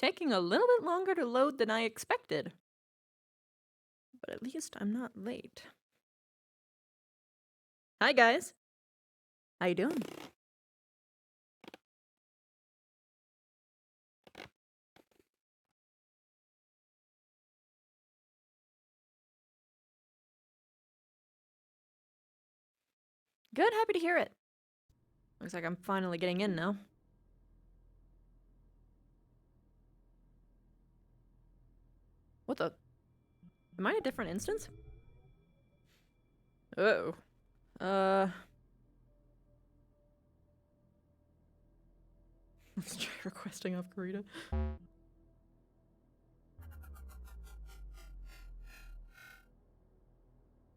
taking a little bit longer to load than I expected. But at least I'm not late. Hi, guys. How you doing? Good, happy to hear it. Looks like I'm finally getting in now. What the? Am I a different instance? Uh-oh. Let's try requesting off Karita.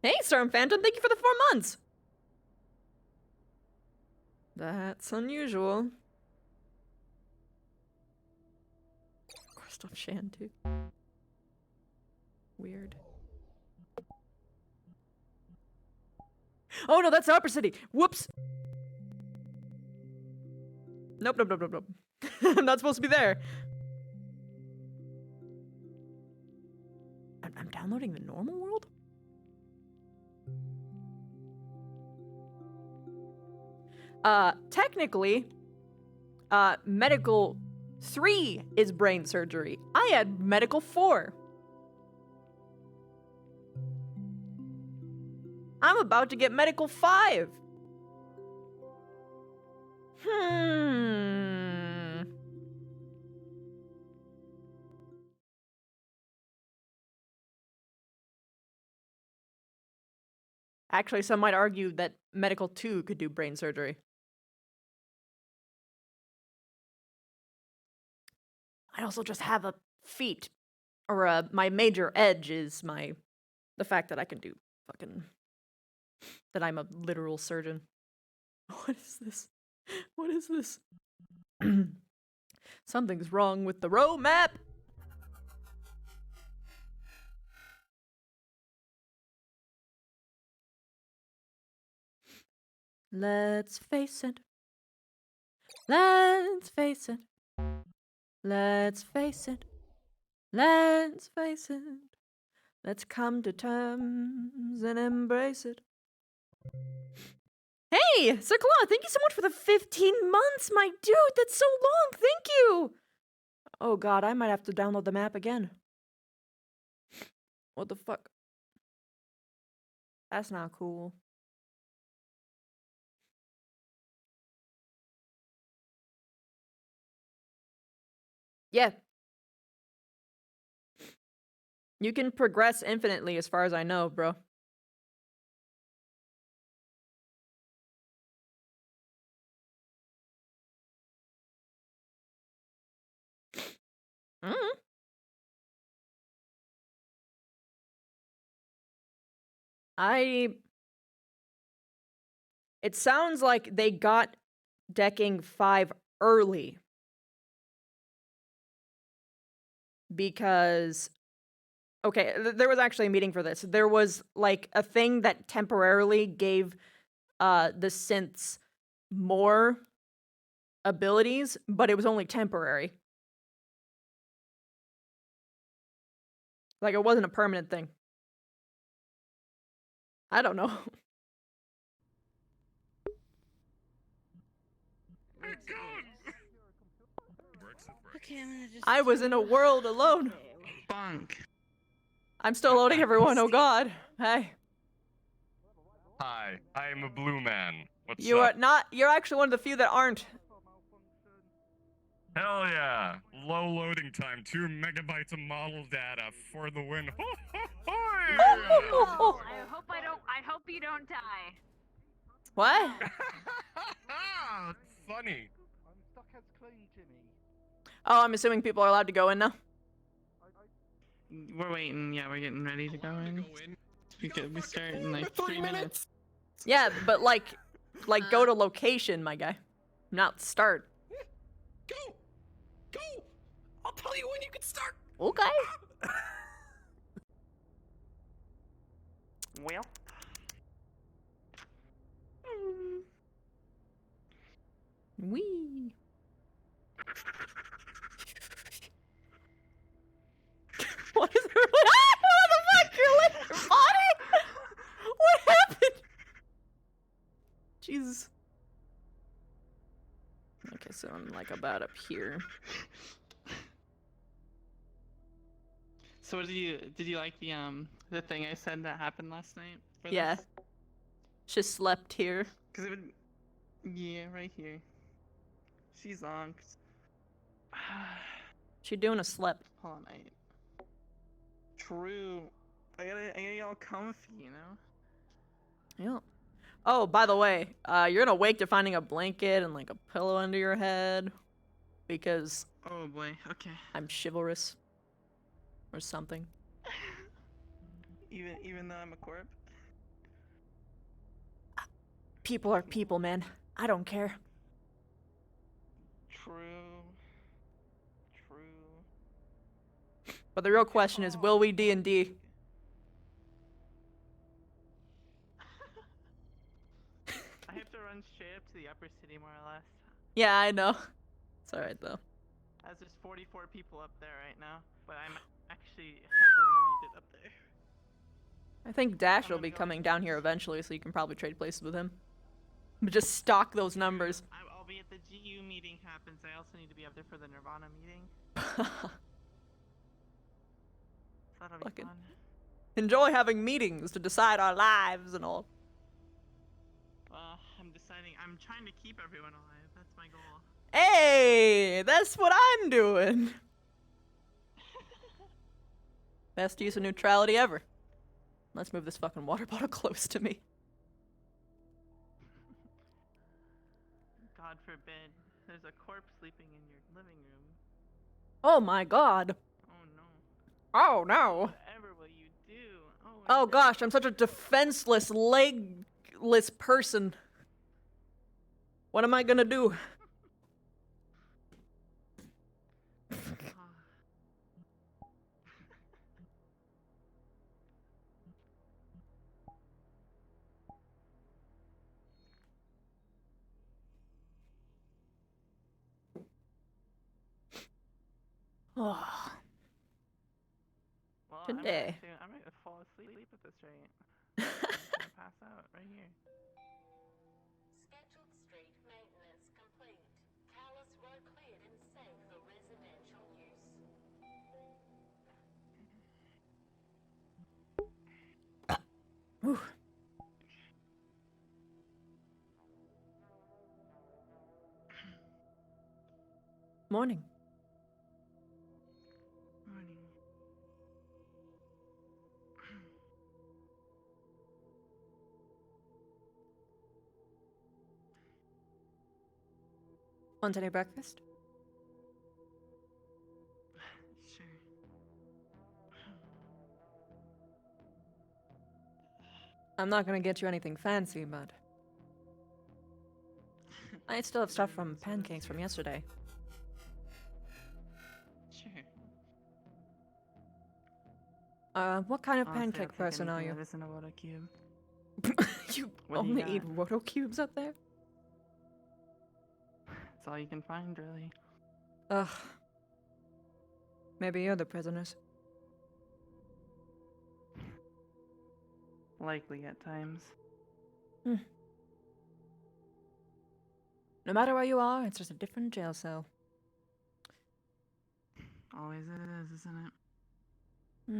Hey, Storm Phantom, thank you for the 4 months! That's unusual. Request off Shan, too. Weird. Oh no, that's Upper City! Whoops! Nope, nope, nope, nope, nope. I'm not supposed to be there. I'm downloading the normal world? Technically, medical 3 is brain surgery. I had medical 4. I'm about to get medical 5. Actually, some might argue that medical 2 could do brain surgery. I also just have a feat, or my major edge is the fact that I can do that I'm a literal surgeon. What is this? What is this? Something's wrong with the row map! Let's face it. Let's face it. Let's face it. Let's face it. Let's come to terms and embrace it. Hey, Sir Claw, thank you so much for the 15 months, my dude. That's so long. Thank you. Oh god, I might have to download the map again. What the fuck? That's not cool. Yeah. You can progress infinitely as far as I know, bro. It sounds like they got decking 5 early. Because, okay, there was actually a meeting for this. There was, like, a thing that temporarily gave the synths more abilities, but it was only temporary. Like, it wasn't a permanent thing. I don't know. Okay, I'm gonna just I was in a world alone. Bunk. I'm still loading everyone, oh god. Hey. Hi, I am a blue man. What's You are up? not, you're actually one of the few that aren't. Hell yeah. Low loading time, 2 megabytes of model data for the win. Oh. I hope you don't die. What? Funny. I'm stuck as clean, Jimmy. Oh, I'm assuming people are allowed to go in now. We're waiting. Yeah, we're getting ready to go in. We start in like 3 minutes. Yeah, but like go to location, my guy. Not start. Go! Go! I'll tell you when you can start! Okay. Well. Wee. Jeez. Okay, so I'm like about up here. So what did you like the thing I said that happened last night? For Yeah. This? She slept here. Cause it would, yeah, right here. She's on. She doing a slep. Hold on, True. I gotta get all comfy, you know. Yeah. Oh, by the way, you're gonna wake to finding a blanket and like a pillow under your head because Oh boy. Okay. I'm chivalrous or something. Even though I'm a corp. People are people, man. I don't care. True. But the real question is, will we D&D? I have to run straight up to the upper city, more or less. Yeah, I know. It's alright though. As there's 44 people up there right now, but I'm actually heavily needed up there. I think Dash will be coming down here eventually, so you can probably trade places with him. But just stock those numbers. I'll be at the GU meeting happens. I also need to be up there for the Nirvana meeting. So that'll be Fucking fun. enjoy having meetings to decide our lives and all. I'm deciding. I'm trying to keep everyone alive. That's my goal. Hey, that's what I'm doing. Best use of neutrality ever. Let's move this fucking water bottle close to me. God forbid. There's a corpse sleeping in your living room. Oh my god. Oh no. Oh no. Whatever will you do? Oh no. gosh, I'm such a defenseless, legless person. What am I gonna do? Oh, Well, today. I'm gonna fall asleep at this rate. I'm gonna pass out right here. Scheduled street maintenance complete. Callous Row cleared and safe for residential use. Whew. Morning. Morning. Want any breakfast? Sure. I'm not gonna get you anything fancy, but I still have stuff from pancakes from yesterday. Sure. What kind of Honestly, I'll pancake take person are anything you? that isn't a Woda cube. You What do you only got? eat roto cubes up there? That's all you can find, really. Ugh. Maybe you're the prisoners. Likely at times. No matter where you are, it's just a different jail cell. Always it is, isn't it?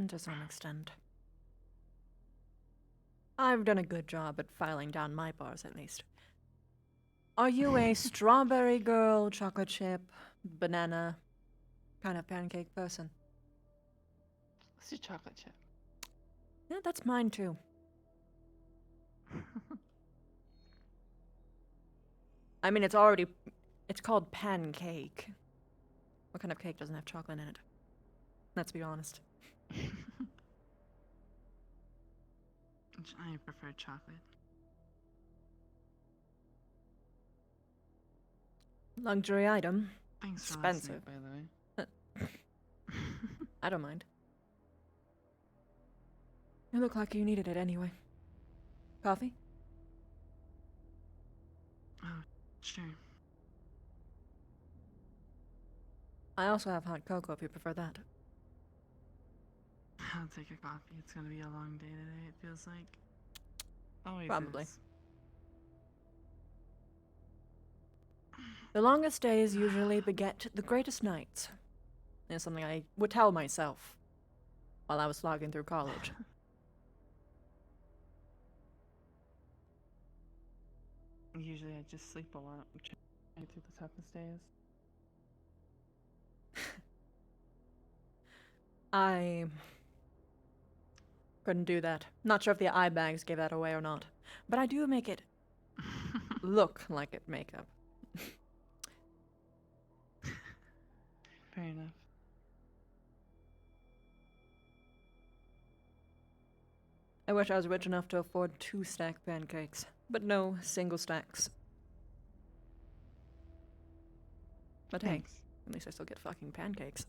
To some extent. I've done a good job at filing down my bars, at least. Are you a strawberry girl, chocolate chip, banana kind of pancake person? Let's do chocolate chip. Yeah, that's mine too. I mean, it's called pancake. What kind of cake doesn't have chocolate in it? Let's be honest. I prefer chocolate. Luxury item. Thanks for Expensive. last night, by the way. I don't mind. You look like you needed it anyway. Coffee? Oh, sure. I also have hot cocoa if you prefer that. I'll take a coffee. It's gonna be a long day today, it feels like. Always Probably. is. The longest days usually beget the greatest nights. Is something I would tell myself while I was slogging through college. Usually I just sleep a lot, which I do the toughest days. I couldn't do that. Not sure if the eye bags gave that away or not. But I do make it look like it makeup. Fair enough. I wish I was rich enough to afford 2-stack pancakes, but no single stacks. But hey, Thanks. at least I still get fucking pancakes.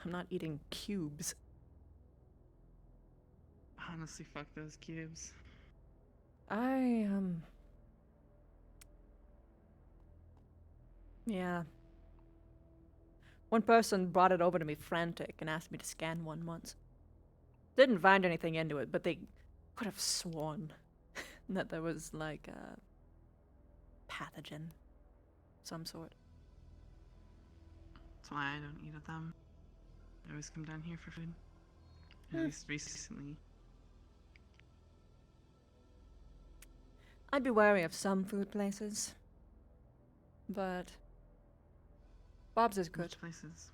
I'm not eating cubes. Honestly, fuck those cubes. Yeah. One person brought it over to me frantic and asked me to scan one once. Didn't find anything into it, but they could have sworn that there was, like, a pathogen. Some sort. That's why I don't eat at them. I always come down here for food. At least recently. I'd be wary of some food places. But Bob's is good. Which places?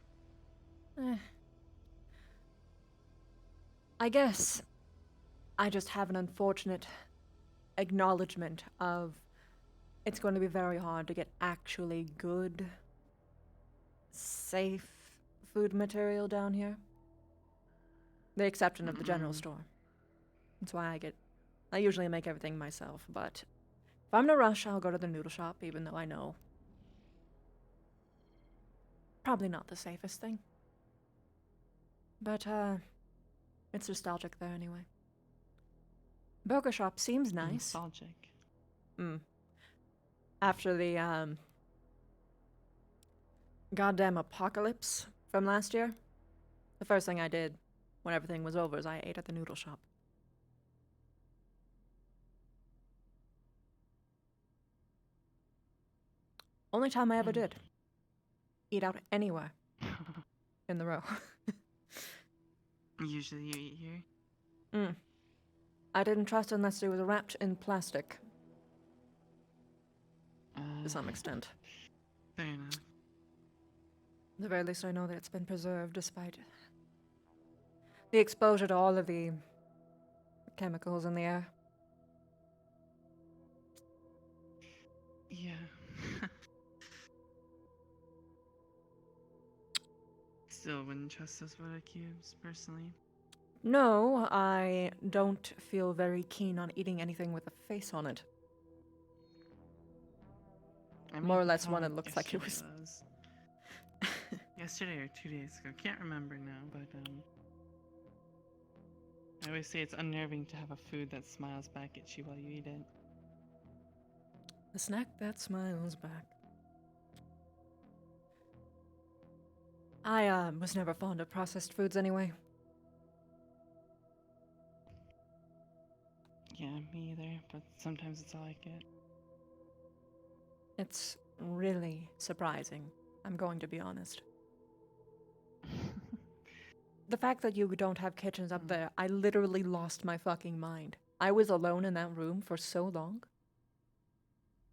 I guess I just have an unfortunate acknowledgement of it's going to be very hard to get actually good, safe food material down here. The exception of the general store. That's why I usually make everything myself, but if I'm in a rush, I'll go to the noodle shop, even though I know probably not the safest thing. But, it's nostalgic there anyway. Burger shop seems nice. Nostalgic. After the, goddamn apocalypse from last year, the first thing I did when everything was over is I ate at the noodle shop. Only time I ever did. Eat out anywhere in the row. Usually you eat here. I didn't trust unless it was wrapped in plastic, to some extent. Fair enough. At the very least, I know that it's been preserved despite the exposure to all of the chemicals in the air. Yeah. Still wouldn't trust those Voda cubes, personally. No, I don't feel very keen on eating anything with a face on it. I More or made less one pecan that looks like it was- yesterday or 2 days ago. Can't remember now, but I always say it's unnerving to have a food that smiles back at you while you eat it. The snack that smiles back. I was never fond of processed foods anyway. Yeah, me either, but sometimes it's all I get. It's really surprising, I'm going to be honest. The fact that you don't have kitchens up there, I literally lost my fucking mind. I was alone in that room for so long.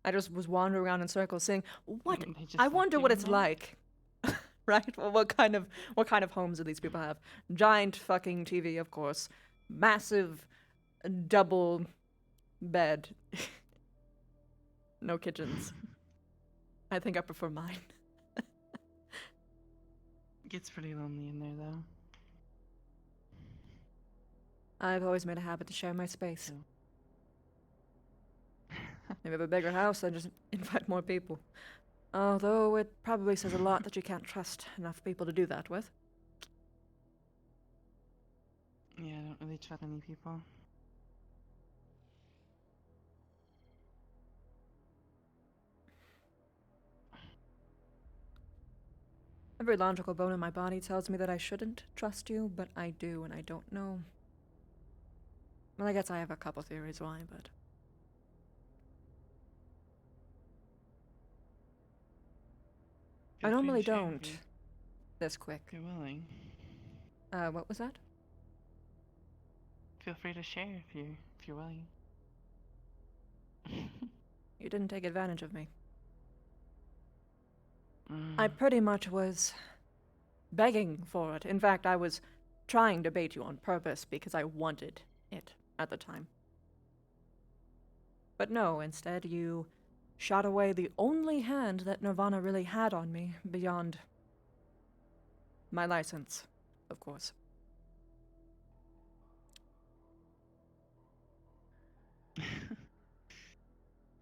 I just was wandering around in circles saying, what? They just I left wonder you what in it's there? like. Right? Well, what kind of homes do these people have? Giant fucking TV, of course. Massive double bed. No kitchens. I think I prefer mine. Gets pretty lonely in there, though. I've always made a habit to share my space. So. If you have a bigger house, then just invite more people. Although it probably says a lot that you can't trust enough people to do that with. Yeah, I don't really trust any people. Every logical bone in my body tells me that I shouldn't trust you, but I do, and I don't know. Well, I guess I have a couple theories why, but... I Feel free to normally share if don't. This quick. If you're willing. What was that? Feel free to share if you're willing. You didn't take advantage of me. Mm. I pretty much was begging for it. In fact, I was trying to bait you on purpose because I wanted it at the time. But no, instead you shot away the only hand that Nirvana really had on me beyond my license, of course.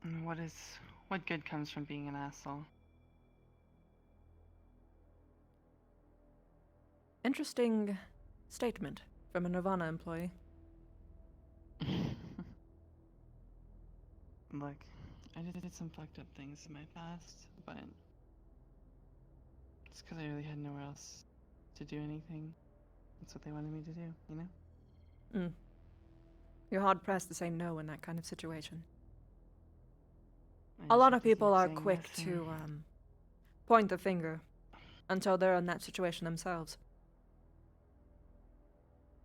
And what good comes from being an asshole? Interesting statement from a Nirvana employee. Look, I did some fucked up things in my past, but it's because I really had nowhere else to do anything. That's what they wanted me to do, you know? Mm. You're hard pressed to say no in that kind of situation. I A just lot have of to keep people are saying quick yes to and- point the finger until they're in that situation themselves.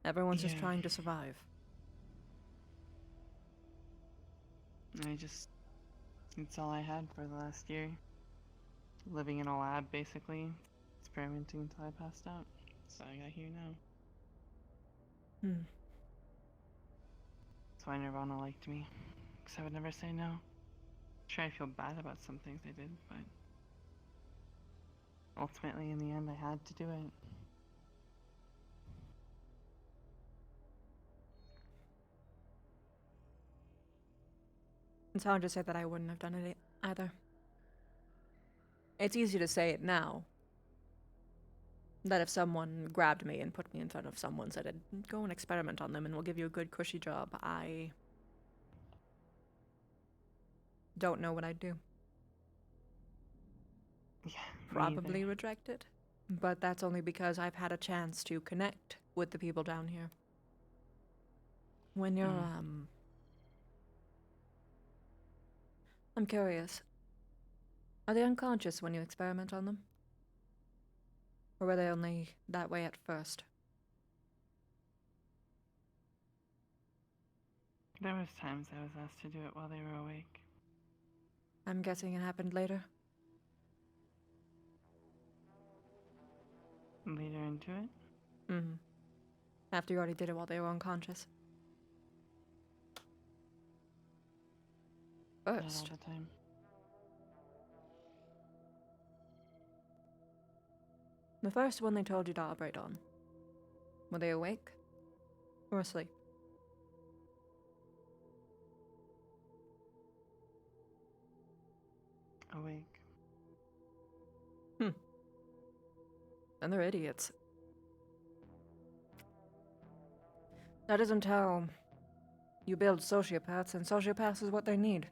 Everyone's just Yeah. trying to survive. It's all I had for the last year. Living in a lab, basically. Experimenting until I passed out. So I got here now. Hmm. That's why Nirvana liked me. Because I would never say no. Sure, I feel bad about some things I did, but ultimately, in the end, I had to do it. It's hard to say that I wouldn't have done it either. It's easy to say it now. That if someone grabbed me and put me in front of someone, said, go and experiment on them and we'll give you a good, cushy job, I don't know what I'd do. Yeah, Probably me reject it. But that's only because I've had a chance to connect with the people down here. When you're, I'm curious. Are they unconscious when you experiment on them? Or were they only that way at first? There was times I was asked to do it while they were awake. I'm guessing it happened later. Later into it, Mm-hmm. After you already did it while they were unconscious. not all First. the time. The first one they told you to operate on. Were they awake? Or asleep? Awake. Then they're idiots. That isn't how you build sociopaths, and sociopaths is what they need.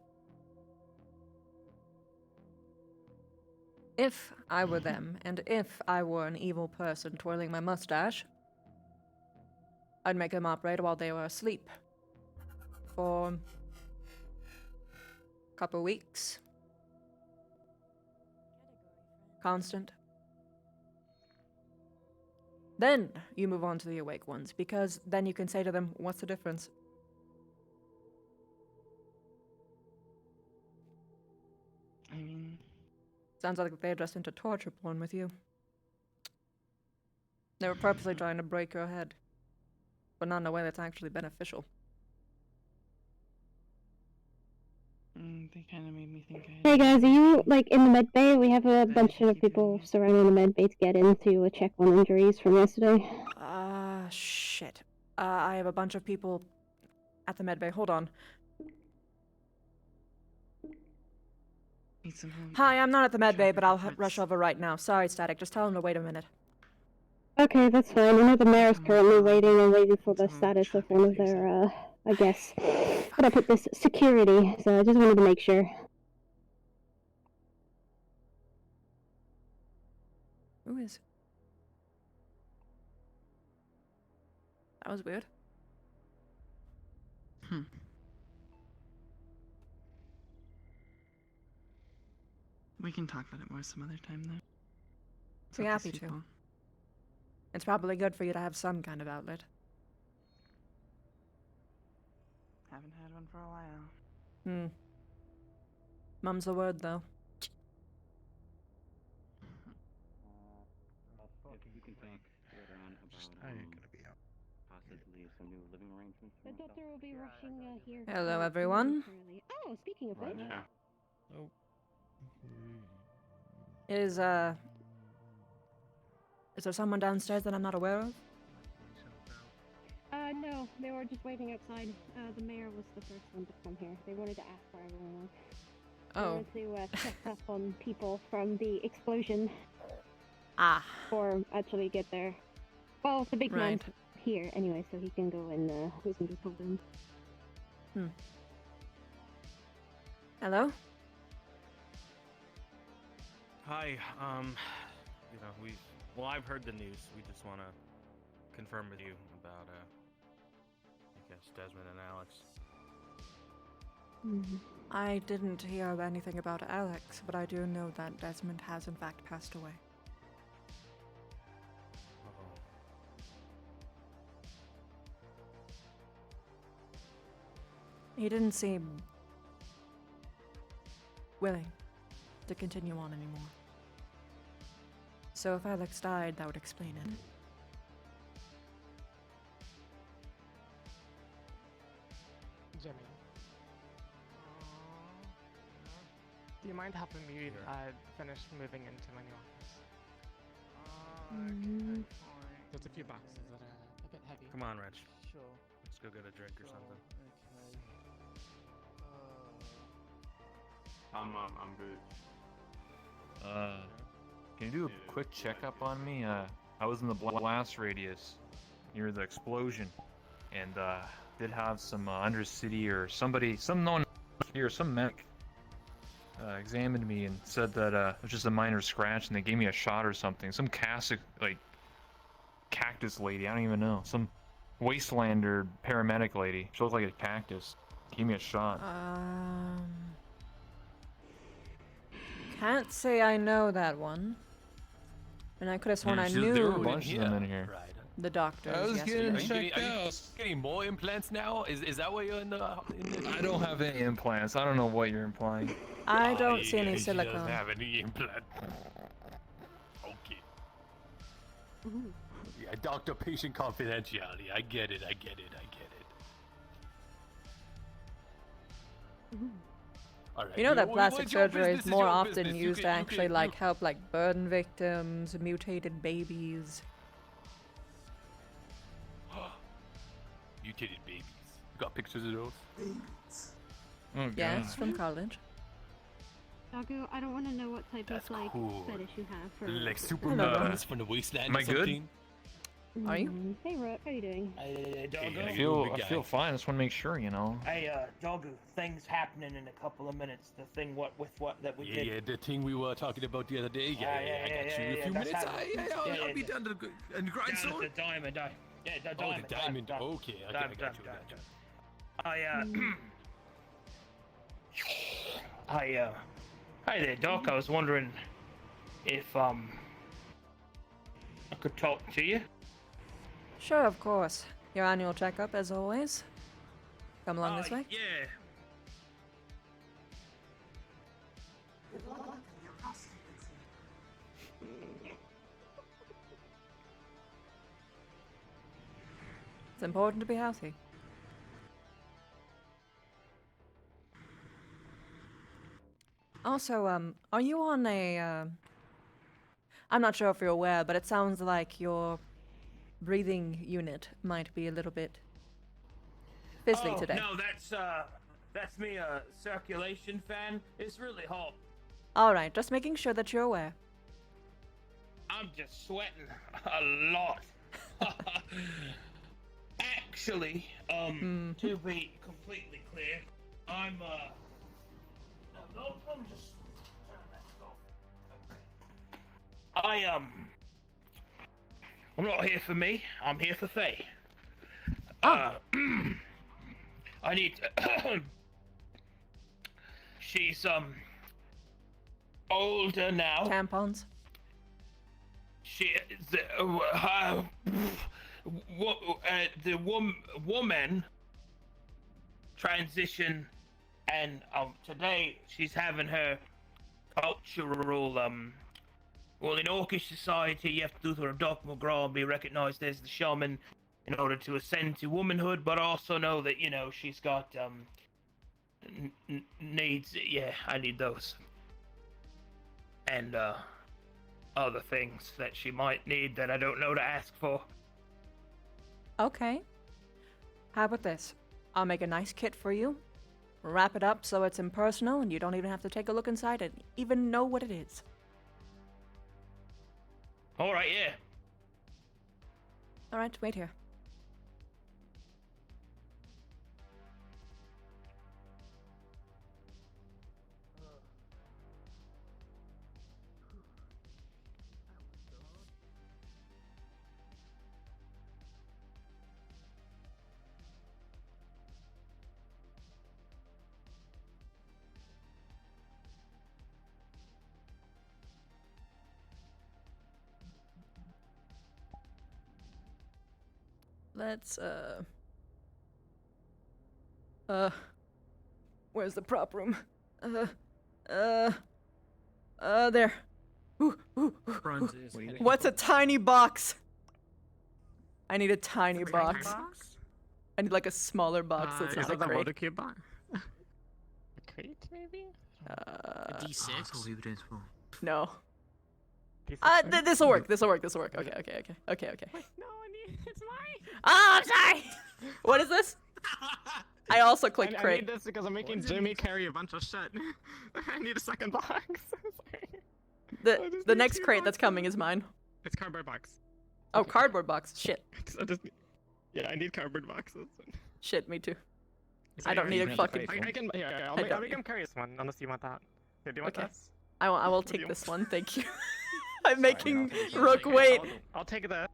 If I were them, and if I were an evil person twirling my mustache, I'd make them operate while they were asleep. For a couple weeks. Constant. Then you move on to the awake ones, because then you can say to them, what's the difference? I mean, Sounds like they're just into torture porn with you. They were purposely trying to break your head, but not in a way that's actually beneficial. they kind of made me think I had Hey guys, are you ADHD. like in the med bay? We have a But I bunch had to of keep doing people it. surrounding the med bay to get in to check on injuries from yesterday. Shit. I have a bunch of people at the medbay. Hold on. Need some help. Hi, I'm not at the medbay, Traffic but I'll reports. rush over right now. Sorry, Static. Just tell him to wait a minute. Okay, that's fine. I know the mayor's Come on, currently Bob. waiting and waiting for the Some status of traffic one of clears their, up. I guess, how do I put this, security. So I just wanted to make sure. Who is? That was weird. We can talk about it more some other time, though. Be happy to. It's probably good for you to have some kind of outlet. Haven't had one for a while. Hmm. Mum's the word, though. If you can talk later on about I ain't gonna be out. possibly some new living arrangements. The doctor will be rushing here. Hello, everyone. momentarily. Oh, speaking of which. Oh. Is there someone downstairs that I'm not aware of? No, they were just waiting outside. The mayor was the first one to come here. They wanted to ask where everyone was. Oh. They wanted to check up on people from the explosion. Ah. Or actually get there. Well, the big Right. man's here anyway, so he can go and we can just hold him. Hello? Hi, you know, well, I've heard the news. We just want to confirm with you about, I guess, Desmond and Alex. I didn't hear anything about Alex, but I do know that Desmond has in fact passed away. Uh-oh. He didn't seem willing to continue on anymore. So if Alex died, that would explain it. Jimmy. Do you mind helping me finish moving into my new office? Okay, fine. There's a few boxes that are a bit heavy. Come on, Rich. Sure. Let's go get a drink or something. Okay. I'm good. Can you do a quick checkup on me? I was in the blast radius near the explosion, and did have some undercity or some known here, some mech examined me and said that it was just a minor scratch, and they gave me a shot or something. Some cactus lady, I don't even know. Some wastelander paramedic lady. She looked like a cactus. Gave me a shot. Can't say I know that one. And I could have sworn I knew There were a bunch of them in here. Right. the doctors I was yesterday. getting checked out. Getting more implants now? Is that why you're in the I don't have any implants. I don't know what you're implying. I don't see any He silicone. doesn't have any implant. Okay. Yeah, doctor-patient confidentiality. I get it. All right. You know that What plastic your surgery business is more your often business. You used to can- you actually can- like help like burn victims, mutated babies. Mutated babies. You got pictures of those? Oh, Yes, from college. Doggo, I don't want to know what type That's of cool. fetish you have for. Like Superman's from the wasteland am or I good? something? Are you? Hey, Rook, how you doing? Hey, Hey, Doggo. I feel fine. I just want to make sure, you know. Hey, Doggo, thing's happening in a couple of minutes. The thing that we did. Yeah, the thing we were talking about the other day. Yeah, I got you in a few that's minutes. happening. I'll be down to the Down grindstone. at the diamond, yeah, the Oh, diamond. the diamond. Okay, I got you. Hi there, Doc. I was wondering if I could talk to you. Sure, of course. Your annual checkup, as always. Come along this way. Yeah. It's important to be healthy. Also, are you on a, I'm not sure if you're aware, but it sounds like your breathing unit might be a little bit fizzly today. No, that's me, circulation fan. It's really hot. Alright, just making sure that you're aware. I'm just sweating a lot. Actually, to be completely clear, I'm just turn that off. I'm not here for me. I'm here for Faye. I need she's older now. Tampons? woman transition, and today she's having her cultural well, in Orcish society you have to do through a Doc McGraw and be recognized as the shaman in order to ascend to womanhood, but also know that, you know, she's got needs. Yeah, I need those, and other things that she might need that I don't know to ask for. Okay. How about this? I'll make a nice kit for you. Wrap it up so it's impersonal and you don't even have to take a look inside and even know what it is. Alright, yeah. Alright, wait here. Let's, where's the prop room? There. What's a tiny box? I need a tiny box. I need like a smaller box that's not a crate. A crate, maybe? A D6. No. This'll work. This'll work. Okay. Wait, no, it's mine. Oh, I'm sorry. What is this? I also clicked I crate. need this because I'm making Jimmy carry a bunch of shit. I need a second box. The next crate that's coming is mine. It's cardboard box. Oh, cardboard box. Shit. Yeah, I need cardboard boxes. Shit, me too. I don't need a fucking. I'll make him carry this one unless you want that. Here, do you want this? I will take this one. Thank you. I'm making Rook wait. I'll take that.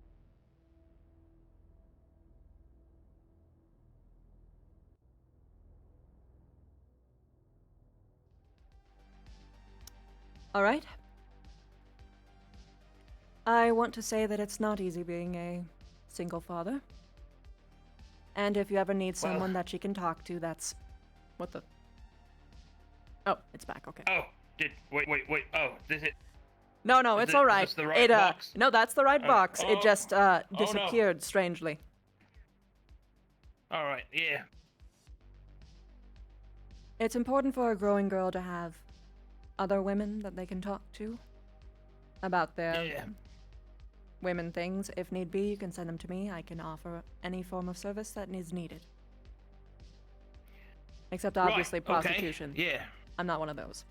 All right. I want to say that it's not easy being a single father. And if you ever need someone that you can talk to, that's... What the... Oh, it's back, okay. Oh, wait. Oh, this it. No, it's alright. Is this the right box? No, that's the right box. It just, no. disappeared strangely. Alright, yeah. It's important for a growing girl to have other women that they can talk to about their women things. If need be, you can send them to me. I can offer any form of service that is needed. Except obviously prostitution. Okay. Yeah. I'm not one of those.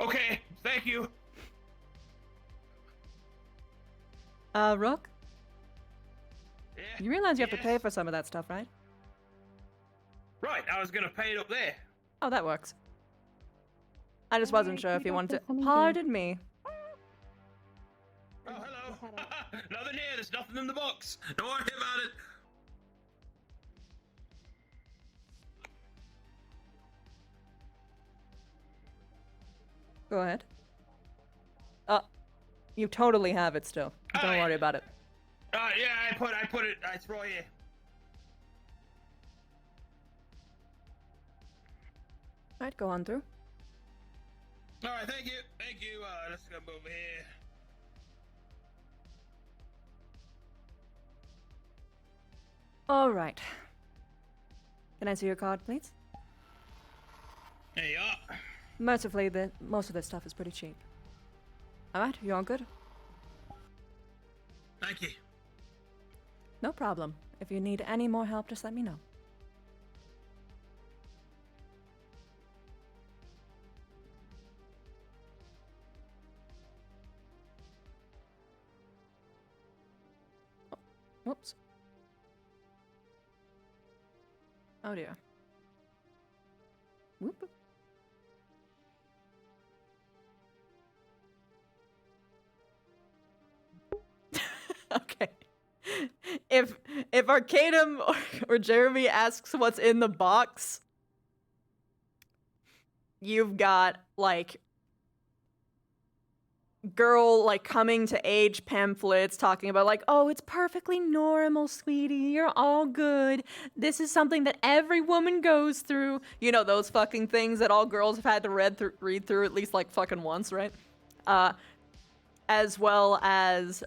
Okay, thank you. Rook? Yeah. You realize you have to pay for some of that stuff, right? Right, I was gonna pay it up there. Oh, that works. I just wasn't sure if you wanted to. Pardon me. Oh, hello. Nothing here, there's nothing in the box. Don't worry about it. Go ahead. You totally have it still. Don't worry about it. Yeah, I put it, it's right here. Alright, go on through. Alright, thank you. Let's go over here. Alright. Can I see your card, please? There you are. Mercifully, most of this stuff is pretty cheap. Alright, you all good? Thank you. No problem. If you need any more help, just let me know. Oh, whoops. Oh dear. Whoop. Okay. If Arcanum or Jeremy asks what's in the box, you've got, like, girl, like, coming to age pamphlets talking about, like, oh, it's perfectly normal, sweetie, you're all good. This is something that every woman goes through. You know, those fucking things that all girls have had to read through at least, like, fucking once, right? As well as,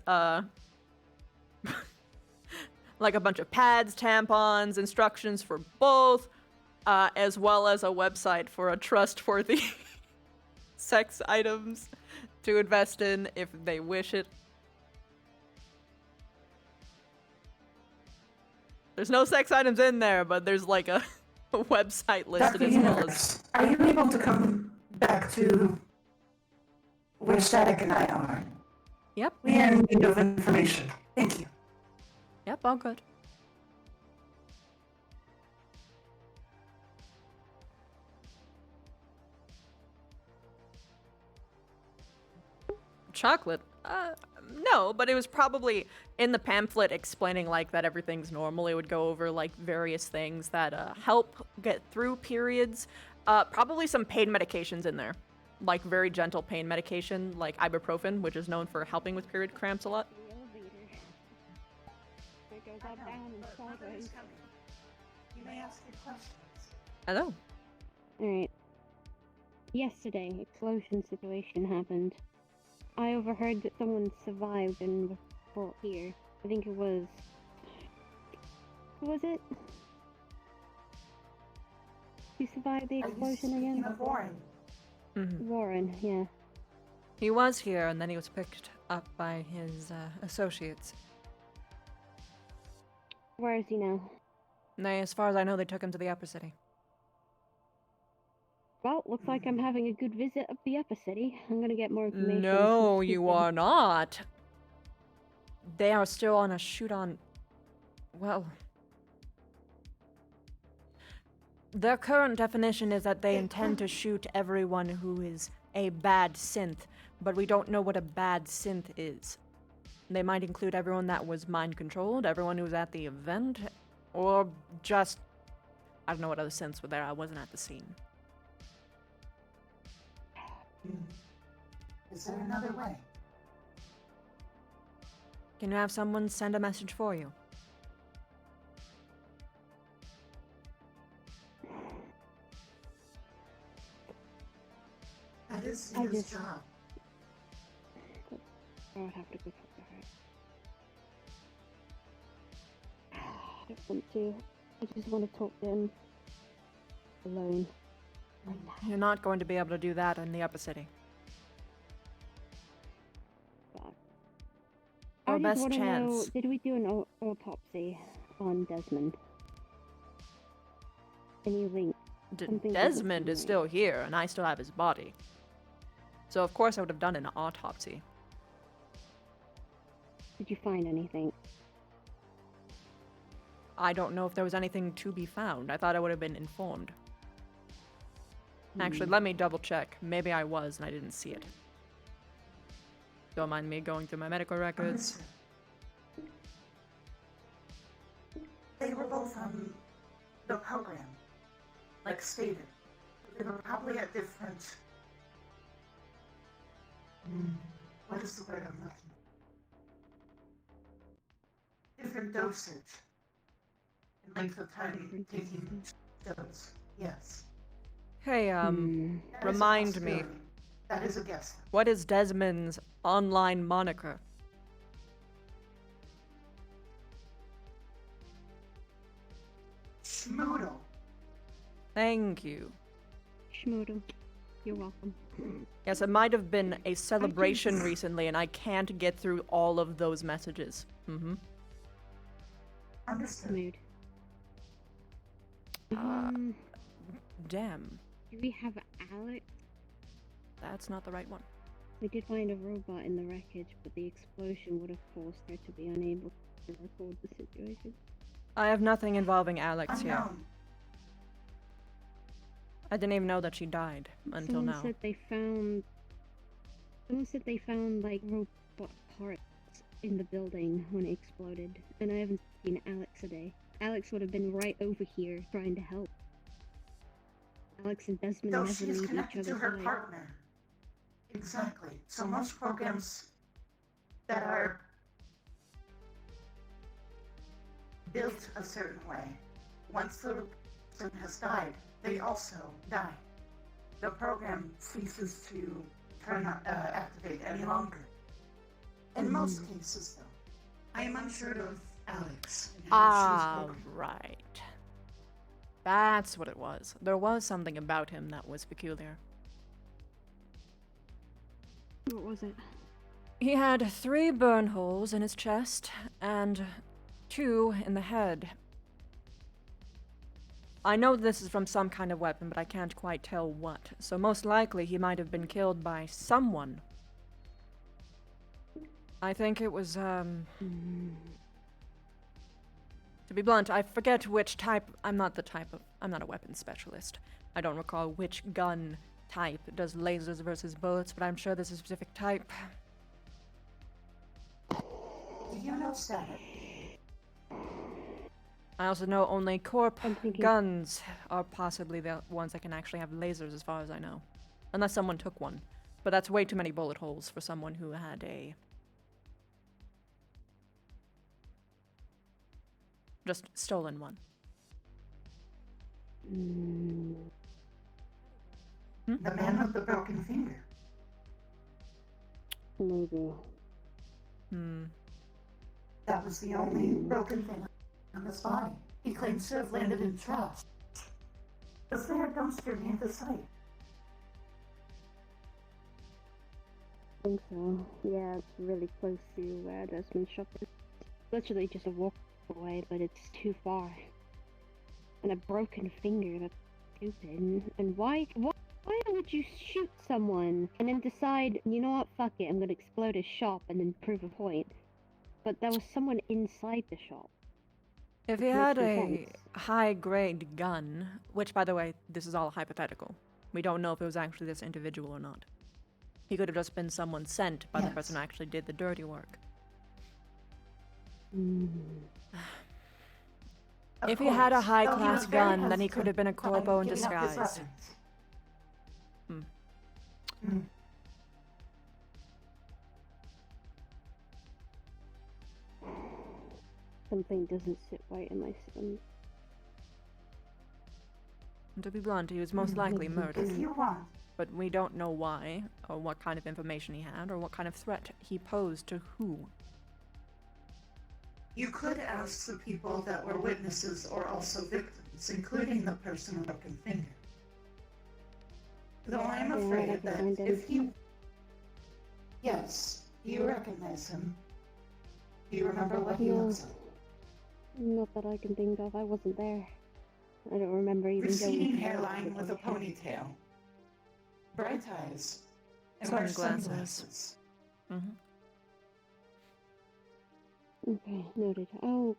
like a bunch of pads, tampons, instructions for both, as well as a website for a trustworthy sex items to invest in if they wish it. There's no sex items in there, but there's like a website listed as well as... Are you able to come back to where Static and I are? Yep. We are in need of information. Thank you. Yep, all good. Chocolate? No, but it was probably in the pamphlet explaining, like, that everything's normal. It would go over, like, various things that, help get through periods. Probably some pain medications in there. Like, very gentle pain medication, like ibuprofen, which is known for helping with period cramps a lot. The elevator. It goes up, down, and sideways. You may ask your questions. Hello. Alright. Yesterday, explosion situation happened. I overheard that someone survived and was brought here. I think it was... Who was it? Who survived the explosion again? Warren. Warren, yeah. He was here, and then he was picked up by his, associates. Where is he now? As far as I know, they took him to the upper city. Well, looks like I'm having a good visit of the upper city. I'm gonna get more information. No, you are not. They are still on a shoot on... Well... Their current definition is that they intend to shoot everyone who is a bad synth, but we don't know what a bad synth is. They might include everyone that was mind-controlled, everyone who was at the event, or just... I don't know what other synths were there, I wasn't at the scene. Is there another way? Can you have someone send a message for you? That is his job. I would have to go talk to her. I don't want to. I just want to talk to him alone. You're not going to be able to do that in the upper city. I Our just best want to know, chance. did we do an autopsy on Desmond? Any link? Desmond is still here, and I still have his body. So of course I would have done an autopsy. Did you find anything? I don't know if there was anything to be found. I thought I would have been informed. Actually, let me double check. Maybe I was and I didn't see it. Don't mind me going through my medical records. They were both on the program, like stated. They were probably at different... what is the word I'm looking for? Different dosage. And length of time taking dose. Yes. Hey, That is a remind me. possibility. That is a guess. What is Desmond's online moniker? Schmoodle. Thank you. Schmoodle. You're welcome. Yes, it might have been a celebration recently, and I can't get through all of those messages. Mm-hmm. Understood. Mood. Damn. Do we have Alex? That's not the right one. We did find a robot in the wreckage, but the explosion would have forced her to be unable to record the situation. I have nothing involving Alex here. Unknown. I didn't even know that she died until Someone now. said they found... Someone said they found, like, robot parts in the building when it exploded, and I haven't seen Alex today. Alex would have been right over here trying to help. Alex and Desmond Though never she is leave each connected to other's her side. partner. Exactly. So most programs that are built a certain way, once the person has died, they also die. The program ceases to activate any longer. In most cases, though. I am unsure of Alex and how she's broken. Right. That's what it was. There was something about him that was peculiar. What was it? He had 3 burn holes in his chest and 2 in the head. I know this is from some kind of weapon, but I can't quite tell what. So most likely he might have been killed by someone. I think it was, To be blunt, I forget which type. I'm not a weapons specialist. I don't recall which gun type does lasers versus bullets, but I'm sure there's a specific type. Do you know static? I also know only corp guns are possibly the ones that can actually have lasers, as far as I know. Unless someone took one. But that's way too many bullet holes for someone who had a... just stolen one. The man with the broken finger. Maybe. That was the only broken thing on his body. He claims to have landed in trash. Was there a dumpster near the site? I think so. Yeah, it's really close to where Desmond's shop is. Literally just a walk away, but it's too far. And a broken finger, that's stupid. And why would you shoot someone and then decide, you know what, fuck it, I'm gonna explode his shop and then prove a point? But there was someone inside the shop. If he had a high-grade gun, which, by the way, this is all hypothetical. We don't know if it was actually this individual or not. He could have just been someone sent by the person who actually did the dirty work. If he had a high-class gun, then he could have been a corpo in disguise. Something doesn't sit right in my stomach. And to be blunt, he was most likely murdered. If you want. But we don't know why, or what kind of information he had, or what kind of threat he posed to who. You could ask the people that were witnesses or also victims, including the person with a broken finger. Though I'm afraid that if he... Yes, you recognize him. Do you remember what he looks like? Not that I can think of. I wasn't there. I don't remember even Receding hairline with a ponytail. Bright eyes. And wears sunglasses. Okay, noted. I'll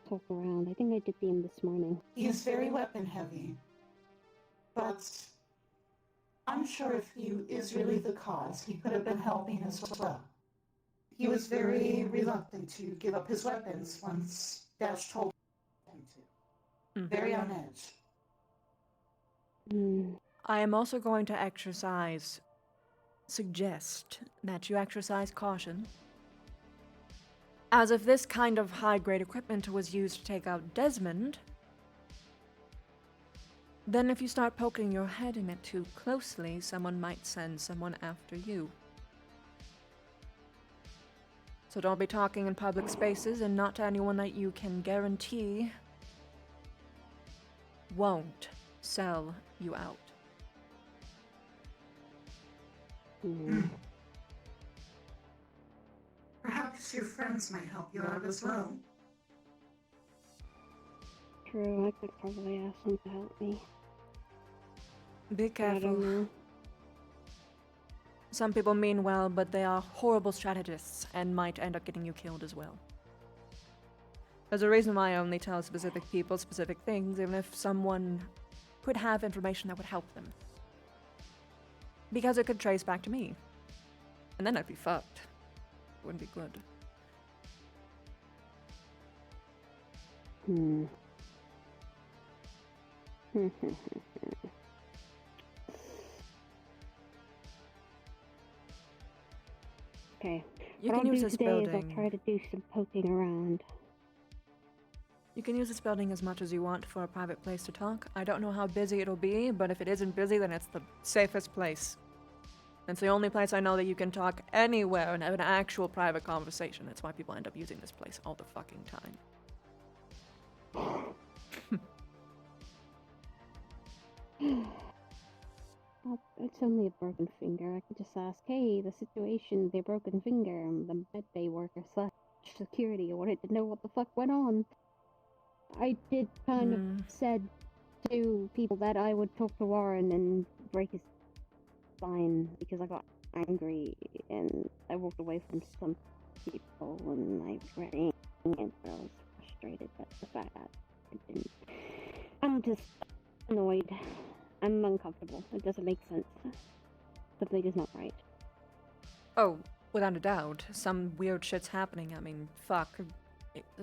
talk around. I think I did see him this morning. He is very weapon heavy. But I'm sure if he is really the cause, he could have been helping as well. He was very reluctant to give up his weapons once Dash told him to. Very on edge. I am also going to suggest that you exercise caution. As if this kind of high-grade equipment was used to take out Desmond, then if you start poking your head in it too closely, someone might send someone after you. So don't be talking in public spaces, and not to anyone that you can guarantee won't sell you out. Perhaps your friends might help you out as well. True, I could probably ask them to help me. Be careful. Some people mean well, but they are horrible strategists and might end up getting you killed as well. There's a reason why I only tell specific people specific things, even if someone could have information that would help them. Because it could trace back to me. And then I'd be fucked. It wouldn't be good. Okay. You what can I'll use do this today is I'll building. try to do some poking around. You can use this building as much as you want for a private place to talk. I don't know how busy it'll be, but if it isn't busy, then it's the safest place. It's the only place I know that you can talk anywhere and have an actual private conversation. That's why people end up using this place all the fucking time. Well, it's only a broken finger. I could just ask, hey, the situation, the broken finger, and the medbay worker / security. I wanted to know what the fuck went on. I did kind of said to people that I would talk to Warren and break his spine because I got angry and I walked away from some people and I regret it and I was frustrated at the fact that I didn't. I'm just annoyed. I'm uncomfortable. It doesn't make sense. Something is not right. Oh, without a doubt. Some weird shit's happening. I mean, fuck.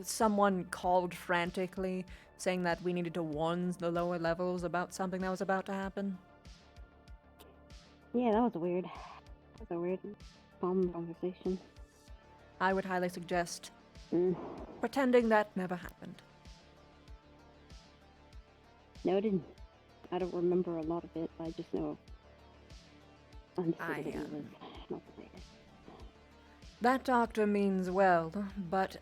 Someone called frantically saying that we needed to warn the lower levels about something that was about to happen. Yeah, that was weird. That was a weird conversation. I would highly suggest pretending that never happened. No, I didn't. I don't remember a lot of it. I just know. It was not the greatest. That doctor means well, but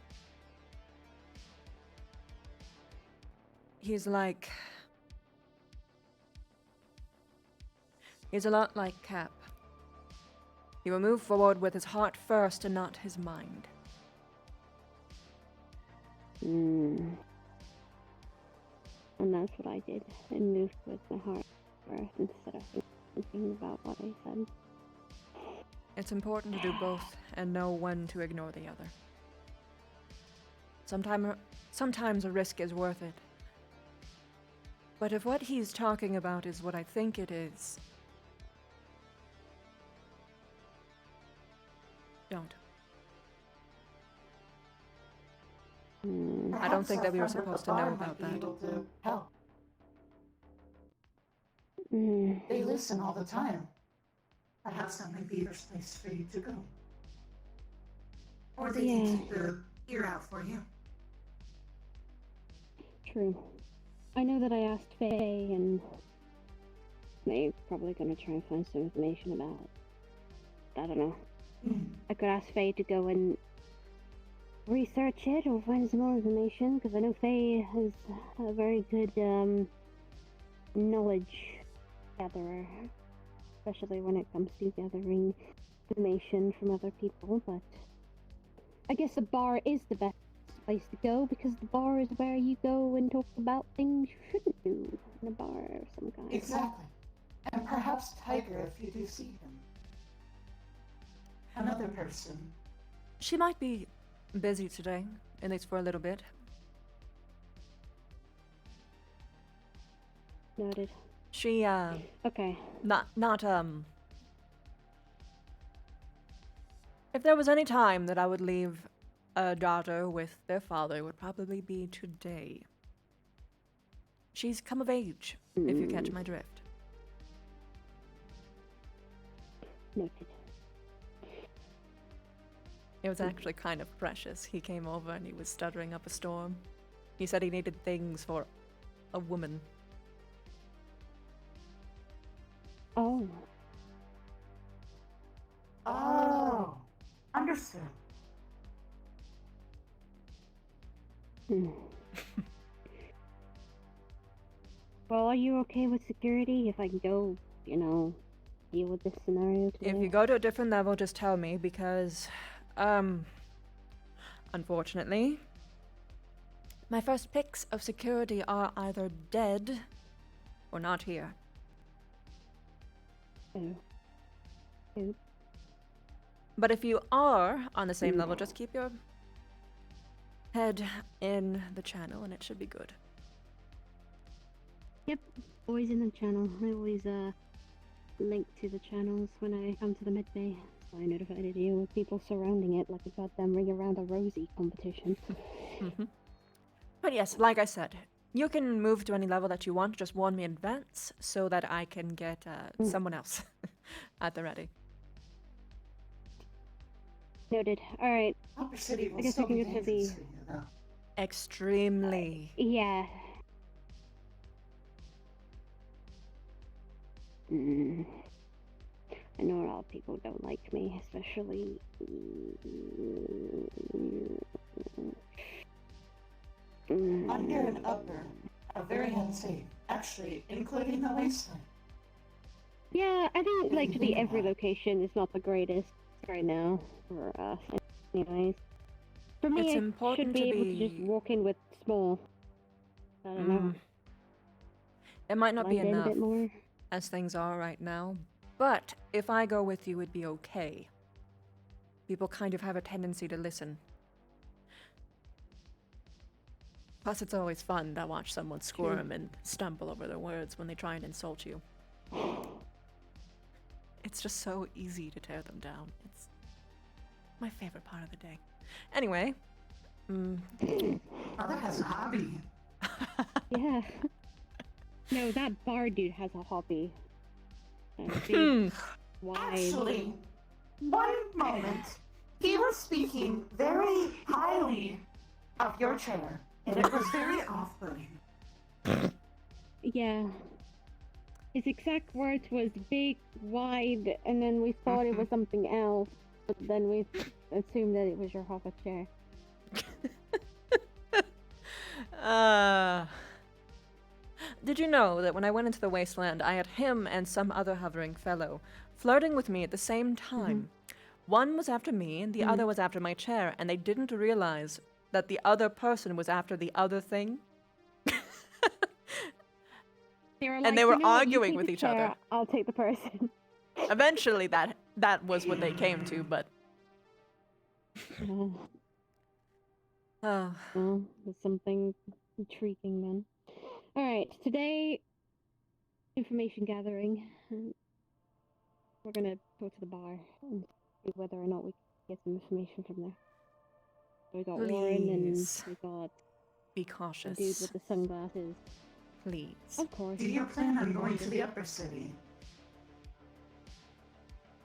he's like... He's a lot like Cap. He will move forward with his heart first and not his mind. And that's what I did. I moved with my heart first instead of thinking about what I said. It's important to do both and know when to ignore the other. Sometimes a risk is worth it. But if what he's talking about is what I think it is, don't. I don't think that we were supposed to know about that. Help. They listen all the time. Perhaps that might be the place for you to go. Or they can keep their ear out for you. True. I know that I asked Faye, and they're probably gonna try and find some information about it. I don't know. I could ask Faye to go and research it or find some more information, because I know Faye has a very good knowledge gatherer, especially when it comes to gathering information from other people. But I guess the bar is the best place to go, because the bar is where you go and talk about things you shouldn't do in a bar of some kind. Exactly. And perhaps Tiger, if you do see him. Another person. She might be busy today, at least for a little bit. Noted. She, Okay. If there was any time that I would leave a daughter with their father, it would probably be today. She's come of age, if you catch my drift. Noted. It was actually kind of precious. He came over and he was stuttering up a storm. He said he needed things for a woman. Oh. Oh. Understood. Well, are you okay with security if I can go, deal with this scenario today? If you go to a different level, just tell me, because, unfortunately, my first picks of security are either dead or not here. Oh. But if you are on the same level, just keep your head in the channel and it should be good. Yep, always in the channel. I always link to the channels when I come to the midbay. So I notified you with people surrounding it like a goddamn ring around a rosy competition. But yes, like I said, you can move to any level that you want. Just warn me in advance so that I can get someone else at the ready. Noted. Alright. Upper City will I guess still we be can go to dangerous the... for you, though. Extremely. Yeah. I know a lot of people don't like me, especially... Under and upper are very unsafe, actually, including the wasteland. Yeah, I think, like, to be every location is not the greatest right now for us, anyways. For me, It's I important should be to able to just be- walk in with small. I don't know. It might not be Blend in a enough bit more. as things are right now, but if I go with you, it'd be okay. People kind of have a tendency to listen. Plus, it's always fun to watch someone squirm and stumble over their words when they try and insult you. It's just so easy to tear them down. It's my favorite part of the day. Anyway. Mother has a hobby. Yeah. No, that bar dude has a hobby. Big, wide. Actually, one moment, he was speaking very highly of your chair, and it was very off-putting. Yeah. His exact words was big, wide, and then we thought it was something else, but then we assumed that it was your hover chair. Did you know that when I went into the wasteland, I had him and some other hovering fellow flirting with me at the same time? One was after me, and the other was after my chair, and they didn't realize that the other person was after the other thing. They were And like, they were "You know what, you arguing take with the each chair, other. I'll take the person." Eventually, that was what they came to, but Well, there's something intriguing then. Alright, today, information gathering. We're gonna go to the bar and see whether or not we can get some information from there. We got Warren and Please. we got be the cautious. dude with the sunglasses. Please. Of course. Do you plan on going to the Upper City?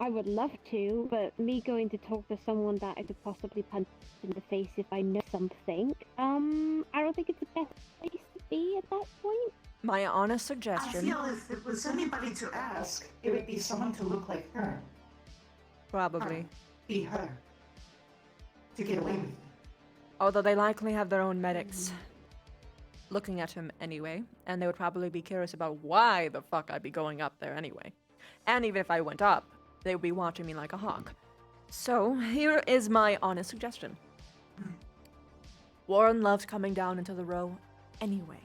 I would love to, but me going to talk to someone that I could possibly punch in the face if I know something, I don't think it's the best place to be at that point. My honest I suggestion, feel if it was anybody to ask, it would be someone to look like her. probably. Be her. To get away with it. Although they likely have their own medics looking at him anyway, and they would probably be curious about why the fuck I'd be going up there anyway. And even if I went up, they would be watching me like a hawk. So, here is my honest suggestion. Warren loves coming down into the row anyway.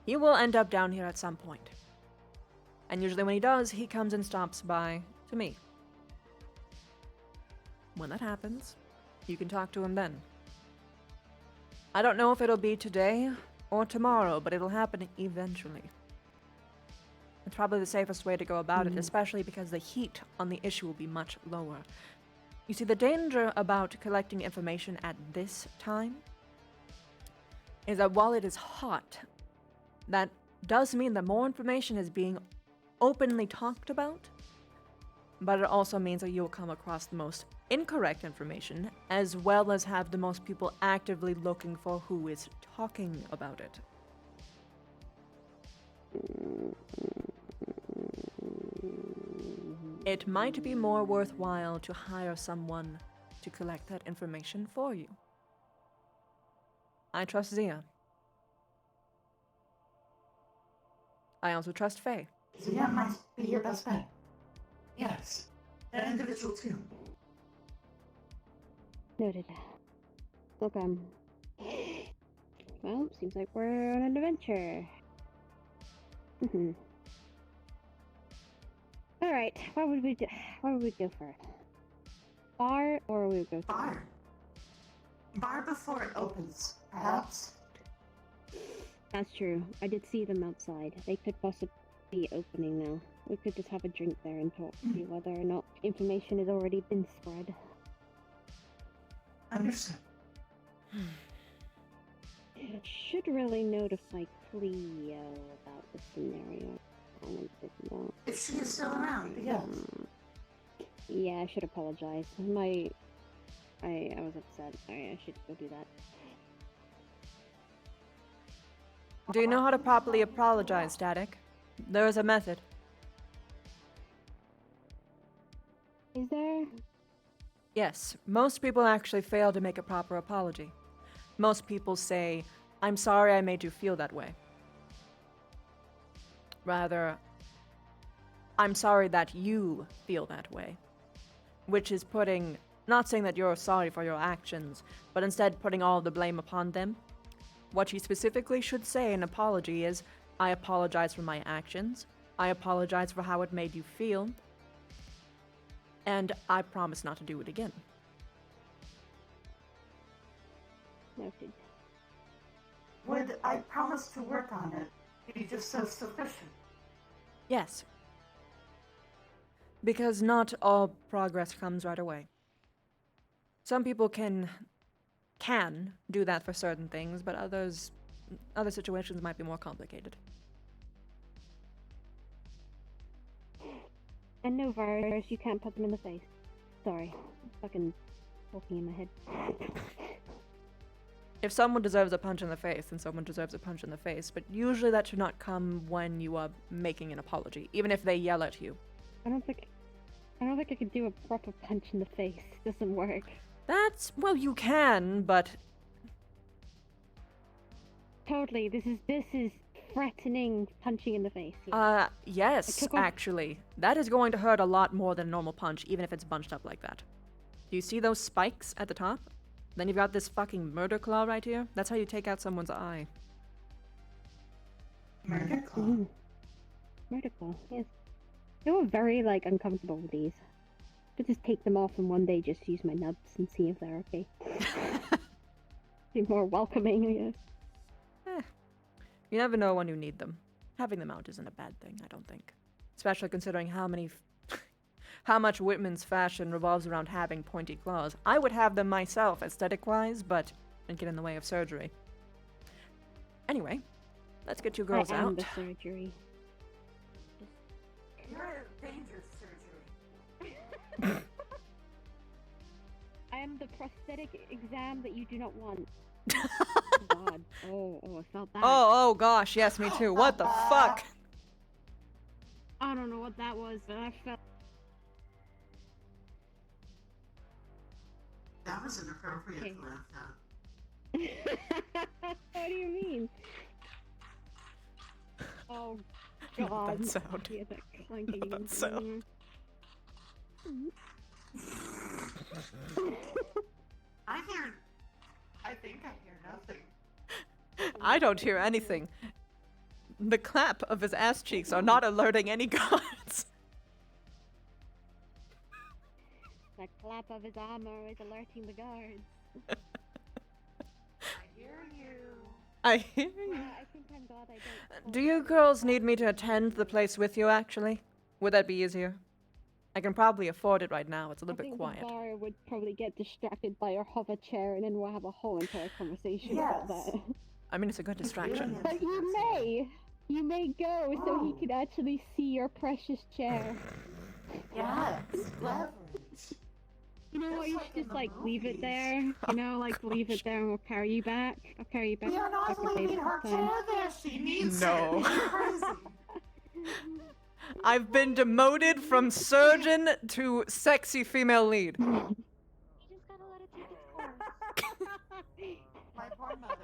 He will end up down here at some point. And usually when he does, he comes and stops by to me. When that happens, you can talk to him then. I don't know if it'll be today or tomorrow, but it'll happen eventually. It's probably the safest way to go about it, especially because the heat on the issue will be much lower. You see, the danger about collecting information at this time is that while it is hot, that does mean that more information is being openly talked about, but it also means that you'll come across the most incorrect information, as well as have the most people actively looking for who is talking about it. It might be more worthwhile to hire someone to collect that information for you. I trust Zia. I also trust Faye. Zia might be your best bet. Yes. That individual too. Noted. Okay. Well, seems like we're on an adventure. Alright, what would we do? Where would we go first? Bar or we would go to bar? Bar before it opens, perhaps? That's true. I did see them outside. They could possibly be opening now. We could just have a drink there and talk, see whether or not information has already been spread. Understood. I should really notify Cleo about the scenario. If she is still around, yes. Yeah, I should apologize. I was upset. Sorry, I should go do that. Do you know how to properly apologize, Static? There is a method. Is there? Yes, most people actually fail to make a proper apology. Most people say, "I'm sorry I made you feel that way." Rather, "I'm sorry that you feel that way." Which is putting, not saying that you're sorry for your actions, but instead putting all the blame upon them. What you specifically should say in an apology is, "I apologize for my actions. I apologize for how it made you feel. And I promise not to do it again." Noted. Would I promise to work on it be just so sufficient? Yes. Because not all progress comes right away. Some people can do that for certain things, but other situations might be more complicated. And no virus, you can't put them in the face. Sorry. Fucking talking in my head. If someone deserves a punch in the face, then someone deserves a punch in the face, but usually that should not come when you are making an apology, even if they yell at you. I don't think I could do a proper punch in the face. Doesn't work. Well, you can, but Totally. This is threatening punching in the face. yes, actually. That is going to hurt a lot more than a normal punch, even if it's bunched up like that. Do you see those spikes at the top? Then you've got this fucking murder claw right here. That's how you take out someone's eye. Murder claw? Murder claw, yes. They were very, uncomfortable with these. Could just take them off and one day just use my nubs and see if they're okay. Be more welcoming, I guess. You never know when you need them. Having them out isn't a bad thing, I don't think. Especially considering how much women's fashion revolves around having pointy claws. I would have them myself, aesthetic-wise, but it'd get in the way of surgery. Anyway, let's get you girls I am out. the surgery. You're a dangerous surgery. I am the prosthetic exam that you do not want. God. Oh, I felt that. Oh gosh, yes, me too. What the fuck? I don't know what that was, but I felt. That was inappropriate to laugh at. What do you mean? Oh, God. That sound. Yeah, that clanking. That sound. I think I hear nothing. I don't hear anything. The clap of his ass cheeks are not alerting any guards. The clap of his armor is alerting the guards. I hear you. I hear you. Yeah, I think I'm glad I don't. Do you girls need me to attend the place with you, actually? Would that be easier? I can probably afford it right now. It's a little bit quiet. The bar would probably get distracted by your hover chair, and then we'll have a whole entire conversation about that. I mean, it's a good distraction. But you may go so he can actually see your precious chair. Yes, leverage. You know what? You should just leave it there. You know, leave it there, and we'll carry you back. I'll carry you back. We are not leaving her chair there. She needs it. You're crazy. I've been demoted from surgeon to sexy female lead. You just gotta let it take its course. My poor mother.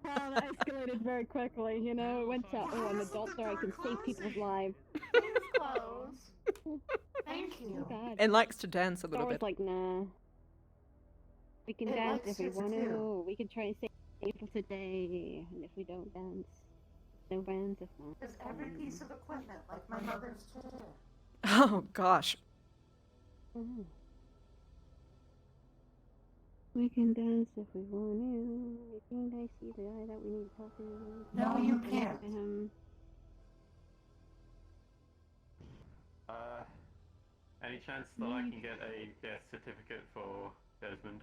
Oh, that escalated very quickly, you know? It went to, an adult there, I can save people's lives. Please close. Thank you. Oh, God. And likes to dance a little Star was bit. like, nah. We can It dance likes if we you to want do. to. We can try and save people today. And if we don't dance, no bands if not. There's every piece of equipment, like my mother's chair. Oh, gosh. Mhm. We can dance if we want to. I think I see the guy that we need to talk to. No, you can't. Any chance that I can get a death certificate for Desmond?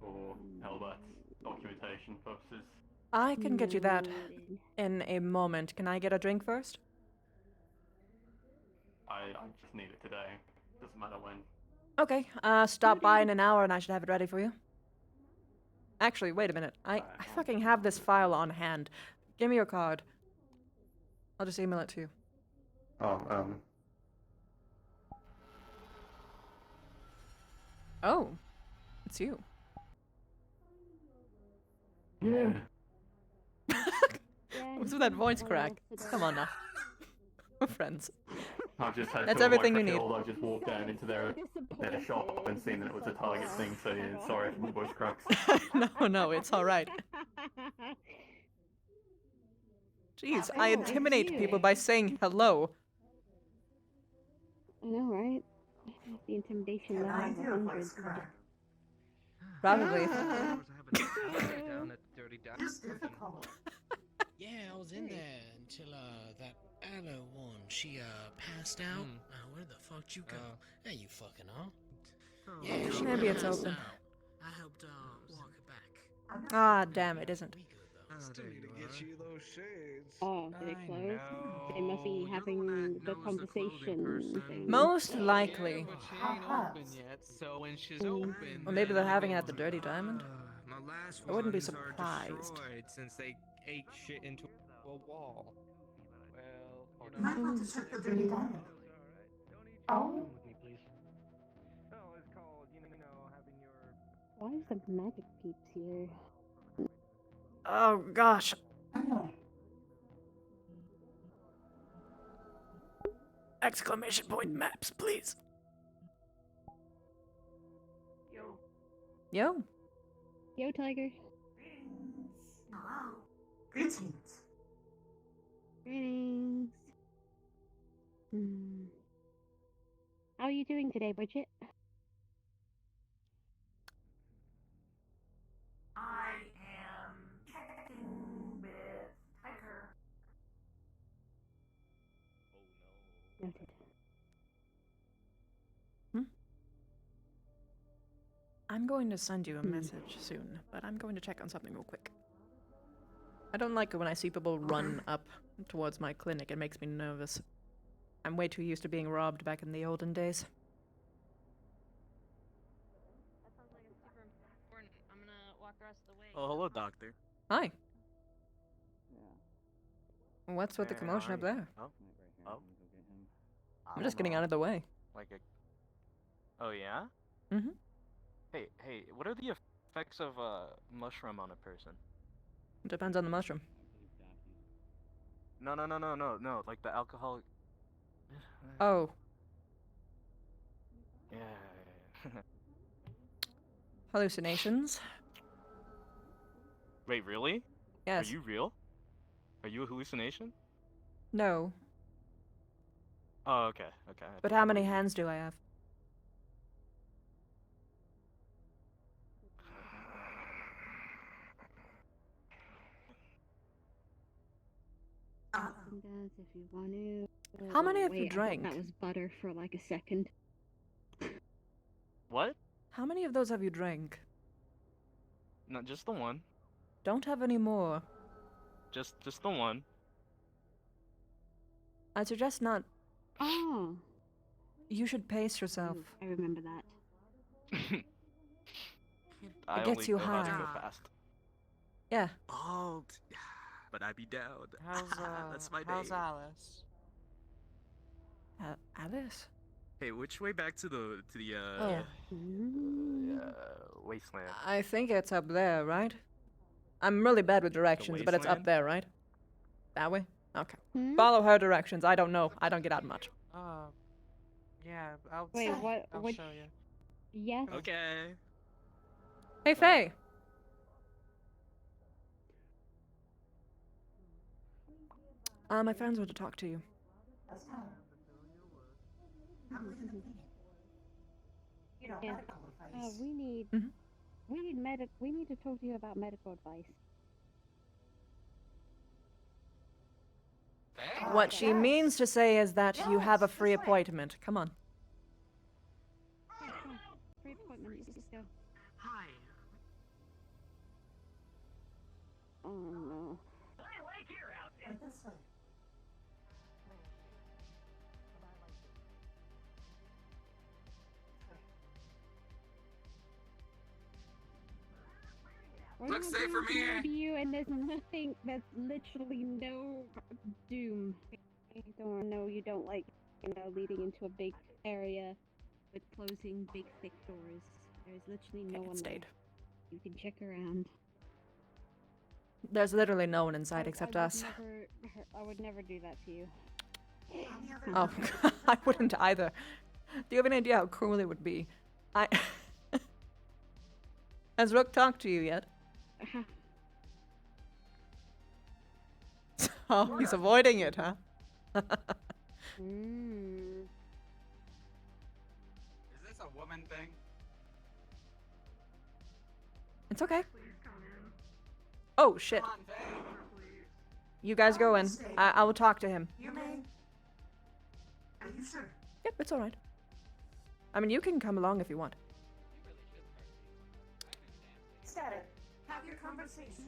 For Helbert's documentation purposes? I can get you that in a moment. Can I get a drink first? I I just need it today. Doesn't matter when. Okay, stop by in an hour and I should have it ready for you. Actually, wait a minute. I fucking have this file on hand. Give me your card. I'll just email it to you. Oh, Oh, it's you. Yeah. What's with that voice crack? Come on now. We're friends. I've just had That's to everything you like, need. I've just walked down into their shop and seen that it was a Target thing, so yeah, sorry for the voice cracks. No, it's alright. Jeez, I intimidate people by saying hello. I know, right? The intimidation level I of do a 100. voice crack. Probably. It's difficult. Yeah, I was in there until that Aloe one, she passed out. Where the fuck you go? There you fucking are. Yeah, she Maybe it's passed open. out. I helped walk her back. Ah, damn, it isn't. Still need to get you those shades. Oh, did it close? They must be having the conversation thing. Most likely. But she ain't open yet, so when she's open, Or maybe they're then having it at the Dirty Diamond. my last I wouldn't be ones are surprised. destroyed since they ate shit into a wall. Well, You might want to check the Dirty Diamond. Oh? Why is the magic peeps here? Oh gosh. I know. Exclamation point maps, please. Yo. Yo, Tiger. Hello. Greetings. Greetings. How are you doing today, Bridget? I am checking with Tiger. Noted. I'm going to send you a message soon, but I'm going to check on something real quick. I don't like it when I see people run up towards my clinic. It makes me nervous. I'm way too used to being robbed back in the olden days. That sounds like it's super important. I'm gonna walk the rest of the way. Oh, hello, doctor. Hi. What's with the commotion up there? Oh. I'm just getting out of the way. Like a. Oh yeah. Mm-hmm. Hey, what are the effects of mushroom on a person? It depends on the mushroom. No. Like the alcoholic. Oh. Yeah. Hallucinations? Wait, really? Yes. Are you real? Are you a hallucination? No. Oh, okay. But how many hands do I have? Does if you want to. How many have Wait, you I thought drank? that was butter for like a second. What? How many of those have you drank? Not just the one. Don't have any more. Just the one. I suggest not. Oh. You should pace yourself. I remember that. I It gets only you know how to high. go fast. Yeah. Oh, but I be down. How's That's my how's name. Alice? Alice? Hey, which way back to the Oh. Wasteland. I think it's up there, right? I'm really bad with directions, but it's up wasteland? there, right? That way? Okay. Follow her directions. I don't know. I don't get out much. Yeah, I'll Wait, what? I'll Which? show you. Yes. Okay. Hey, Faye. My friends want to talk to you. That's fine. I'm looking at me. You know, Yeah. medical advice. We need. Mhm. We need to talk to you about medical advice. What she means to say is that you have a free appointment. Come on. Free appointment. Let's go. Hi. Oh no. I like your outfit. Right this way. We're Looks not safe gonna from here. to you, and there's nothing. There's literally no doom. I don't know. You don't like, leading into a big area with closing big thick doors. There's literally no one there. stayed. You can check around. There's literally no one inside except us. I would never do that to you. Oh, I wouldn't either. Do you have any idea how cruel it would be? Has Rook talked to you yet? Oh, he's avoiding it, huh? Is this a woman thing? It's okay. Oh, shit. You guys go in. I will talk to him. You may. Are you sure? Yep, it's alright. I mean, you can come along if you want. Static. Have your conversation.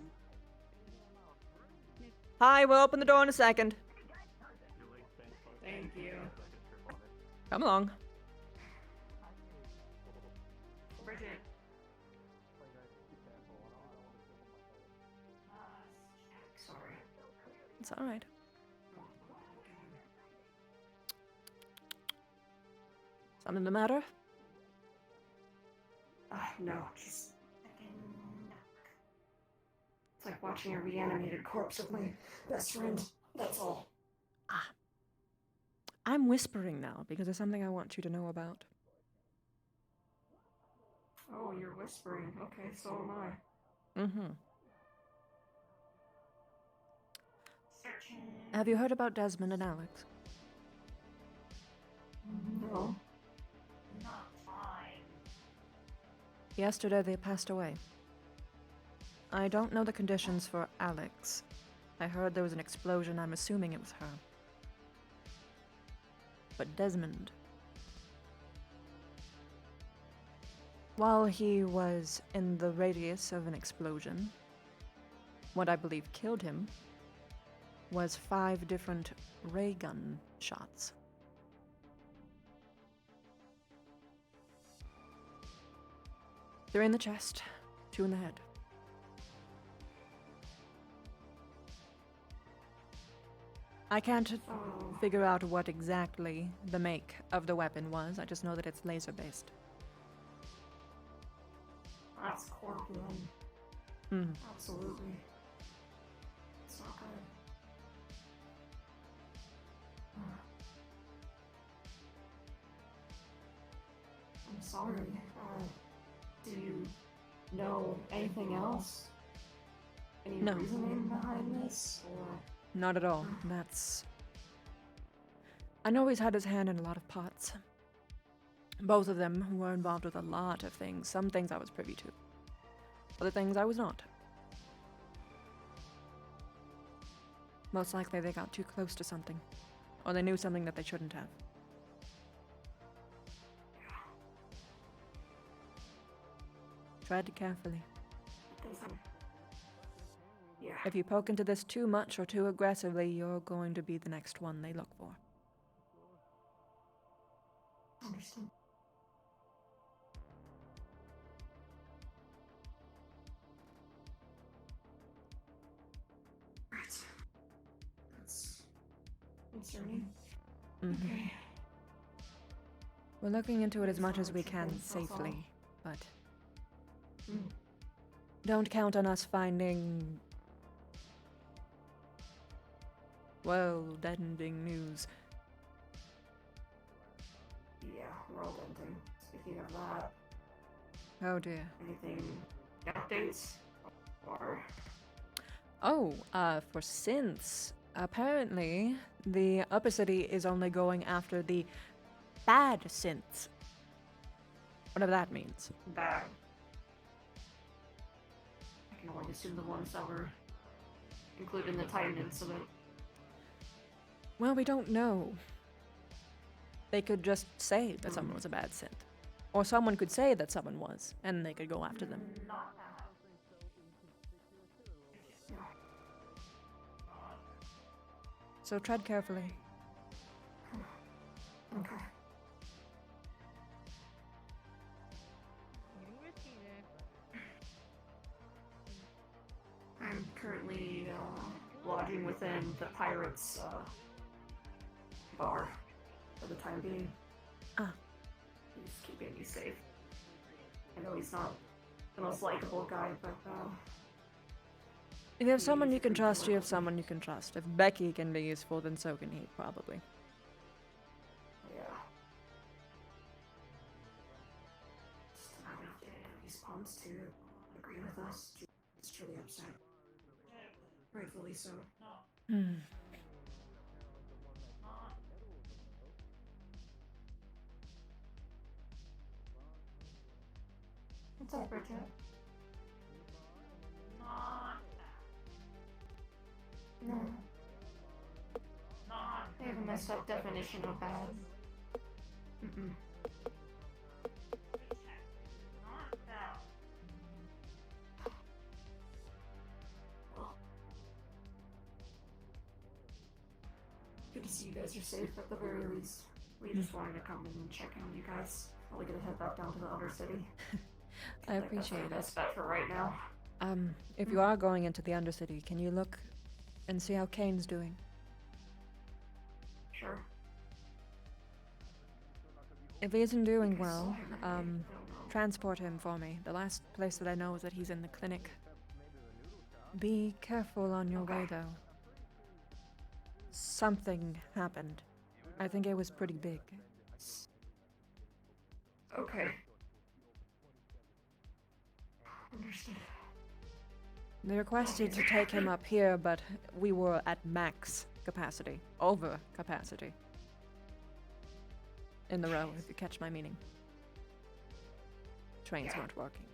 Hi, we'll open the door in a second. Thank you. Come along. Bridget. Sorry. It's alright. Something the matter? No, just it's like watching a reanimated corpse of my best friend. That's all. I'm whispering now because there's something I want you to know about. Oh, you're whispering. Okay, so am I. Mm-hmm. Have you heard about Desmond and Alex? No. Yesterday they passed away. I don't know the conditions for Alex. I heard there was an explosion. I'm assuming it was her. But Desmond, while he was in the radius of an explosion, what I believe killed him was 5 different ray gun shots. Three in the chest, 2 in the head. I can't figure out what exactly the make of the weapon was. I just know that it's laser-based. That's Scorpion. Hmm. Absolutely. It's not good. I'm sorry. Do you know anything else? Any No. reasoning behind this? Or Not at all. That's... I know he's had his hand in a lot of pots. Both of them were involved with a lot of things. Some things I was privy to. Other things I was not. Most likely they got too close to something. Or they knew something that they shouldn't have. Tread carefully. yeah. If you poke into this too much or too aggressively, you're going to be the next one they look for. Understood. Right. That's concerning. Mm-hmm. Okay. We're looking into it as much as we can That's all. safely, but Mm. don't count on us finding world-ending news. Yeah, world ending. Speaking of that, Oh dear. anything updates? Or Oh, for synths, apparently the Upper City is only going after the bad synths. Whatever that means. bad? I can only assume the ones that were included in the Titan incident. Well, we don't know. They could just say that someone was a bad synth. Or someone could say that someone was, and they could go after them. So tread carefully. Okay. currently lodging within the pirates' bar for the time being. Ah. He's keeping me safe. I know he's not the most likable guy, but If you have someone you can trust, you have someone you can trust. If Becky can be useful, then so can he, probably. yeah. Just not enough data response to agree with us. It's truly upset. Rightfully so. Hmm. What's up, Bridget? No. They have a messed up definition of bad. Mm-mm. Good to see you guys are safe at the very least. We just wanted to come and check in on you guys. Probably gonna head back down to the Undercity. I appreciate it. That's bet for right now. If you are going into the Undercity, can you look and see how Kane's doing? Sure. If he isn't doing well, transport him for me. The last place that I know is that he's in the clinic. Be careful on your way, though. Something happened. I think it was pretty big. Okay. Understood. They requested to take him up here, but we were at max capacity. Over capacity. In the row, if you catch my meaning. Trains weren't working.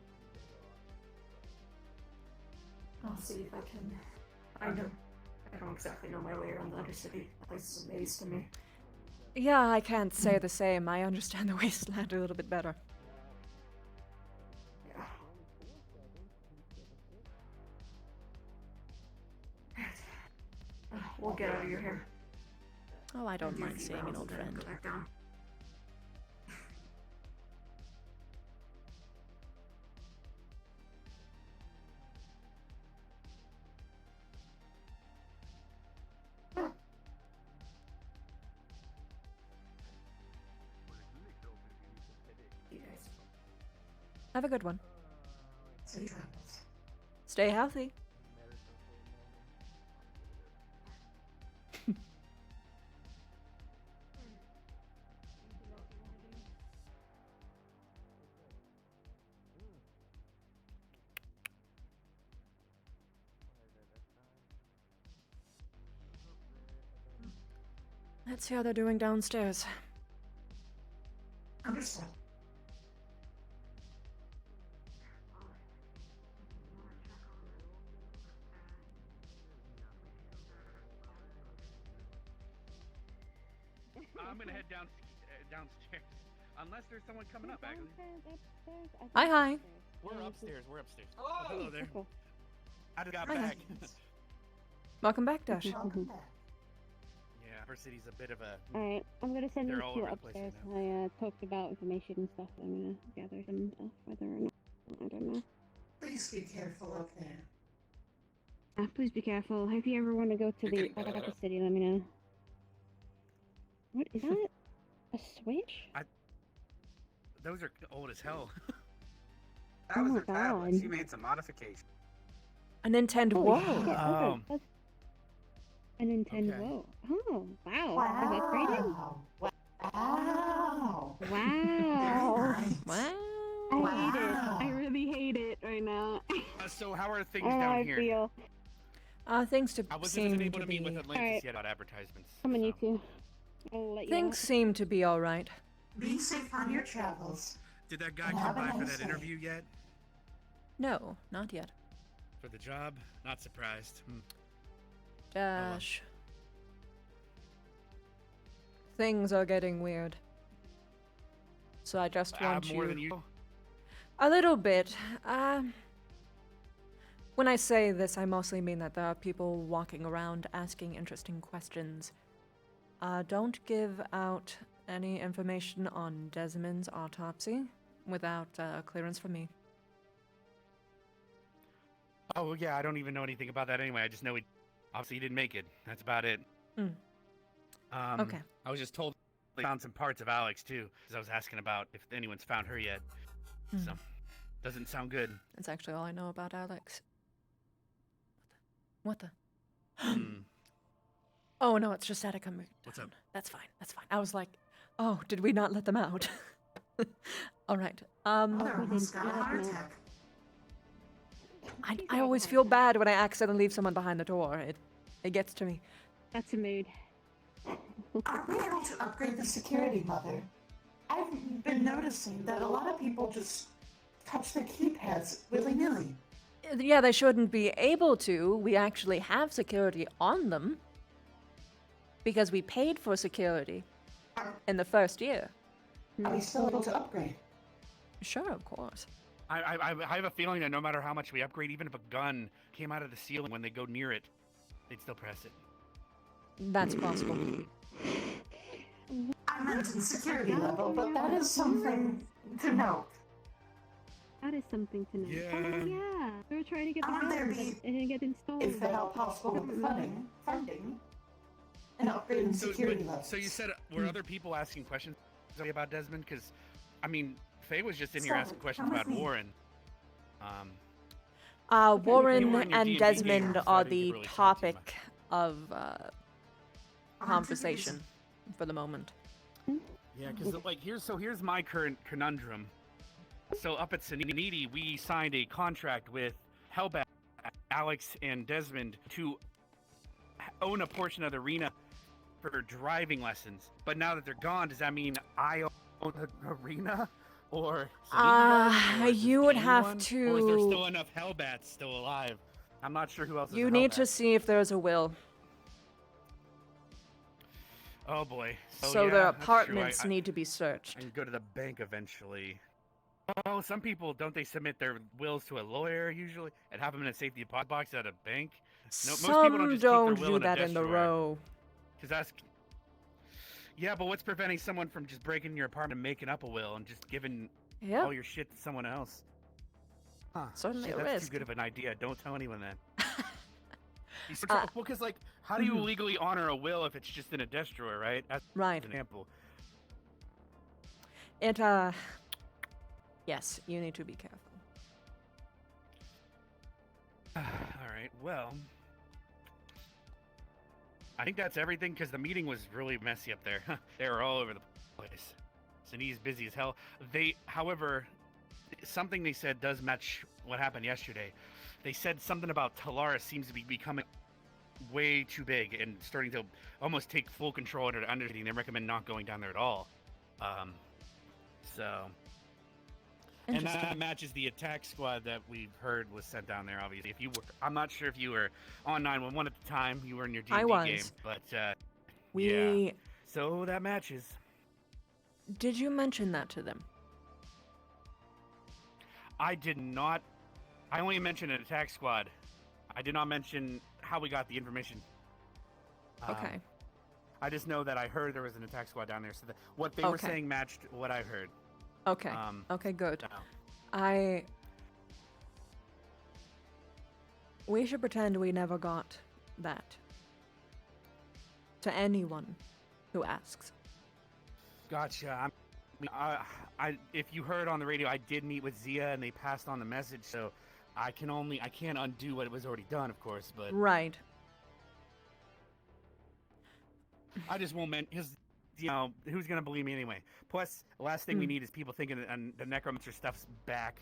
I'll see if I can find him. I don't exactly know my way around the Undercity. That place is a maze to me. Yeah, I can't say the same. I understand the wasteland a little bit better. Yeah. We'll get out of your hair. Oh, I don't mind seeing an old friend. Go back down. You guys. Have a good one. Safe travels. Stay healthy. Let's see how they're doing downstairs. Understood. I'm gonna head downstairs. Unless there's someone coming up, actually. Hi, hi. We're upstairs. We're upstairs. Oh, hello there. I just got Hi, back. Welcome back, Dash. Welcome back. Yeah, our city's a bit of a. Alright, I'm gonna send They're you all two over the place upstairs. right I talked about information and stuff. I'm gonna gather some stuff, whether or not. I don't know. Please be careful up there. Please be careful. If you ever want to go to the city, let me know. What is that? A switch? Those are old as hell. That Oh was my her tablet. God. She made some modifications. A Nintendo Holy Whoa. shit, that's a Nintendo. Oh, wow. Is that graded? Wow. Wow. Nice. Wow. I hate it. I really hate it right now. So how are I things don't know how down I here? feel. Things to I wasn't seem even able to to meet be. with Atlantis Alright. yet about advertisements. Come on, you so. two. I'll let you Things seem to be all right. Be safe on your travels. Did that guy And come have a by for nice that day. interview yet? No, not yet. For the job, not surprised. Dash. Things are getting weird. So I just want more you. than you. A little bit. When I say this, I mostly mean that there are people walking around asking interesting questions. Don't give out any information on Desmond's autopsy without clearance from me. Oh yeah, I don't even know anything about that anyway. I just know he obviously didn't make it. That's about it. Mm. Okay. I was just told they found some parts of Alex too, because I was asking about if anyone's found her yet. So doesn't sound good. That's actually all I know about Alex. What the? Oh no, it's just Attica moved. What's up? That's fine. That's fine. I was like, oh, did we not let them out? All right. Mother almost got a heart attack. I always feel bad when I accidentally leave someone behind the door. It gets to me. That's a mood. Are we able to upgrade the security, Mother? I've been noticing that a lot of people just touch their keypads willy-nilly. Yeah, they shouldn't be able to. We actually have security on them because we paid for security in the first year. Are we still able to upgrade? Sure, of course. I have a feeling that no matter how much we upgrade, even if a gun came out of the ceiling when they go near it, they'd still press it. That's possible. I meant in security level, but that is something to note. That is something to know. Yeah. Oh yeah, we were trying to get the Would there house, be, but it didn't get installed. if at all possible, with funding, and upgrading security levels. So you said, were other people asking questions about Desmond? Because, I mean, Faye was just in here asking questions about Warren. Warren were in your and D&D Desmond game, so I are didn't the really talk too topic of conversation for the moment. Yeah, because like here's my current conundrum. So up at Saniti, we signed a contract with Hellbat, Alex, and Desmond to own a portion of the arena for driving lessons. But now that they're gone, does that mean I own the arena? Or you would have Or is there to. still enough Hellbats still alive? I'm not sure who else is You a need Hellbat. to see if there's a will. Oh boy. So yeah, their that's true. apartments need to be searched. I can go to the bank eventually. Oh, some people, don't they submit their wills to a lawyer usually and have them in a safety deposit box at a bank? No, most people Some just don't keep their will do that in the row. Because that's... Yeah, but what's preventing someone from just breaking in your apartment and making up a will and just giving all your shit to someone else? Huh. Certainly Shit, a that's risk. too good of an idea. Don't tell anyone that. Well, because, like, how do you legally honor a will if it's just in a desk drawer, right? That's Right. an example. It, yes, you need to be careful. All right, well, I think that's everything because the meeting was really messy up there. They were all over the place. Sini's busy as hell. However, something they said does match what happened yesterday. They said something about Talaris seems to be becoming way too big and starting to almost take full control under undertaking. They recommend not going down there at all. And that matches the attack squad that we've heard was sent down there. Obviously, if you were, I'm not sure if you were on 911 at the time. You were in your D&D I was. game, but We. yeah. So that matches. Did you mention that to them? I did not. I only mentioned an attack squad. I did not mention how we got the information. Okay. I just know that I heard there was an attack squad down there, so that what they were saying matched what I heard. Okay. Okay, good. So. We should pretend we never got that. To anyone who asks. Gotcha. If you heard on the radio, I did meet with Zia, and they passed on the message. So I can't undo what was already done, of course. But Right. I just won't because who's gonna believe me anyway? Plus, the last thing we need is people thinking that the necromancer stuff's back.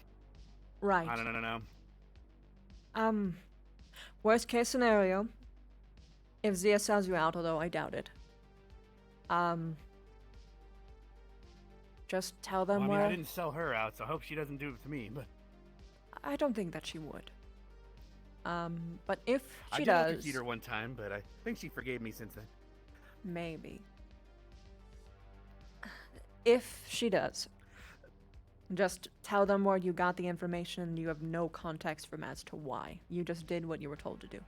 Right. I don't know. Worst case scenario, if Zia sells you out, although I doubt it. Just tell them Well, I where. mean, I didn't sell her out, so I hope she doesn't do it to me. But I don't think that she would. But if I she did does, electrocute her one time, but I think she forgave me since then. maybe. If she does, just tell them where you got the information. You have no context from as to why. You just did what you were told to do.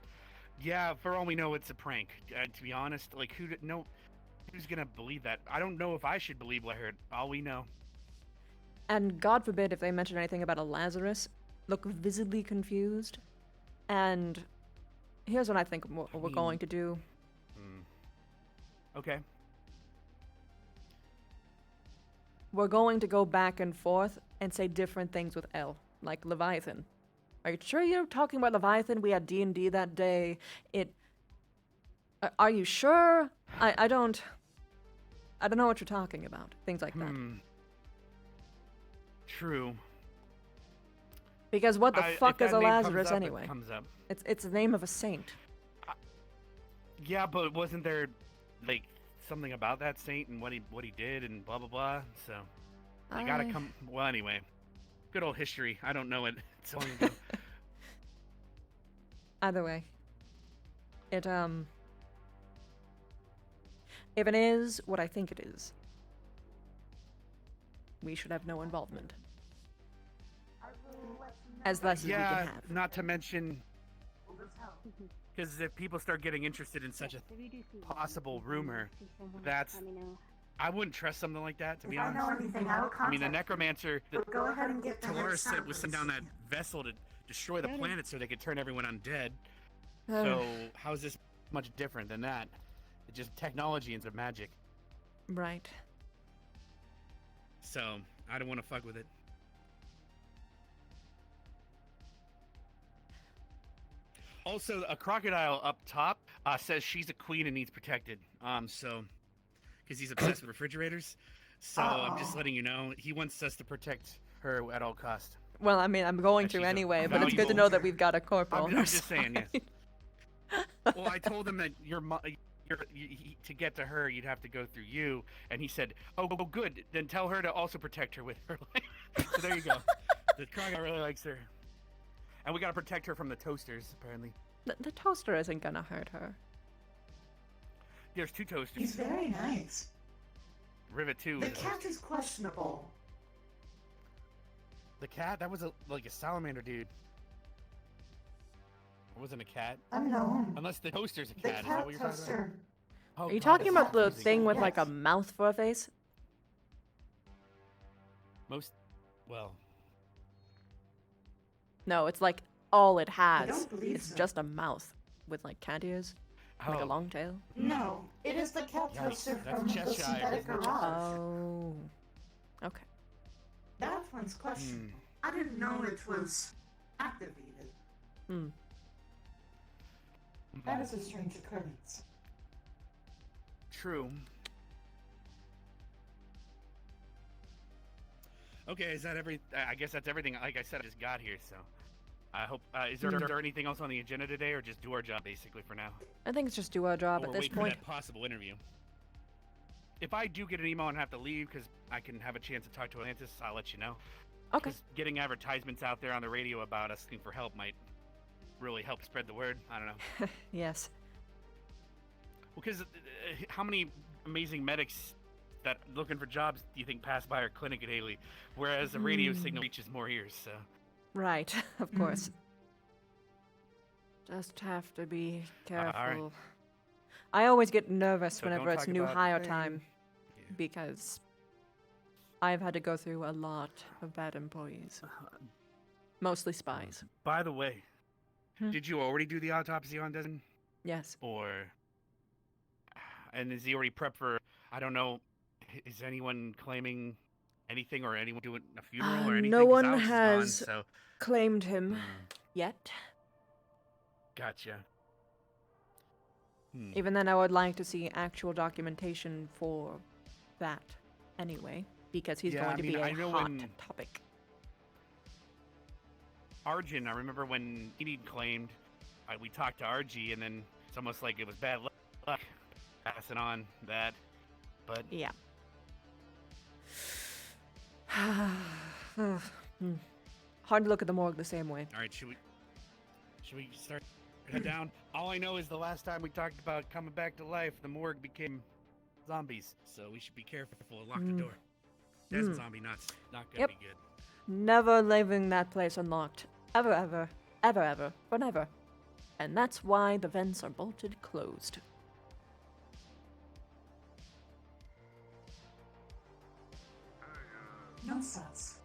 Yeah, for all we know, it's a prank. To be honest, like who's gonna believe that? I don't know if I should believe what I heard. All we know. And God forbid if they mention anything about a Lazarus, look visibly confused. And here's what I think we're going to do. Okay. We're going to go back and forth and say different things with L, like Leviathan. Are you sure you're talking about Leviathan? We had D&D that day. Are you sure? I don't know what you're talking about. Things like that. True. Because what the fuck is a Lazarus comes up, anyway? It comes up. It's the name of a saint. Yeah, but wasn't there like something about that saint and what he did and blah blah blah? So they gotta come. Well, anyway, good old history. I don't know it. It's so long ago. Either way, if it is what I think it is, we should have no involvement. As less as we can have. Not to mention, because if people start getting interested in such a possible rumor, I wouldn't trust something like that, to be honest. If I know anything, I will I mean, the contact necromancer you. But go ahead and get to Dolores their said was sent down that vessel to destroy the planet so they could turn everyone undead. Oh. So how is this much different than that? It's just technology instead of magic. Right. So I don't want to fuck with it. Also, a crocodile up top says she's a queen and needs protected. So, because he's obsessed with refrigerators. So I'm just letting you know, he wants us to protect her at all cost. Well, I mean, I'm going to anyway, but it's good to know that we've got a corporal. I'm just saying, yes. Well, I told him that to get to her, you'd have to go through you, and he said, "Oh, good. Then tell her to also protect her with her." So there you go. The crocodile really likes her, and we gotta protect her from the toasters. Apparently, the toaster isn't gonna hurt her. There's two toasters. He's very nice. Rivet 2. The cat is questionable. The cat? That was like a salamander dude. It wasn't a cat. Unknown. Unless the toaster's a The cat. Is that what you're talking about? toaster. Oh, Are you God, talking that's about the confusing. thing with like a Yes. mouth for a face? Well, No, it's like all it has don't believe is so. just a mouth with like cat ears, like a Oh. long tail. No, it is the cat Yikes, toaster that's from the Cheshire, synthetic isn't it? garage. Oh. Okay. That one's questionable. I didn't know it was activated. Hmm. That is a strange occurrence. True. Okay, is that I guess that's everything. Like I said, I just got here, so I hope. Is there anything else on the agenda today, or just do our job basically for now? I think it's just do our job Or at this wait point. for that possible interview. If I do get an email and have to leave because I can have a chance to talk to Atlantis, I'll let you know. Okay. 'Cause getting advertisements out there on the radio about us looking for help might really help spread the word. I don't know. Yes. Because how many amazing medics that looking for jobs do you think pass by our clinic at Haley? Whereas a radio signal reaches more ears, so. Right, of course. Just have to be careful. all right. I always get nervous So whenever don't it's talk new about hire pain. time because I've had to go through a lot of bad employees. Mostly spies. By the way, did you already do the autopsy on Desmond? Yes. Or, and is he already prepped for, I don't know, is anyone claiming anything or anyone doing a funeral or anything? No 'Cause one Alex is gone, has so. claimed him yet. Gotcha. Even then, I would like to see actual documentation for that anyway, because he's Yeah, going I to mean, be I a know hot when- topic. Arjun, I remember when he claimed, we talked to RG, and then it's almost like it was bad luck passing on that, but Yeah. Hard to look at the morgue the same way. all right, should we start head down? All I know is the last time we talked about coming back to life, the morgue became zombies, so we should be careful and lock the door. That's zombie nuts, not gonna Yep. be good. Never leaving that place unlocked. Ever, ever, ever, ever, forever. And that's why the vents are bolted closed. Nonsense.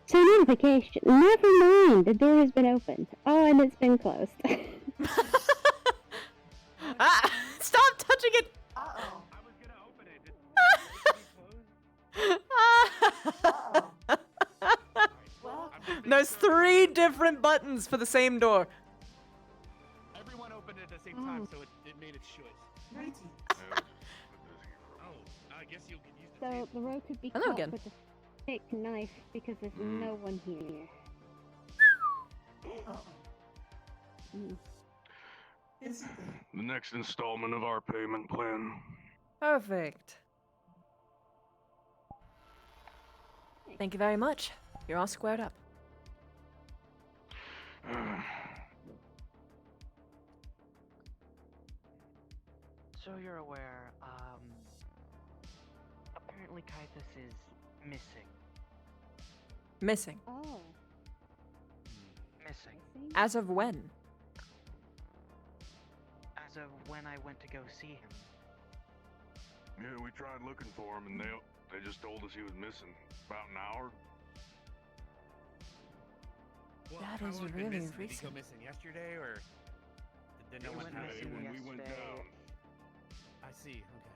So notification. Never mind. The door has been opened. Oh, and it's been closed. Ah! Stop touching it! Uh-oh. I was gonna open it. Well, There's 3 different buttons for the same door. Everyone opened it at the same time, so it made its choice. greetings. Oh, I guess you can use the So table. the row could be Hello cut again. with a thick knife because there's no one here. Uh-oh. Mm. Is it The next installment of our payment plan. Perfect. Thank you very much. You're all squared up. So you're aware, apparently Kythus is missing. Missing. Oh. Missing. As of when? As of when I went to go see him. Yeah, we tried looking for him, and they just told us he was missing. About an hour. Well, That how is long been really missing? Did he go recent. missing yesterday, or did no one went have missing when we went yesterday. down. I see. Okay.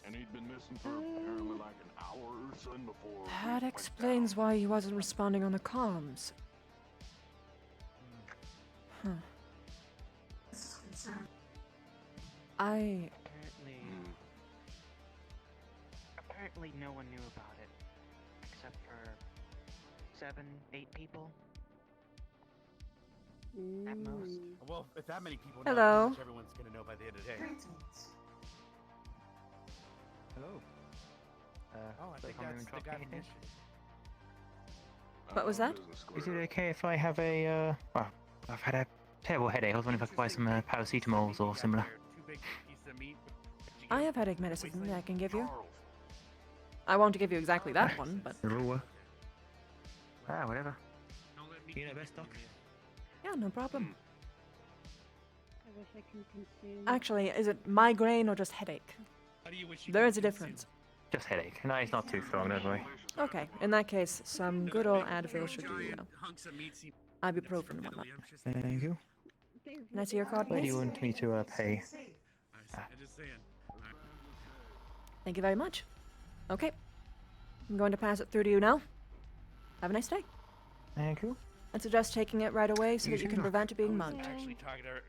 And he'd been missing for apparently like an hour or so before. we That went explains down. why he wasn't responding on the comms. Huh. This is concerned. I... Apparently no one knew about it. Except for 7, 8 people. At most. Well, if that many people know, Hello. pretty much everyone's gonna know by the end of the day. Greetings. Hello. Oh, I think that's the guy from yesterday. What was that? Is it okay if I have a, well, I've had a terrible headache. I was wondering if I could buy some paracetamols or similar. Two big pieces of meat. I have headache medicine that I can give you. I won't give you exactly that one, but... Whatever. You know best, Doc? Yeah, no problem. I wish I could consume. Actually, is it migraine or just headache? How do you wish you There could is a consume? difference. Just headache. No, it's not too strong, don't worry. Okay, in that case, some good old Advil should do, you Giant know. hunks of meat seem Ibuprofen and whatnot. Thank you. Can I see your card, Where do please? you want me to pay? I'm just saying. Thank you very much. Okay. I'm going to pass it through to you now. Have a nice day. Thank you. I'd suggest taking it right away so You that you too. can prevent it being I was mugged. actually talking to her.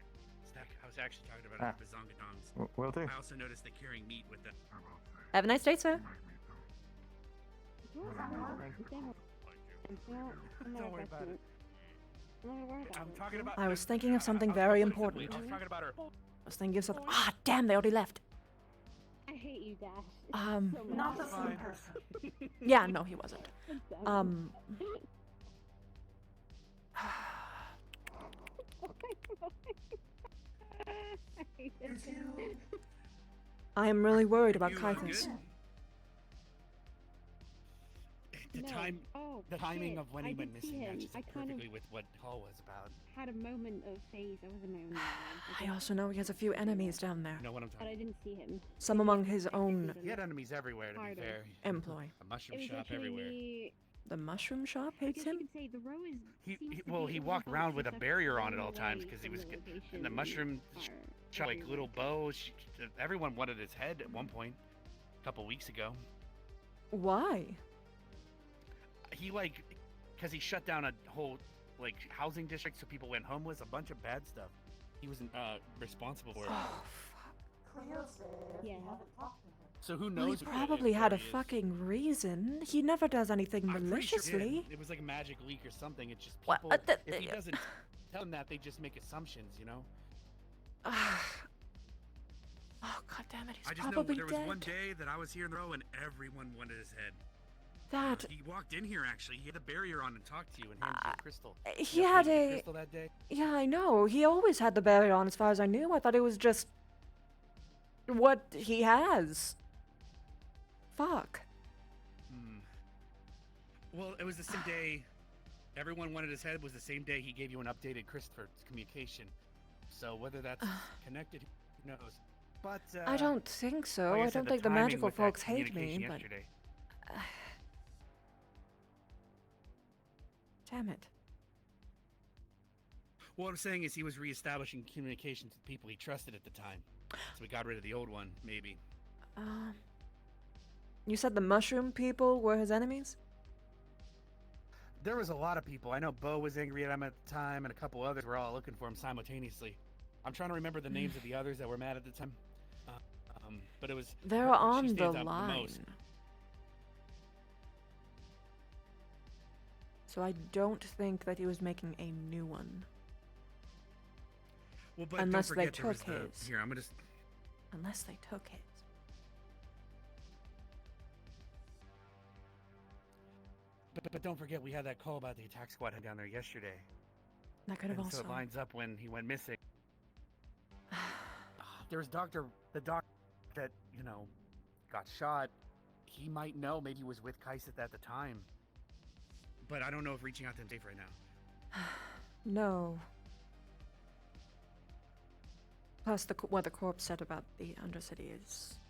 I was actually talking about the bazongadongs. Will do. I also noticed they're carrying meat with them. Have a nice day, sir. Don't worry about it. I'm talking about. I was thinking of something very I was important. talking about her. I was thinking of something. Ah, damn, they already left. I hate you, Dash. Not the same person. Yeah, no, he wasn't. I am really worried about Kythus. The No. time, Oh, the timing shit. of when I he went did see missing him. matches I up kind of perfectly with what Hall was about. had a moment of phase. I was in my own I also know he has a few enemies down there. You know what I'm but talking I didn't see him. Some among his own He had enemies everywhere, to be Harder. fair. employ. A mushroom It was shop actually everywhere. me. The mushroom shop I hates guess you him? could say the row is. seems to Well, be he a walked little around with a successful barrier on at all away times because he from was the and the location mushroom are shop, like little everywhere. bows. Everyone wanted his head at one point, a couple weeks ago. Why? He because he shut down a whole housing district, so people went homeless. A bunch of bad stuff. He wasn't responsible for it. Cleo said Yeah. you haven't talked to him. So who Well, knows? he if probably had a he is. fucking reason. He never does anything I'm pretty sure he did. maliciously. It was like a magic leak or something. It's just What? people. If he doesn't tell them that, they just make assumptions. You know. Oh, god damn it, he's I just know probably there was dead. one day that I was here in the row and everyone wanted his head. That He walked in here actually. He had the barrier on and talked to you and handed you a crystal. he You had upgraded the a crystal that day. Yeah, I know. He always had the barrier on as far as I knew. I thought it was just what he has. Fuck. Well, it was the same day. Everyone wanted his head was the same day he gave you an updated crystal for communication. So whether that's connected, who knows? But I don't think so. like I said, don't think the timing magical with that folks hate me, communication but yesterday. Damn it. What I'm saying is he was reestablishing communications with people he trusted at the time. So we got rid of the old one, maybe. You said the mushroom people were his enemies? There was a lot of people. I know Bo was angry at him at the time, and a couple others were all looking for him simultaneously. I'm trying to remember the names of the others that were mad at the time. But it was... They're she on the stands out line. most. So I don't think that he was making a new one. Well, but Unless don't they forget there was took his. Here, I'm gonna... Unless they took his. But don't forget, we had that call about the attack squad down there yesterday. That could have And also... so it lines up when he went missing. There was the doctor that, you know, got shot. He might know, maybe he was with Kaiset at the time. But I don't know if reaching out to him is safe right now. No. Plus, what the corpse said about the Undercity is...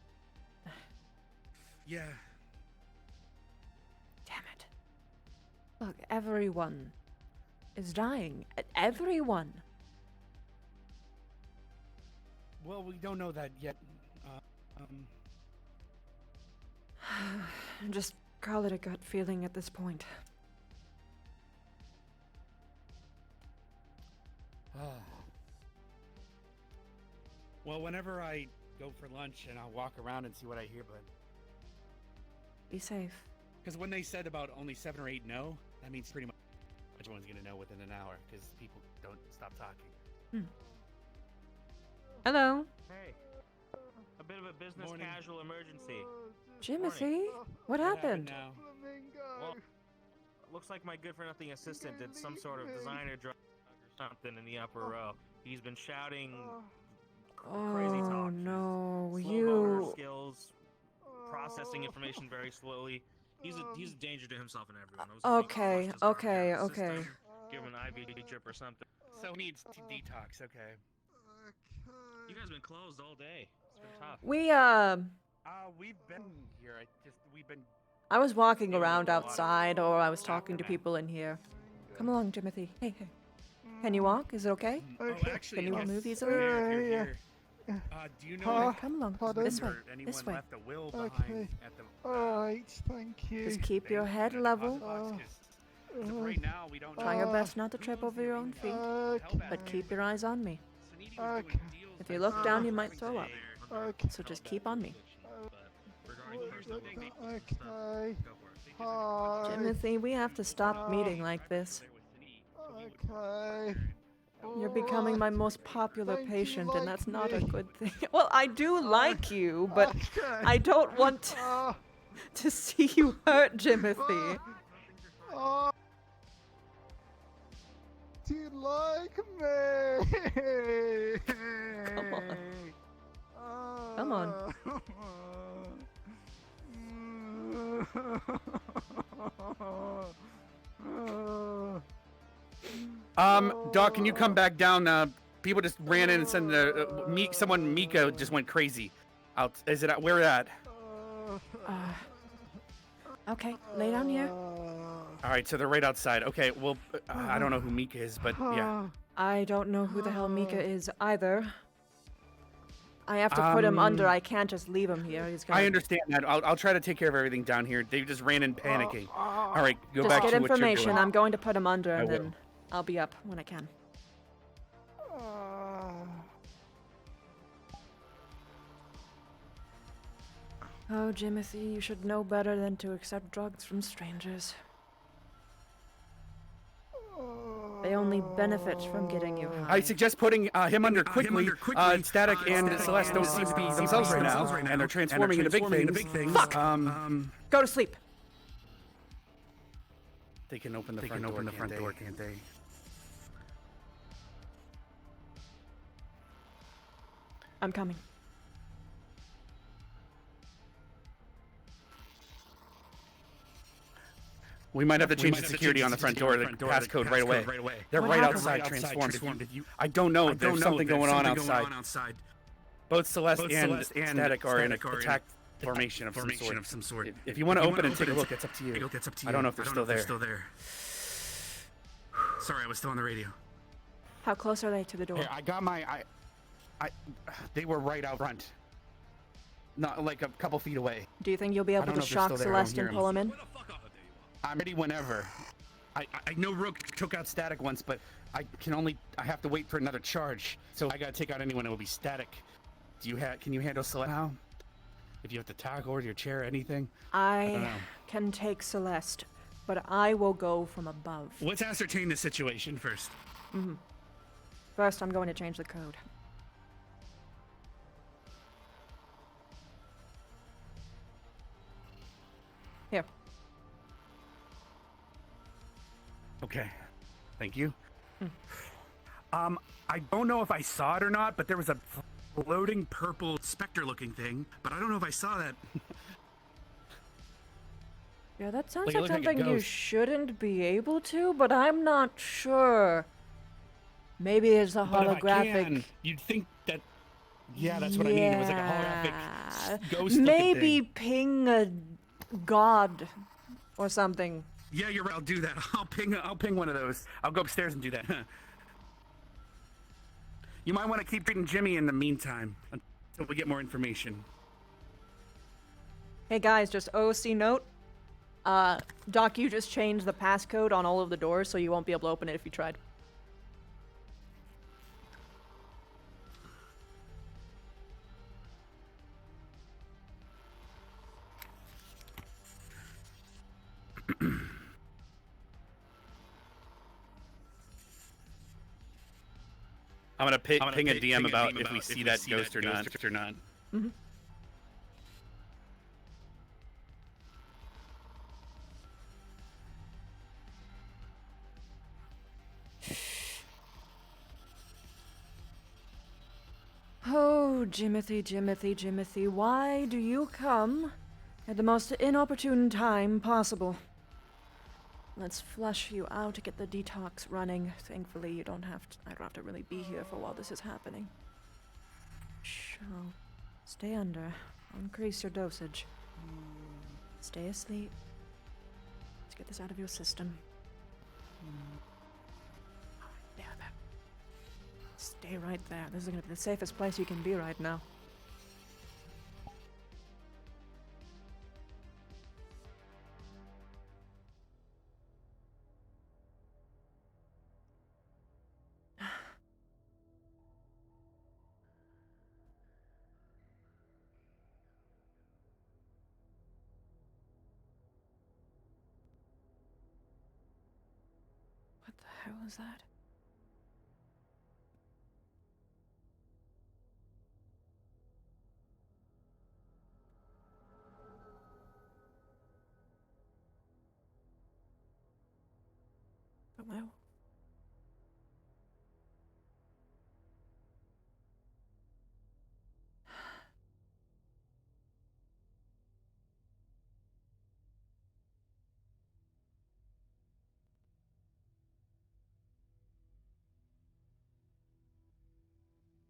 Yeah. Damn it. Look, everyone is dying. Everyone. Well, we don't know that yet. Just call it a gut feeling at this point. Well, whenever I go for lunch and I'll walk around and see what I hear, but... Be safe. Because when they said about only 7 or 8 know, that means pretty much everyone's going to know within an hour, because people don't stop talking. Hello. Hey. A bit of a business casual emergency. Jimothy, what happened? now? Well, looks like my good-for-nothing assistant did some sort of designer drug or something in the upper row. He's been shouting crazy talk. Oh no, Slow motor skills, processing information very slowly. He's a danger to himself and everyone. I was hoping to flush his heart down the system, give him an IV drip or something. So he needs to detox, okay. You guys have been closed all day. It's been tough. We've been here. We've been... I was walking around outside, or I was talking to people in here. Come along, Timothy. Hey. Can you walk? Is it okay? Oh, actually, Can you move easily? Do you know... Come along. This way. This way. Left a will behind at the... Alright, thank you. Just keep your head level. Right now, we don't Try your best not to trip over your own feet, but keep your eyes on me. Okay. If you look down, you might throw up. Okay. So just keep on me. Okay. Hi. Timothy, we have to stop meeting like this. Okay. You're becoming my most popular patient, and that's not a good thing. Well, I do like you, but I don't want to see you hurt, Timothy. Do you like me? Come on. Come on. Doc, can you come back down? People just ran in and said Mika just went crazy. Out. Is it where at? Okay, lay down here. All right, so they're right outside. Okay, well, I don't know who Mika is, but yeah. I don't know who the hell Mika is either. I have to put him under. I can't just leave him here. He's gonna... I understand that. I'll try to take care of everything down here. They just ran in panicking. All right, go just back get to what you're information. doing. I'm going to put him under, and will. then I'll be up when I can. Oh, Jimothy, you should know better than to accept drugs from strangers. They only benefit from getting you high. I suggest putting him under quickly. Static and Celeste don't seem to be themselves right now, and they're transforming into big things. Fuck! Go to sleep. They can open the front door, can't they? I'm coming. We might have to change the security on the front door, the passcode right away. They're right outside, transformed. I don't know. There's something going on outside. Both Celeste and Static are in an attack formation of some sort. If you want to open and take a look, it's up to you. I don't know if they're still there. Sorry, I was still on the radio. How close are they to the door? Here, I got my. They were right out front. Not like a couple feet away. Do you think you'll be I able don't to know if they're shock still there. I don't Celeste hear and 'em. pull him in? I'm ready whenever. I know Rook took out Static once, but I have to wait for another charge. So I gotta take out anyone that will be Static. Can you handle Celeste now? If you have to tackle or your chair, anything? don't I know. can take Celeste, but I will go from above. Let's ascertain the situation first. Mm-hmm. First, I'm going to change the code. Here. Okay. Thank you. I don't know if I saw it or not, but there was a floating purple specter-looking thing, but I don't know if I saw that. Yeah, that sounds Like, it like looked like a something you ghost. shouldn't be able to, but I'm not sure. Maybe it's a But if I holographic. can, you'd think that. Yeah, that's what I mean. It was like a holographic ghost. Maybe ping a god or something. Yeah, you're right. I'll do that. I'll ping one of those. I'll go upstairs and do that. You might want to keep treating Jimmy in the meantime until we get more information. Hey guys, just OC note. Doc, you just changed the passcode on all of the doors, so you won't be able to open it if you tried. I'm gonna ping a DM about if we see that ghost or not. Mm-hmm. Oh, Jimothy, why do you come at the most inopportune time possible? Let's flush you out to get the detox running. Thankfully, I don't have to really be here for while this is happening. Shh, oh, stay under. I'll increase your dosage. Stay asleep. Let's get this out of your system. There. Stay right there. This is gonna be the safest place you can be right now. What the hell is that? But well.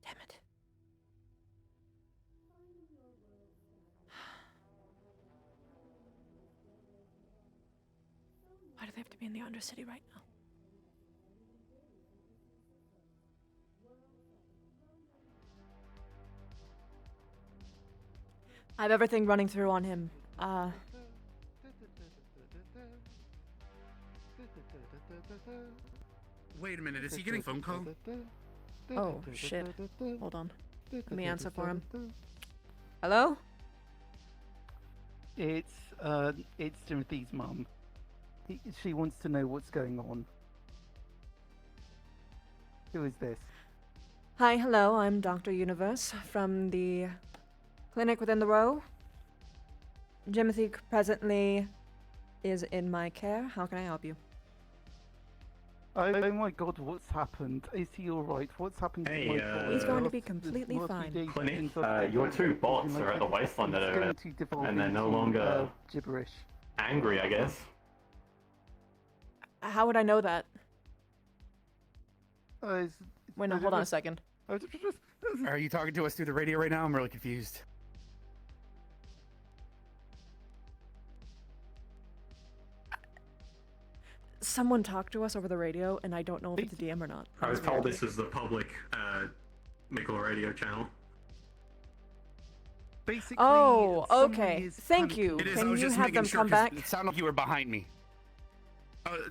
Damn it. Why do they have to be in the Undercity right now? I have everything running through on him. Wait a minute, is he getting a phone call? Oh, shit. Hold on. Let me answer for him. Hello? It's Timothy's mum. She wants to know what's going on. Who is this? Hi, hello, I'm Dr. Universe from the clinic within the row. Jimothy presently is in my care. How can I help you? Oh my god, what's happened? Is he alright? What's happened to my boy? He's going to be completely Must be fine. days Clinic, since I've your spoken two to bots him. are at the wasteland It's over going to devolve and they're no into, longer gibberish. angry, I guess. How would I know that? It's Wait, no, hold on a second. Are you talking to us through the radio right now? I'm really confused. Someone talked to us over the radio, and I don't know if it's a DM or not. I was told this is the public Mickle radio channel. Basically, Oh, someone okay. is Thank you. It is. I Can was you just have making them sure come 'cause back? It sounded like you were behind me.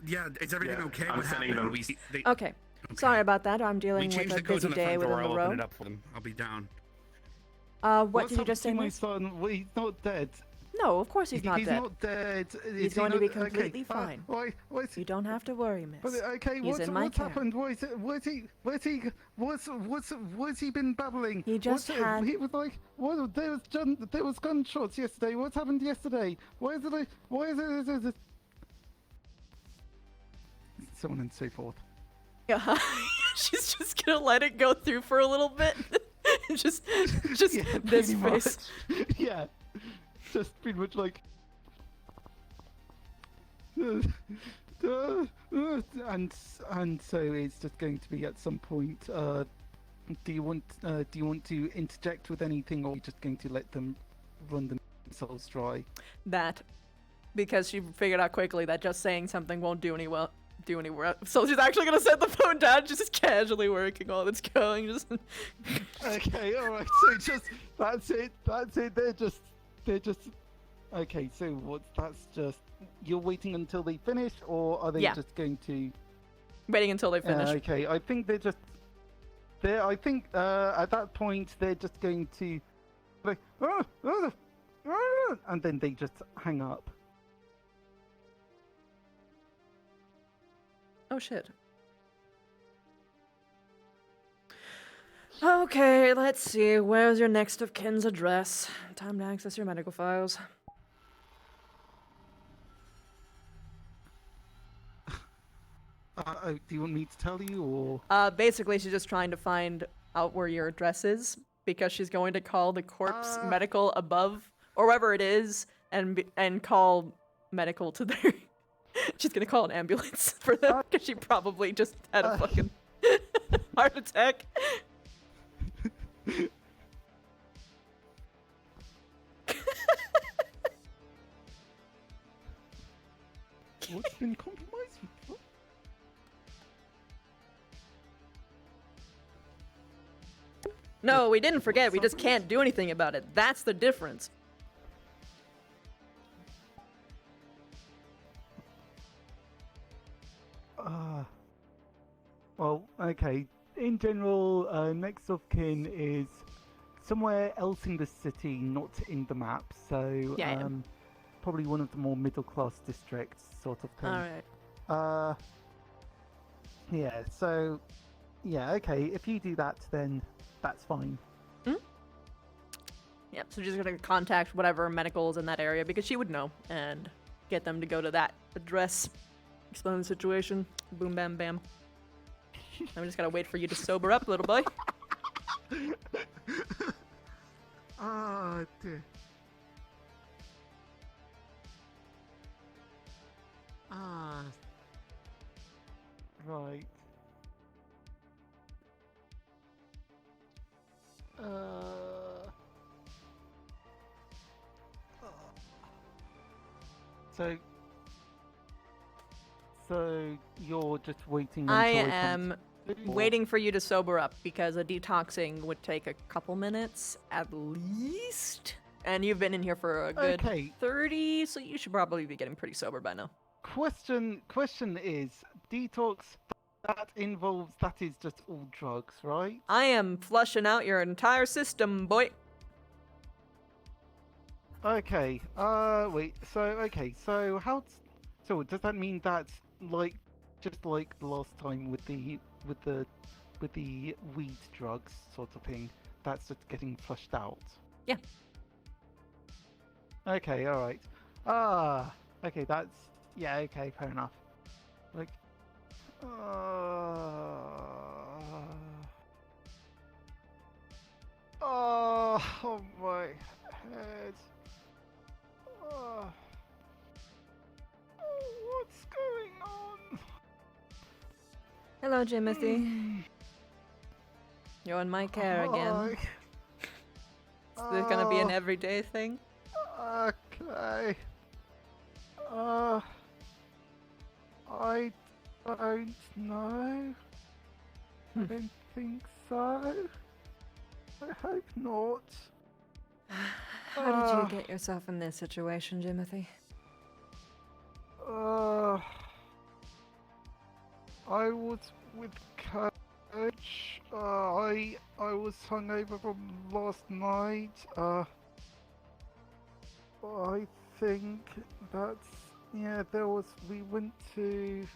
Yeah, is everything Yeah, okay? I'm What sending happened? them. Okay. Sorry about that. I'm We dealing with changed a the codes busy on the front day door. within I'll the open row. it up for them. I'll be down. What What's did you just say, happened to my Miss? son? Well, he's not dead. No, of course he's not He's dead. not dead. He's Is he going to not- be okay, completely fine. Why is You don't have to worry, miss. But okay, He's in my what's care. happened? What's he been babbling? He just had- He was like, what? There was gunshots yesterday. What happened yesterday? Why is it? So on and so forth. Yeah, she's just gonna let it go through for a little bit. just Yeah, this pretty face. much. Yeah, just pretty much like. And so it's just going to be at some point. Do you want to interject with anything, or are you just going to let them run themselves dry? That, because she figured out quickly that just saying something won't do anywhere. So she's actually gonna set the phone down. She's just casually working while it's going. Just Okay, all right. So just that's it. They're just. Okay, so that's just. You're waiting until they finish, or are they Yeah. just going to? waiting until they finish. Okay, I think they're just. I think at that point they're just going to, like, and then they just hang up. Oh shit. Okay, let's see. Where's your next of kin's address? Time to access your medical files. Do you want me to tell you, or? Basically, she's just trying to find out where your address is because she's going to call the corpse medical above or wherever it is, and call medical to their. She's gonna call an ambulance for them because she probably just had a fucking heart attack. What's been compromised? No, we didn't forget. We just can't do anything about it. That's the difference. Well, okay. In general, next of kin is somewhere else in the city, not in the map. So, Yeah. probably one of the more middle-class districts, sort of thing. Alright. Yeah. So, yeah. Okay. If you do that, then that's fine. Yep, so she's gonna contact whatever medicals in that area because she would know and get them to go to that address. Explain the situation. Boom, bam, bam. I'm just gotta wait for you to sober up, little boy. Ah, dear. Ah. Right. So you're just waiting until I it am comes- waiting for you to sober up because a detoxing would take a couple minutes at least. And you've been in here for a good Okay. 30, so you should probably be getting pretty sober by now. Question is, detox, that is just all drugs, right? I am flushing out your entire system, boy. Okay, wait, so does that mean that's like, just like the last time with the weed drugs sort of thing, that's just getting flushed out? Yeah. Okay, alright. Okay, yeah, okay, fair enough. Like, oh my head. What's going on? Hello, Jimothy. You're in my care again. Is this gonna be an everyday thing? Okay. I don't know. I don't think so. I hope not. How did you get yourself in this situation, Jimothy? I was with coach. I was hungover from last night. I think that's there was we went to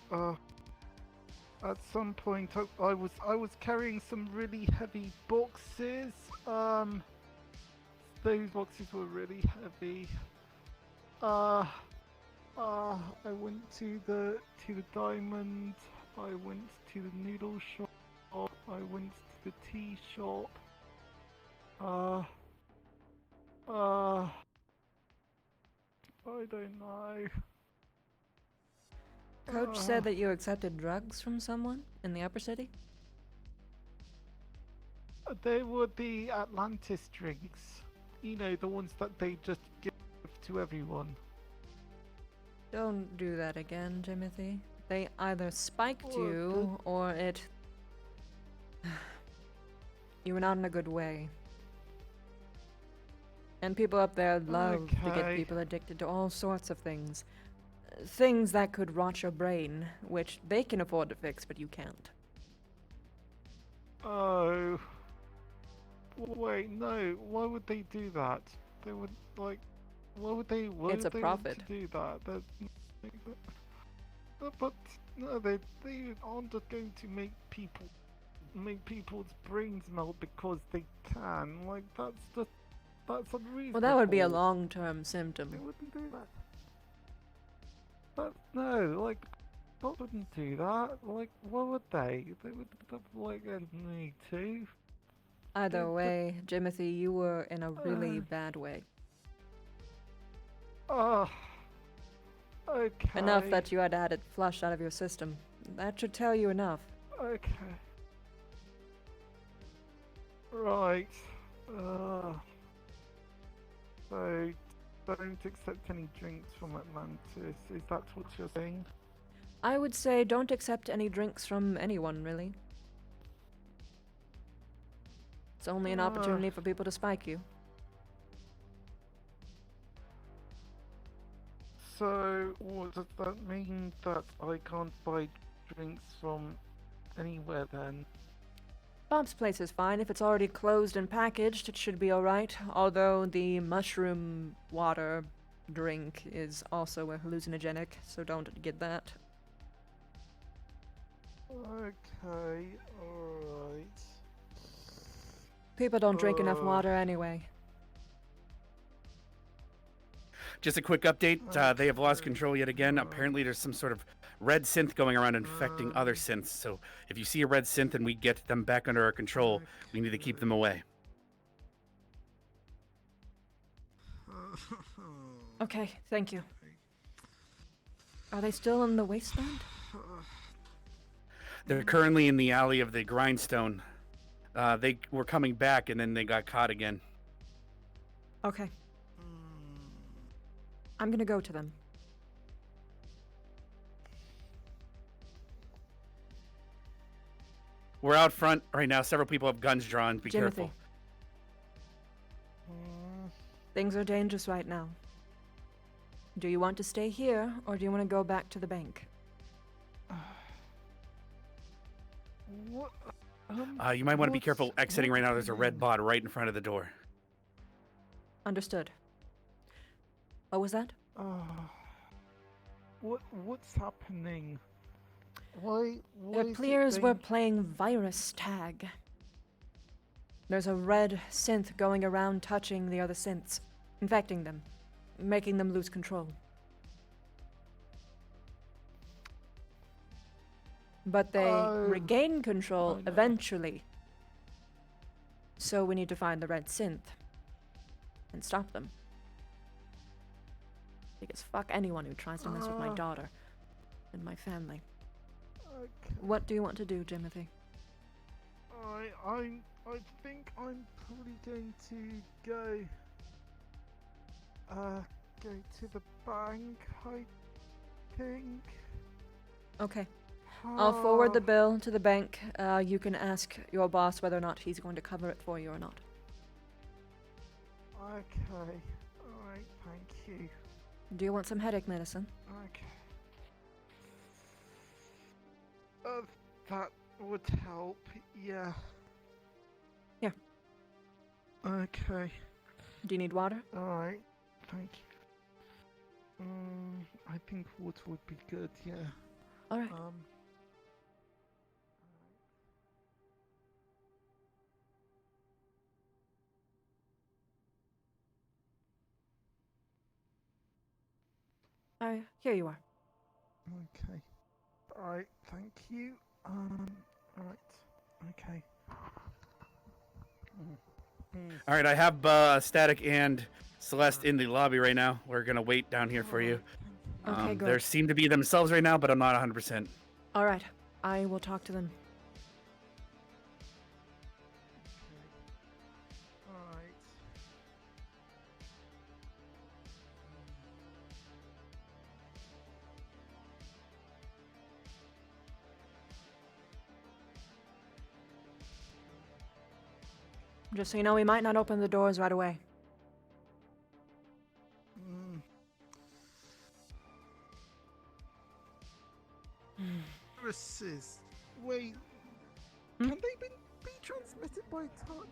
at some point I was carrying some really heavy boxes. Those boxes were really heavy. I went to the diamond. I went to the noodle shop. I went to the tea shop. I don't know. Coach said that you accepted drugs from someone in the upper city? They were the Atlantis drinks. You know, the ones that they just give to everyone. Don't do that again, Jimothy. They either spiked you, or it... You were not in a good way. And people up there love to get people addicted to all sorts of things. Things that could rot your brain, which they can afford to fix, but you can't. Oh. Wait, no. Why would they do that? They would, like... Why would they... Why It's would a they profit. Want to do that? But no, they aren't just going to make people's brains melt because they can. Like, that's unreasonable. Well, that would be a long-term symptom. They wouldn't do that. But no, like, they wouldn't do that. Like, what would they? They would have, like, me too. Either way, Jimothy, you were in a really bad way. Okay. Enough that you had to have it flushed out of your system. That should tell you enough. Okay. Right. So, don't accept any drinks from Atlantis. Is that what you're saying? I would say don't accept any drinks from anyone, really. It's only an opportunity for people to spike you. So, what does that mean? That I can't buy drinks from anywhere then? Bob's place is fine. If it's already closed and packaged, it should be alright. Although the mushroom water drink is also a hallucinogenic, so don't get that. Okay, alright. People don't drink enough water anyway. Just a quick update. They have lost control yet again. Apparently, there's some sort of red synth going around infecting other synths. So if you see a red synth and we get them back under our control, we need to keep them away. Okay, thank you. Are they still in the wasteland? They're currently in the alley of the grindstone. They were coming back and then they got caught again. Okay. I'm gonna go to them. We're out front right now. Several people have guns drawn. Be careful. Things are dangerous right now. Do you want to stay here, or do you want to go back to the bank? What? You might want to be careful exiting right now. There's a red bot right in front of the door. Understood. What was that? What's happening? Why It appears we're playing virus tag. There's a red synth going around touching the other synths, infecting them, making them lose control. But they regain control eventually. So we need to find the red synth and stop them. Because fuck anyone who tries to mess with my daughter and my family. What do you want to do, Jimothy? I think I'm probably going to go to the bank, I think. Okay. I'll forward the bill to the bank. You can ask your boss whether or not he's going to cover it for you or not. Okay. Alright, thank you. Do you want some headache medicine? Okay. That would help, yeah. Here. Okay. Do you need water? Alright, thank you. I think water would be good, yeah. Alright. Here you are. Okay. Alright, thank you. Alright. Okay. All right, I have Static and Celeste in the lobby right now. We're gonna wait down here for you. Okay, They good. seem to be themselves right now, but I'm not 100%. Alright. I will talk to them. Alright. Just so you know, we might not open the doors right away. Viruses. Wait. Can they be transmitted by touch?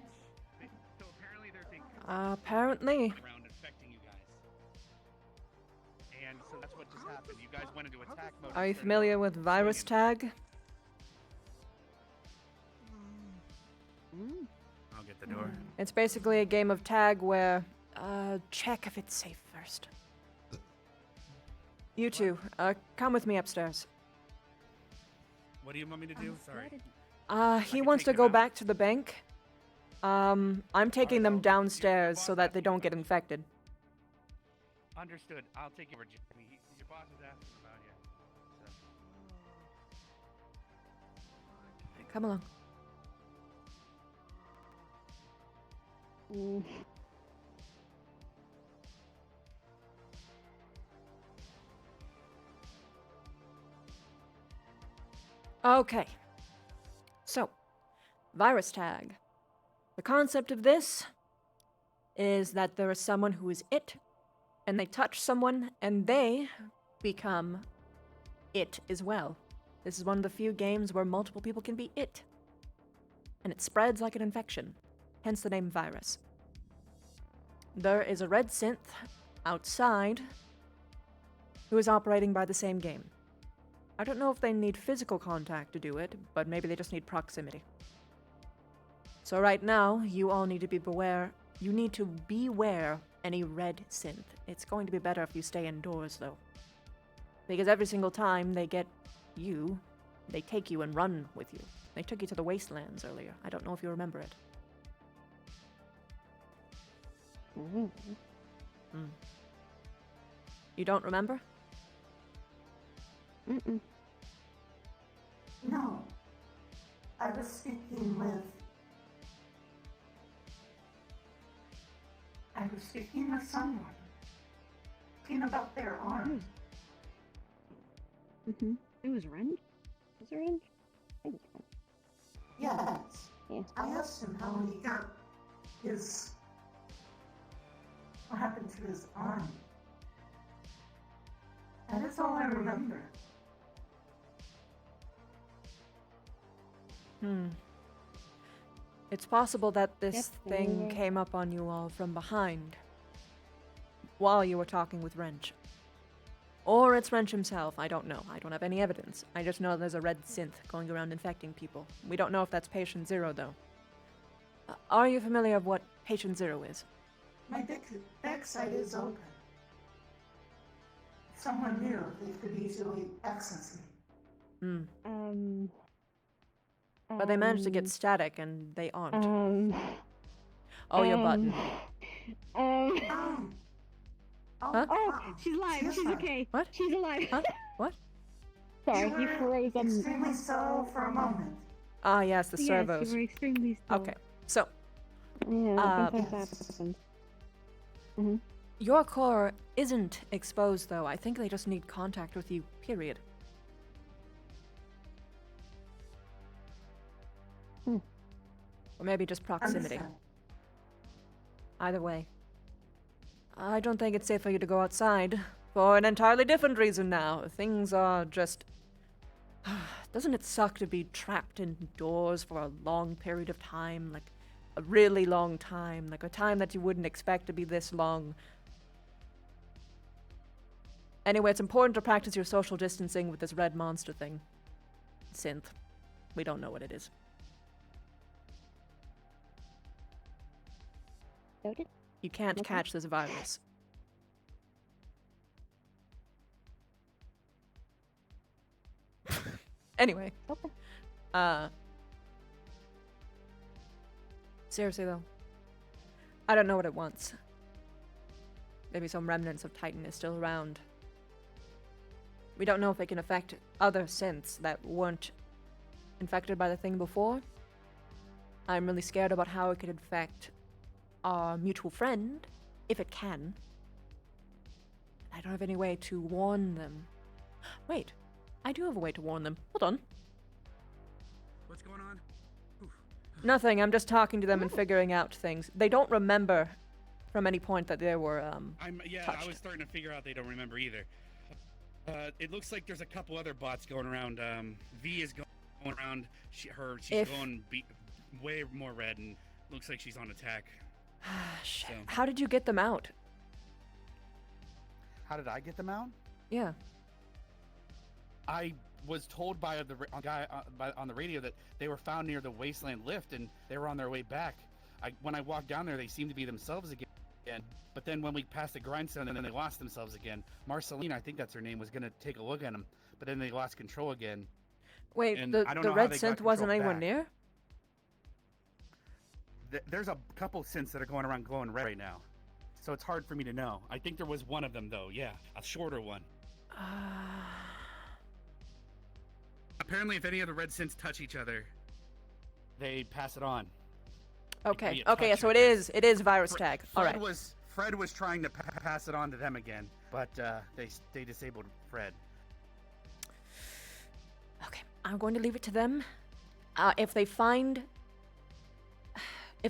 So apparently there's a Apparently. around infecting you guys. And so that's what just happened. You guys went into attack mode. Are you instead of familiar with virus tag? I'll get the door. It's basically a game of tag where, check if it's safe first. You two, come with me upstairs. What do you want me to do? Sorry. He wants to go back to the bank. I'm taking them downstairs so that they don't get infected. Understood. I'll take you over, Jimmy. Your boss is asking about you. So. Come along. Okay. So, virus tag. The concept of this is that there is someone who is it, and they touch someone, and they become it as well. This is one of the few games where multiple people can be it. And it spreads like an infection, hence the name virus. There is a red synth outside who is operating by the same game. I don't know if they need physical contact to do it, but maybe they just need proximity. So right now, you all need to be beware. You need to beware any red synth. It's going to be better if you stay indoors, though. Because every single time they get you, they take you and run with you. They took you to the wastelands earlier. I don't know if you remember it. You don't remember? No. I was speaking with someone. Talking about their arms. It was Wrench? Was it Wrench? I think it was Wrench. Yes. Yeah. I asked him how he got his... what happened to his arm. That is all I remember. It's possible that this Yep, thing yeah. came up on you all from behind while you were talking with Wrench. Or it's Wrench himself, I don't know. I don't have any evidence. I just know there's a red synth going around infecting people. We don't know if that's Patient Zero, though. Are you familiar with what Patient Zero is? My backside is open. If someone knew, they could easily access me. But they managed to get static, and they aren't. Oh, your button. Huh? Oh, she's alive. She's okay. What? She's alive. Huh? What? Sorry, you froze on. Extremely so for a moment. Ah, yes, the servos. Yes, you were extremely still. Okay, so Yeah, sometimes that happens. your core isn't exposed, though. I think they just need contact with you, period. Hmm. Or maybe just proximity. Understand. Either way. I don't think it's safe for you to go outside. For an entirely different reason now. Things are just... Doesn't it suck to be trapped indoors for a long period of time? Like, a really long time. Like, a time that you wouldn't expect to be this long. Anyway, it's important to practice your social distancing with this red monster thing. Synth. We don't know what it is. Noted. You can't Okay. catch this virus. Anyway. Okay. Seriously though. I don't know what it wants. Maybe some remnants of Titan is still around. We don't know if it can affect other synths that weren't infected by the thing before. I'm really scared about how it could infect our mutual friend, if it can. I don't have any way to warn them. Wait, I do have a way to warn them. Hold on. What's going on? Nothing, I'm just talking to them and figuring out things. They don't remember from any point that they were, I touched. was starting to figure out they don't remember either. It looks like there's a couple other bots going around. V is going around. She's going way more red, and looks like she's on attack. Shit. So. How did you get them out? How did I get them out? Yeah. I was told by the guy on the radio that they were found near the Wasteland lift, and they were on their way back. When I walked down there, they seemed to be themselves again. But then when we passed the grindstone, then they lost themselves again. Marceline, I think that's her name, was going to take a look at them, but then they lost control again. Wait, And the I don't know how red they got synth wasn't control anywhere back. near? There's a couple synths that are going around glowing red right now, so it's hard for me to know. I think there was one of them, though. Yeah, a shorter one. Apparently, if any of the red synths touch each other, they pass it on. Okay, Like, okay, so it is virus tag. All right. Fred was trying to pass it on to them again, but they disabled Fred. Okay, I'm going to leave it to them. If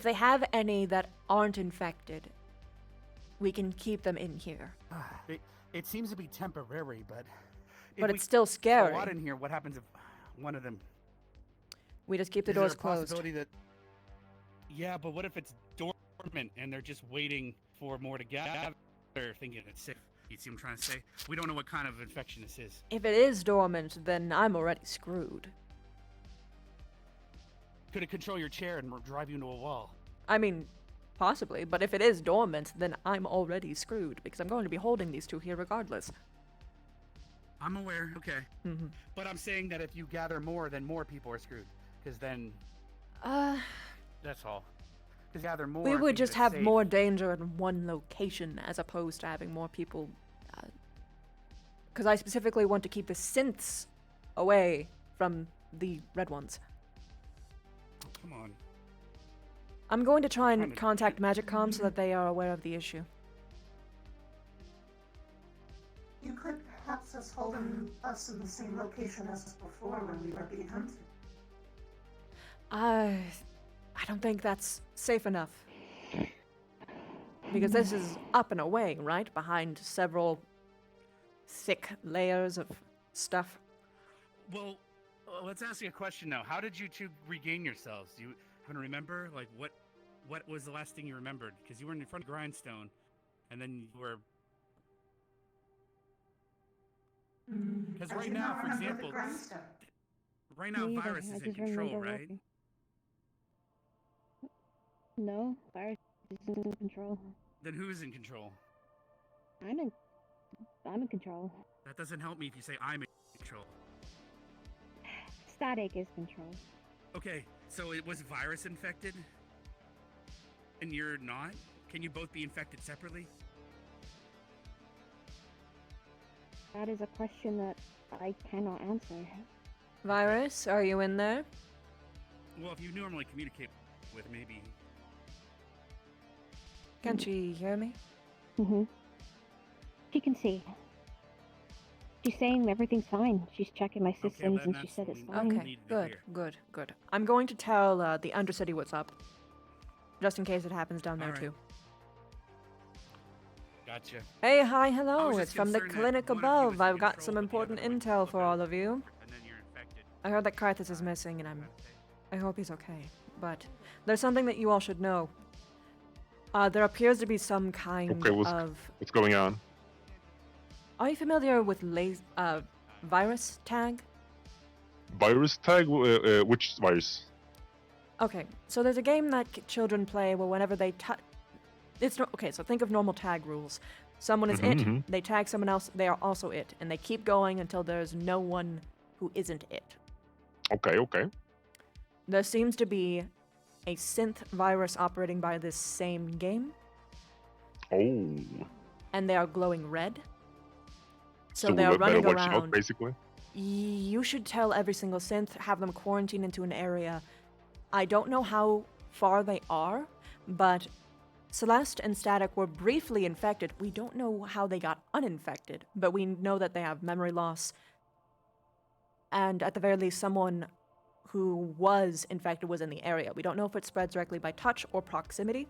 they have any that aren't infected, we can keep them in here. It seems to be temporary, but But it's still scary. A lot in here. What happens if one of them? We just keep the Is there doors a closed. possibility that? Yeah, but what if it's dormant and they're just waiting for more to gather, thinking it's safe? You see what I'm trying to say? We don't know what kind of infection this is. If it is dormant, then I'm already screwed. Could it control your chair and drive you into a wall? I mean, possibly, but if it is dormant, then I'm already screwed, because I'm going to be holding these two here regardless. I'm aware. Okay. Mm-hmm. But I'm saying that if you gather more, then more people are screwed. Because then. That's all. Because gather more. We would means just it's have safe. more danger in one location as opposed to having more people. Because I specifically want to keep the synths away from the red ones. Come on. I'm going to try and contact MagicCom so that they are aware of the issue. You could perhaps us holding us in the same location as before when we were being hunted. I don't think that's safe enough. Because this is up and away, right? Behind several thick layers of stuff. Well, let's ask you a question now. How did you two regain yourselves? Do you happen to remember? Like, what was the last thing you remembered? Because you were in front of Grindstone, and then you were. Because right now, for example, right now, Me either. Virus I is in just control, remember right? walking. No, virus is in control. Then who's in control? I'm in control. That doesn't help me if you say I'm in control. Static is control. Okay, so it was Virus infected, and you're not? Can you both be infected separately? That is a question that I cannot answer. Virus, are you in there? Well, if you normally communicate with, maybe. Can she hear me? Mm-hmm. She can see. She's saying everything's fine. She's checking my systems then and she that's said what it's we fine. need to be Good, clear. good, good. I'm going to tell the Undercity what's up. Just in case it happens down there Alright. too. Gotcha. Hey, hi, I hello. was It's just from the concerned that clinic one of you was above. in I've got control, some but the important other would intel flip for out, all of you. And then you're infected. I heard that Karthus is missing, and I hope he's okay. But there's something that you all should know. There appears to be some kind Okay, of. what's going on? Are you familiar with virus tag? Virus tag? Which virus? Okay, so there's a game that children play where whenever they it's okay. So think of normal tag rules. Someone is it, Mhm. they tag someone else, they are also it, and they keep going until there's no one who isn't it. Okay, okay. There seems to be a synth virus operating by this same game, Oh. and they are glowing red. So we they are better running watch out, around. basically. You should tell every single synth, have them quarantine into an area. I don't know how far they are, but Celeste and Static were briefly infected. We don't know how they got uninfected, but we know that they have memory loss. And at the very least, someone who was infected was in the area. We don't know if it spreads directly by touch or proximity.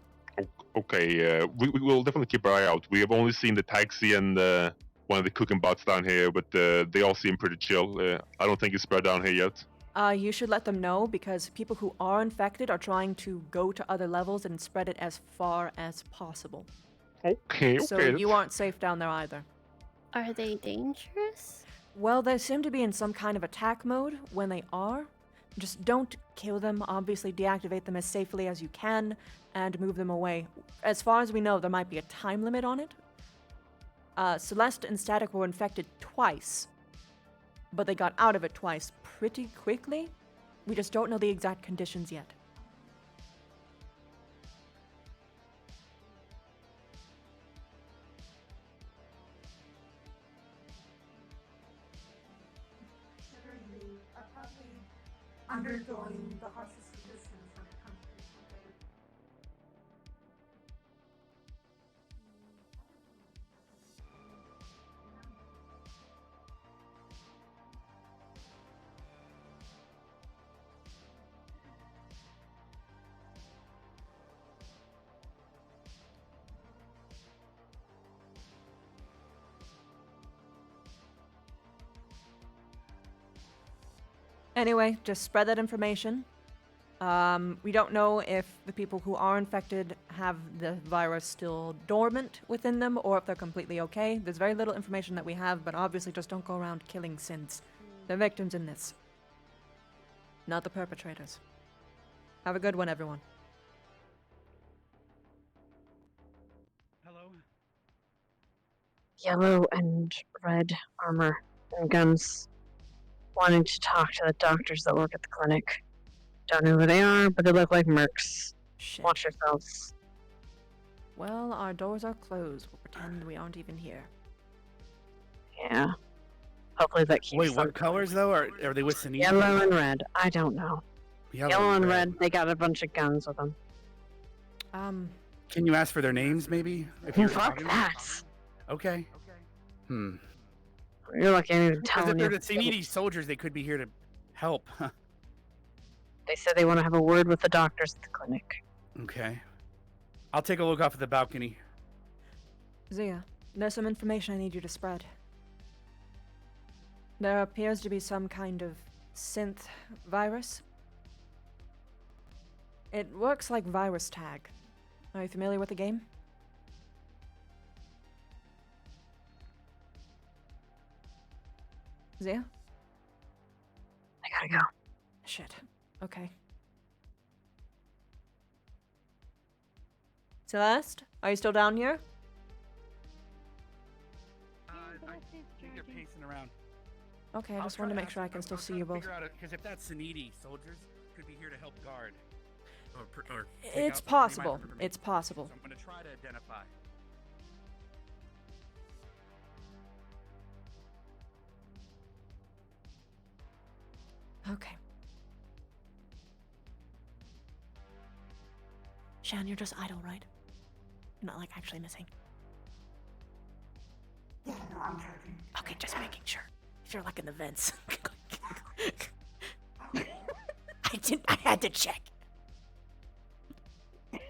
Okay, we will definitely keep our eye out. We have only seen the taxi and one of the cooking bots down here, but they all seem pretty chill. I don't think it's spread down here yet. You should let them know because people who are infected are trying to go to other levels and spread it as far as possible. Okay, So okay. you aren't safe down there either. Are they dangerous? Well, they seem to be in some kind of attack mode when they are. Just don't kill them. Obviously, deactivate them as safely as you can and move them away. As far as we know, there might be a time limit on it. Celeste and Static were infected twice, but they got out of it twice pretty quickly. We just don't know the exact conditions yet. Considering you are probably undergoing the harshest conditions when it comes to today. Anyway, just spread that information. We don't know if the people who are infected have the virus still dormant within them or if they're completely okay. There's very little information that we have, but obviously just don't go around killing synths. They're victims in this, not the perpetrators. Have a good one, everyone. Hello? Yellow and red armor and guns. Wanting to talk to the doctors that work at the clinic. Don't know who they are, but they look like mercs. Shit. Watch yourselves. Well, our doors are closed. We'll pretend we aren't even here. Yeah. Hopefully that keeps Wait, them. what colors though? Are they with Sinise? Yellow and red. I don't know. Yellow and and red. They got a bunch of guns with them. Can you ask for their names, maybe? If you're Fuck talking to them? that. Okay. You're lucky I'm even Because if telling they're you. the Sinise soldiers, they could be here to help. They said they want to have a word with the doctors at the clinic. Okay. I'll take a look off at the balcony. Zia, there's some information I need you to spread. There appears to be some kind of synth virus. It works like virus tag. Are you familiar with the game? Zia? I gotta go. Shit. Okay. Celeste, are you still down here? I think they're pacing around. Okay, I just wanted to make sure I can still see you both. Because if that's Siniti soldiers, could be here to help guard. Or take It's out possible. some information. It's possible. So I'm going to try to identify. Okay. Shan, you're just idle, right? You're not like actually missing. Yeah, no, I'm checking. Okay, just making sure. If you're like in the vents. I had to check. There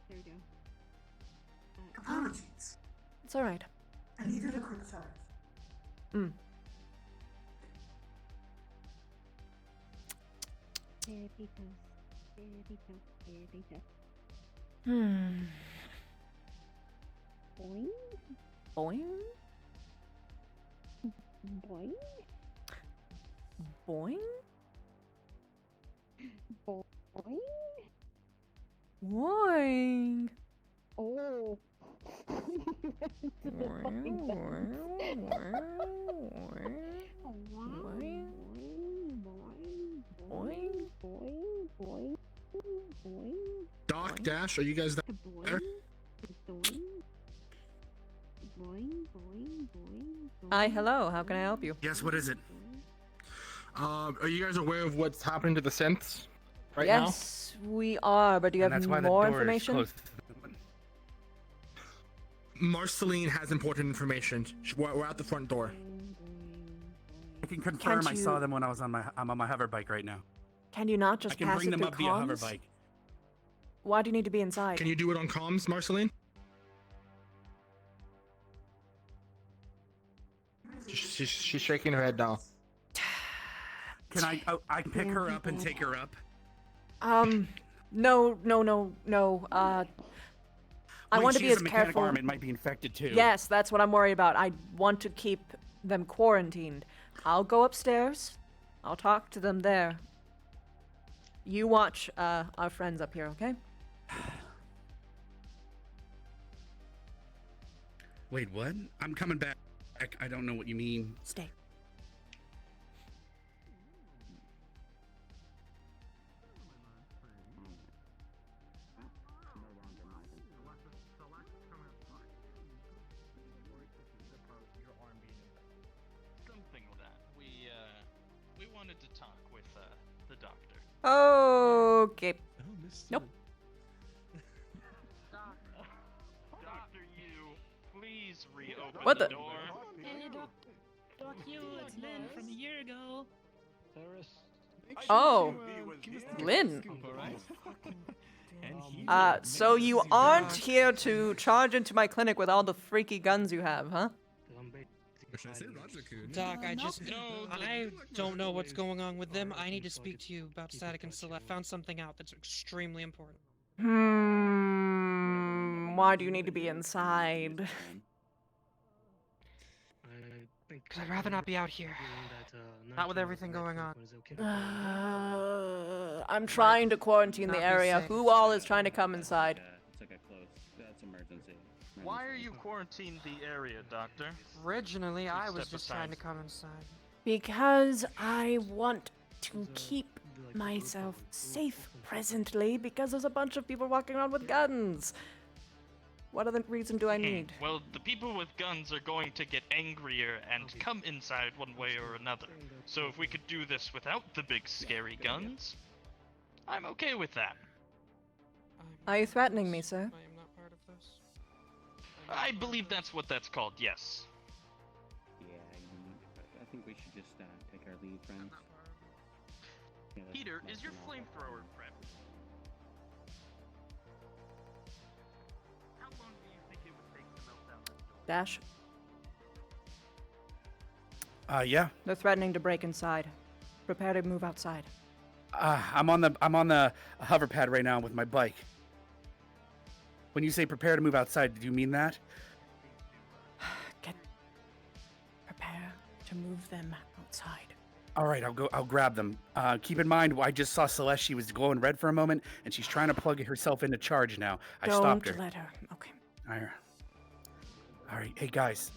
we go. Apologies. It's alright. I needed a quick size. Mm. Hmm. Boing. Boing? Boing. Boing? Boing. Boing. Oh. Doc, Dash, are you guys there? Hi, hello. How can I help you? Yes, what is it? Are you guys aware of what's happening to the synths right now? Yes, we are, but do you have more information? Marceline has important information. We're at the front door. I can confirm Can't I saw you- them when I'm on my hover bike right now. Can you not just I can pass bring it them through up via hover comms? bike. Why do you need to be inside? Can you do it on comms, Marceline? She's shaking her head now. Can I? Oh, I can pick her up and take her up. No. I Wait, want to she be has as a mechanical careful. arm. It might be infected too. Yes, that's what I'm worried about. I want to keep them quarantined. I'll go upstairs. I'll talk to them there. You watch our friends up here, okay? Wait, what? I'm coming back. I don't know what you mean. Stay. Something like that. We wanted to talk with the doctor. Okay. Nope. Doctor, you please reopen What the the- door. Hey, Doc you, it's Lynn from a year ago. Oh, Lynn. So you aren't here to charge into my clinic with all the freaky guns you have, huh? Doc, I don't know what's going on with them. I need to speak to you about Static and Celeste. I found something out that's extremely important. Why do you need to be inside? Because I'd rather not be out here. Not with everything going on. I'm trying to quarantine the Not be area. safe. Who all is trying to come inside? It's like a close. That's emergency. Why are you quarantining the area, Doctor? Originally, I was Step just aside. trying to come inside. Because I want to keep myself safe presently because there's a bunch of people walking around with guns. What other reason do I need? Well, the people with guns are going to get angrier and come inside one way or another. So if we could do this without the big scary guns, I'm okay with that. Are you threatening me, sir? I am not part of this. I believe that's what that's called, yes. Yeah, I think we should just take our leave, friends. Yeah, let's Peter, mess is your them all up. flamethrower prepped? How long do you think it would take to melt down this door? Dash. Yeah. They're threatening to break inside. Prepare to move outside. I'm on the hover pad right now with my bike. When you say prepare to move outside, did you mean that? Prepare to move them outside. All right, I'll grab them. Keep in mind, I just saw Celeste. She was glowing red for a moment, and she's trying to plug herself into charge now. I stopped her. Don't let her. Okay. All right. Hey guys.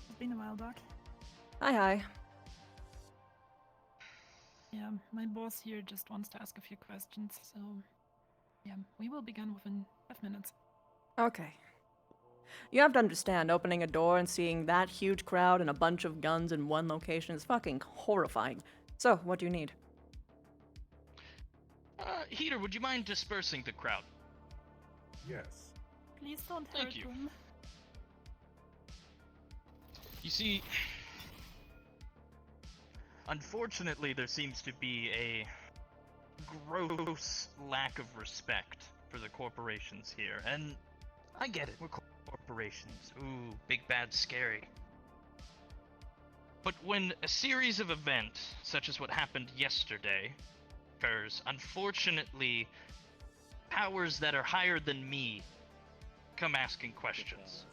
It's been a while, Doc. Hi. Yeah, my boss here just wants to ask a few questions, so yeah, we will begin within 5 minutes. Okay. You have to understand, opening a door and seeing that huge crowd and a bunch of guns in one location is fucking horrifying. So, what do you need? Heater, would you mind dispersing the crowd? Yes. Please don't Thank hurt you. them. You see, unfortunately, there seems to be a gross lack of respect for the corporations here, and I get it. We're corporations. Ooh, big, bad, scary. But when a series of events, such as what happened yesterday, occurs, unfortunately, powers that are higher than me come asking questions.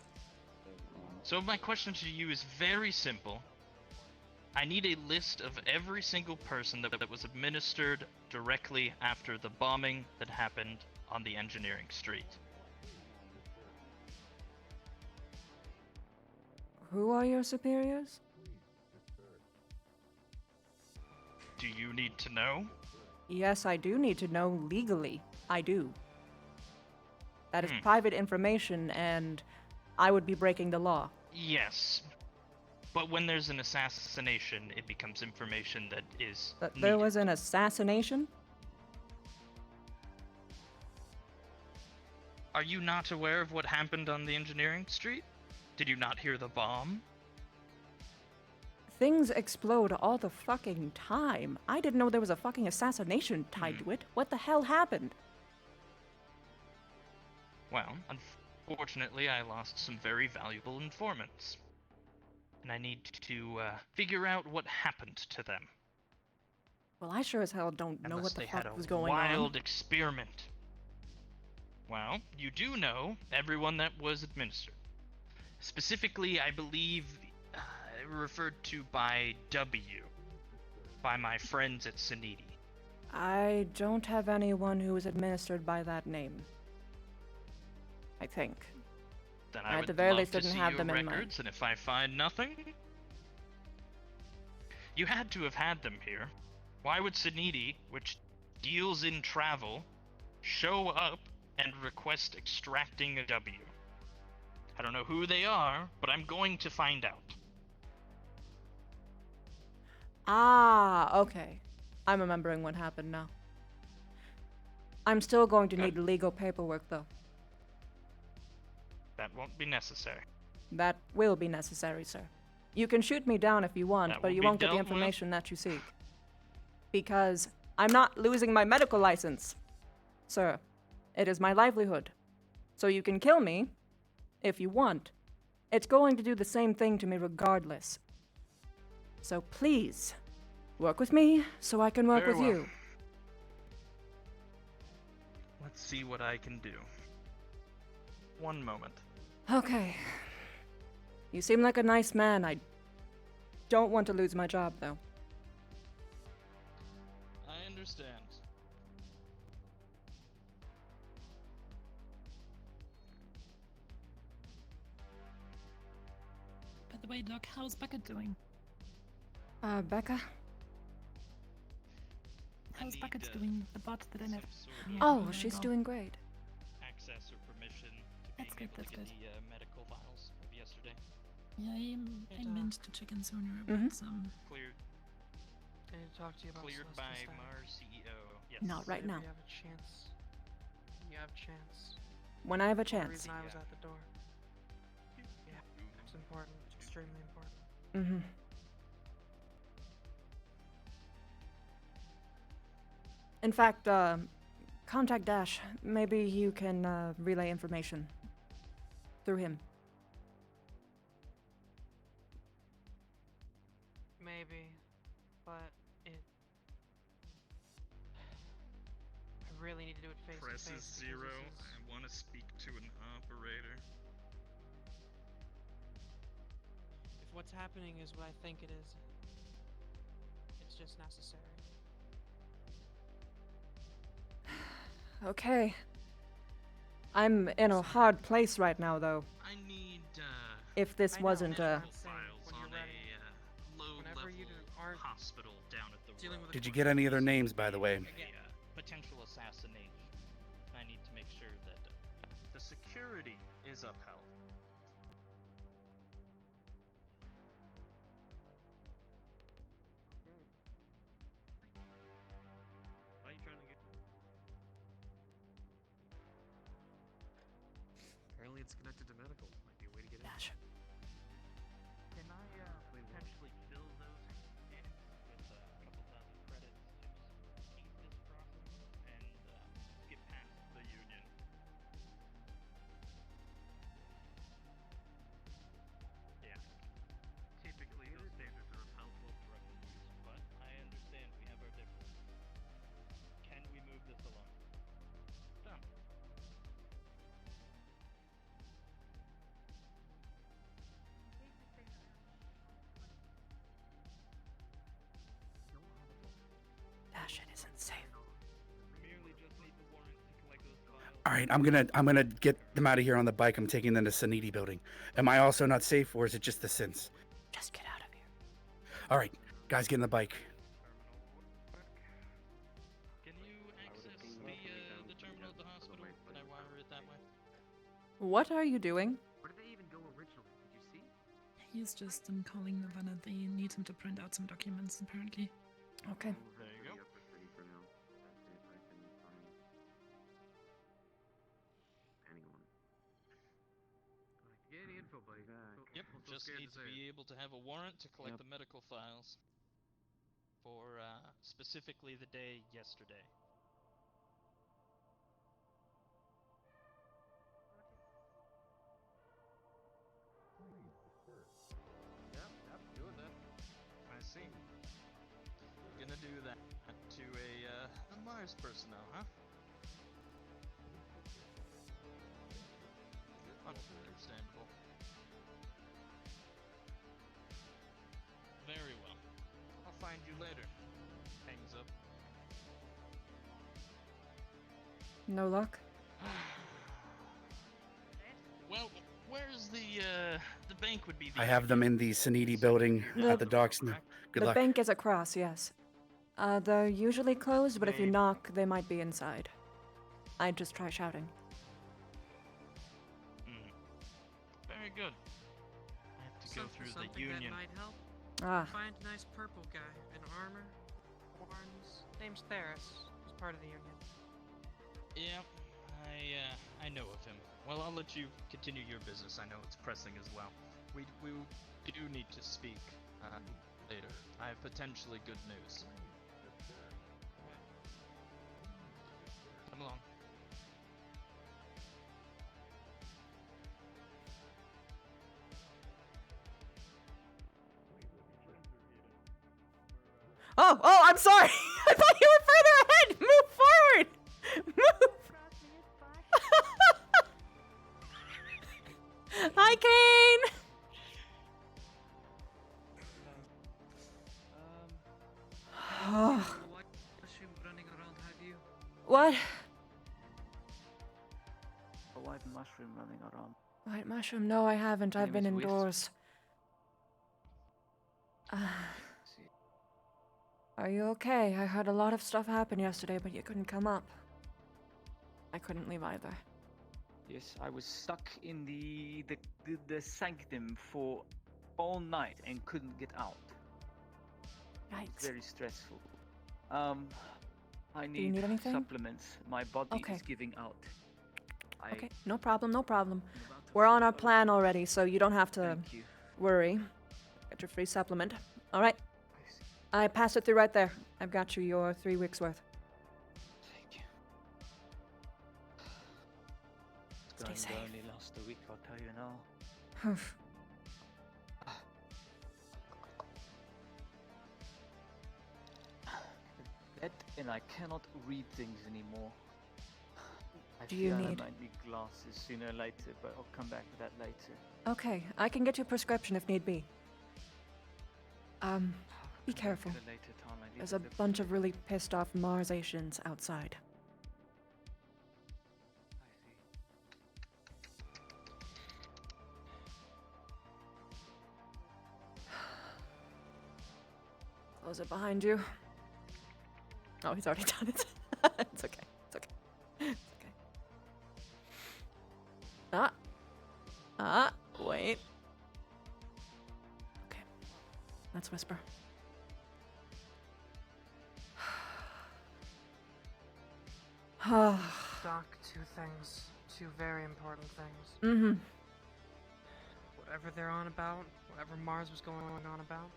So my question to you is very simple. I need a list of every single person that was administered directly after the bombing that happened on the engineering street. Who are your superiors? Do you need to know? Yes, I do need to know legally. I do. That is private information, and I would be breaking the law. Yes. But when there's an assassination, it becomes information that is There was an assassination? Are you not aware of what happened on the engineering street? Did you not hear the bomb? Things explode all the fucking time. I didn't know there was a fucking assassination tied to it. What the hell happened? Well, unfortunately, I lost some very valuable informants. And I need to figure out what happened to them. Well, I sure as hell don't know Unless what the they had fuck a was going wild on. experiment. Well, you do know everyone that was administered. Specifically, I believe referred to by W, by my friends at Saniti. I don't have anyone who was administered by that name. I think. Then I I at would the very love least to didn't see have your them in my- records, and if I find nothing, you had to have had them here. Why would Saniti, which deals in travel, show up and request extracting a W? I don't know who they are, but I'm going to find out. Ah, okay. I'm remembering what happened now. I'm still going to need legal paperwork, though. That won't be necessary. That will be necessary, sir. You can shoot me down if you want, That but will you be won't get the dealt with. information that you seek. Because I'm not losing my medical license, sir. It is my livelihood. So you can kill me, if you want. It's going to do the same thing to me regardless. So please, work with me so I can work Very with well. you. Let's see what I can do. One moment. Okay. You seem like a nice man. I don't want to lose my job, though. I understand. By the way, Doc, how's Becca doing? Becca? How's Becca doing? The bot that I never. Oh, she's doing great. Access or permission to That's being good, able that's to get good. the medical files of yesterday. Yeah, I meant to check in sooner Mhm. about some. Cleared. I need to talk to you about Cleared Celestial by Staff. Mars CEO. Yes. Not right Whenever now. You have a chance. You have a chance. When I have a The chance. reason I was at the door. Yeah, it's important. It's extremely important. Mm-hmm. In fact, contact Dash. Maybe you can relay information through him. Maybe, but it. I really need to do it face to face. Presses 0. I want to speak to an operator. If what's happening is what I think it is, it's just necessary. Okay. I'm in a hard place right now, though. I need, If this wasn't, files on a low-level hospital down at the road. Did you get any other names, by the way? A potential assassination. I need to make sure that the security is upheld. it's connected to medical. Might be a way to get in. Dash. Can I potentially fill those in with a couple thousand credits to keep this process and get past the union? Yeah. Typically, those standards are helpful for refugees, but I understand we have our differences. Can we move this along? Done. Dash, it isn't safe. Merely just need the warrant to collect those files. All right, I'm gonna get them out of here on the bike. I'm taking them to Saniti building. Am I also not safe, or is it just the synths? Just get out of here. All right, guys, get in the bike. Can you access the terminal at the hospital? Can I wire it that way? What are you doing? Where did they even go originally? Did you see? He's just calling Nirvana. They need him to print out some documents, apparently. Okay. There you go. Get any info, buddy. Yep, I'm so just scared need to say be it. able to have a warrant to collect the medical files for specifically the day yesterday. Yep, doing that. I see. Gonna do that to a Mars personnel, huh? Understandable. Very well. I'll find you later. Hangs up. No luck? Well, where's the bank would be the I have them in the Saniti building at the docks now. Good the luck. bank is across, yes. They're usually closed, but if you knock, they might be inside. I'd just try shouting. Very good. I have to go through the Something union. that might help. Ah. Find a nice purple guy in armor, horns. Name's Theris. He's part of the union. Yep, I know of him. Well, I'll let you continue your business. I know it's pressing as well. We do need to speak later. I have potentially good news. Come along. Oh, I'm sorry! I thought you were further ahead! Move forward! Move! Hi, Kane! Mushroom running around, have you? What? A white mushroom running around. White mushroom? No, I haven't. I've been Name is Whis. indoors. Are you okay? I heard a lot of stuff happen yesterday, but you couldn't come up. I couldn't leave either. Yes, I was stuck in the sanctum for all night and couldn't get out. Yikes. It's very stressful. I Do you need anything? supplements. My body Okay. is giving out. Okay, no problem, no problem. We're on our plan already, so you don't have to Thank you. worry. Get your free supplement. All right. I passed it through right there. I've got you your 3 weeks worth. Thank you. It's Stay going safe. only last a week, I'll tell you now. Bed and I cannot read things anymore. I Do you feel need- I might need glasses sooner or later, but I'll come back to that later. Okay, I can get you a prescription if need be. Be careful. At a later time, I need There's to a look- bunch of really pissed off Mars-Asians outside. Close it behind you. Oh, he's already done it. It's okay. It's okay. It's okay. Wait. Okay. Let's whisper. Doc, 2 things. two very important things. Mm-hmm. Whatever they're on about, whatever Mars was going on about.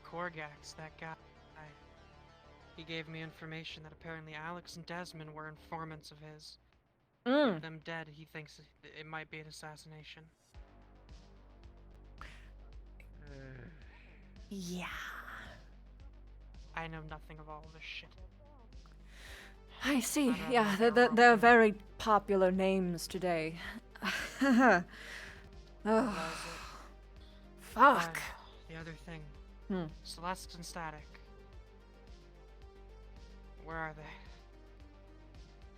Korgax, that guy. He gave me information that apparently Alex and Desmond were informants of his. With them dead, he thinks it might be an assassination. Yeah. I know nothing of all this shit. I see. I'd rather Yeah, not get roped they're in. very popular names today. Oh. Fuck. The other thing. Hmm. Celeste and Static. Where are they?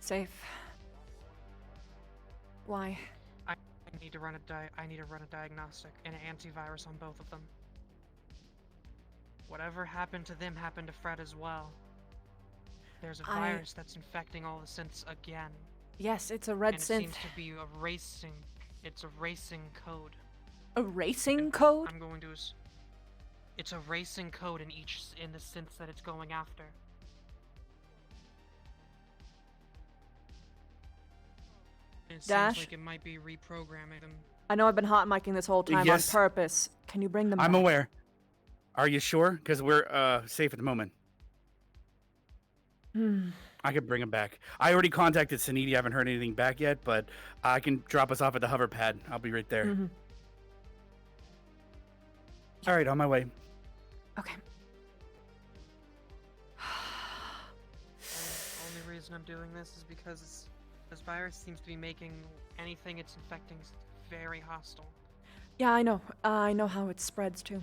Safe. Why? I need to run a diagnostic and an antivirus on both of them. Whatever happened to them happened to Fred as well. There's a virus that's infecting all the synths again. Yes, it's a red and synth. It seems to be erasing. It's erasing code. Erasing code? I'm going to. It's erasing code in the synths that it's going after. It Dash? seems like it might be reprogramming them. I know I've been hot micing this whole time Yes. on purpose. Can you bring them I'm back? aware. Are you sure? Because we're safe at the moment. Hmm. I could bring him back. I already contacted Saniti. I haven't heard anything back yet, but I can drop us off at the hover pad. I'll be right there. Mm-hmm. All right, on my way. Okay. Only reason I'm doing this is because this virus seems to be making anything it's infecting very hostile. Yeah, I know. I know how it spreads too.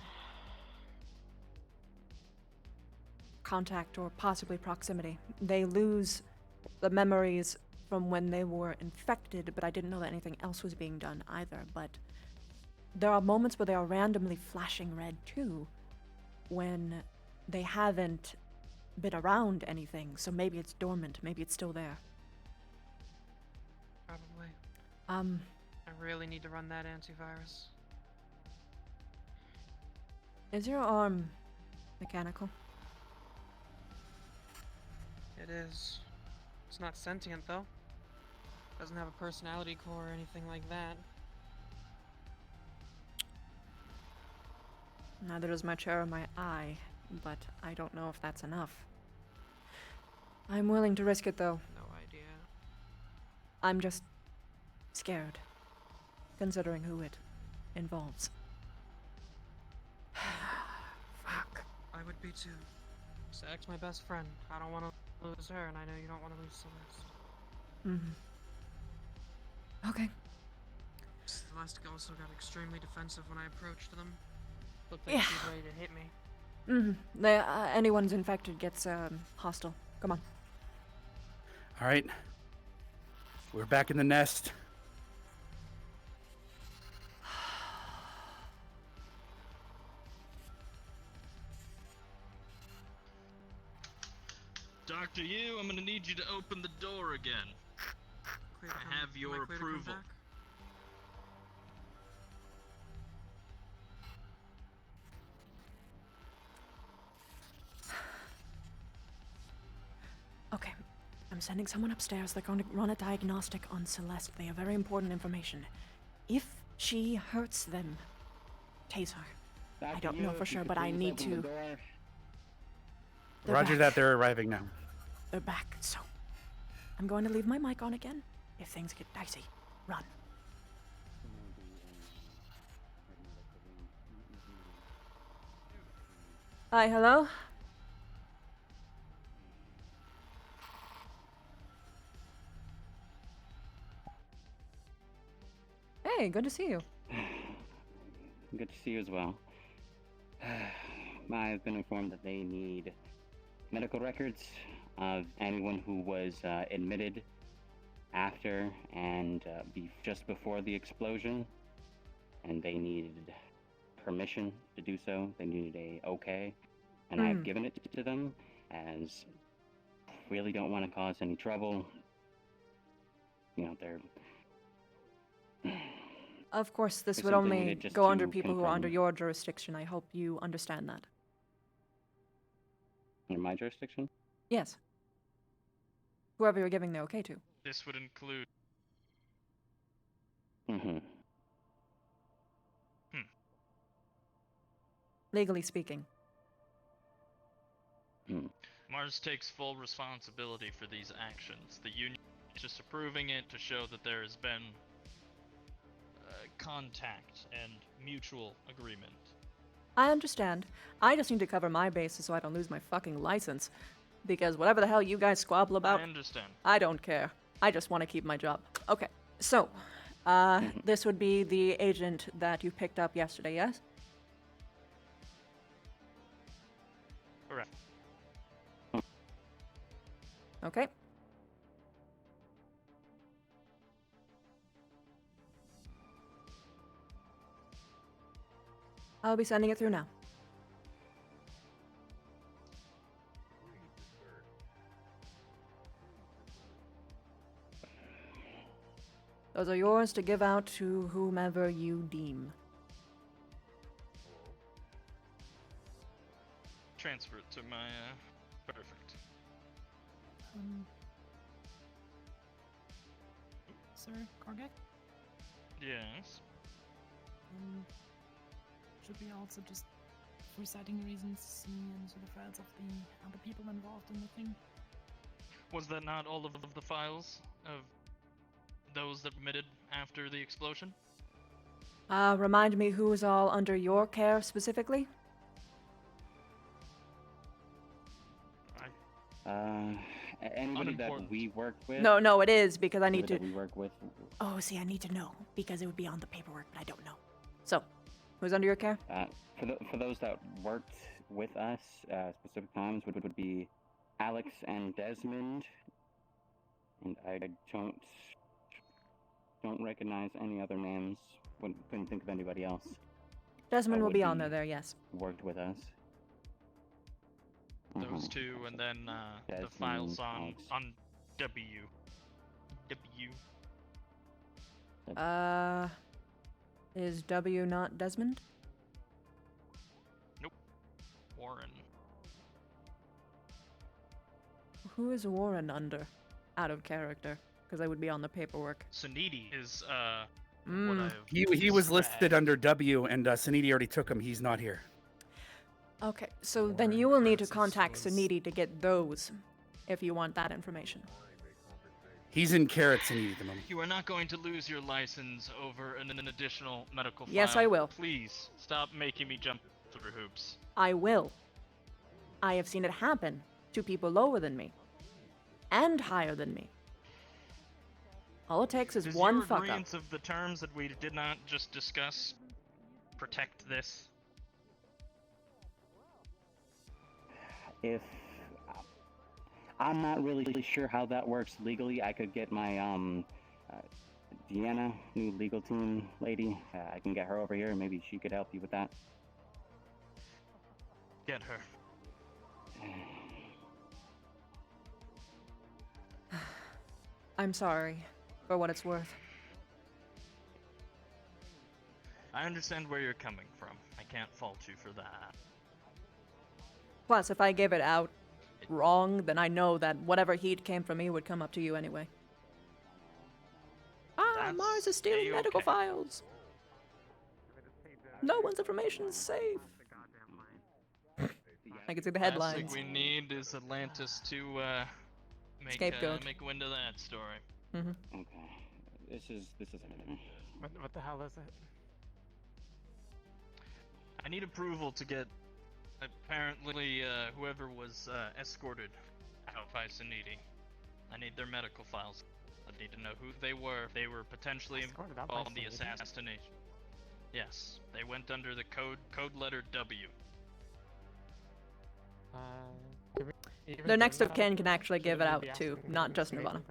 Contact or possibly proximity. They lose the memories from when they were infected, but I didn't know that anything else was being done either. But there are moments where they are randomly flashing red too, when they haven't been around anything, so maybe it's dormant, maybe it's still there. Probably. I I really need to run that antivirus. Is your arm mechanical? It is. It's not sentient though. Doesn't have a personality core or anything like that. Neither does my chair or my eye, but I don't know if that's enough. I'm willing to risk it though. No idea. I'm just scared, considering who it involves. Fuck. I would be too. Zach's my best friend. I don't want to lose her, and I know you don't want to lose Celeste. Mm-hmm. Okay. Celeste also got extremely defensive when I approached them. Looked like Yeah. she was ready to hit me. Mm-hmm. Anyone's infected gets hostile. Come on. All right. We're back in the nest. Dr. Yu, I'm gonna need you to open the door again. I have your approval. Okay. I'm sending someone upstairs. They're going to run a diagnostic on Celeste. They have very important information. If she hurts them, tase her. I don't know for sure, but I need to. They're Roger back. that. They're arriving now. They're back, so I'm going to leave my mic on again. If things get dicey, run. Hi, hello? Hey, good to see you. Good to see you as well. I've been informed that they need medical records of anyone who was admitted after and just before the explosion, and they needed permission to do so. They needed a okay, and I've given it to them, as really don't want to cause any trouble. You know, they're Of course, this There's would something only needed just go under to people who are under confirm. your jurisdiction. I hope you understand that. in my jurisdiction. Yes. Whoever you're giving the okay to. this would include. Mm-hmm. Legally speaking. Mars takes full responsibility for these actions. The Union is just approving it to show that there has been contact and mutual agreement. I understand. I just need to cover my bases so I don't lose my fucking license. Because whatever the hell you guys squabble about, I understand. I don't care. I just want to keep my job. Okay, so, this would be the agent that you picked up yesterday, yes? Correct. Okay. I'll be sending it through now. Those are yours to give out to whomever you deem. Transfer it to my, perfect. Sir Korgek? Yes. Should we also just, for citing reasons, see into the files of the other people involved in the thing? Was that not all of the files of those that admitted after the explosion? Remind me who's all under your care specifically? Anybody that we work with. No, it is because I need to. That we work with. Oh, see, I need to know because it would be on the paperwork, but I don't know. So, who's under your care? For those that worked with us, specific times would be Alex and Desmond, and I don't recognize any other names. Couldn't think of anybody else. Desmond will be on there, yes. Worked with us. Those two, and then the files on W. Is W not Desmond? Nope. Warren. Who is Warren under? Out of character, because I would be on the paperwork. Suniti is what I've He was read. listed under W, and Suniti already took him. He's not here. Okay, so then you will need to contact Suniti to get those, if you want that information. He's in care at Suniti at the moment. You are not going to lose your license over an additional medical file. Yes, I will. Please, stop making me jump through hoops. I will. I have seen it happen to people lower than me. And higher than me. All it takes is one fuck up. Does your agreement of the terms that we did not just discuss protect this? If I'm not really sure how that works legally, I could get my Deanna, new legal team lady. I can get her over here. Maybe she could help you with that. Get her. I'm sorry, for what it's worth. I understand where you're coming from. I can't fault you for that. Plus, if I give it out wrong, then I know that whatever heat came from me would come up to you anyway. Mars is stealing medical files. No one's information is safe. I can see the headlines. Last thing we need is Atlantis to make Scapegoat. make wind of that story. Mm-hmm. Okay. This is everything. What the hell is it? I need approval to get apparently whoever was escorted out by Suniti. I need their medical files. I need to know who they were. If they were potentially involved in the assassination. Yes, they went under the code letter W. The next of kin can actually give it out too, not just Nirvana.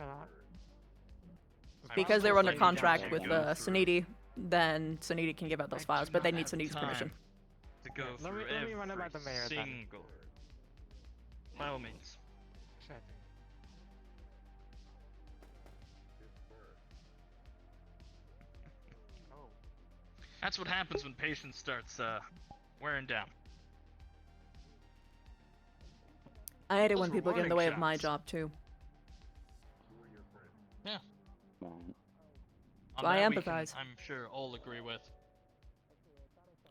Because they were under contract with Suniti, then Suniti can give out those files, but they need Suniti's permission. To go Let through me run it by the mayor then. single. By all means. Sure. That's what happens when patience starts wearing down. I hate it Those when were people get in the way warning of my shots. job too. Yeah, On So I that we can, empathize. I'm sure, all agree with.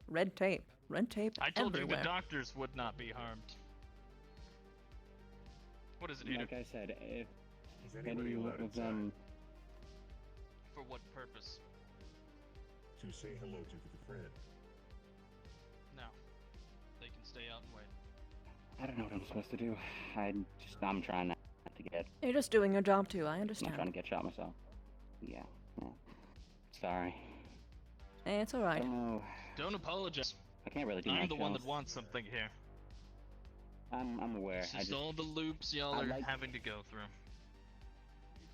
Red tape. Red tape I told you everywhere. the doctors would not be harmed. What is it, Eater? Like I said, if Is anybody allowed of them For what purpose? to say hello to the friend? No. They can stay out and wait. I don't know what I'm supposed to do. I'm trying not to get. You're just doing your job too, I I'm understand. not trying to get shot myself. Yeah. Sorry. It's alright. Don't apologize. I can't really do I'm much the one else. that wants something here. I'm aware. It's just all the loops y'all are having to go through.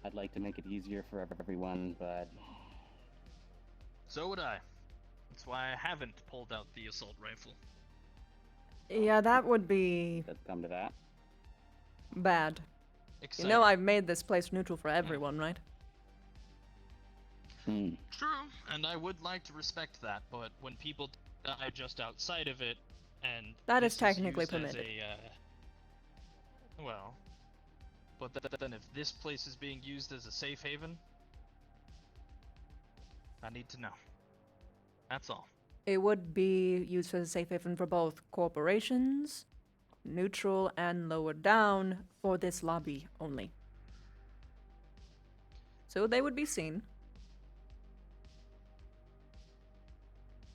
I'd like to make it easier for everyone, but So would I. That's why I haven't pulled out the assault rifle. Yeah, that would be let's come to that. bad. Exciting. You know I've made this place neutral for everyone, right? True, and I would like to respect that, but when people die just outside of it, and That this is technically used as permitted. Well, but then if this place is being used as a safe haven, I need to know. That's all. It would be used as a safe haven for both corporations, neutral, and lower down for this lobby only. So they would be seen.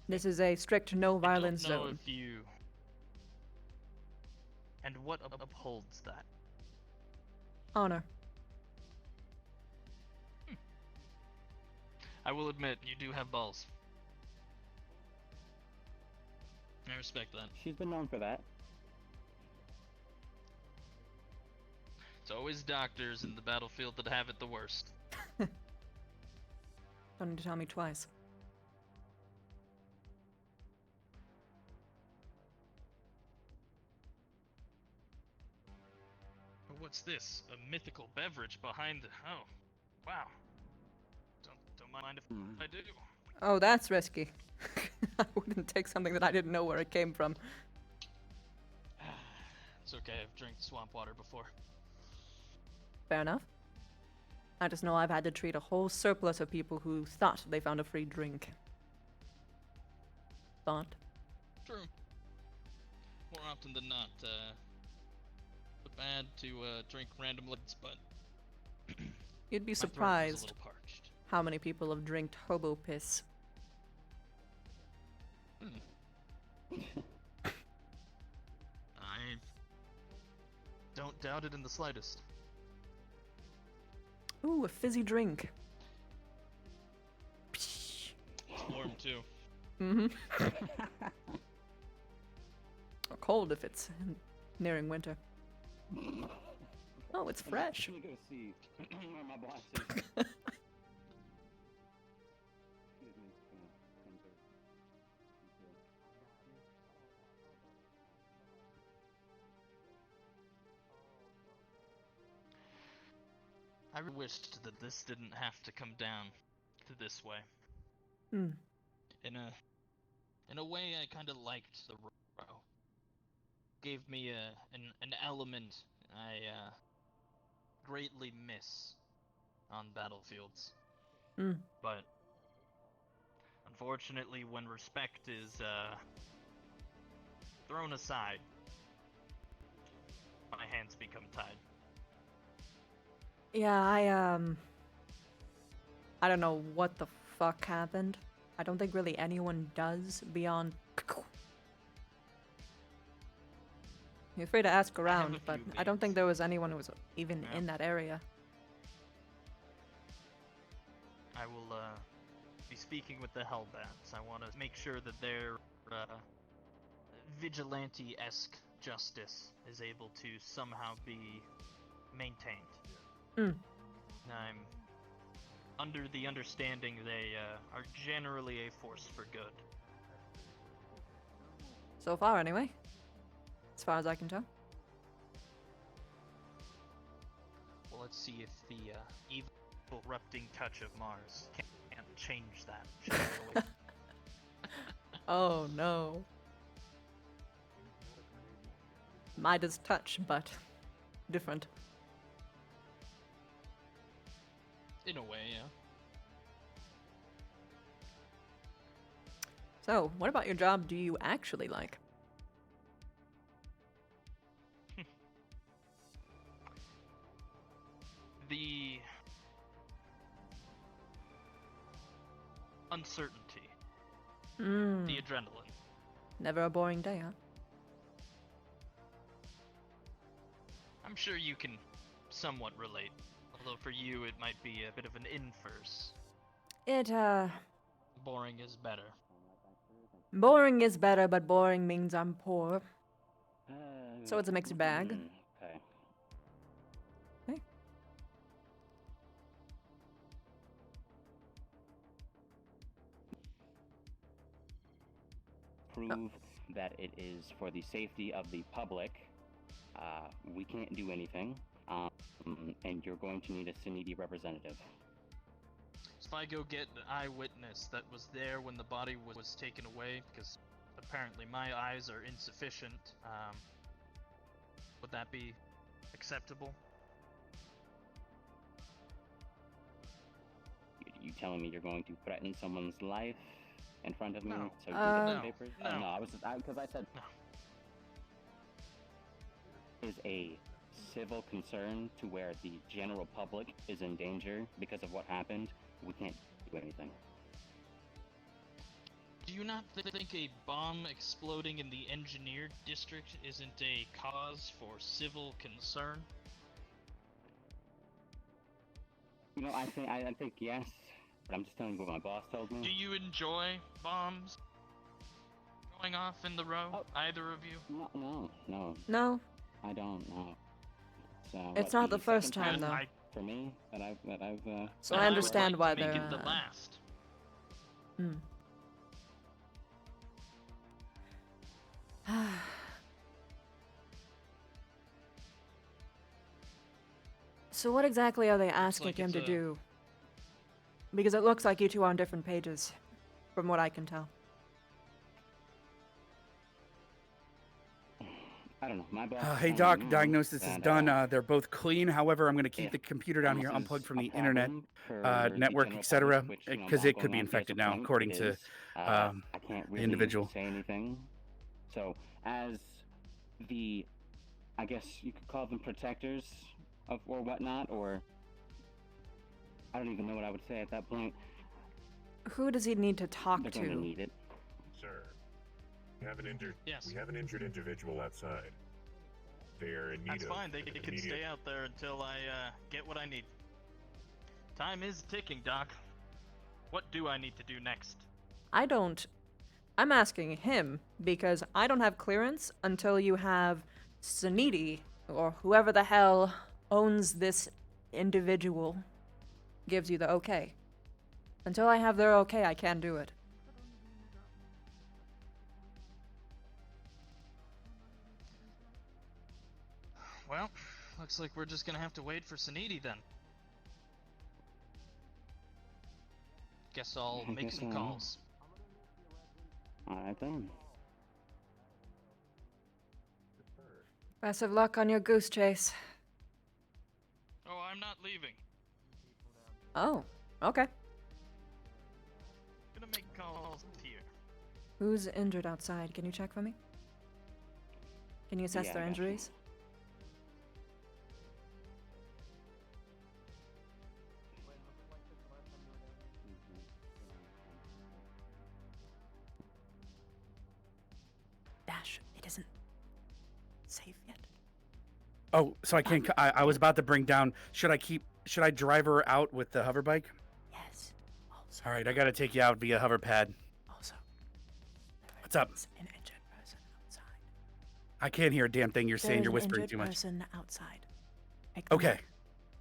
This is a strict no violence I don't know zone. if you... And what upholds that? Honor. I will admit, you do have balls. I respect that. She's been known for that. It's always doctors in the battlefield that have it the worst. Don't need to tell me twice. What's this? A mythical beverage behind the... Oh, wow. Don't mind if I do. Oh, that's risky. I wouldn't take something that I didn't know where it came from. It's okay, I've drank swamp water before. Fair enough. I just know I've had to treat a whole surplus of people who thought they found a free drink. Thought. True. More often than not, bad to drink random liquids, but You'd be my throat was a surprised little parched. how many people have drinked hobo piss. I don't doubt it in the slightest. Ooh, a fizzy drink. It's warm too. Mm-hmm. Or cold if it's nearing winter. Oh, it's fresh. Let me go see where my boss is. Excuse me. Come to- I wished that this didn't have to come down to this way. Hmm. In a way, I kind of liked the row. Gave me an element I greatly miss on battlefields. Mm. But unfortunately, when respect is thrown aside, my hands become tied. Yeah, I don't know what the fuck happened. I don't think really anyone does beyond. You're free to ask around, but I don't think there was anyone who was even in that area. I will be speaking with the Hellbats. I want to make sure that their vigilante-esque justice is able to somehow be maintained. Mm. I'm under the understanding they are generally a force for good. So far, anyway. As far as I can tell. Well, let's see if the evil erupting touch of Mars can't change that. shall we? Oh no. Midas touch, but different. In a way, yeah. So, what about your job do you actually like? The uncertainty, the adrenaline. Never a boring day, huh? I'm sure you can somewhat relate, although for you it might be a bit of an inverse. Boring is better. Boring is better, but boring means I'm poor. So it's a mixed bag. Okay. Hey. Prove that it is for the safety of the public. We can't do anything, and you're going to need a Suniti representative. So if I go get an eyewitness that was there when the body was taken away, because apparently my eyes are insufficient, would that be acceptable? You telling me you're going to threaten someone's life in front of me No. so you can get No. the papers? No. Oh, no, I was because I said no. Is a civil concern to where the general public is in danger because of what happened. We can't do anything. Do you not think a bomb exploding in the engineered district isn't a cause for civil concern? You know, I think yes, but I'm just telling you what my boss told me. Do you enjoy bombs going off in the row? Either of you? No. No. I don't know. So, It's what, not the first second time, though. for me that I've So I understand why make they're. it the last. So what exactly are they asking like him it's to a- do? Because it looks like you two are on different pages, from what I can tell. I don't know. My boss. Hey told doc, me diagnosis is that, done. They're both clean. However, I'm going to keep if the computer down here this is unplugged from a the internet, problem for the network, general etc., public, which, because I'm it could going be to have to infected now, point according it to is, I can't the really individual. say anything. So, as the, I guess you could call them protectors of or whatnot, or I don't even know what I would say at that point. Who does he need to talk They're going to to? need it. Sir, we have an injured. Yes. We have an injured individual outside. They are in need That's of fine. They can immediate- stay out there until I get what I need. Time is ticking, Doc. What do I need to do next? I don't. I'm asking him because I don't have clearance until you have Suniti or whoever the hell owns this individual gives you the okay. Until I have their okay, I can't do it. Well, looks like we're just gonna have to wait for Suniti then. Guess I'll I make guess some so. calls. Alright then. Best of luck on your goose chase. Oh, I'm not leaving. Oh, okay. Gonna make calls here. Who's injured outside? Can you check for me? Can you assess Yeah, I their got you. injuries? Dash, it isn't safe yet. Oh, so I can't. I was about to bring down. Should I drive her out with the hover bike? Yes. Also, All right, I got to take you out via hover pad. also. What's up? There's an injured person outside. I can't hear a damn thing you're saying. There's You're an whispering injured too much. person outside. Pick them Okay, up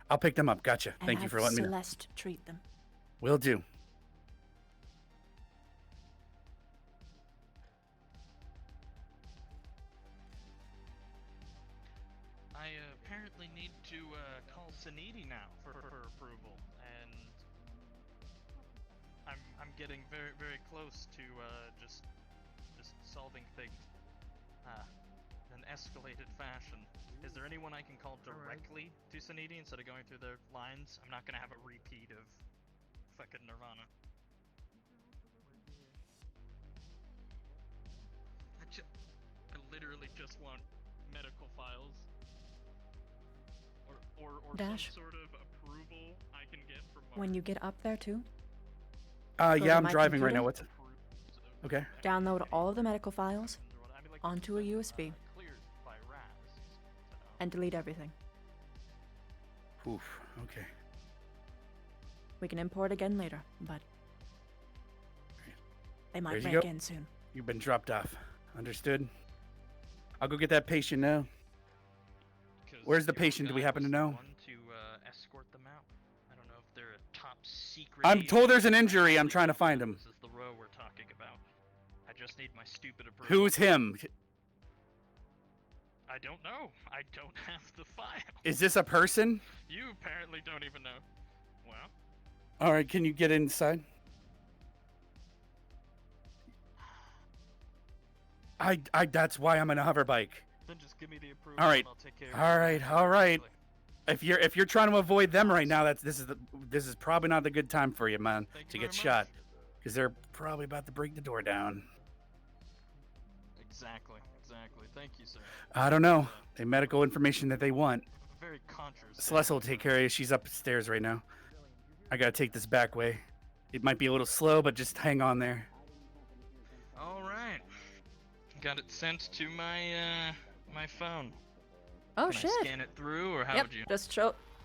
I'll pick them up. Gotcha. and Thank you have for letting me know. Celeste treat them. Will do. I apparently need to call Suniti now for approval, and I'm getting very close to just solving things in an escalated fashion. Is there anyone I can call directly to Suniti instead of going through their lines? I'm not gonna have a repeat of fucking Nirvana. just want medical files. Or Dash? some sort of approval I can get from When you get up there too, Yeah, to I'm my driving right computer. now. What's it? Okay. download all of the medical files onto a USB and delete everything. Oof. Okay. We can import again later, but they might There you break go. in soon. You've been dropped off. Understood. I'll go get that patient now. Where's the patient? Do we happen to know? One to escort them out. I don't know if they're a top secret. I'm told agent. there's an injury. I'm trying to find him. This is the row we're talking about. I just need my stupid approval. Who's him? I don't know. I don't have the file. Is this a person? You apparently don't even know. Well, All right, can you get inside? That's why I'm in a hover bike. then just give me the approval. All right. And I'll take care of it. All right. If you're trying to avoid them right now, this is probably not the good time for you, man, to get shot, because they're probably about to break the door down. Exactly. Thank you, sir. I don't know. The medical information that they want. Very conscious. Celeste will take care of you. She's upstairs right now. I gotta take this back way. It might be a little slow, but just hang on there. All right. Got it sent to my my phone. Oh, Can shit. I scan it through, or how Yep, would you? just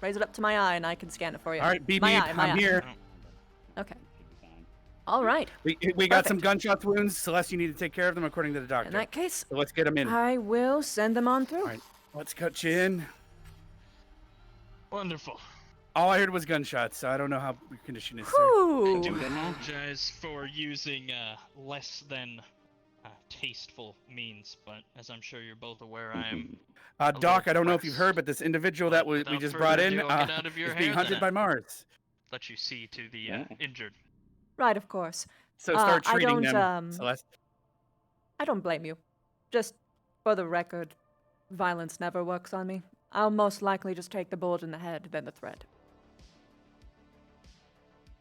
raise it up to my eye and I can scan it for you. All right, beep my beep. eye, my I'm eye. here. Okay. All right. We got some gunshot wounds. Celeste, you need to take care of them according to the doctor. In that case, so let's get them in. I will send them on through. All right, let's cut you in. Wonderful. All I heard was gunshots, so I don't know how your condition is, sir. I do apologize for using less than tasteful means, but as I'm sure you're both aware, I am. Doc, I don't know if you've heard, but this individual that we Without just further brought in ado, I'll get out of your is being hair hunted then. by Mars. Let you see to the injured. right, of course. So start I treating don't, them, Celeste. I don't blame you. Just for the record, violence never works on me. I'll most likely just take the bullet in the head, then the thread.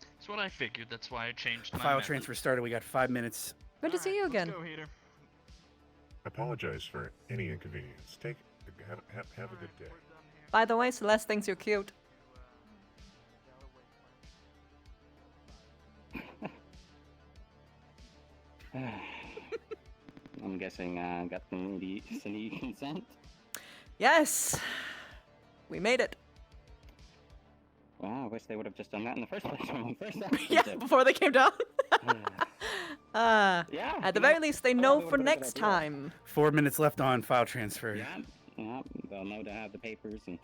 That's what I figured. That's why I changed The my file method. transfer started. We got 5 minutes. Good to see you again. Go, Heater. I apologize for any inconvenience. Have a good day. By the way, Celeste thinks you're cute. I'm guessing got the city consent. Yes! We made it. Wow, I wish they would have just done that in the first place when we first Yeah, before they came down. Yeah, At the yeah. very least, they Oh, know they for would've been a good next idea. time. 4 minutes left on file transfer. Yeah, they'll know to have the papers and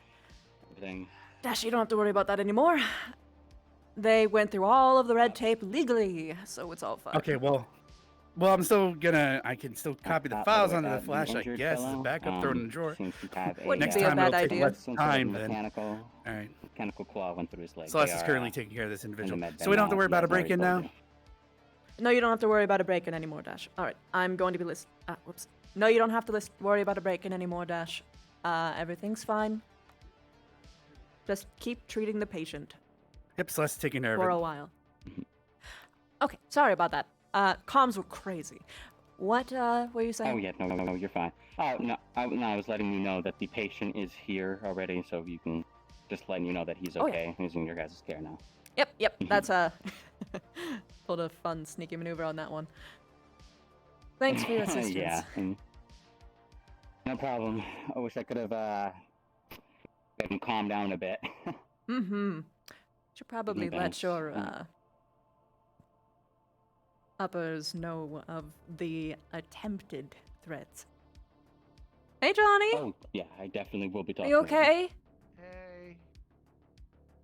everything. Dash, you don't have to worry about that anymore. They went through all of the red tape legally, so it's all fine. Okay, well, I'm still gonna. I can still copy the files onto the flash, I guess. As a backup, throw it in the drawer. Wouldn't Next be a time bad it'll take idea. less time then. Mechanical, All right. mechanical claw went through his leg. Celeste They is are, currently taking care of this in the individual. med So we don't have to now. worry about a He has already break-in told now? you. No, you don't have to worry about a break-in anymore, Dash. All right, I'm going to be whoops. No, you don't have to worry about a break-in anymore, Dash. Everything's fine. Just keep treating the patient Yep, Celeste is taking care of for it. a while. Okay, sorry about that. Comms were crazy. What were you saying? Oh yeah, no, you're fine. Oh no, I was letting you know that the patient is here already, so you can just letting you know that he's Oh, yeah. okay. He's in your guys' care now. Yep, that's pulled a fun sneaky maneuver on that one. Thanks for your assistance. Yeah, no problem. I wish I could have made him calm down a bit. Mm-hmm. Should probably let Thanks. your uppers know of the attempted threats. Hey, Johnny. Oh yeah, I definitely will be Are talking. you to him. okay? Hey,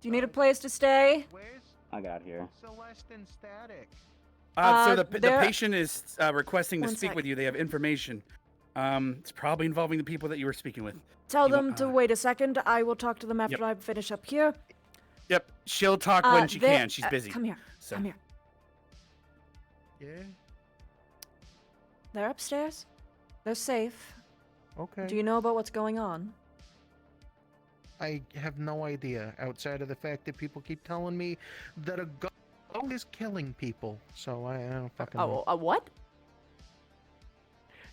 Do you need a place to stay? where's I got here. Celeste and Static? So the they're- patient is requesting to One speak sec. with you. They have information. It's probably involving the people that you were speaking with. Tell You wa- them to wait a second. I will talk to them after Yep. I finish up here. Yep, she'll talk when she they're- can. She's busy. Come here. So. Come here. Yeah. They're upstairs. They're safe. Okay. Do you know about what's going on? I have no idea outside of the fact that people keep telling me that a ghost is killing people. So I don't fucking know. Oh, a what?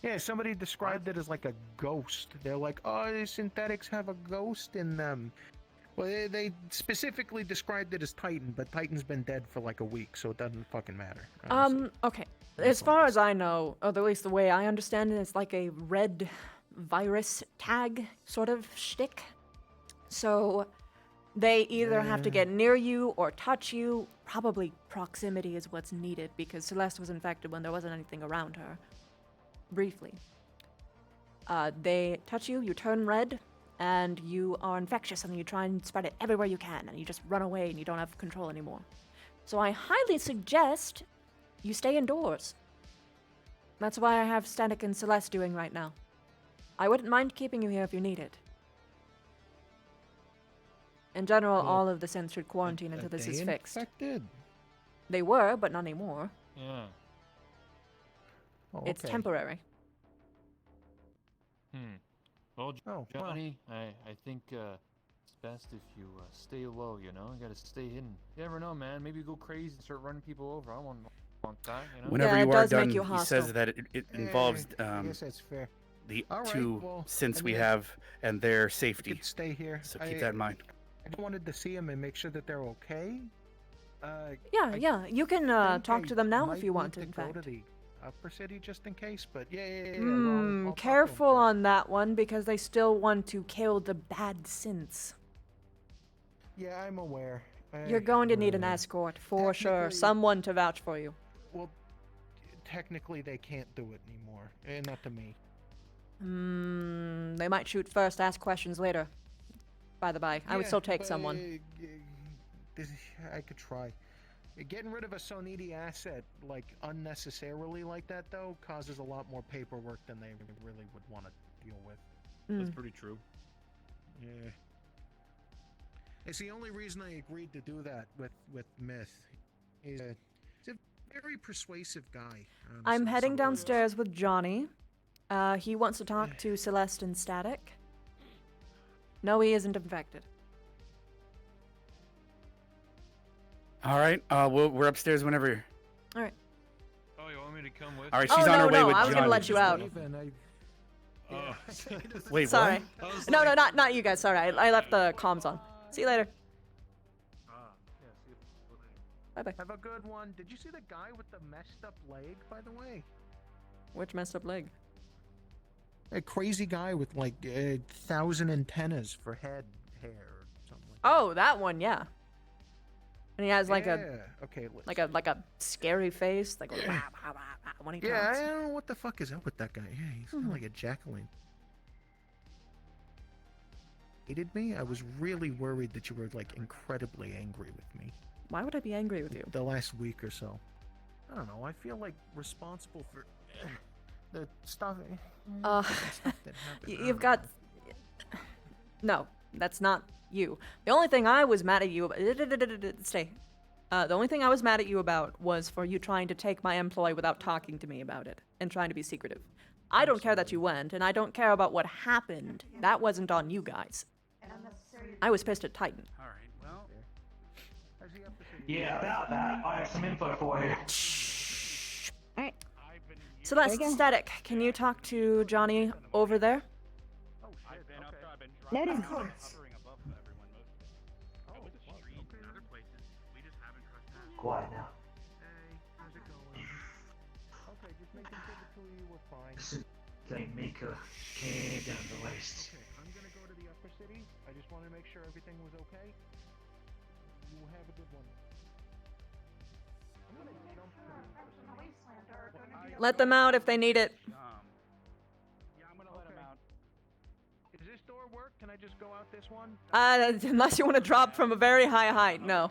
Yeah, somebody described it as like a ghost. They're like, oh, the synthetics have a ghost in them. Well, they specifically described it as Titan, but Titan's been dead for like a week, so it doesn't fucking matter. Okay. As far as I know, or at least the way I understand it, it's like a red virus tag sort of shtick. So they either have to get near you or touch you. Probably proximity is what's needed because Celeste was infected when there wasn't anything around her. Briefly. They touch you, you turn red, and you are infectious and you try and spread it everywhere you can and you just run away and you don't have control anymore. So I highly suggest you stay indoors. That's why I have Static and Celeste doing right now. I wouldn't mind keeping you here if you need it. In general, all of the synths should quarantine until this is fixed. Infected? They were, but not anymore. Yeah. Oh, It's okay. temporary. Well, well. Johnny, I think it's best if you stay low, you know? You gotta stay hidden. You never know, man. Maybe you go crazy and start running people over. I want that, you know? Whenever Yeah, you it are does make done, you he hostile. says that it involves I guess that's fair. the All right, two well, synths I we mean, have and their I safety. could stay here. So keep that in mind. I just wanted to see them and make sure that they're okay. Yeah. You can talk to them now if you want, in Go fact. to the upper city just in case, but yeah. I'll talk to 'em Careful on that one because they still want to kill the bad synths. Yeah, I'm aware. You're going to need an escort for sure. Technically- Someone to vouch for you. Well, technically they can't do it anymore. Not to me. They might shoot first, ask questions later. By the by, I would still take but, someone. I could try. Getting rid of a so needy asset, like, unnecessarily like that, though, causes a lot more paperwork than they really would want to deal with. That's pretty true. Yeah. It's the only reason I agreed to do that with Myth. He's a very persuasive guy. I'm honestly, heading so- downstairs with Johnny. He wants to talk to Celeste and Static. No, he isn't infected. All right. We're upstairs whenever. All right. Oh, you want me to come with? All right, she's on her way with I was gonna Johnny. let you out. Wait, Sorry. what? No, not you guys. Sorry, I left the comms on. See you later. Bye-bye. Have a good one. Did you see the guy with the messed up leg, by the way? Which messed up leg? A crazy guy with like 1,000 antennas for head hair or something. Oh, that one, yeah. And he has like Yeah, a okay, like a scary face, like when he Yeah, talks. I don't know what the fuck is up with that guy. Yeah, he's kind of like a jackalope. Hated me? I was really worried that you were like incredibly angry with me. Why would I be angry with you? The last week or so. I don't know. I feel like responsible for the stuff. Stuff that happened. You've got. No, that's not you. The only thing I was mad at you about. Stay. The only thing I was mad at you about was for you trying to take my employee without talking to me about it and trying to be secretive. I don't care that you went, and I don't care about what happened. That wasn't on you guys. I was pissed at Titan. All right. Well. Yeah, about that, I have some info for you. Alright. Celeste, Static, can you talk to Johnny over there? Noted. Quiet now. How's it going? Okay, just making sure the two of you were fine. Think Mika came down the waist. Okay, I'm gonna go to the upper city. I just want to make sure everything was okay. You have a good one. I'm gonna jump to the upper Let them out if they need it. Yeah, I'm gonna let him out. Does this door work? Can I just go out this one? Unless you want to drop from a very high height, no.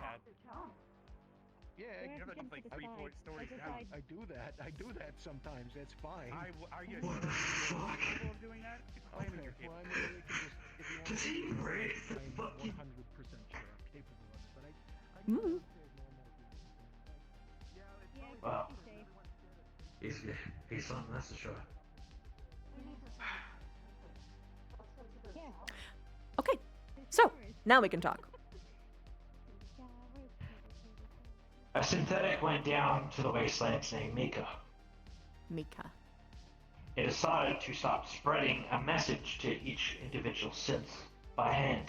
Yeah, You're like 3 stories down. I do that sometimes. That's fine. Are you What the fuck? capable of doing that? Okay, well, I mean, we can just, if you want Does he breathe? I'm 100% Fucking. sure I'm capable of it, but I can Mm. Wow. He's fun, that's for sure. Okay, so now we can talk. A synthetic went down to the wasteland saying Mika. Mika. it decided to start spreading a message to each individual synth by hand.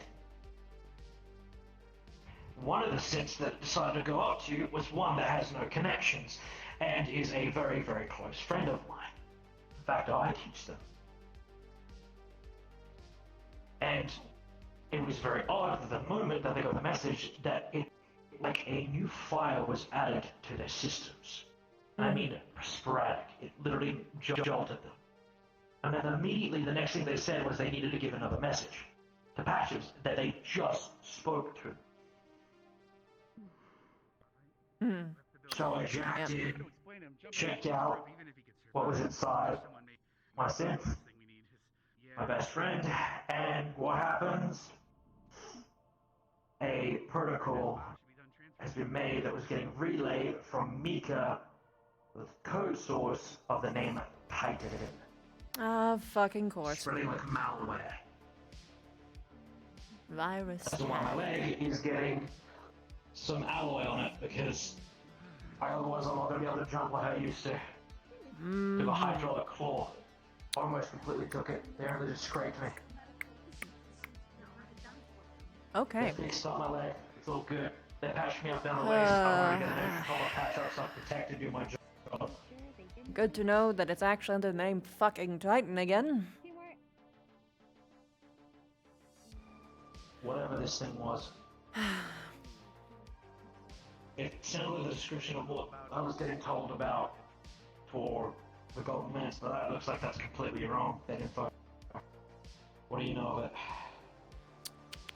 One of the synths that it decided to go up to was one that has no connections and is a very, very close friend of mine. In fact, I teach them. And it was very odd at the moment that they got the message that like a new file was added to their systems. And I mean sporadic. It literally jolted them. And then immediately the next thing they said was they needed to give another message to patches that they just spoke to. So I jacked in, checked out what was inside my synth, my best friend, and what happens? A protocol has been made that was getting relayed from Mika with code source of the name Titan. Fucking course. Spreading like malware. Virus. That's why my leg is getting some alloy on it, because otherwise I'm not going to be able to jump like I used to. Do a hydraulic claw. Almost completely took it. They only just scraped me. Okay. They fixed up my leg. It's all good. They patched me up down the waist. I'm going to get an extra collar patch up so I'm protected to do my job. Good to know that it's actually under the name fucking Titan again. Whatever this thing was. It sounded like the description of what I was getting told about for the Golden Mance, but that looks like that's completely wrong, that info. What do you know of it?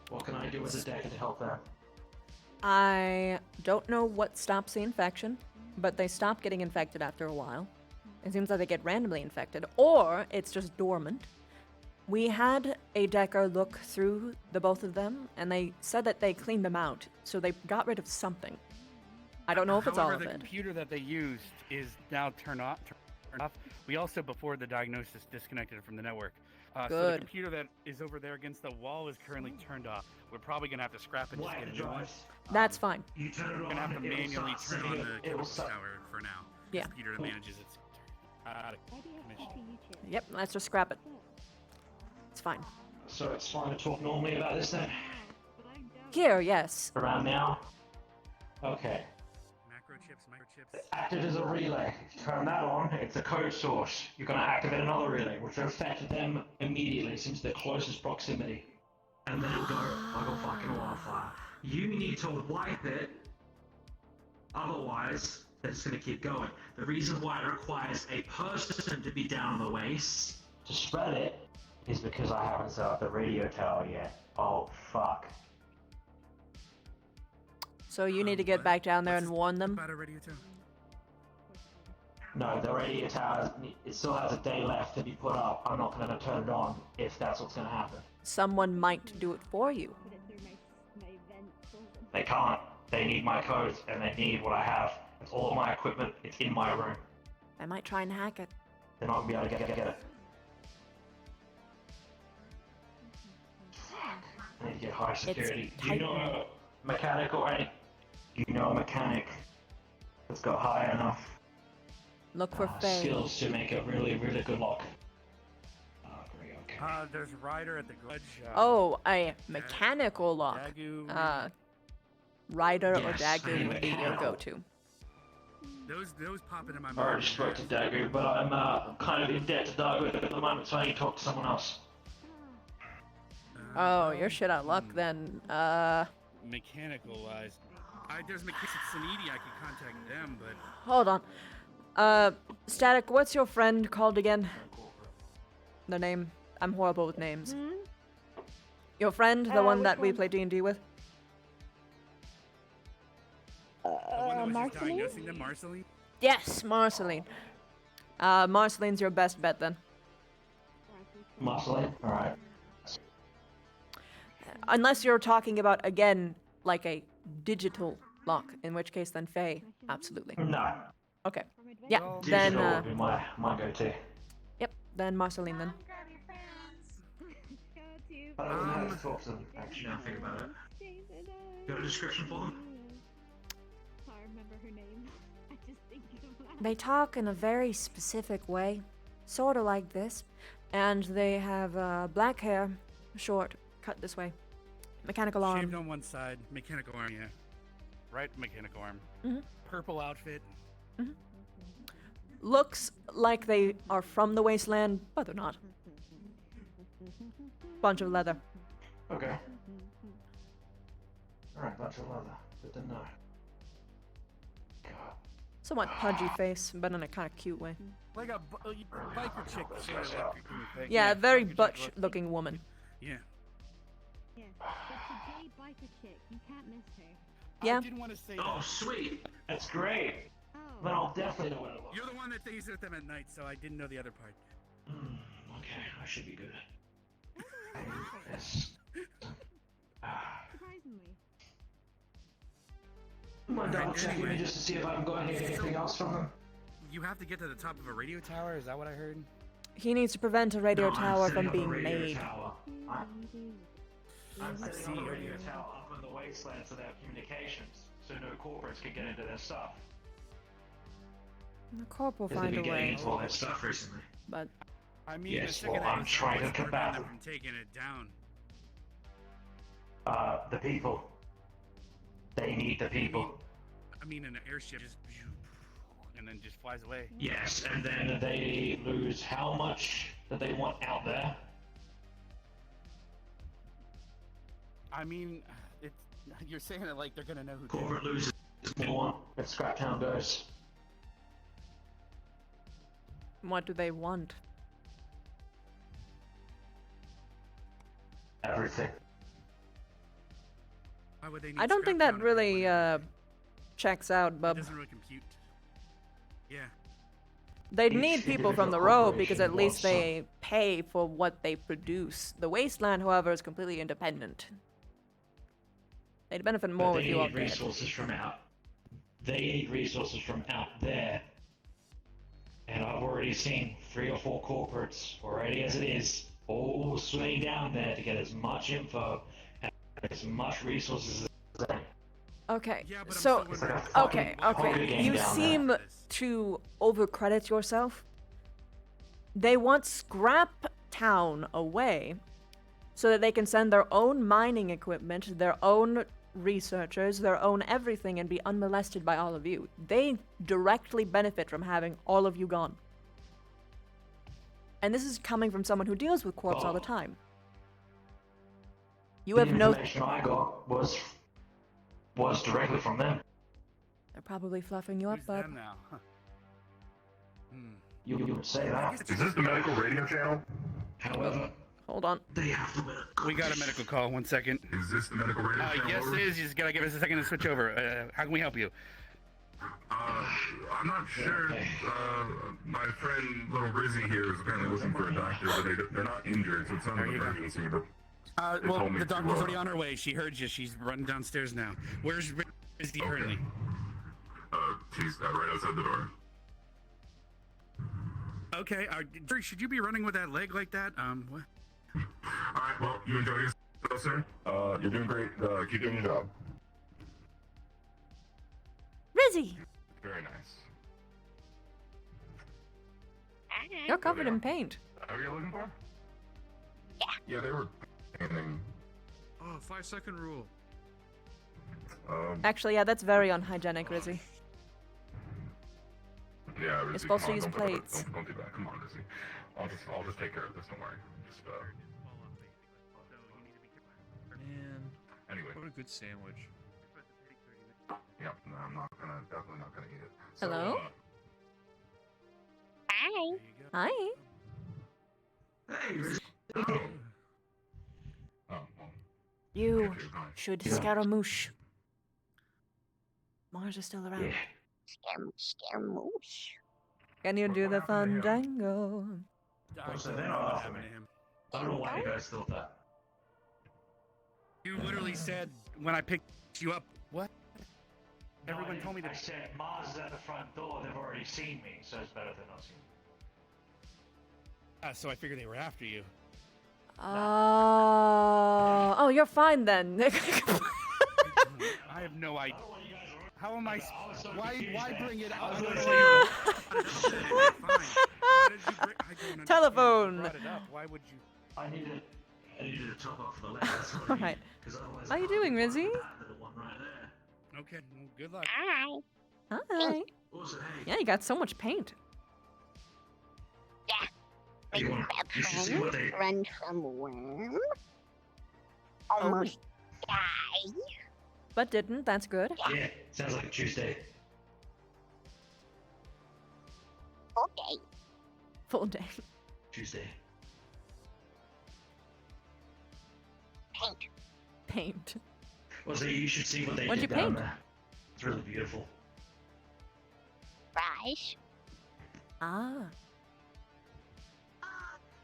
What can I do as a deck to help that? I don't know what stops the infection, but they stop getting infected after a while. It seems like they get randomly infected, or it's just dormant. We had a decker look through the both of them, and they said that they cleaned them out, so they got rid of something. I don't know if it's all of the it. computer that they used is now turned off. We also, before the diagnosis, disconnected it from the network. So the Good. computer that is over there against the wall is currently turned off. We're probably gonna have to scrap it and just get a new one. That's fine. You turn it We're gonna have to manually turn on the chemical suck. tower for now. Yeah. The computer that manages its out of commission. Yep, let's just scrap it. It's fine. So it's fine to talk normally about this then? Here, yes. Around now? Okay. Microchips. Acted as a relay. Turn that on, it's a code source. You're going to activate another relay, which will affect them immediately since they're closest proximity. And then it'll go like a fucking wildfire. You need to wipe it, otherwise they're just going to keep going. The reason why it requires a person to be down on the waist to spread it is because I haven't set up the radio tower yet. Oh, fuck. So you need to get back down there and warn them? About a radio tower? No, the radio tower, it still has a day left to be put up. I'm not going to turn it on if that's what's going to happen. Someone might do it for you. They can't. They need my codes, and they need what I have. It's all of my equipment. It's in my room. I might try and hack it. They're not going to be able to get it. I need to get high security. Do you know a mechanic or any? Do you know a mechanic that's got high enough Look for Faye. skills to make a really, really good lock? There's Ryder at the grudge. Oh, a mechanical lock. Dagu. Ryder or Yes, Dagu would be your mechanical. go-to. Those pop into my I mind. already spoke to Dagu, but I'm kind of in debt to Dagu at the moment, so I need to talk to someone else. Oh, you're shit out of luck then. Mechanical wise, there's mechanics at Sanidi. I could contact them, but Hold on. Static, what's your friend called again? The name? I'm horrible with names. Your friend, the one which that we one? play D&D with? the one that was just Marceline? diagnosing them, Marceline. Yes, Marceline. Marceline's your best bet then. Marceline? Alright. Unless you're talking about, again, like a digital lock, in which case then Faye, absolutely. No. Okay. Yeah, then, Digital would be my go-to. yep, then Marceline then. I don't know how to talk to them, actually, now I think about it. You got a description for them? I remember her name. I just think of that. They talk in a very specific way, sort of like this, and they have black hair, short, cut this way, mechanical arm. Shaved on one side, mechanical arm, yeah. Right mechanical arm. Mhm. Purple outfit. Looks like they are from the wasteland, but they're not. Bunch of leather. Okay. Alright, bunch of leather. Good to know. God. Somewhat pudgy face, but in a kind of cute way. Like a biker chick sort of looking thing. Yeah, very biker chick butch-looking woman. Yeah. Yeah, it's a gay biker chick. You can't miss her. Yeah. I didn't want to say Oh, that. sweet. That's great. Then I'll definitely know what it looks You're the one that stays with them at night, so I didn't know the other part. Okay, I should be good. Yes. Surprisingly. I'm gonna double check Anyway. just to see if I've got anything else from them. You have to get to the top of a radio tower, is that what I heard? He needs to prevent a radio No, I'm tower setting from up a being radio made. tower. I'm setting see up a you radio here. tower up in the wasteland so they have communications, so no corporates can get into their stuff. The corp will Because they've find been a getting way. into all their stuff recently. But I mean, Yes, the second well, that I'm you trying to start to combat them them. from taking it down. The people. They need the people. I mean, an airship just and then just flies away. Yes, and then they lose how much that they want out there. I mean, it's you're saying it like they're gonna know who. Corporate loses more if Scraptown goes. what do they want? Everything. Why would they need I don't think that Scraptown if really checks out, it bub. doesn't really compute. Yeah. They'd Each need people from the individual road because at corporation least wants they pay for what they produce. The wasteland, however, is completely independent. They'd benefit more But with they you all need dead. resources from out. They need resources from out there. And I've already seen 3 or 4 corporates already as it is, all swimming down there to get as much info and as much resources as they. Okay, Yeah, but I'm so, still wondering- okay, fucking okay. You down seem there. to overcredit yourself. They want Scrap Town away so that they can send their own mining equipment, their own researchers, their own everything, and be unmolested by all of you. They directly benefit from having all of you gone. And this is coming from someone who deals with corpse all the time. You have The no... information I got was directly from them. They're probably fluffing you up, Who's bub. them now? Huh. You would say that. Is this the medical radio channel? However, Hold on. they have to win. We got a medical call. 1 second. Is this the medical radio channel? Yes, over? it is. You just gotta give us a second to switch over. How can we help you? I'm not sure. My friend Little Rizzy here is apparently looking for a doctor, but they're not injured, so it's not an emergency. But they Well, told me the to, doctor's already on her way. She heard you. She's running downstairs now. Where's Rizzy currently? She's right outside the door. Okay. Should you be running with that leg like that? What? All right. Well, you enjoy yourself, sir. You're doing great. Keep doing your job. Rizzy! Very nice. You're covered in paint. Who are you looking for? Yeah, they were painting. Oh, 5-second rule. Actually, yeah, that's very unhygienic, Rizzy. Yeah, You're Rizzy, supposed to come on, use don't- plates. Don't do that. Come on, Rizzy. I'll just take care of this. Don't worry. Just Man. Anyway. What a good sandwich. Yeah, no, definitely not gonna eat it. Hello? Hi. Hi. Oh, well, You should Scaramouche. Mars is still around. Scaramouche. Can you do the fandango? So they're not laughing at him. I don't know why you guys thought that. You literally said when I picked you up. What? Everyone told me I to. said Mars is at the front door. They've already seen me, so it's better than not seeing me. So I figured they were after you. Oh, you're fine then. I have no idea. How am I? Why bring it up? I was I gonna don't say know. you- Fine. Telephone. Brought it up. Why would you? I needed to top up for the left. That's what I All need, right. 'cause otherwise How I you can't doing, work Rizzy? with that little one right there. Okay. Well, good luck. Hi. Hi. Also, hey, Yeah, you got so much paint. you should see what they. Run from worm. Almost die. But didn't. That's good. Yeah, sounds like a Tuesday. Okay. Full day. Tuesday. Paint. Paint. Well, so you should see what they What'd did you down paint? there. It's really beautiful. Rice. Ah. Oh,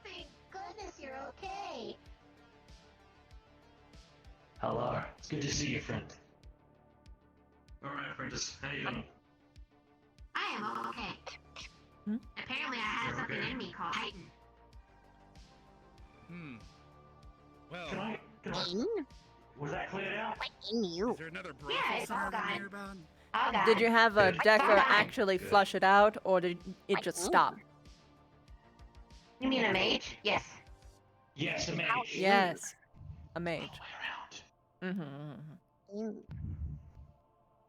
thank goodness you're okay. Hello. It's good to see you, friend. Alright, apprentice. How you doing? I am okay. Apparently I had You're something okay. in me called Titan. Well, Can I? Was that cleared out? What in you? is there another Yeah, brothel it's all somewhere gone. nearby? All gone. Did you have a Good. Decker Fine. actually flush it out, or did it just stop? You mean a mage? Yes. Yes, a mage. Yes. A mage. All the way around. Mm-hmm.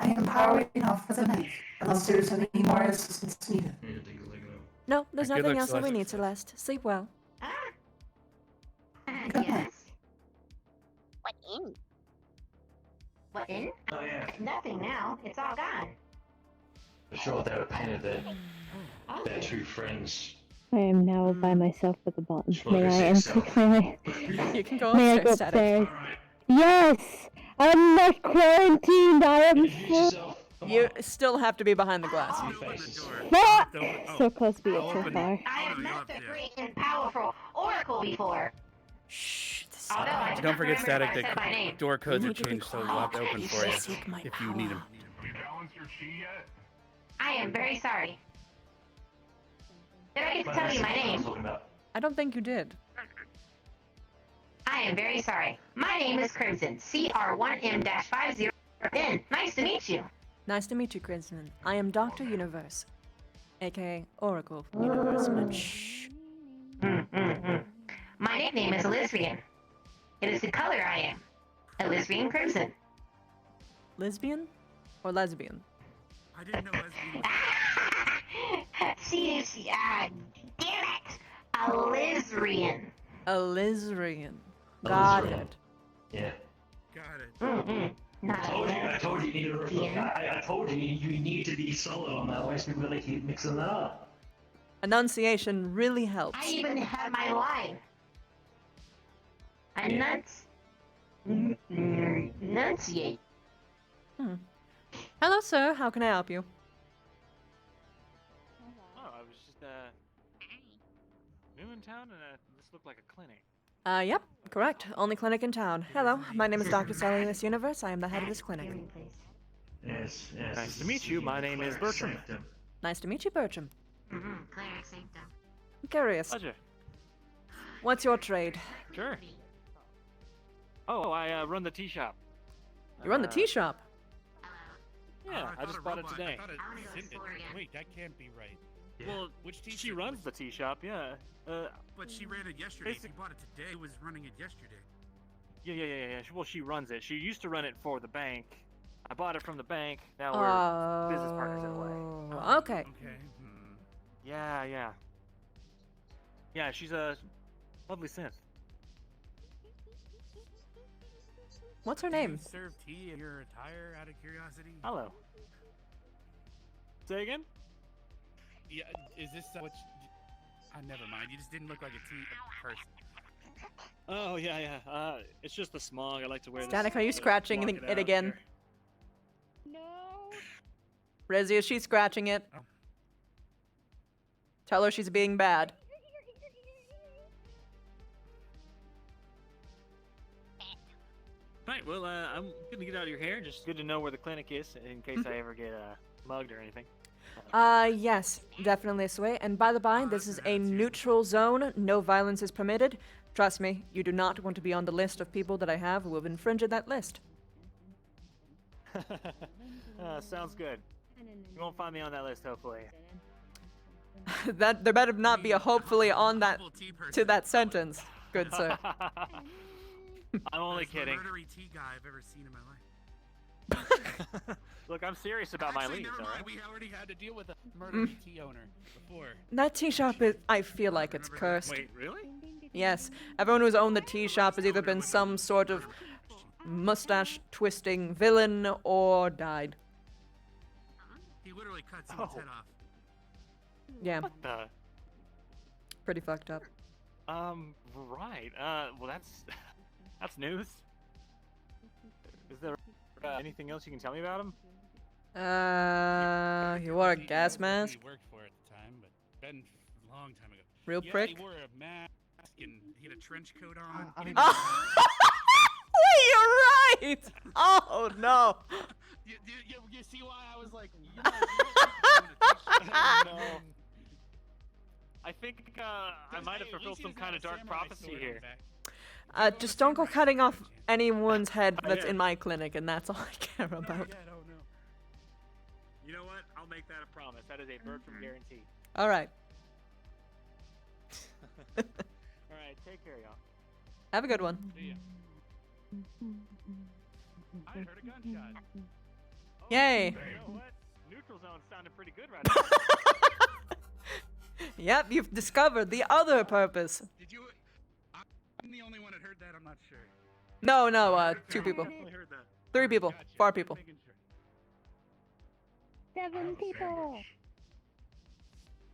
I am powered enough for the night, unless there's any more assistance needed. Yeah, things like that. No, there's Good nothing luck, else that we Celeste. need, Celeste. Sleep well. Yes. What in? What in? Oh yeah. Nothing now. It's all gone. For sure, they were painted their two friends. I am now by myself at the bottom. Just wanted May to I say enter? so. You can go May I go upstairs, Static. upstairs? Alright. Yes! I'm not quarantined! I am Introduce full. yourself. Come You on. still have to be behind the glass. See Open the faces. door. Fuck! Oh, So close to it I'll so open far. it. I have Oh, no, met you're the up, great and powerful Oracle before. Shh. This Although I do Don't not forget, remember Static, if I said my name. the door codes You are need to be changed, so we'll have to quiet. open You for you seek my if you need them. Have you balanced your chi yet? I am very sorry. Did I get to But tell that's you my what I was name? talking about. I don't think you did. I am very sorry. My name is Crimson, CR1M-50. Nice to meet you. Nice to meet you, Crimson. I am Dr. Universe, aka Oracle Universe. But shh. My nickname is Elysian. It is the color I am. Elysian Crimson. Lesbian or lesbian? I didn't know lesbian. Damn it! Elysian. Elysian. Got Elysian. it. Yeah. Got it. Not I told you you need to reflect. I told you you need to be solid on that. Otherwise, people really keep mixing that up. Enunciation really helps. I even have my line. Enunciate. Hello, sir. How can I help you? Oh, I was just new in town, and this looked like a clinic. Yep, correct. Only clinic in town. Hello, my name is Dr. Cellulus Universe. I am the head of this clinic. Yes, yes. Nice to meet you. My name is Bertram. Nice to meet you, Bertram. Cleric Sanctum. I'm curious. Pleasure. What's your trade? Sure. Oh, I run the tea shop. You run the tea shop. Yeah, I just bought it today. Wait, that can't be right. Well, Which tea she shop runs was the tea shop. Yeah. But she ran it yesterday. If Basic- you bought it today, was running it yesterday. Yeah. Well, she runs it. She used to run it for the bank. I bought it from the bank. Now we're business partners in a way. Oh, okay. Okay. Yeah. Yeah, she's a lovely synth. What's her Do you name? serve tea in your attire, out of curiosity? Hello. Say again? Yeah, is this what? Never mind. You just didn't look like a tea person. Oh yeah. It's just the smog. I like to wear this. Static, are you scratching block it out again? here. No. Rizzy, is she scratching it? Oh. Tell her she's being bad. Right. Well, I'm gonna get out of your hair. Just good to know where the clinic is in case I ever get mugged or anything. Yes, definitely this way. And by the by, this is a neutral zone. No violence is permitted. Trust me, you do not want to be on the list of people that I have who have infringed that list. Sounds good. You won't find me on that list, hopefully. That there better not be a hopefully on that to that sentence, good sir. I'm only kidding. Murdery tea guy I've ever seen in my life. Look, I'm serious about my leads, never mind. alright? We already had to deal with a murdery tea owner before. That tea shop is, I feel like it's cursed. Wait, really? Yes, everyone who's owned the tea shop has either been some sort of mustache twisting villain or died. He literally cut someone's head off. Yeah, What the? pretty fucked up. Right. Well, that's news. Is there anything else you can tell me about him? He wore a gas mask. He worked for at the time, but been a long time ago. Real yeah, prick. He wore a mask and he had a trench coat on. Wait, you're right! Oh no! You see why I was like, No. I think I might have fulfilled some kind of dark prophecy here. Just don't go cutting off anyone's head that's in my clinic, and that's all I care about. You know what? I'll make that a promise. That is a Bertram guarantee. All right. All right, take care, y'all. Have a good one. See ya. I heard a gunshot. Yay! You know what? Neutral zone sounded pretty good right now. Yep, you've discovered the other purpose. Did you? I'm the only one that heard that. I'm not sure. No, 2 people. I heard that. 3 people. 4 people. 7 people.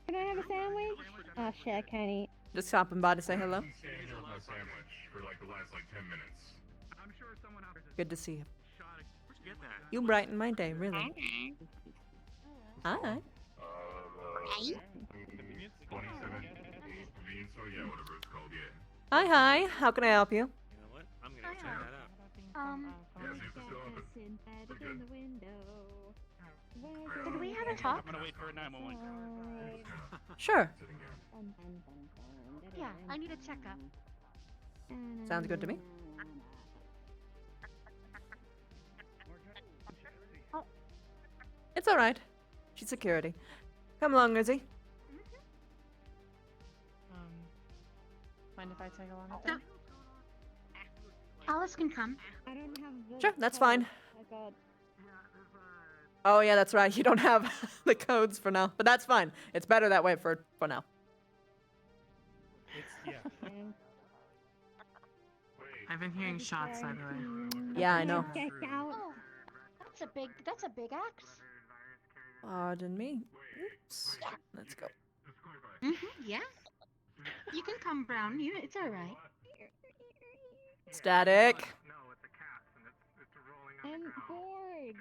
Can I have a sandwich? Oh shit, I can't eat. Just stopping by to say hello. Standing there with my sandwich for like the last 10 minutes. I'm sure someone else. Good to see you. Where'd you get that? You brighten my day, really. Hi. 27 convenience store, yeah, whatever it's called, yeah. Hi. How can I help you? You know what? I'm gonna go check that out. Yeah, see if it's still open. Synthetic in the window. Could we have a talk? I'm gonna wait for a 911 call. Sure. Yeah, I need a checkup. Sounds good to me. It's all right. She's security. Come along, Lizzie. Mind if I tag along with No. them? Alice can come. I don't have the Sure, that's fine. I got Oh yeah, that's right. You don't have the codes for now, but that's fine. It's better that way for now. I've been hearing shots, by the way. Yeah, I know. Oh, that's a big axe. Pardon me. Oops. Let's go. Yeah. You can come, Brown. It's all right. Static. I'm bored.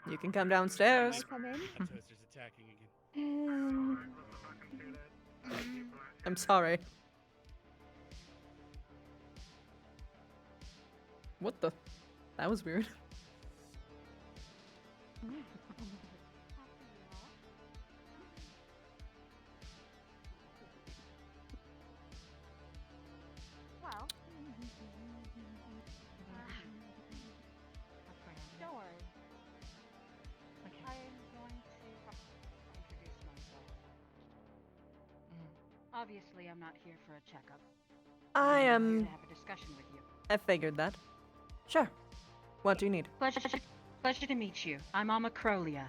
You can come downstairs. Can I come in? My toaster's attacking again. I'm sorry. What the? That was weird. Well, Don't worry. Okay. I am going to introduce myself. Obviously, I'm not here for a checkup. I I'm am. here to have a discussion with you. I figured that. Sure. What do you need? Pleasure to meet you. I'm Amacrolia.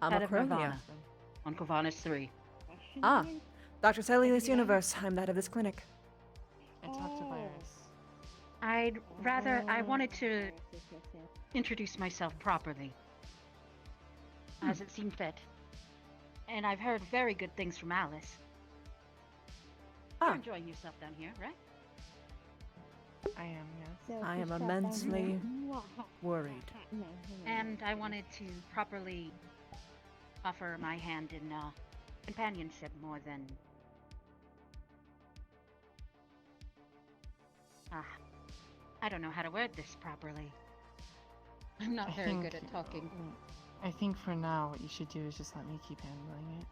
I'm head of Acrolia. Nirvana on Kovanis 3. Ah, Dr. Celius Universe. I'm that of this clinic. I talked to Virus. I wanted to introduce myself properly, as it seemed fit. And I've heard very good things from Alice. You're enjoying yourself down here, right? I am, yes. I am immensely worried. And I wanted to properly offer my hand in companionship more than... I don't know how to word this properly. I'm not very good at talking. I think for now what you should do is just let me keep handling it.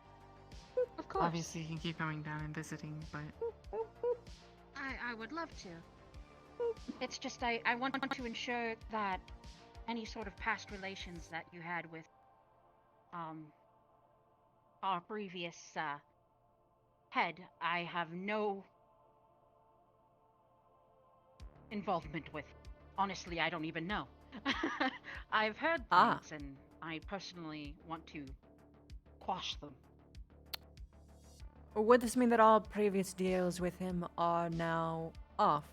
Of course. Obviously you can keep coming down and visiting, but... I would love to. It's just I want to ensure that any sort of past relations that you had with our previous head, I have no involvement with. Honestly, I don't even know. I've heard things, and I personally want to quash them. Would this mean that all previous deals with him are now off?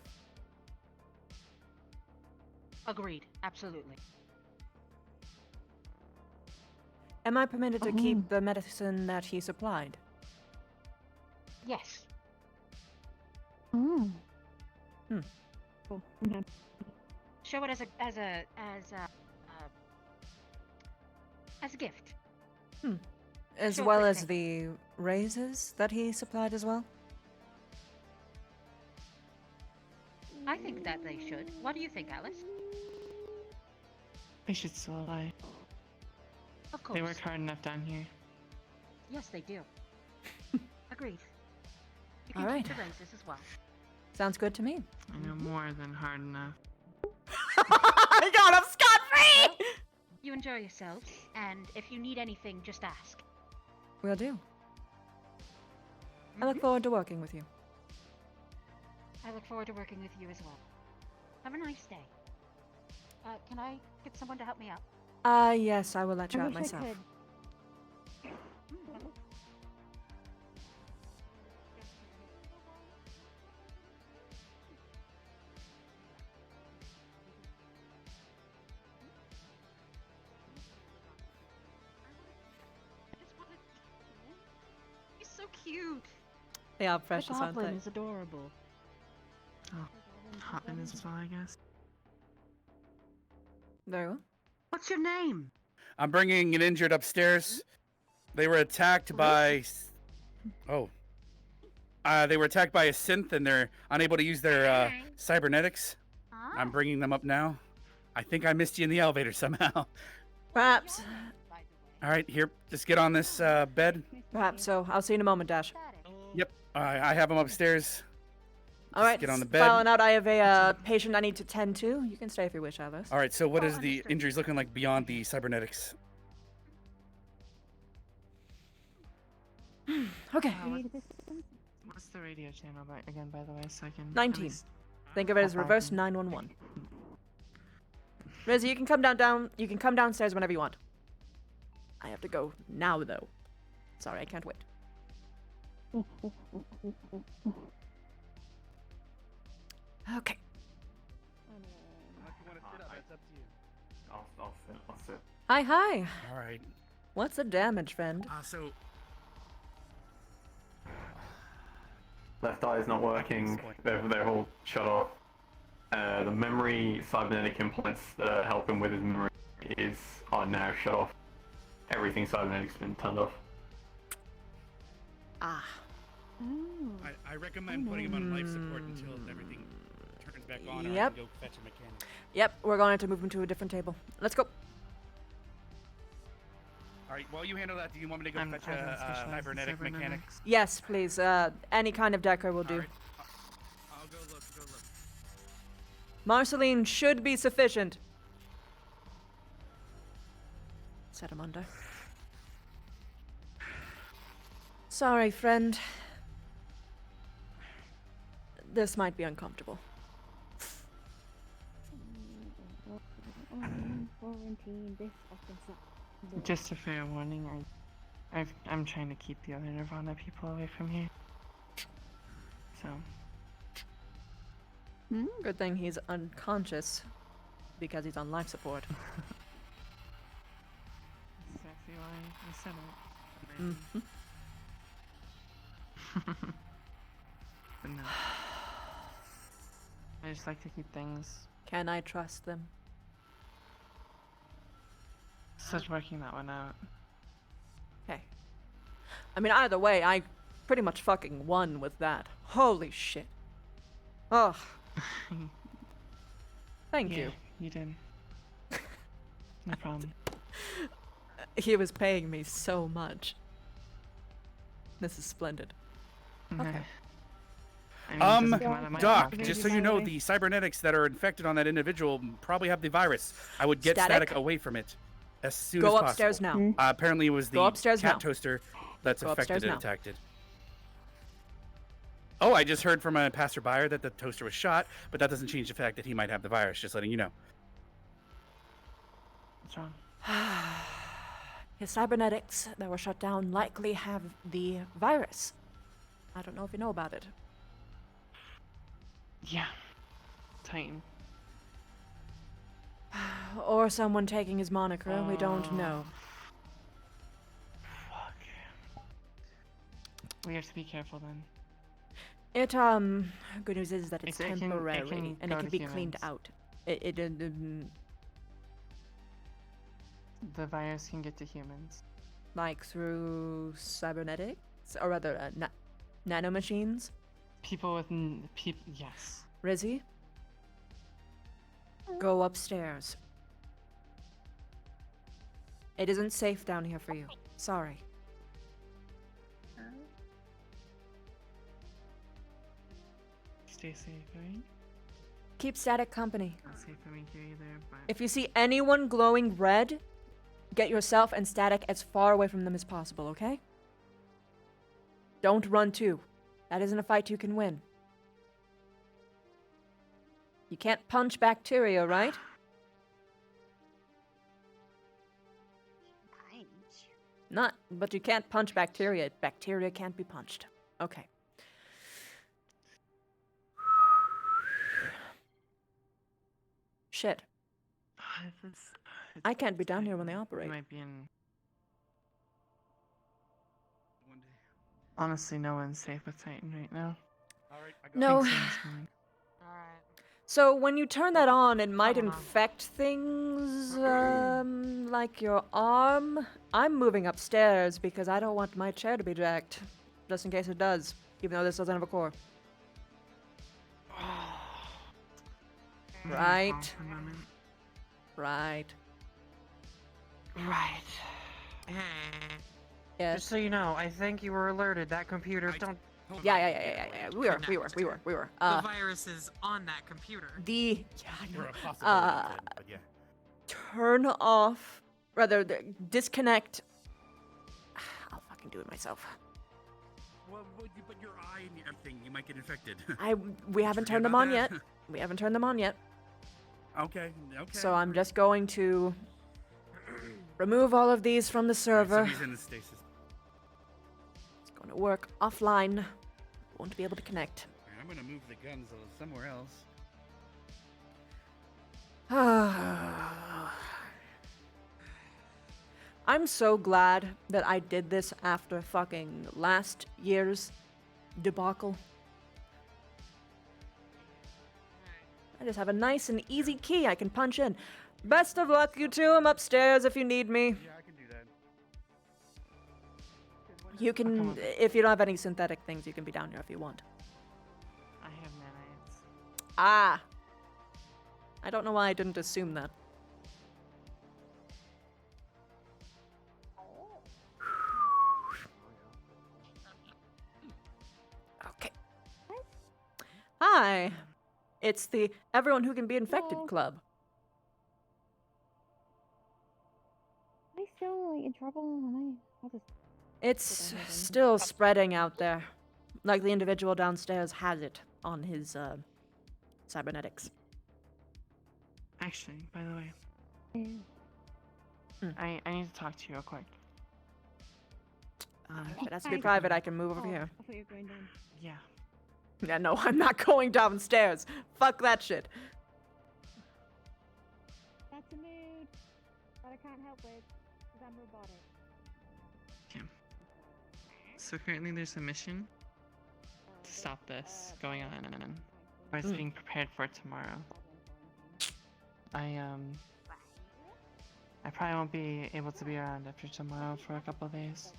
Agreed, absolutely. Am I permitted to keep the medicine that he supplied? Yes. Oh. Cool. Show it as a gift. As Sure, well for as the razors that he supplied as well? I think that they should. What do you think, Alice? They should still lie. Of course. They work hard enough down here. Yes, they do. Agreed. You All can right. keep the razors as well. Sounds good to me. I know more than hard enough. I got him scot-free! You enjoy yourselves, and if you need anything, just ask. Will do. I look forward to working with you. I look forward to working with you as well. Have a nice day. Can I get someone to help me out? Yes, I will let you I out wish I myself. could. He's so cute. They are precious, the aren't goblin they? is adorable. Oh, Hotman as well, I guess. Very well. What's your name? I'm bringing an injured upstairs. They were attacked by. They were attacked by a synth, and they're unable to use their cybernetics. I'm bringing them up now. I think I missed you in the elevator somehow. Perhaps. All right, here, just get on this bed. Perhaps so. I'll see you in a moment, Dash. Yep, I have them upstairs. All right. Get on the bed. Filing out. I have a patient I need to tend to. You can stay if you wish, Alice. All right, so what is the injuries looking like beyond the cybernetics? Okay. What's the radio channel again, by the way, so I can... 19. Think of it as reverse 911. Rizzy, you can come down. You can come downstairs whenever you want. I have to go now, though. Sorry, I can't wait. Okay. I'll sit. Hi, hi. All right. What's the damage, friend? So Left eye is not working. They're all shut off. The memory cybernetic implants that are helping with his memory are now shut off. Everything cybernetic's been turned off. I recommend putting him on life support until everything turns back on. Or I Yep. can go fetch a mechanic. Yep, we're going to have to move him to a different table. Let's go. All right, while you handle that, do you want me to go fetch a cybernetic mechanic? Yes, please. Any kind of decker will do. I'll go look. Marceline should be sufficient. Set him under. Sorry, friend. This might be uncomfortable. Just a fair warning, I'm trying to keep the other Nirvana people away from here. So... Good thing he's unconscious, because he's on life support. That's exactly why I said it. But no. I just like to keep things... Can I trust them? Such working that one out. Okay. I mean, either way, I pretty much fucking won with that. Holy shit. Oh. Thank Yeah, you. You did. No problem. He was paying me so much. This is splendid. Okay. Doc, just so you know, the cybernetics that are infected on that individual probably have the virus. I would get Static? static away from it as soon Go as possible. upstairs now. Apparently it was the Go upstairs cat now. toaster that's Go affected upstairs and now. attacked it. Oh, I just heard from a passerby that the toaster was shot, but that doesn't change the fact that he might have the virus. Just letting you know. What's wrong? His cybernetics that were shut down likely have the virus. I don't know if you know about it. Yeah. Titan. Or someone taking his moniker, we don't know. We have to be careful then. It, good news is that it's It can temporary, and it go can to be cleaned humans. out. The virus can get to humans. Like through cybernetics? Or rather, nanomachines? People with yes. Rizzy? Go upstairs. It isn't safe down here for you. Sorry. Stay safe, right? Keep static company. Not safe for me here either, but If you see anyone glowing red, get yourself and static as far away from them as possible, okay? Don't run too. That isn't a fight you can win. You can't punch bacteria, right? Not, but you can't punch bacteria. Bacteria can't be punched. Okay. Shit. I can't be down here when they operate. It might be in. Honestly, no one's safe with Titan right now. No. Thanks for listening. So when you turn that on, it might infect things, like your arm. I'm moving upstairs because I don't want my chair to be jacked, just in case it does, even though this doesn't have a core. Right. Right. Right. Yes. Just so you know, I think you were alerted. That computer don't. Yeah. We were. The virus is on that computer. Turn off, rather, disconnect. I'll fucking do it myself. Well, but your eye and everything, you might get infected. We haven't turned them on yet. We haven't turned them on yet. Okay. So I'm just going to remove all of these from the server. Somebody's in the stasis. It's going to work offline. Won't be able to connect. Alright, I'm gonna move the guns somewhere else. I'm so glad that I did this after fucking last year's debacle. I just have a nice and easy key I can punch in. Best of luck, you two. I'm upstairs if you need me. Yeah, I can do that. You can, if you don't have any synthetic things, you can be down here if you want. I have nanites. Ah! I don't know why I didn't assume that. Okay. Hi! It's the Everyone Who Can Be Infected Club. Am I still like, in trouble? I'll just... It's still spreading out there. Like the individual downstairs has it on his, cybernetics. Actually, by the way, I need to talk to you real quick. If it has to be private, I can move over here. I thought you were going down. Yeah. Yeah, no, I'm not going downstairs. Fuck that shit. That's a mood that I can't help with because I'm robotic. Okay. So currently there's a mission to stop this going on, but it's being prepared for tomorrow. I probably won't be able to be around after tomorrow for a couple of days.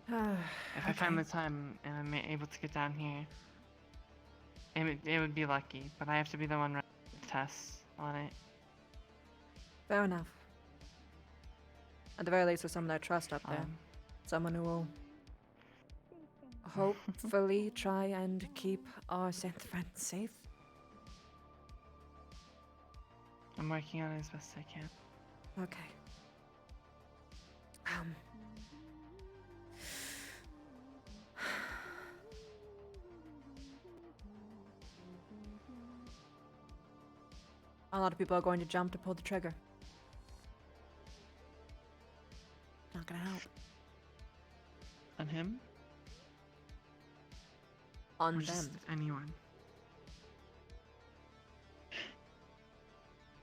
If I find the time and I'm able to get down here, it would be lucky, but I have to be the one running the tests on it. Fair enough. At the very least, there's someone I trust up there. Someone who will hopefully try and keep our synth friends safe. I'm working on it as best I can. Okay. A lot of people are going to jump to pull the trigger. Not gonna help. On him? On Or them. just anyone.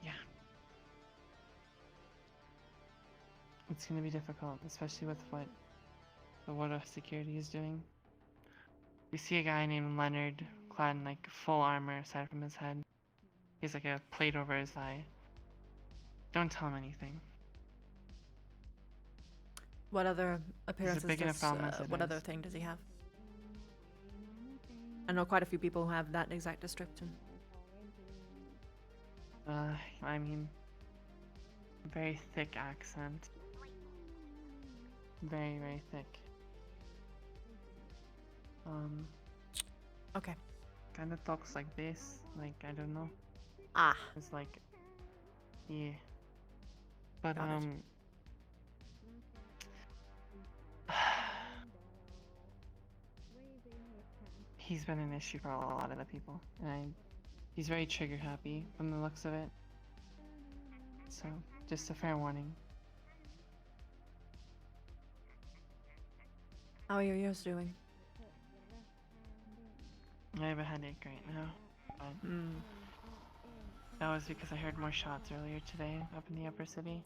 Yeah. It's gonna be difficult, especially with what the Water Security is doing. We see a guy named Leonard, clad in like full armor aside from his head. He has like a plate over his eye. Don't tell him anything. What other appearances big enough does, problem as it what other is. thing does he have? I know quite a few people who have that exact description. I mean, very thick accent. Very, very thick. Okay. Kind of talks like this. Like, I don't know. Ah. It's like, yeah. But, Got it. He's been an issue for a lot of the people. And he's very trigger happy from the looks of it. So, just a fair warning. How are your ears doing? I have a headache right now. But that was because I heard more shots earlier today up in the upper city.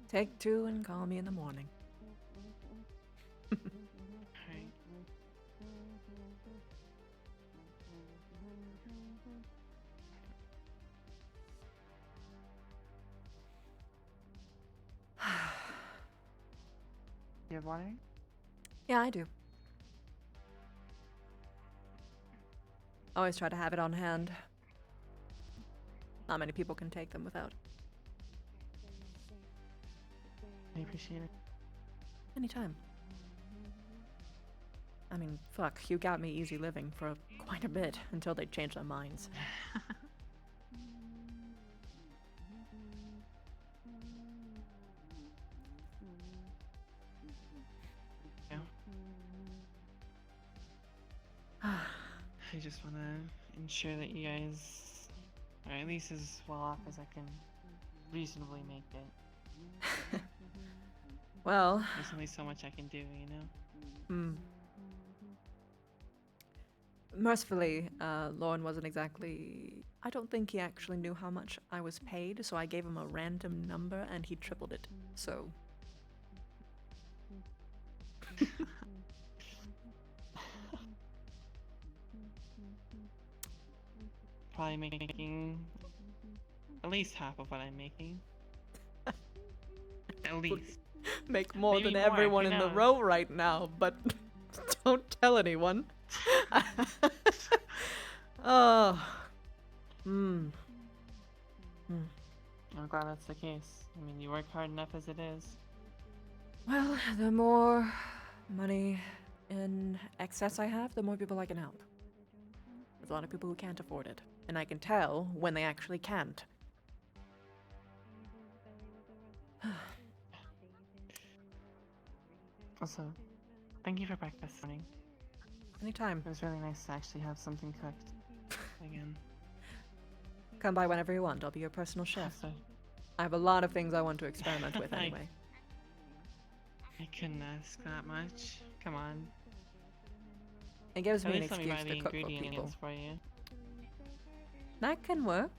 Take two and call me in the morning. You have water? Yeah, I do. Always try to have it on hand. Not many people can take them without. I appreciate it. Anytime. I mean, fuck, you got me easy living for quite a bit until they changed their minds. Yeah. I just want to ensure that you guys are at least as well off as I can reasonably make it. Well... There's only so much I can do, you know? Mercifully, Lauren wasn't exactly... I don't think he actually knew how much I was paid, so I gave him a random number and he tripled it, so... Probably making at least half of what I'm making. At least. Make more Maybe than more, everyone who in the knows? row right now, but don't tell anyone. Oh. I'm glad that's the case. I mean, you work hard enough as it is. Well, the more money in excess I have, the more people I can help. There's a lot of people who can't afford it, and I can tell when they actually can't. Also, thank you for breakfast this morning. Anytime. It was really nice to actually have something cooked again. Come by whenever you want. I'll be your personal chef. I have a lot of things I want to experiment with anyway. I couldn't ask that much. Come on. It gives At me an least let me excuse buy to the cook for people. ingredients for you. That can work.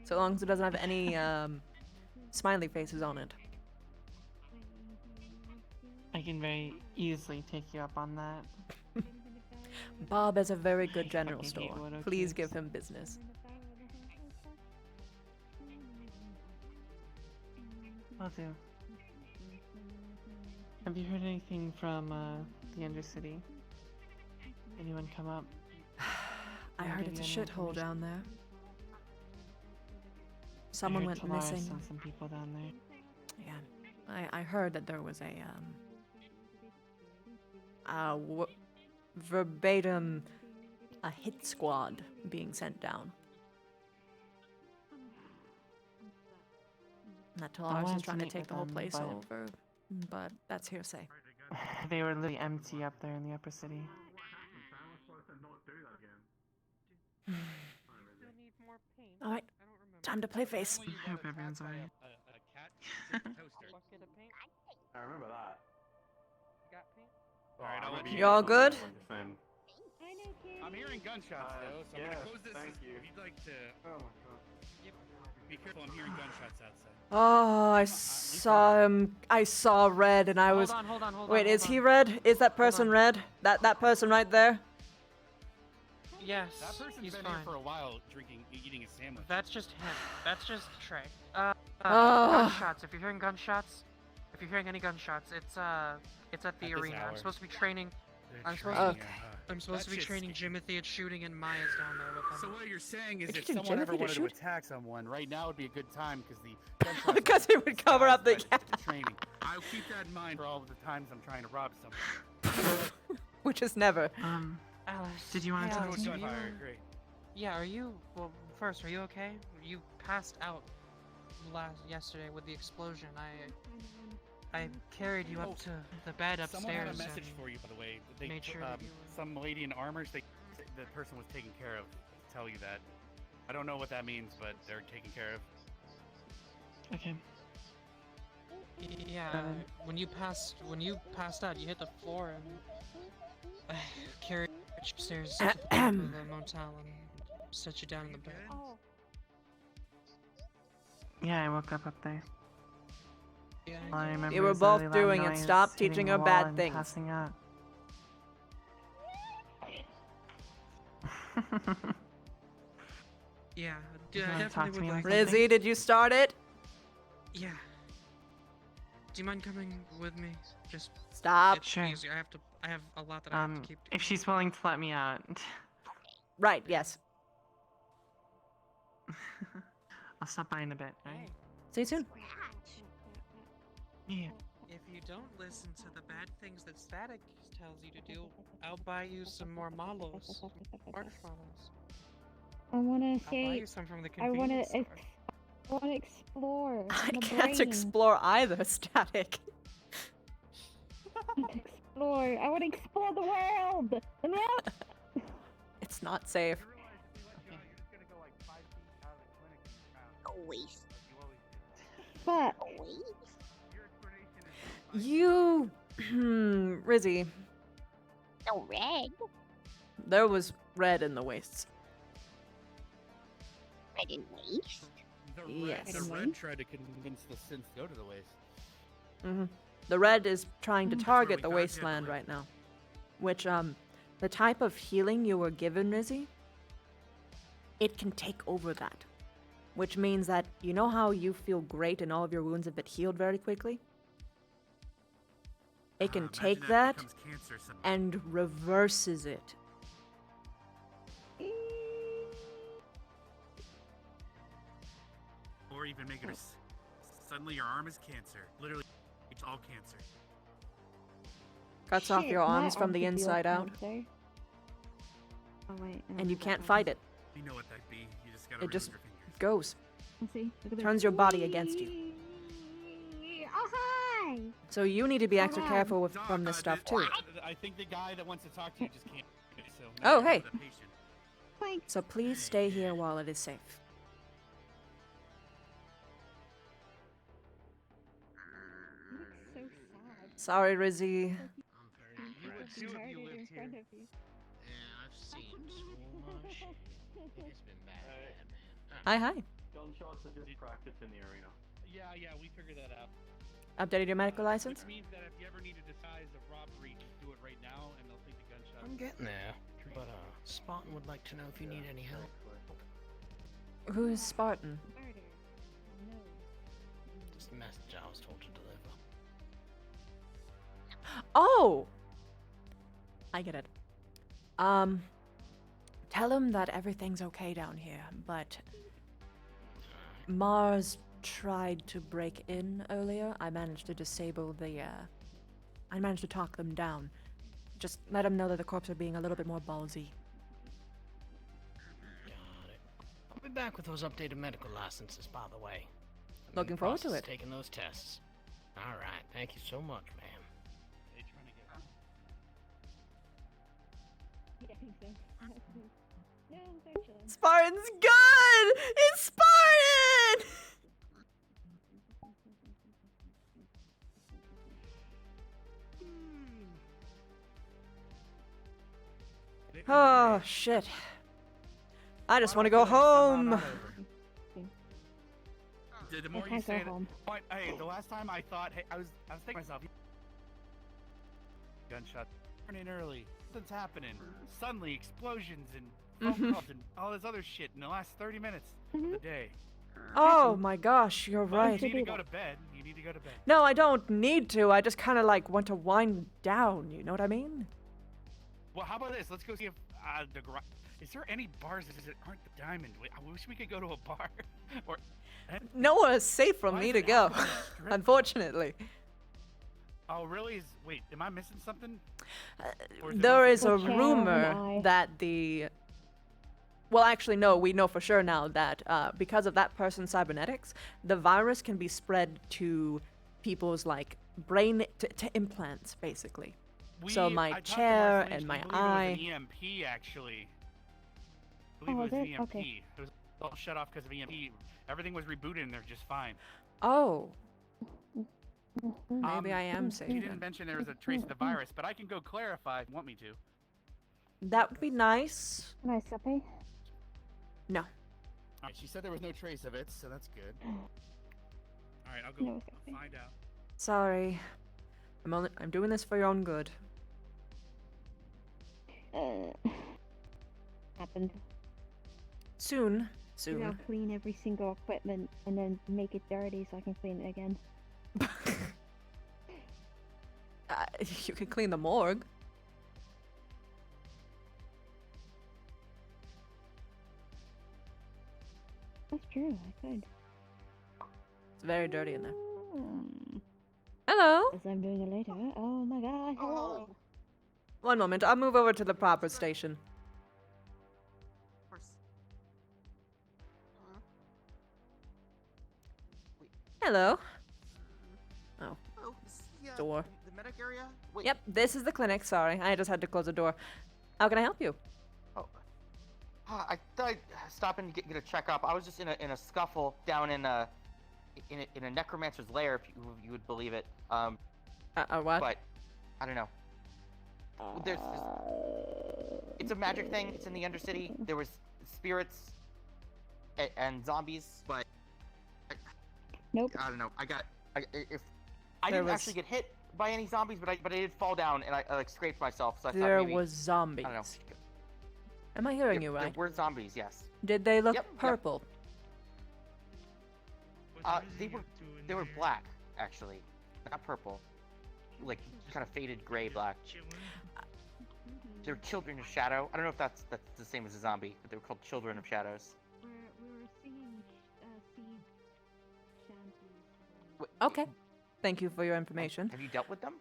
So long as it doesn't have any smiley faces on it. I can very easily take you up on that. Bob has a very good general fucking hate store. Wodo Please cubes. give him business. I'll do. Have you heard anything from the Undercity? Anyone come up? I heard give it's a you any shithole information? down there. Someone I went heard Talaris missing. sent some people down there. Yeah, I heard that there was a verbatim a hit squad being sent down. That I Talaris wanted is to trying to meet take with the whole them, place but over, but that's hearsay. they were literally empty up there in the upper city. Alright, time to play face. I hope everyone's alright. I remember that. All right, I'll let You all good? I'm hearing gunshots though, so I'm gonna close this. Thank you. If you'd like to. Oh my god. Be careful, I'm hearing gunshots outside. Oh, I saw red and I was... Hold on, Wait, is he red? Is that person red? That person right there? Yes, That person's he's been fine. here for a while, eating a sandwich. That's just him. That's just Trey. Ah. Gunshots. If you're hearing gunshots, if you're hearing any gunshots, it's at the this arena. hour. I'm supposed to be training. I'm supposed to be training Jimothy at shooting, and Maya's down there with him. So what you're saying is, Did if you get someone ever Jimothy to wanted to shoot? attack someone, right now would be a good time because the gunshots Because it would cover up the gap. training. I'll keep that in mind for all of the times I'm trying to rob someone. Which is never. Alice, did you want to Yeah, talk it's to gunfire, great. Yeah, are you? Well, first, are you okay? You passed out yesterday with the explosion. I carried you up to the bed upstairs. Someone had a message and for you, by the way. They, made sure that you were... some lady in armor, the person was taken care of. To tell you that. I don't know what that means, but they're taken care of. Okay. Yeah, when you passed out, you hit the floor and I carried you upstairs to the motel and set you down in the bed. Yeah, I woke up there. Yeah, All I remember You were is both really loud doing it. noise, Stop hitting teaching the her wall bad and things. Passing out. Yeah, You wanna talk definitely to me would like like. Rizzy, did you start it? Yeah. Do you mind coming with me? Just Stop. It's Sure. easier. I have a lot that I have to keep. If she's willing to let me out. Right, yes. I'll stop by in a bit, right? See you soon. Yeah. If you don't listen to the bad things that Static tells you to do, I'll buy you some more mallows, marshmallows. I want to I'll buy say. you some from the I want convenience to. store. I want to explore. I the can't brain. explore either, Static. Explore. I want to explore the world. Let me out. It's not safe. Waste. But You... Rizzy. No red. There was red in the wastes. Red and waste. Yes. The red tried to convince the synth to go to the waste. Mm-hmm. The red is trying to target the got wasteland right now. Which, the type of healing you were given, Rizzy, it can take over that. Which means that, you know how you feel great and all of your wounds have been healed very quickly? It can take that becomes cancer someday. and reverses it. Or even make it suddenly your arm is cancer. Literally, it's all cancer. Cuts off Shit, your my arms from arm the could be inside like out. cancer. Oh wait. And you can't fight it. You know what that'd be. You just gotta It just remove your fingers. goes. Let's see. Look at this. Turns your body against you. Oh hi. So you need to be extra Hold careful with, from this stuff too. I think the guy that wants to talk to you just can't. So Oh, maybe hey. the patient. So please stay here while it is safe. So sad. Sorry, Rizzy. You look retarded in front of you. Yeah, I've seen so much. It's been bad, man. Hi, hi. Gunshots are just practice in the arena. Yeah, we figured that out. Updated your medical license? Which means that if you ever need to disguise a robbery, just do it right now, and they'll take the gunshot. I'm getting there. But, Spartan would like to know if you need any help. Who is Spartan? It's the message I was told to deliver. Oh! I get it. Tell him that everything's okay down here, but Mars tried to break in earlier. I managed to disable the, I managed to talk them down. Just let him know that the corps are being a little bit more ballsy. Got it. I'll be back with those updated medical licenses, by the way. Looking forward to it. Taking those tests. All right. Thank you so much, ma'am. Yeah, I think so. No, actually. Spartan's good! It's Spartan! Oh, shit. I just want to go home. The more you say it, hey, the last time I thought, hey, I was thinking to myself, gunshot, turning early, something's happening. Suddenly, explosions and phone calls and all this other shit in the last 30 minutes of the day. Oh my gosh, you're right. You need to go to bed. You need to go to bed. No, I don't need to. I just kind of like want to wind down. You know what I mean? Well, how about this? Let's go see if the garage. Is there any bars that aren't the Diamond? I wish we could go to a bar. Or Nowhere is safe for me to go, unfortunately. Oh, really? Wait, am I missing something? There is a rumor that the. Well, actually, no. We know for sure now that because of that person's cybernetics, the virus can be spread to people's like brain to implants, basically. So my chair and my eye. It was an EMP, actually. I believe it was an EMP. Okay. It was all shut off because of EMP. Everything was rebooted and they're just fine. Oh. Maybe I am safe. You didn't mention there was a trace of the virus, but I can go clarify if you want me to. That would be nice. Nice, Uppy. No. Alright, she said there was no trace of it, so that's good. Alright, I'll go find out. Sorry. I'm doing this for your own good. Happened. Soon. Maybe I'll clean every single equipment and then make it dirty so I can clean it again. You can clean the morgue. That's true, I could. It's very dirty in there. Hello? As I'm doing it later. Oh my god, hello. One moment, I'll move over to the proper station. Hello. Oh. Oh, yeah, Door. The medic area? Wait. Yep, this is the clinic. Sorry, I just had to close the door. How can I help you? Oh. I thought I'd stop in to get a checkup. I was just in a scuffle down in a necromancer's lair, if you would believe it. What? But I don't know. There's it's a magic thing. It's in the Undercity. There was spirits and zombies, but nope. I don't know. I didn't actually get hit by any zombies, but I did fall down and I like scraped myself. So I thought maybe was zombies. I don't know. Am I hearing you right? There were zombies, yes. Did they look purple? They were black, actually, not purple. Like kind of faded gray black. They're children of shadow. I don't know if that's the same as a zombie, but they were called children of shadows. We were singing seed shanties. Okay. Thank you for your information. Have you dealt with them?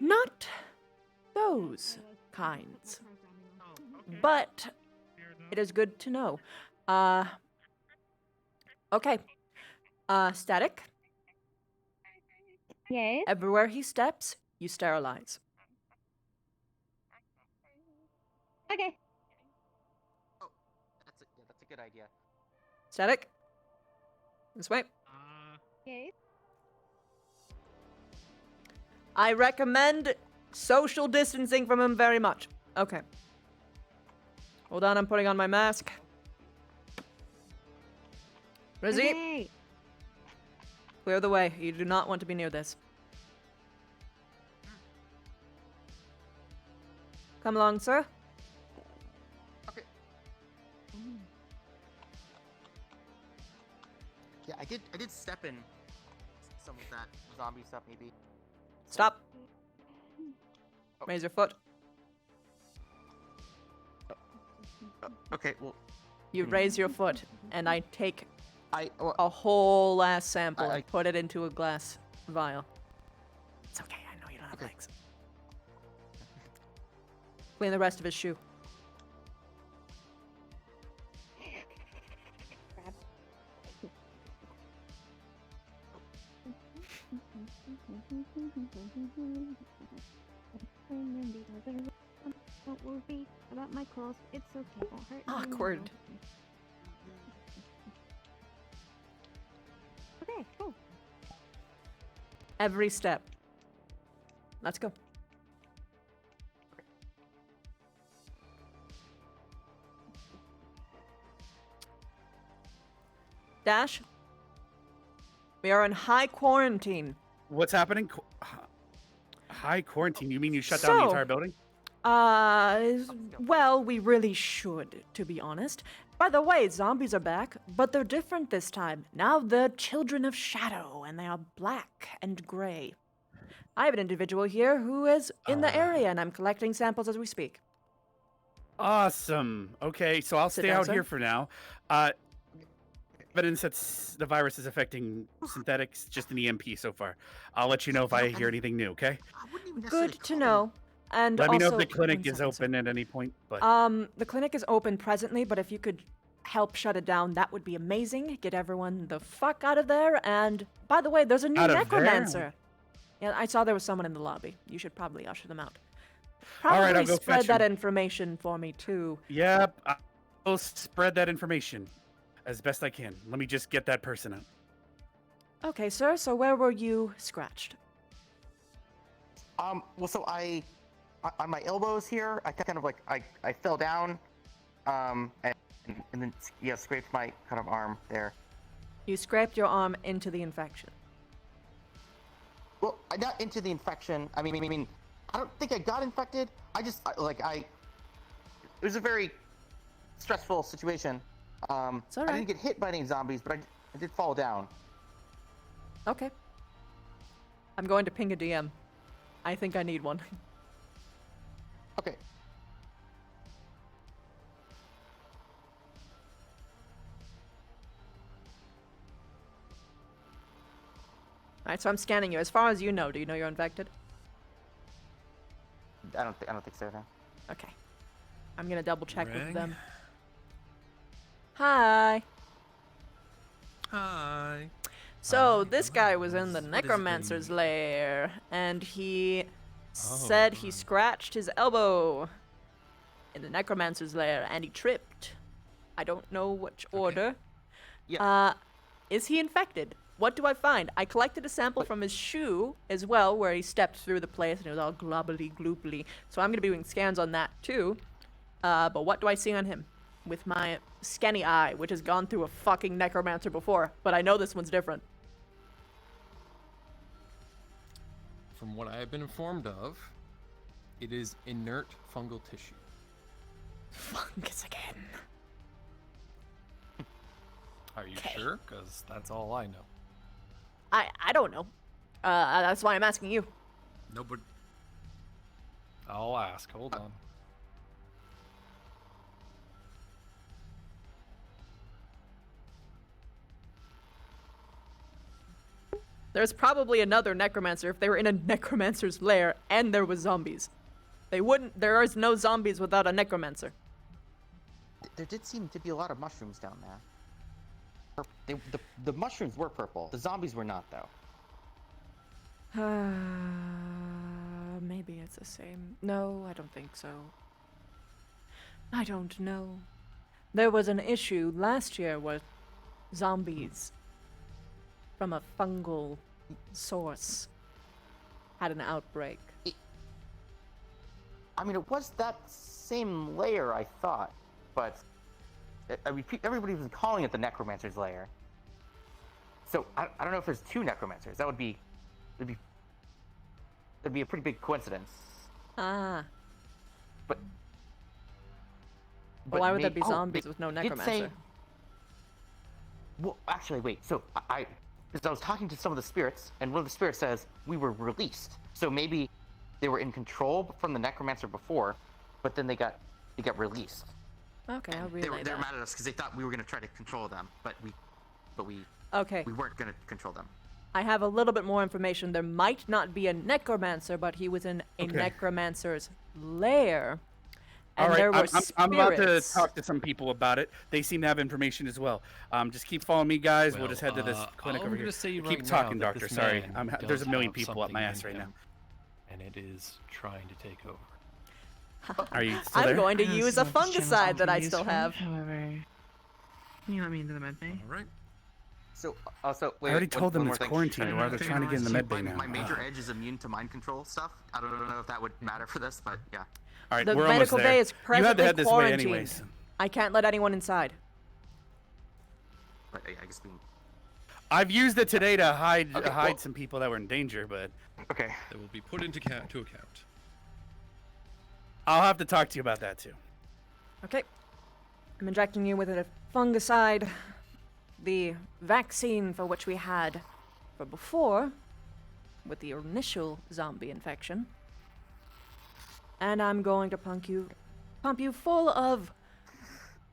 Not those kinds. But it is good to know. Okay. Static. Yes. Everywhere he steps, you sterilize. Okay. Oh, that's a good idea. Static. This way. Okay. I recommend social distancing from him very much. Okay. Hold on, I'm putting on my mask. Rizzy. Okay. Clear the way. You do not want to be near this. Come along, sir. Okay. Yeah, I did step in some of that zombie stuff, maybe. Stop. Raise your foot. Okay, well. You raise your foot, and I take well, a whole ass sample and put it into a glass vial. It's okay, I know you don't have legs. Clean the rest of his shoe. and because don't worry about my claws. It's okay. It won't hurt anymore. Awkward. Okay, cool. Every step. Let's go. Dash, we are in high quarantine. What's happening? High quarantine? You mean you shut down the entire building? Well, we really should, to be honest. By the way, zombies are back, but they're different this time. Now they're children of shadow, and they are black and gray. I have an individual here who is in the area, and I'm collecting samples as we speak. Awesome. Okay, so I'll Sit stay down, out sir. here for now. Evidence that the virus is affecting synthetics, just an EMP so far. I'll let you know if I hear anything new, okay? Good to know. And Let me know also, if the clinic 1 is second, sir. open at any point. But The clinic is open presently, but if you could help shut it down, that would be amazing. Get everyone the fuck out of there. And by the way, there's a new Out of necromancer. Yeah, I saw there was someone in the lobby. You should probably usher them out. All Probably right, I'll go spread fetch that him. information for me too. Yep, I'll spread that information as best I can. Let me just get that person out. Okay, sir. So where were you scratched? Well, so I on my elbows here, I kind of like I fell down, and then scraped my kind of arm there. You scraped your arm into the infection. Well, I got into the infection. I mean, I don't think I got infected. I just it was a very stressful situation. It's all I right. didn't get hit by any zombies, but I did fall down. Okay. I'm going to ping a DM. I think I need one. Okay. Alright, so I'm scanning you. As far as you know, do you know you're infected? I don't think so. No. Okay. I'm gonna double check with Ring. them. Hi. Hi. So this guy was in the necromancer's lair, and he said he scratched his elbow in the necromancer's lair, and he tripped. I don't know which order. Yeah. Is he infected? What do I find? I collected a sample from his shoe as well, where he stepped through the place and it was all globbly glooply. So I'm gonna be doing scans on that too. But what do I see on him? With my scanny eye, which has gone through a fucking necromancer before, but I know this one's different. From what I have been informed of, it is inert fungal tissue. Fungus again. Are you sure? Because that's all I know. I don't know. That's why I'm asking you. Nobody. I'll ask. Hold on. There's probably another necromancer if they were in a necromancer's lair and there was zombies. They wouldn't. There is no zombies without a necromancer. There did seem to be a lot of mushrooms down there. The mushrooms were purple. The zombies were not, though. Maybe it's the same. No, I don't think so. I don't know. There was an issue last year with zombies from a fungal source had an outbreak. I mean, it was that same layer, I thought, but I mean, everybody was calling it the Necromancer's lair. So I don't know if there's two Necromancers. That'd be a pretty big coincidence. Ah. But why would there be they zombies with no did necromancer? say- Well, actually, wait. So because I was talking to some of the spirits, and one of the spirits says we were released. So maybe they were in control from the necromancer before, but then they got released. Okay, I'll relay They were that. mad at us because they thought we were going to try to control them, but we Okay. we weren't going to control them. I have a little bit more information. There might not be a necromancer, but he was in a Okay. necromancer's lair. All And right, there were I'm about to spirits. talk to some people about it. They seem to have information as well. Just keep following me, guys. We'll just head to this clinic I'm over gonna here. say Keep right talking, now that doctor. this Sorry, man there's a does million have people up my something ass in right now. him. and it is trying to take over. Are you still I'm there? going to I use don't a know if this channel's fungicide that I been still used for, have. However, can you let me into the med bay? All right. So, also, I already told them it's quarantined, or they're trying to get in the med bay now. My major edge is immune to mind control stuff. I don't know if that would matter for this, but yeah. All right, The we're almost medical there. bay is You had to presently head this way quarantined. anyways. I can't let anyone inside. But I guess being... I've used it today to hide some people that were in danger, but okay, they will be put into account. I'll have to talk to you about that too. Okay. I'm injecting you with a fungicide, the vaccine for which we had for before, with the initial zombie infection. And I'm going to pump you full of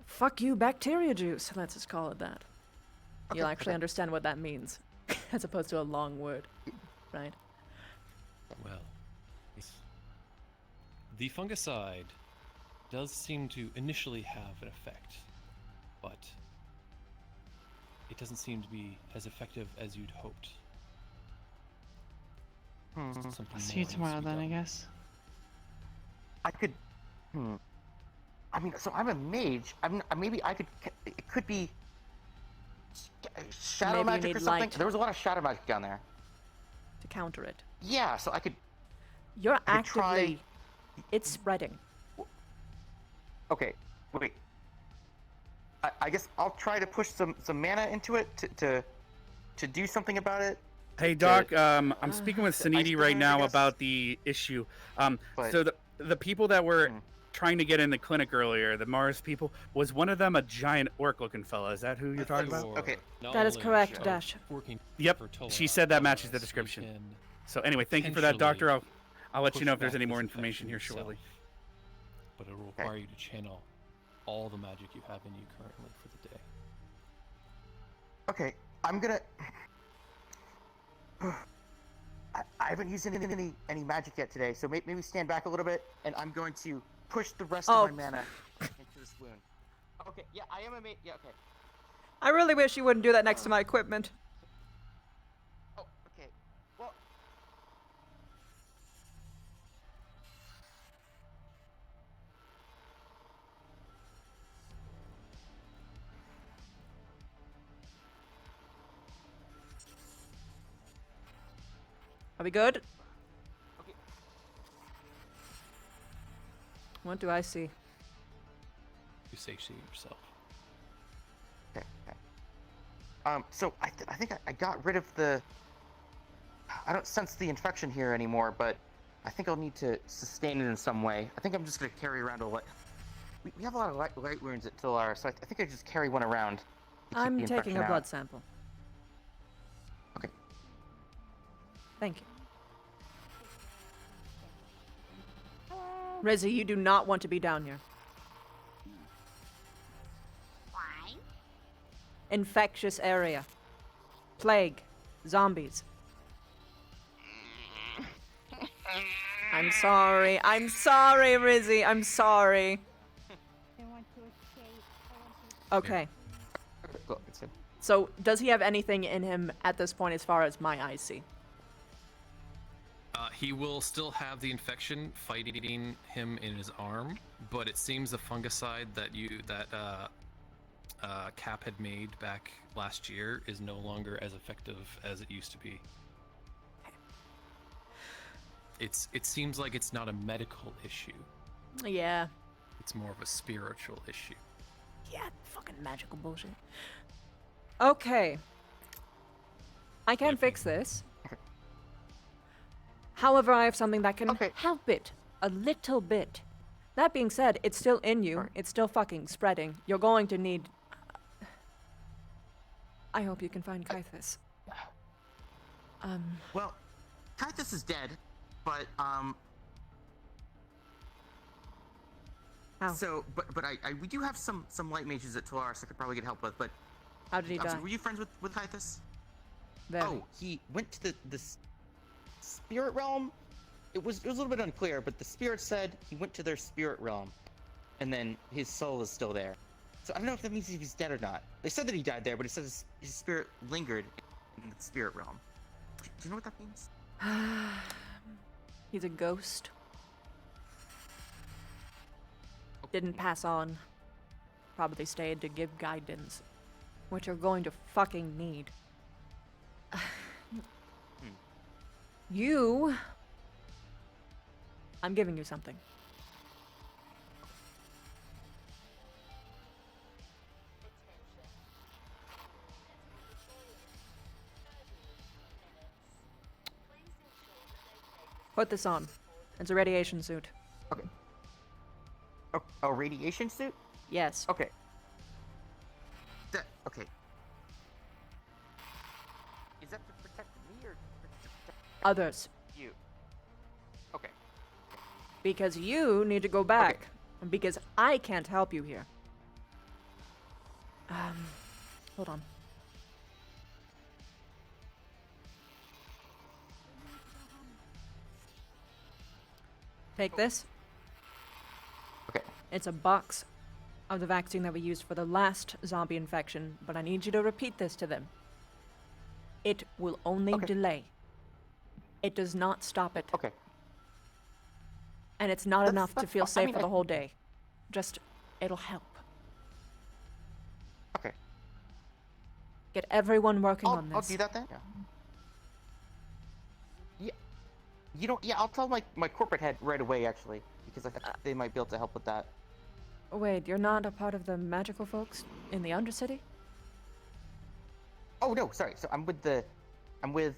fuck you bacteria juice. Let's just call it that. You'll actually understand what that means, as opposed to a long word, right? Well, the fungicide does seem to initially have an effect, but it doesn't seem to be as effective as you'd hoped. Something I'll see more you needs to tomorrow be then, I done. guess. I could... I mean, so I'm a mage. Maybe I could... It could be... Shadow Maybe you magic need or something? light. There was a lot of shadow magic down there. To counter it. Yeah, so I could... You're I could try- actively... It's spreading. Okay, wait. I guess I'll try to push some mana into it to do something about it. Hey Doc, I'm speaking with Saniti right now about the issue. So the people that were trying to get in the clinic earlier, the Mars people, was one of them a giant orc-looking fella? Is that who you're talking about? Okay. That is correct, Dash. Yep, she said that matches the description. So anyway, thank you for that, Doctor. I'll let you know if there's any more information here shortly. But it will require you to channel all the magic you have in you currently for the day. Okay, I'm gonna... I haven't used any magic yet today, so maybe stand back a little bit, and I'm going to push the rest of my mana into this wound. Okay, yeah, I am a mage. Yeah, okay. I really wish you wouldn't do that next to my equipment. Oh, okay. Well... Are we good? Okay. What do I see? You satiate yourself. Okay. So I think I got rid of the... I don't sense the infection here anymore, but I think I'll need to sustain it in some way. I think I'm just gonna carry around a light... We have a lot of light wounds at Tilar, so I think I just carry one around. to keep I'm the taking infection a out. blood sample. Okay. Thank you. Rizzy, you do not want to be down here. Why? Infectious area. Plague. Zombies. I'm sorry. I'm sorry, Rizzy. I'm sorry. Okay. Look, it's good. So, does he have anything in him at this point as far as my eyes see? He will still have the infection fighting him in his arm, but it seems the fungicide that Cap had made back last year is no longer as effective as it used to be. It seems like it's not a medical issue. Yeah. It's more of a spiritual issue. Yeah, fucking magical bullshit. Okay. I can fix this. However, I have something that can help it a little bit. That being said, it's still in you. It's still fucking spreading. You're going to need... I hope you can find Kythus. Well, Kythus is dead, but How? So, but we do have some light mages at Tolaris I could probably get help with. But how did he die? Sorry, were you friends with Kythus? Very. Oh, he went to the spirit realm. It was a little bit unclear, but the spirit said he went to their spirit realm, and then his soul is still there. So I don't know if that means if he's dead or not. They said that he died there, but it says his spirit lingered in the spirit realm. Do you know what that means? He's a ghost. Didn't pass on. Probably stayed to give guidance, which you're going to fucking need. You... I'm giving you something. Put this on. It's a radiation suit. Okay. Oh, a radiation suit? Yes. Okay. Okay. Is that to protect me or to protect Others. you? Okay. Because you need to go back. And because I can't help you here. Hold on. Take this. Okay. It's a box of the vaccine that we used for the last zombie infection, but I need you to repeat this to them. It will only delay. It does not stop it. Okay. And it's not enough to feel safe mean, for the whole day. Just, it'll help. Okay. Get everyone working on this. I'll do that then. Yeah. You know, I'll tell my corporate head right away, actually, because I think they might be able to help with that. Wait, you're not a part of the magical folks in the Undercity? Oh no, sorry. So I'm with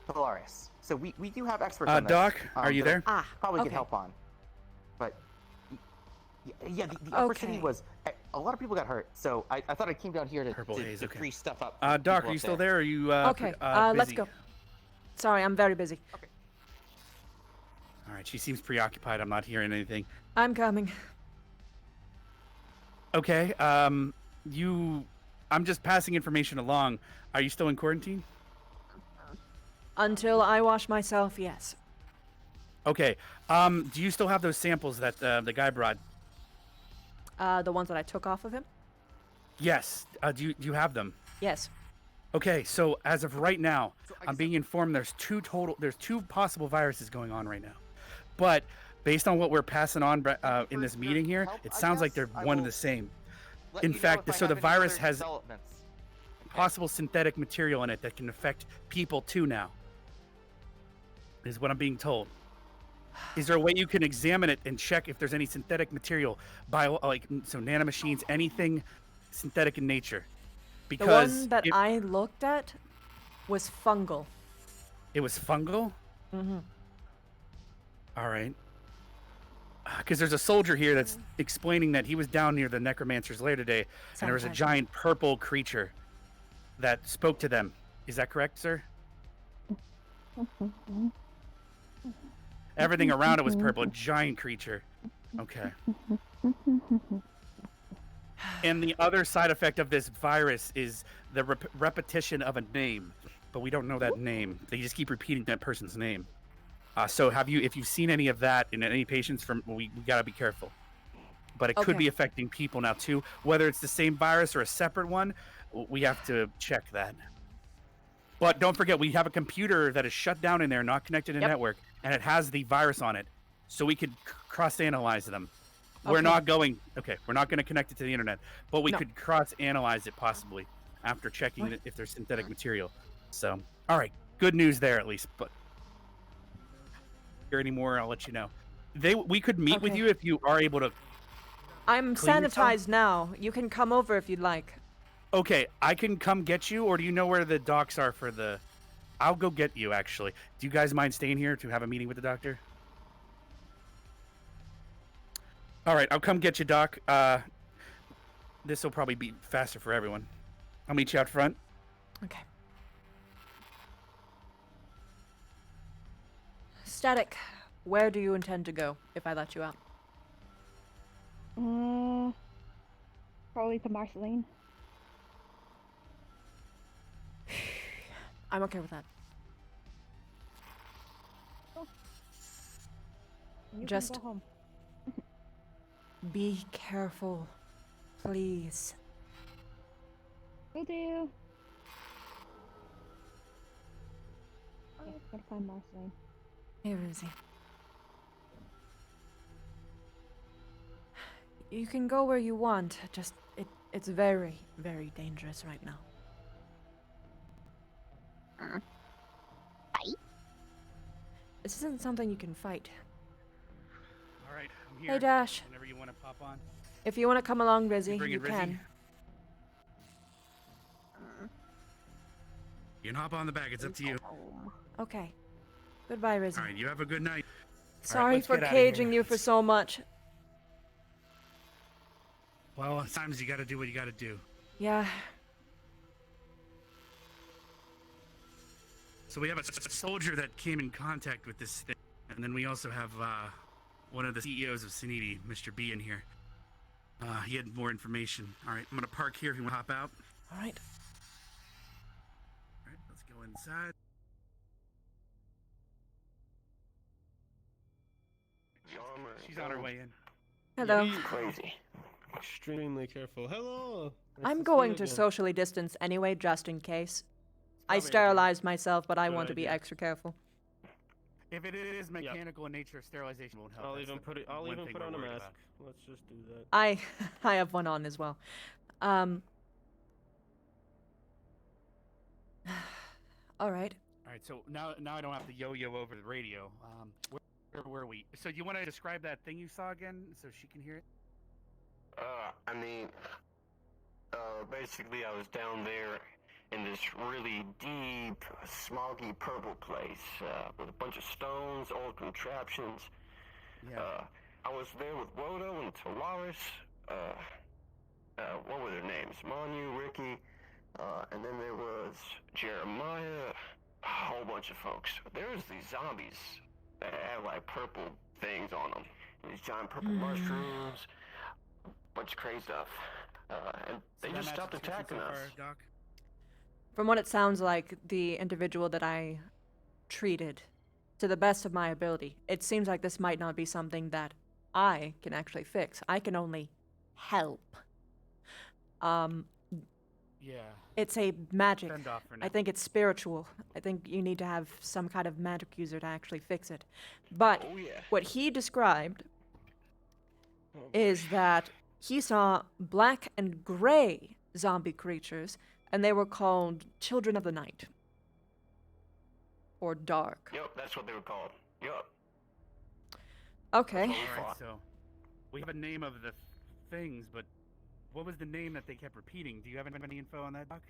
Polaris. So we do have experts on this. Doc, are you that I there? probably okay. could help on. But yeah, the upper city was a lot of people got hurt. So I thought I came down here to free stuff up. for Doc, people are you up still there? there? Or are you Okay, let's busy? go. Sorry, I'm very busy. Okay. All right, she seems preoccupied. I'm not hearing anything. I'm coming. Okay, I'm just passing information along. Are you still in quarantine? Until I wash myself, yes. Okay, do you still have those samples that the guy brought? The ones that I took off of him? Yes. Do you have them? Yes. Okay, so as of right now, I'm being informed there's two possible viruses going on right now. But based on what we're passing on in this meeting here, it sounds like they're one and the same. In fact, so the virus has possible synthetic material in it that can affect people too now. Is what I'm being told. Is there a way you can examine it and check if there's any synthetic material, nanomachines, anything synthetic in nature? Because the one that I looked at was fungal. It was fungal? Mm-hmm. All right. Because there's a soldier here that's explaining that he was down near the necromancer's lair today, and there was a giant purple creature that spoke to them. Is that correct, sir? Everything around it was purple, a giant creature. Okay. And the other side effect of this virus is the repetition of a name, but we don't know that name. They just keep repeating that person's name. So if you've seen any of that in any patients, we gotta be careful. But it could be affecting people now too. Whether it's the same virus or a separate one, we have to check that. But don't forget, we have a computer that is shut down in there, not connected to network, and it has the virus on it, so we could cross-analyze them. We're not going to connect it to the internet, but we could cross-analyze it possibly after checking if there's synthetic material. So, all right, good news there at least. But if there any more, I'll let you know. We could meet with you if you are able to. I'm sanitized now. You can come over if you'd like. Okay, I can come get you, or do you know where the docs are for the... I'll go get you, actually. Do you guys mind staying here to have a meeting with the doctor? All right, I'll come get you, Doc. This will probably be faster for everyone. I'll meet you out front. Okay. Static, where do you intend to go if I let you out? Probably to Marceline. I'm okay with that. Just go home. be careful, please. Will do. Yes, gotta find Marceline. Hey, Rosie. You can go where you want. Just it's very, very dangerous right now. Fight? This isn't something you can fight. All right, I'm here. Hey, Dash. Whenever you want to pop on. If you want to come along, Rizzy, bringing you Rizzy? can. You can hop on the back. It's up to you. Okay. Goodbye, Rizzy. All right, you have a good night. Sorry let's for get outta caging here. you for so much. Well, sometimes you got to do what you got to do. Yeah. So we have a soldier that came in contact with this thing, and then we also have one of the CEOs of Saniti, Mr. B, in here. He had more information. All right, I'm gonna park here if you want to hop out. All right. All right, let's go inside. She's on her way in. Hello. Be crazy. Extremely careful. Hello. Nice I'm see going you to again. socially distance anyway, just in case. I probably sterilized myself, but I Good want to be idea. extra careful. If it is mechanical in nature, sterilization won't help. I'll That's even the put it. I'll one even thing put we're on a worried mask. about. Let's just do that. I have one on as well. All right. All right, so now I don't have to yo-yo over the radio. Where were we? So you want to describe that thing you saw again, so she can hear it? I mean, basically, I was down there in this really deep, smoggy purple place with a bunch of stones, old contraptions. Yeah. I was there with Roto and Talaris. What were their names? Manu, Ricky, and then there was Jeremiah. A whole bunch of folks. There was these zombies that had like purple things on them. These giant purple mushrooms. Bunch of crazy stuff. And they So just that stopped matches your attacking so us. far, Doc? From what it sounds like, the individual that I treated, to the best of my ability, it seems like this might not be something that I can actually fix. I can only help. Yeah. It's a magic. Fend off for now. I think it's spiritual. I think you need to have some kind of magic user to actually fix it. But what he described is that he saw black and gray zombie creatures, and they were called Children of the Night. Or Dark. Yep, that's what they were called. Yep. Okay. All right, so we have a name of the things, but what was the name that they kept repeating? Do you have any info on that, Doc?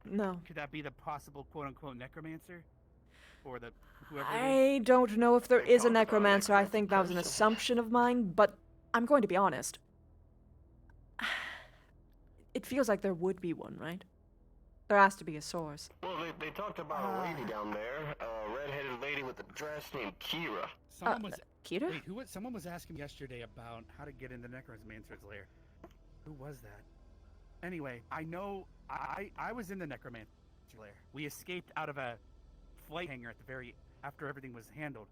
No. Could that be the possible quote-unquote necromancer? Or the whoever it is? I don't know if there is a necromancer. I think that was an assumption of mine, but I'm going to be honest. It feels like there would be one, right? There has to be a source. Well, they talked about a lady down there, a red-headed lady with a dress named Kira. Someone was Kira? Wait, someone was asking yesterday about how to get into Necromancer's lair. Who was that? Anyway, I know I was in the Necromancer's lair. We escaped out of a flight hangar at the very after everything was handled.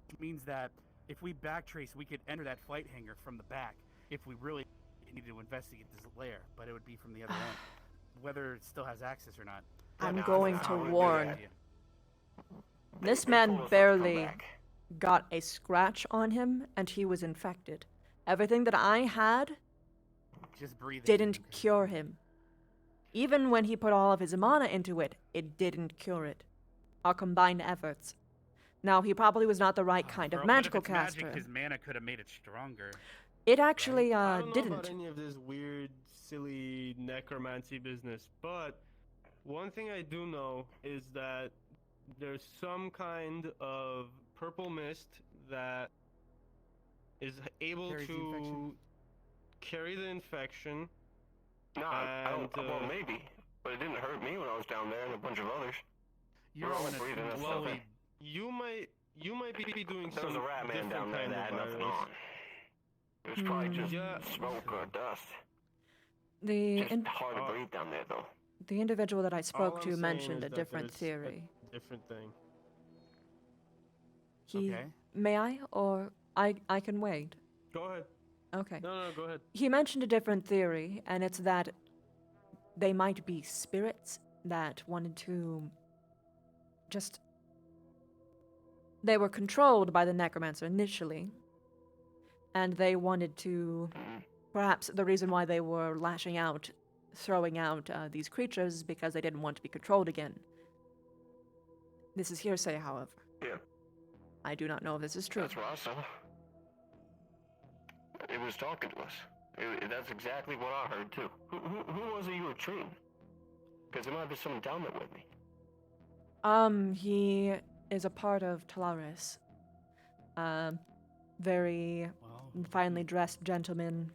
Which means that if we backtrace, we could enter that flight hangar from the back if we really needed to investigate this lair, but it would be from the other end. Whether it still has access or not. I'm going to warn. This man barely got a scratch on him, and he was infected. Everything that I had Just breathe didn't cure him. Even when he put all of his mana into it, it didn't cure it. Our combined efforts. Now, he probably was not the right kind of magical caster. Magic, his mana could have made it stronger. It actually I don't know didn't. about any of this weird, silly necromancy business, but one thing I do know is that there's some kind of purple mist that is able Carries the infection? carry the infection. No, I don't, and, well, maybe, but it didn't hurt me when I was down there and a bunch of others. You're all in a breathing that slowly. stuff. You might be doing There was some a rat man different down there kind that of had nothing virus. on. It was probably just smoke or dust. The Just hard to breathe down there, though. the individual that I All spoke I'm to saying mentioned is a that different there's theory. A different thing. He Okay. may I, or I can wait. Go ahead. Okay. No, go ahead. He mentioned a different theory, and it's that they might be spirits that wanted to just. They were controlled by the necromancer initially, And they wanted to... Perhaps the reason why they were lashing out, throwing out these creatures is because they didn't want to be controlled again. This is hearsay, however. Yeah. I do not know if this is true. That's what I saw. It was talking to us. That's exactly what I heard too. Who was it you were treating? Because there might be someone down there with me. He is a part of Talaris. Very finely dressed gentleman.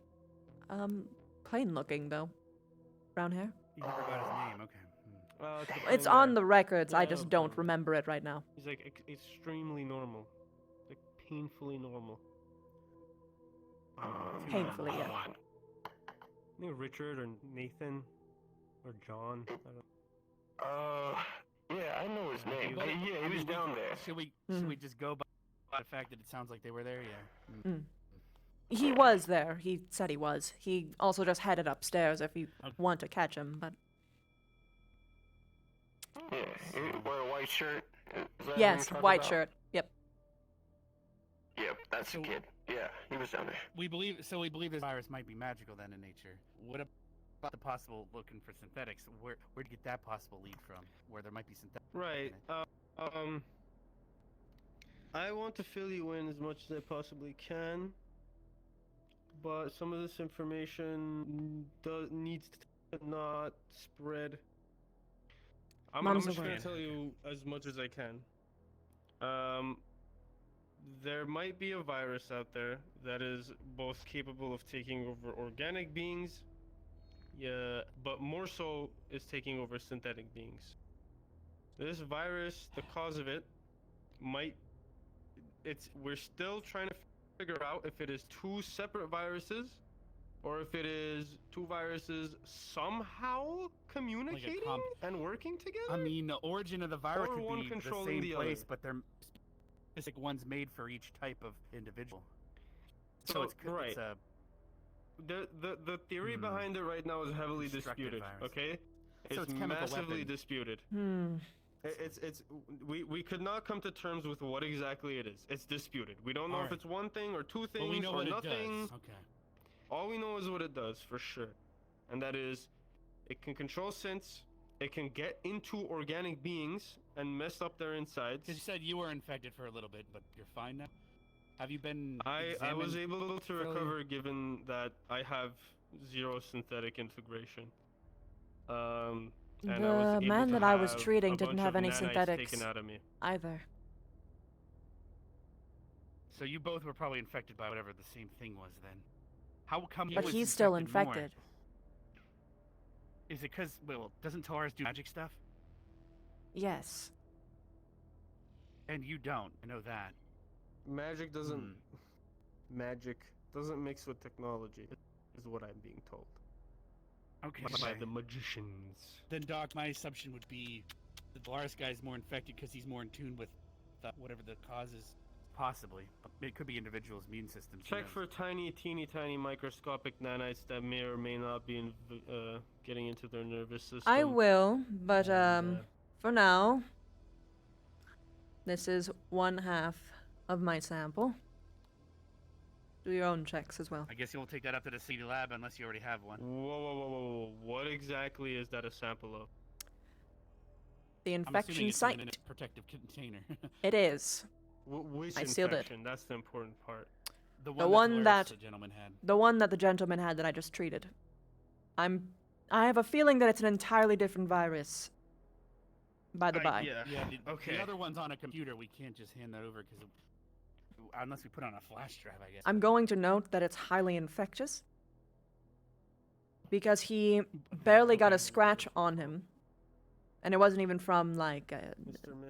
Plain looking though. Brown hair. You never got his name, okay. It's on the records, I just don't remember it right now. He's like extremely normal. Like painfully normal. Painfully, yeah. I think Richard or Nathan or John. I don't... Yeah, I know his name. Yeah, he was down there. Should we just go by the fact that it sounds like they were there? Yeah. He was there. He said he was. He also just headed upstairs if you want to catch him, but... Yeah, he wear a white shirt. Yes, white shirt. Yep. Yep, that's the kid. Yeah, he was down there. We believe this virus might be magical then in nature. What about the possible looking for synthetics? Where'd you get that possible lead from? Where there might be synthetics? Right. I want to fill you in as much as I possibly can, but some of this information needs to not spread. I'm just going to tell you as much as I can. There might be a virus out there that is both capable of taking over organic beings, but more so is taking over synthetic beings. This virus, the cause of it, we're still trying to figure out if it is two separate viruses, or if it is two viruses somehow communicating and working together. I mean, the origin of the virus Or could one be controlling the same the place, other. but they're specific ones made for each type of individual. So it's right. It's a, the theory behind it right now is heavily disputed. virus. Okay, So it's chemical massively weapon. disputed. We could not come to terms with what exactly it is. It's disputed. We don't know if Alright. it's one thing or two things Well, we know or what nothing. it does. Okay. All we know is what it does for sure, and that is, it can control synths. It can get into organic beings and mess up their insides. Because you said you were infected for a little bit, but you're fine now. Have you been? I was examined able to thoroughly? recover given that I have zero synthetic integration. And I The was able man to that I was have treating a didn't bunch have of any nanites synthetics taken out of me. either. So you both were probably infected by whatever the same thing was then. How come? But he was he's still more? infected. Is it because, well, doesn't Taurus do magic stuff? Yes. And you don't. I know that. Magic doesn't mix with technology, is what I'm being told. Okay. By the magicians. Then, Doc, my assumption would be the Valaris guy is more infected because he's more in tune with whatever the cause is. Possibly. It could be individuals' immune systems. who Check knows? for teeny microscopic nanites that may or may not be getting into their nervous system. I will, but for now, this is 1/2 of my sample. Do your own checks as well. I guess you won't take that up to the city lab unless you already have one. Whoa. What exactly is that a sample of? The I'm assuming infection it's site. in a protective container. It is. Which I sealed it. infection? That's the important part. The The one that the gentleman had. the one that the gentleman had that I just treated. I have a feeling that it's an entirely different virus. By the by. Yeah. Okay. The other one's on a computer. We can't just hand that over because unless we put it on a flash drive, I guess. I'm going to note that it's highly infectious. Because he barely got a scratch on him. And it wasn't even from like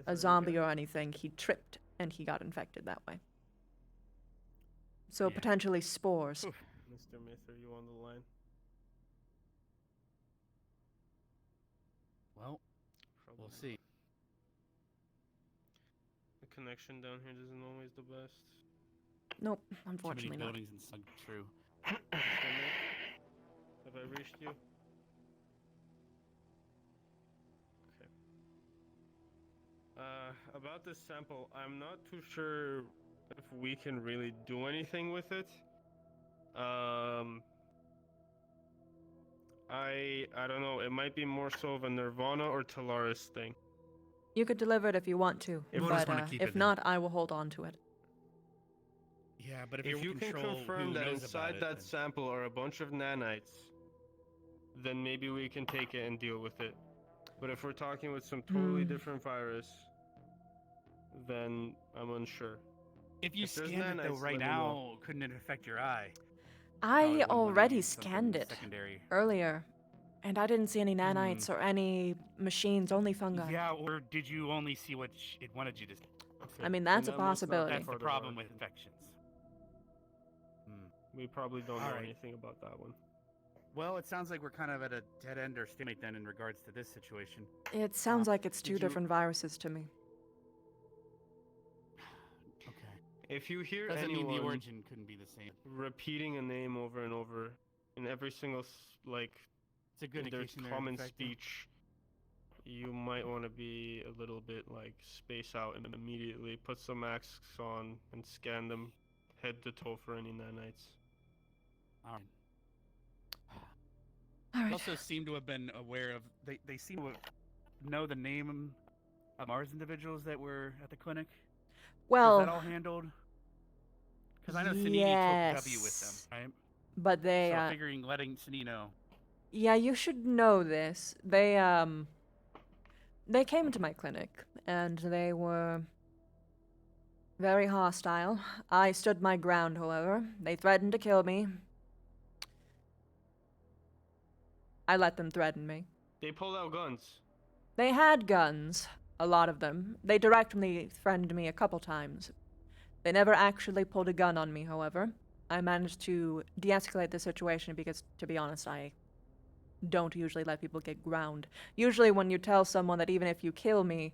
a zombie or anything. He tripped and he got infected that way. So potentially spores. Mr. Myth, are you on the line? Well, we'll see. The connection down here isn't always the best. Nope, Too unfortunately many not. buildings and Sug True. Mr. Myth, have I reached you? Okay. About this sample, I'm not too sure if we can really do anything with it. I don't know. It might be more so of a Nirvana or Talaris thing. You could deliver it if you want to, If- but if not, I will hold on to it. Yeah, but if you you can control confirm who that knows inside about that it, sample are a bunch of nanites, then maybe we can take it and deal with it. But if we're talking with some totally different virus, then I'm unsure. if you there's scanned it though nanites, right let me know. now, couldn't it affect your eye? I wouldn't wanna already use something scanned it secondary. earlier, and I didn't see any nanites or any machines, only fungi. Yeah, or did you only see what it wanted you to see? I mean, that's a possibility. That's the problem with infections. We probably don't know Alright. anything about that one. Well, it sounds like we're kind of at a dead end or stalemate then in regards to this situation. It sounds like it's did two you- different viruses to me. If you hear Doesn't anyone mean the origin couldn't be the same. repeating a name over and over in every single It's a good their indication they're common infected. speech, you might want to be a little bit space out and immediately put some masks on and scan them head to toe for any nanites. They also seem to have been aware of. They seem to know the name of Mars individuals that were at the clinic. Well, is that all handled? Because I know Suniti took W with them, right? But they, so figuring letting Suniti know. Yeah, you should know this. They came to my clinic, and they were very hostile. I stood my ground, however. They threatened to kill me. I let them threaten me. They pulled out guns. They had guns, a lot of them. They directly threatened me a couple times. They never actually pulled a gun on me, however. I managed to de-escalate the situation because, to be honest, I don't usually let people get ground. Usually when you tell someone that even if you kill me,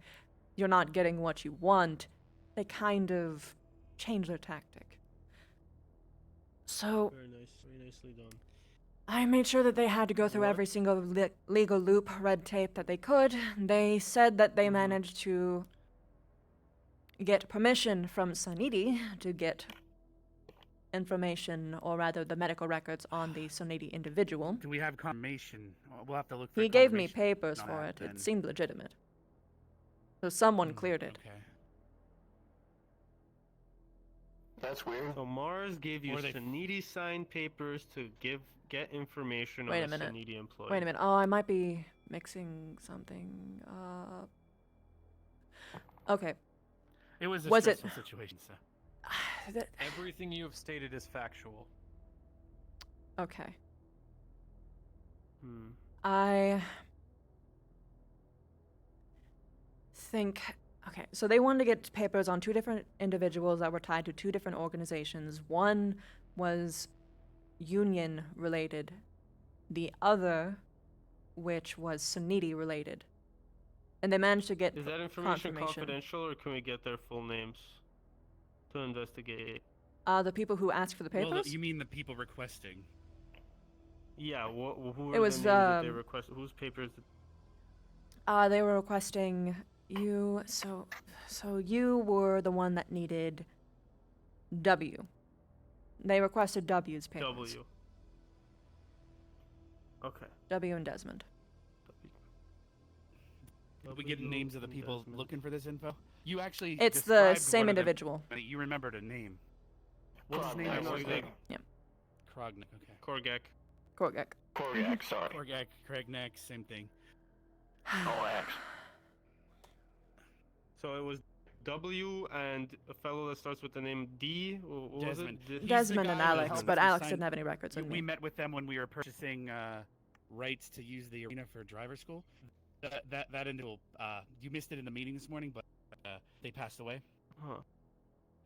you're not getting what you want, they kind of change their tactic. So Very nice, very nicely done. I made sure that they had to go through every single legal loop, red tape that they could. They said that they managed to get permission from Suniti to get information, or rather the medical records on the Suniti individual. Do we have confirmation? We'll have to look for He gave me confirmation papers on for that it. then. It seemed legitimate. So someone cleared it. Okay. That's weird. So Mars gave you Or they- Suniti signed papers to get information Wait a on a minute. Suniti employee. Wait a minute. Oh, I might be mixing something up. Okay. It was a Was it? stressful situation, so. Everything you have stated is factual. Okay. Hmm. I think. Okay, so they wanted to get papers on two different individuals that were tied to two different organizations. One was union related, the other, which was Suniti related. And they managed to get Is that information confirmation. confidential, or can we get their full names to investigate? The people who asked for the papers? Well, you mean the people requesting? Yeah, who It are was, the names that they requested? Whose papers? They were requesting you. So you were the one that needed W. They requested W's papers. W. Okay. W and Desmond. Did we get names of the people looking for this info? You actually. It's the described same one of them. individual. You remembered a name. What's his name? Krognak. Krognak. Yeah. Krognak. Okay. Korgak. Korgak. Korgak, sorry. Korgak, Krognak, same thing. X. So it was W and a fellow that starts with the name D. What was Desmond. it? He's the Desmond and guy that Alex, helped but us Alex sign- didn't have any records on We me. met with them when we were purchasing rights to use the arena for driver school. That individual, you missed it in the meeting this morning, but they passed away. Huh.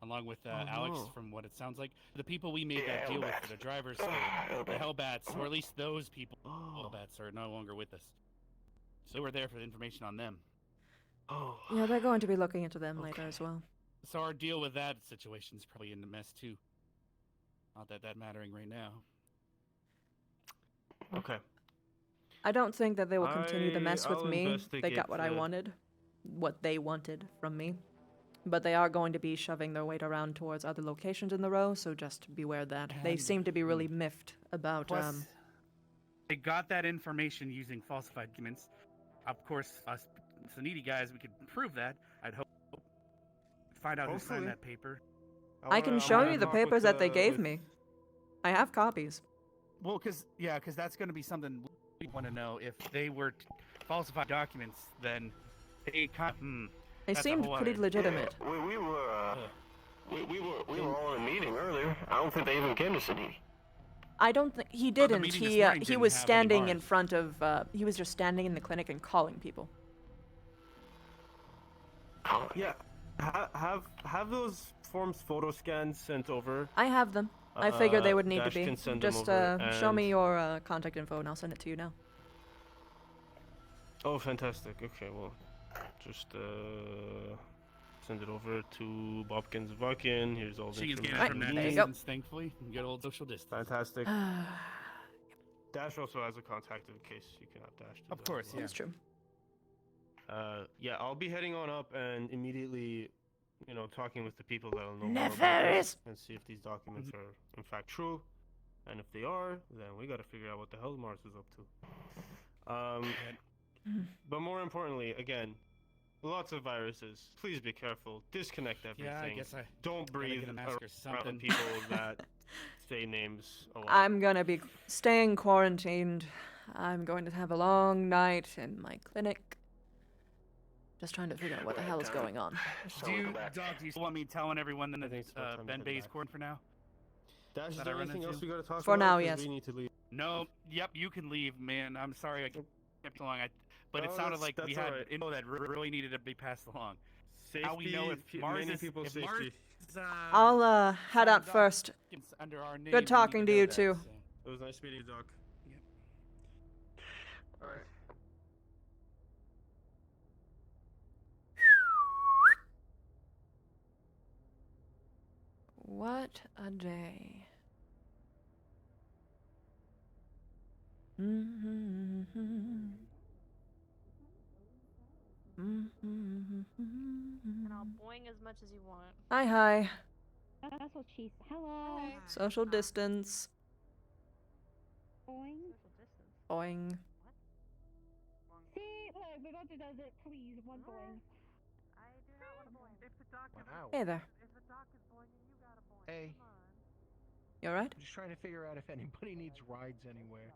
Along with Oh, Alex, no. from what it sounds like. The people we made that Yeah, deal with Hellbats. for the driver school, the Hellbats, or at least those people, Hellbats, are no longer with us. So we're there for the information on them. Oh. Yeah, they're going to be looking into them later as well. So our deal with that situation is probably in the mess too. Not that mattering right now. Okay. I don't think that they will continue to mess with I'll me. They got what I investigate wanted. What they wanted from me. but they are going to be shoving their weight around towards other locations in the row, so just beware of that. They And- seem to be really miffed about, Plus, they got that information using falsified documents. Of course, us needy guys, we could prove that. I'd hope. Find out who Hopefully. signed that paper. I can show you the papers that they gave me. I have copies. Well, because that's going to be something we want to know. If they were falsified documents, then they They seemed pretty legitimate. Yeah, we were all in a meeting earlier. I don't think they even came to City. I don't think he didn't. meeting this He morning he didn't was have any standing in bars. front of. He was just standing in the clinic and calling people. Yeah, have those forms photo scans sent over. I have them. I figured they would need to Dash be. can send them Just over, show me and- your contact info and I'll send it to you now. Oh, fantastic. Okay, well, just send it over to Bobkins Buckin. Here's all the She's getting information. it from you that need. distance, thankfully. Good old social distance. Fantastic. Dash also has a contact in case you cannot Dash. Of course, yeah. That's true. Yeah, I'll be heading on up and immediately, talking with the people that'll know more about Nefarious! this and see if these documents are in fact true. And if they are, then we gotta figure out what the hell Mars is up to. But more importantly, again, lots of viruses. Please be careful. Disconnect everything. Yeah, I guess I don't gotta breathe get a mask or around something. people that say names a lot. I'm gonna be staying quarantined. I'm going to have a long night in my clinic. Just trying to figure out what the hell is going on. Do you still want me telling everyone that Ben Bay's corn for now? Dash, is That there I run anything into? else we gotta talk For about? now, 'Cause yes. We need to leave. No, yep, you can leave, man. I'm sorry I kept along. But it No, sounded that's- like we that's had alright. info that really needed to be passed along. How we Safety, know if Mars many is people's if Mars safety. is, I'll head out first. under our name, we Good need talking to know you that, too. so. It was nice meeting you, Doc. Alright. What a day. And I'll boing as much as you want. Hi. That's what she said. Hello. Social distance. Boing. Boing. See, look, the doctor does it. Please, one boing. Wow. Hey there. Hey. You alright? I'm just trying to figure out if anybody needs rides anywhere.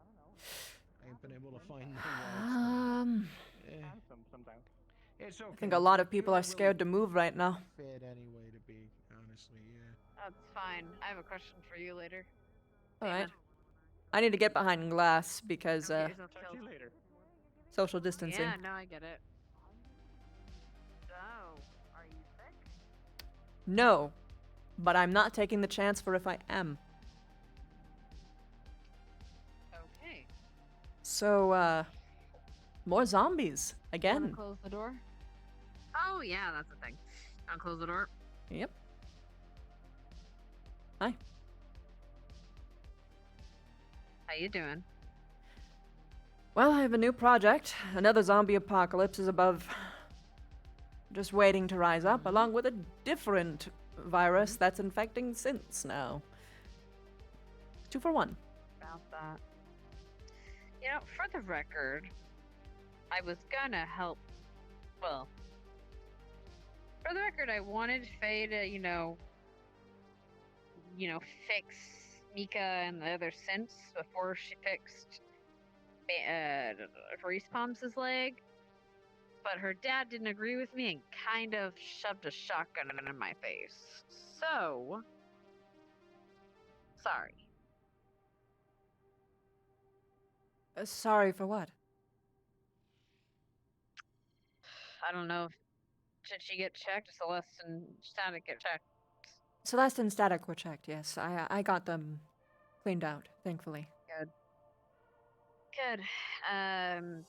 I ain't been able to find no rides. Sometimes. It's okay. I think a lot of people are scared to move right now. Fit anyway to be, honestly, yeah. That's fine. I have a question for you later. Alright. I need to get behind glass because, Don't get yourself killed. later. social distancing. Yeah, no, I get it. So, are you sick? No. But I'm not taking the chance for if I am. Okay. So, more zombies. Wanna Again. close the door? Oh, yeah, that's the thing. Wanna close the door? Yep. Hi. How you doing? Well, I have a new project. Another zombie apocalypse is above. Just waiting to rise up, along with a different virus that's infecting synths now. 2 for 1. About that. You know, for the record, I was gonna help. Well, for the record, I wanted Faye to, fix Mika and the other synths before she fixed Reese Palms' leg. But her dad didn't agree with me and kind of shoved a shotgun in my face. So, sorry. Sorry for what? I don't know. Should she get checked? Celeste and Static get checked. Celeste and Static were checked, yes. I got them cleaned out, thankfully. Good. Good.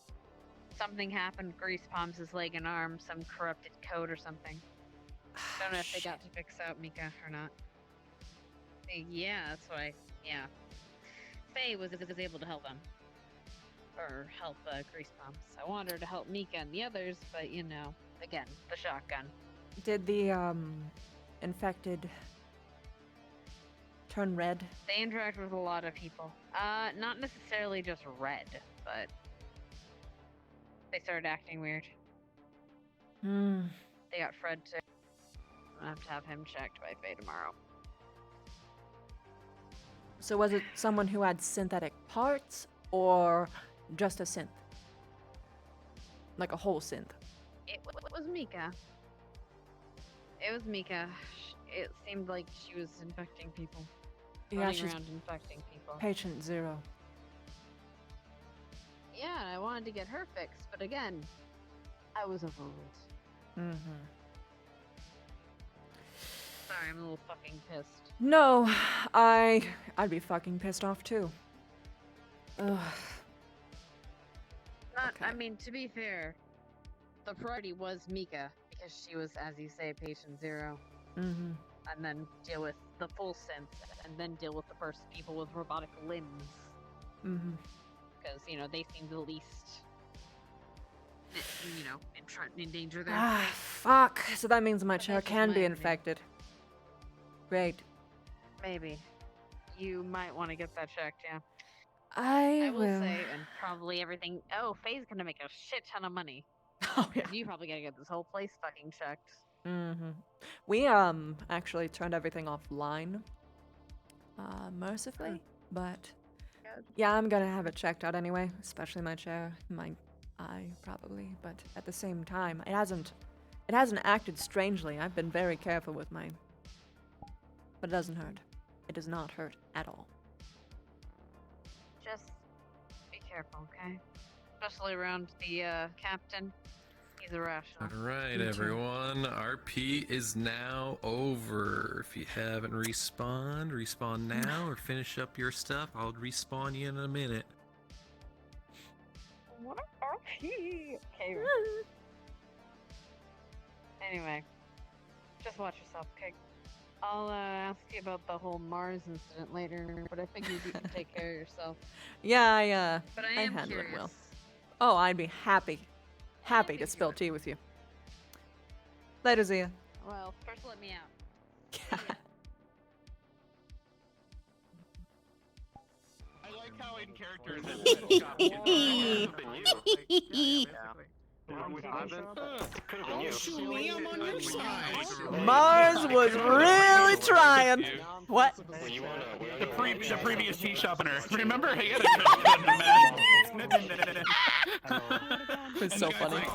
Something happened. Grease Palms' leg and arm. Some corrupted code or something. Don't know if they got to fix out Mika or not. Yeah, that's why. Yeah. Faye was able to help them. Or help Grease Palms. I wanted her to help Mika and the others, but again, the shotgun. Did the infected turn red? They interact with a lot of people. Not necessarily just red, but they started acting weird. Hmm. They got Fred too. I'll have to have him checked by Faye tomorrow. So was it someone who had synthetic parts, or just a synth? Like a whole synth? It was Mika. It was Mika. It seemed like she was infecting people. Yeah, Running she's around infecting people. patient 0. Yeah, and I wanted to get her fixed, but again, I was overruled. Mm-hmm. Sorry, I'm a little fucking pissed. No, I'd be fucking pissed off too. Ugh. I mean, to be fair, the priority was Mika, because she was, as you say, patient 0. Mm-hmm. And then deal with the full synth, and then deal with the first people with robotic limbs. Mm-hmm. Because, you know, they seem the least, you know, in danger there. Ah, fuck. So that means my chair that's just can my be opinion. infected. Great. Maybe. You might want to get that checked, yeah. I will will. say, and probably everything. Oh, Faye's gonna make a shit ton of money. Oh, yeah. You probably gotta get this whole place fucking checked. Mm-hmm. We, actually turned everything offline. Mercifully. But, yeah, I'm gonna have it checked out anyway. Especially my chair, my eye, probably. But at the same time, it hasn't acted strangely. I've been very careful with mine. But it doesn't hurt. It does not hurt at all. Just be careful, okay? Especially around the captain. He's irrational. All right, everyone. RP is now over. If you haven't respawn now or finish up your stuff. I'll respawn you in a minute. What RP? Okay. Anyway, just watch yourself, okay? I'll ask you about the whole Mars incident later, but I figured you could take care of yourself. Yeah, But I am handle it curious. well. Oh, I'd be happy to spill tea with you. Later, Zia. Well, first let me out. I like how in character Mars was really trying. What? The previous tea shop owner. Remember? He had It's so funny.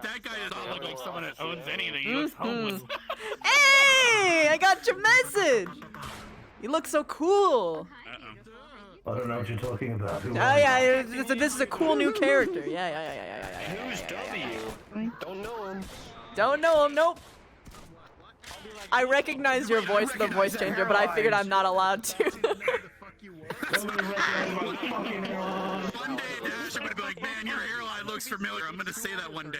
That guy does not look like someone that owns anything. He looks homeless. Hey, I got your message. You look so cool. I don't know what you're talking about. Who Oh yeah, this is a cool new character. Yeah. Who's W? Don't know him. Don't know him. Nope. I recognize your voice, the voice changer, but I figured I'm not allowed to. One day Dash would be like, man, your hairline looks familiar. I'm gonna say that one day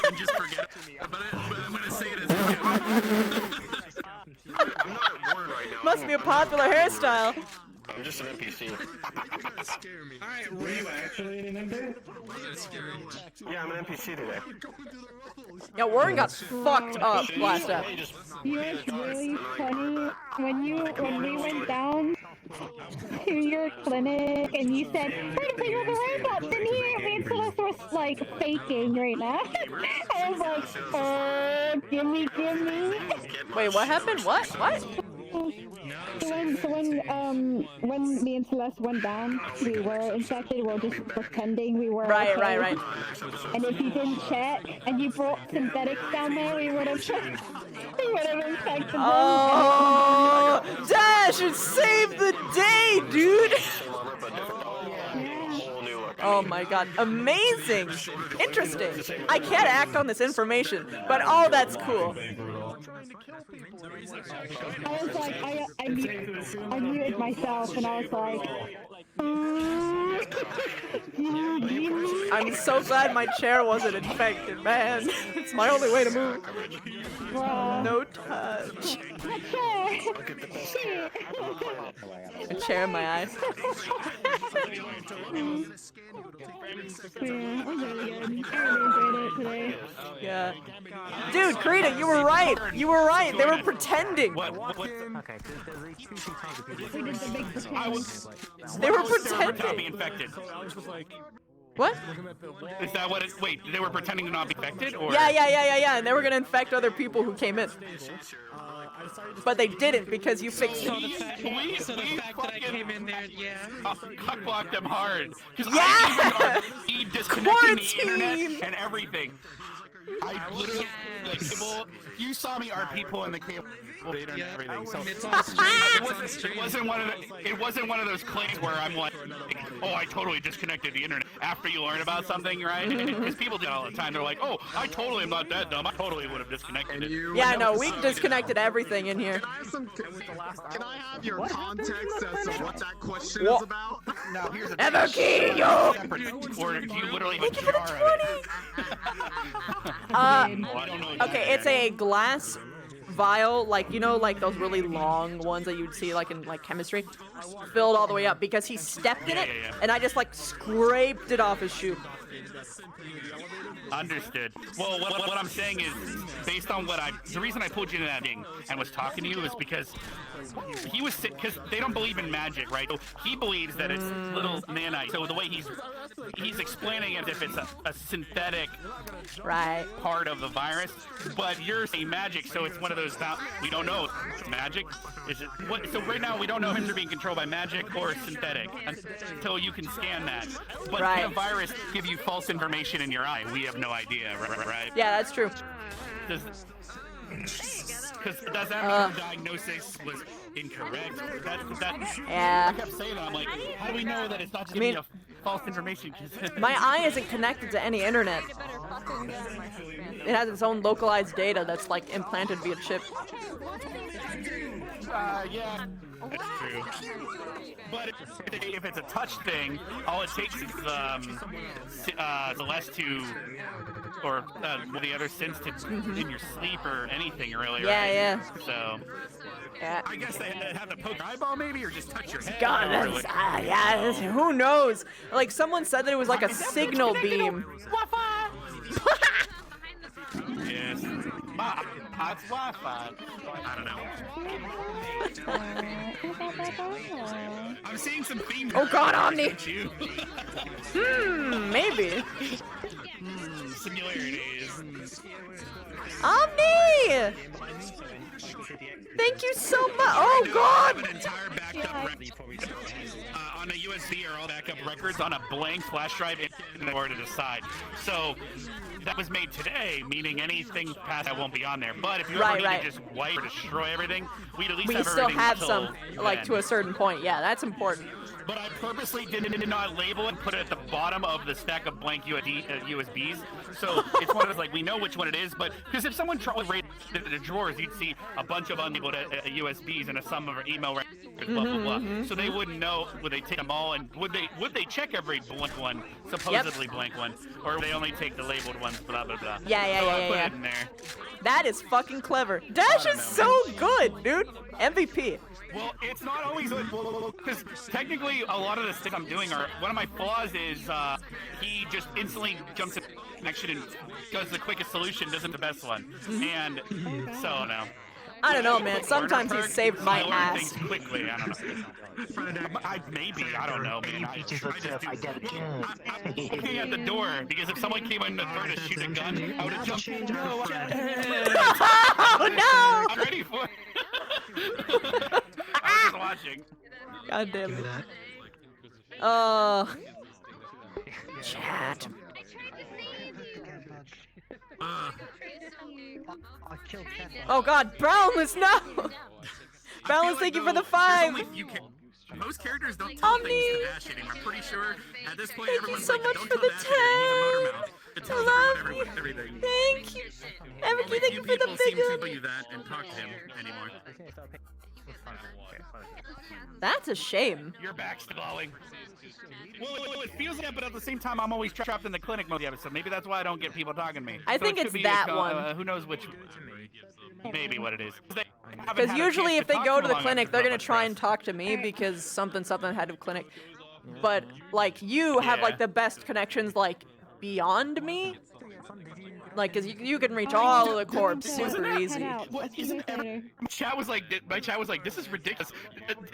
and just forget it. But I'm gonna say it as I'm not at work right now. Must be a popular hairstyle. I'm just an NPC. Alright, were you actually an NPC? Yeah, I'm an NPC today. Yeah, Warren got fucked up last up. You know what's really funny? When we went down to your clinic and you said, there's a robot in here, me and Celeste was like faking right now. I was like, gimme. Wait, what happened? What? When me and Celeste went down, we were infected. We were just pretending we were. Right. And if you didn't check and you brought synthetics down there, we would have infected them. Oh, Dash, it saved the day, dude. Oh my god, amazing! Interesting. I can't act on this information, but oh, that's cool. I was like, I muted myself and I was like, I'm so glad my chair wasn't infected, man. It's my only way to move. No touch. A chair in my eyes. Yeah, I'm really good. I really enjoyed it today. Yeah. Dude, Krita, you were right. You were right. They were pretending. Okay, We did the big pretend. They were Not be pretending. infected. What? Is that what it? Wait, they were pretending to not be infected, or? Yeah. And they were gonna infect other people who came in. But they didn't because you fixed So it. the fact, that I came in there, yeah. Cock blocked them hard. Yeah! He disconnected the internet and everything. I literally, like, cable. You saw me RP pulling the cable to internet and everything. So it wasn't one of those claims where I'm like, oh, I totally disconnected the internet after you learn about something, right? Because people do it all the time. They're like, oh, I totally am not that dumb. I totally would have disconnected it. Yeah, no, we disconnected everything in here. Can I have your context as to what that question Wha- is about? Now, here's the Evokinho! Or do you literally have a jar of it? Okay, it's a glass vial, like, you know, like those really long ones that you'd see like in like chemistry, filled all the way up because he stepped in it, and I just like scraped it off his shoe. Understood. Well, what I'm saying is, based on the reason I pulled you into that meeting and was talking to you is because he was sick, because they don't believe in magic, right? So he believes that it's little nanite. So the way he's explaining it as if it's a synthetic part of the virus, but you're saying magic, so it's one of those, we don't know. Magic? Is it what? So right now we don't know if they're being controlled by magic or synthetic until you can scan that. But can a virus give you false information in your eye? We have no idea, right? Yeah, that's true. Does that mean the diagnosis was incorrect? Yeah. I kept saying that. I'm like, how do we know that it's not just giving you false information? My eye isn't connected to any internet. It has its own localized data that's like implanted via chip. Yeah, that's true. But if it's a touch thing, all it takes is Celeste to, or the other sense to in your sleep or anything, really, right? Yeah. So, I guess they have to poke your eyeball, maybe, or just touch your head. God, that's, who knows? Like, someone said that it was like a signal beam. Yes. It's Wi-Fi. I don't know. I'm seeing some themes. Oh God, Omni. Maybe. Similarities. Omni! Thank you so much. Oh God! An entire backup on a USB are all backup records on a blank flash drive in order to decide. So that was made today, meaning anything past that won't be on there. But if you ever need to just wipe or destroy everything, we'd at least we have still everything have till some, like then. to a certain point. Yeah, that's important. But I purposely did not label it and put it at the bottom of the stack of blank USBs. So it's one of those, like, we know which one it is, but because if someone tried to raid the drawers, you'd see a bunch of unlabeled USBs and some of our email records, blah, blah, blah. So they wouldn't know, would they take them all, and would they check every blank one, supposedly blank one, or would they only take the labeled ones, blah, blah, blah. Yeah. Put it in there. That is fucking clever. Dash is so good, dude. MVP. Well, it's not always because technically a lot of the stuff I'm doing are, one of my flaws is he just instantly jumps in connection and does the quickest solution, doesn't the best one, and so no. I don't know, man. Sometimes he saved my I learn ass. things quickly. I don't know. I don't know, man. I'm looking at the door because if someone came in the door to shoot a gun, I would have jumped. Oh no! I'm ready for it. I was just watching. God damn it. Chat. Oh God, Boundless, no! Boundless, thank you for the 5! Most characters don't tell Omni! things to Dash anymore. I'm pretty sure at this point Thank you everyone's so like, much don't for tell the Dash anything. He's a motor mouth. It tells love everyone everything. Thank you. Everything, thank you for the People seem to big believe that and talk to him anymore. That's a shame. Your back's glowing. Well, it feels like that, but at the same time, I'm always trapped in the clinic mode of the episode. Maybe that's why I don't get people talking to me. I So think it could it's be that one. Who knows which? Maybe what it is. Because usually if they go to the clinic, they're gonna try and talk to me because something had to clinic. But like you have like the best connections like beyond me. Like, cause you can reach all of the corps super easy. My chat was like, this is ridiculous.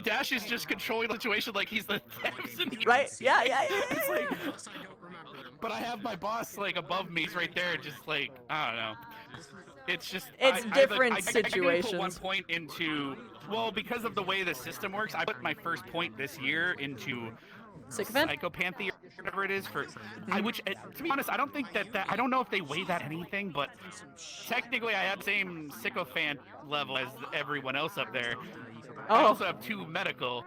Dash is just controlling the situation like he's the right? Yeah. It's like, but I have my boss like above me, he's right there, just like I don't know. It's just it's different I situations. put 1 point into because of the way the system works. I put my first point this year into Psychopathy or whatever it is for which to be honest I don't think that I don't know if they weigh that anything, but technically I have the same sycophant level as everyone else up there. I also have 2 medical,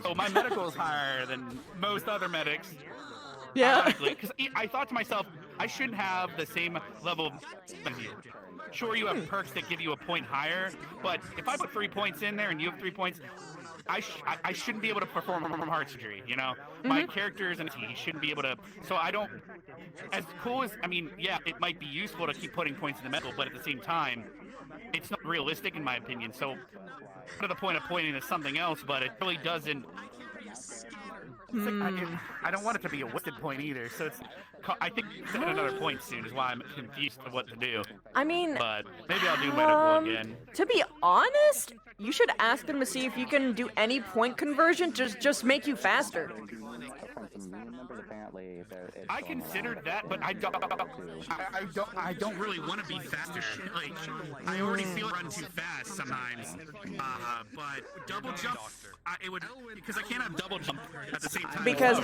so my medical is higher than most other medics. Yeah, because I thought to myself I shouldn't have the same level as you. Sure, you have perks that give you a point higher, but if I put 3 points in there and you have 3 points, I shouldn't be able to perform heart surgery, you know? My characters and he shouldn't be able to, so I don't, as cool as, I mean, yeah, it might be useful to keep putting points in the medical, but at the same time, it's not realistic in my opinion, so to the point of pointing to something else, but it really doesn't, I don't want it to be a wasted point either, so it's, I think it's at another point soon is why I'm confused of what to do. I mean, but maybe I'll do medical again. To be honest, you should ask them to see if you can do any point conversion, just make you faster. I considered that, but I don't really want to be faster. Like, I already feel run too fast sometimes. But double jump, it would, because I can't have double jump at the same time. Because,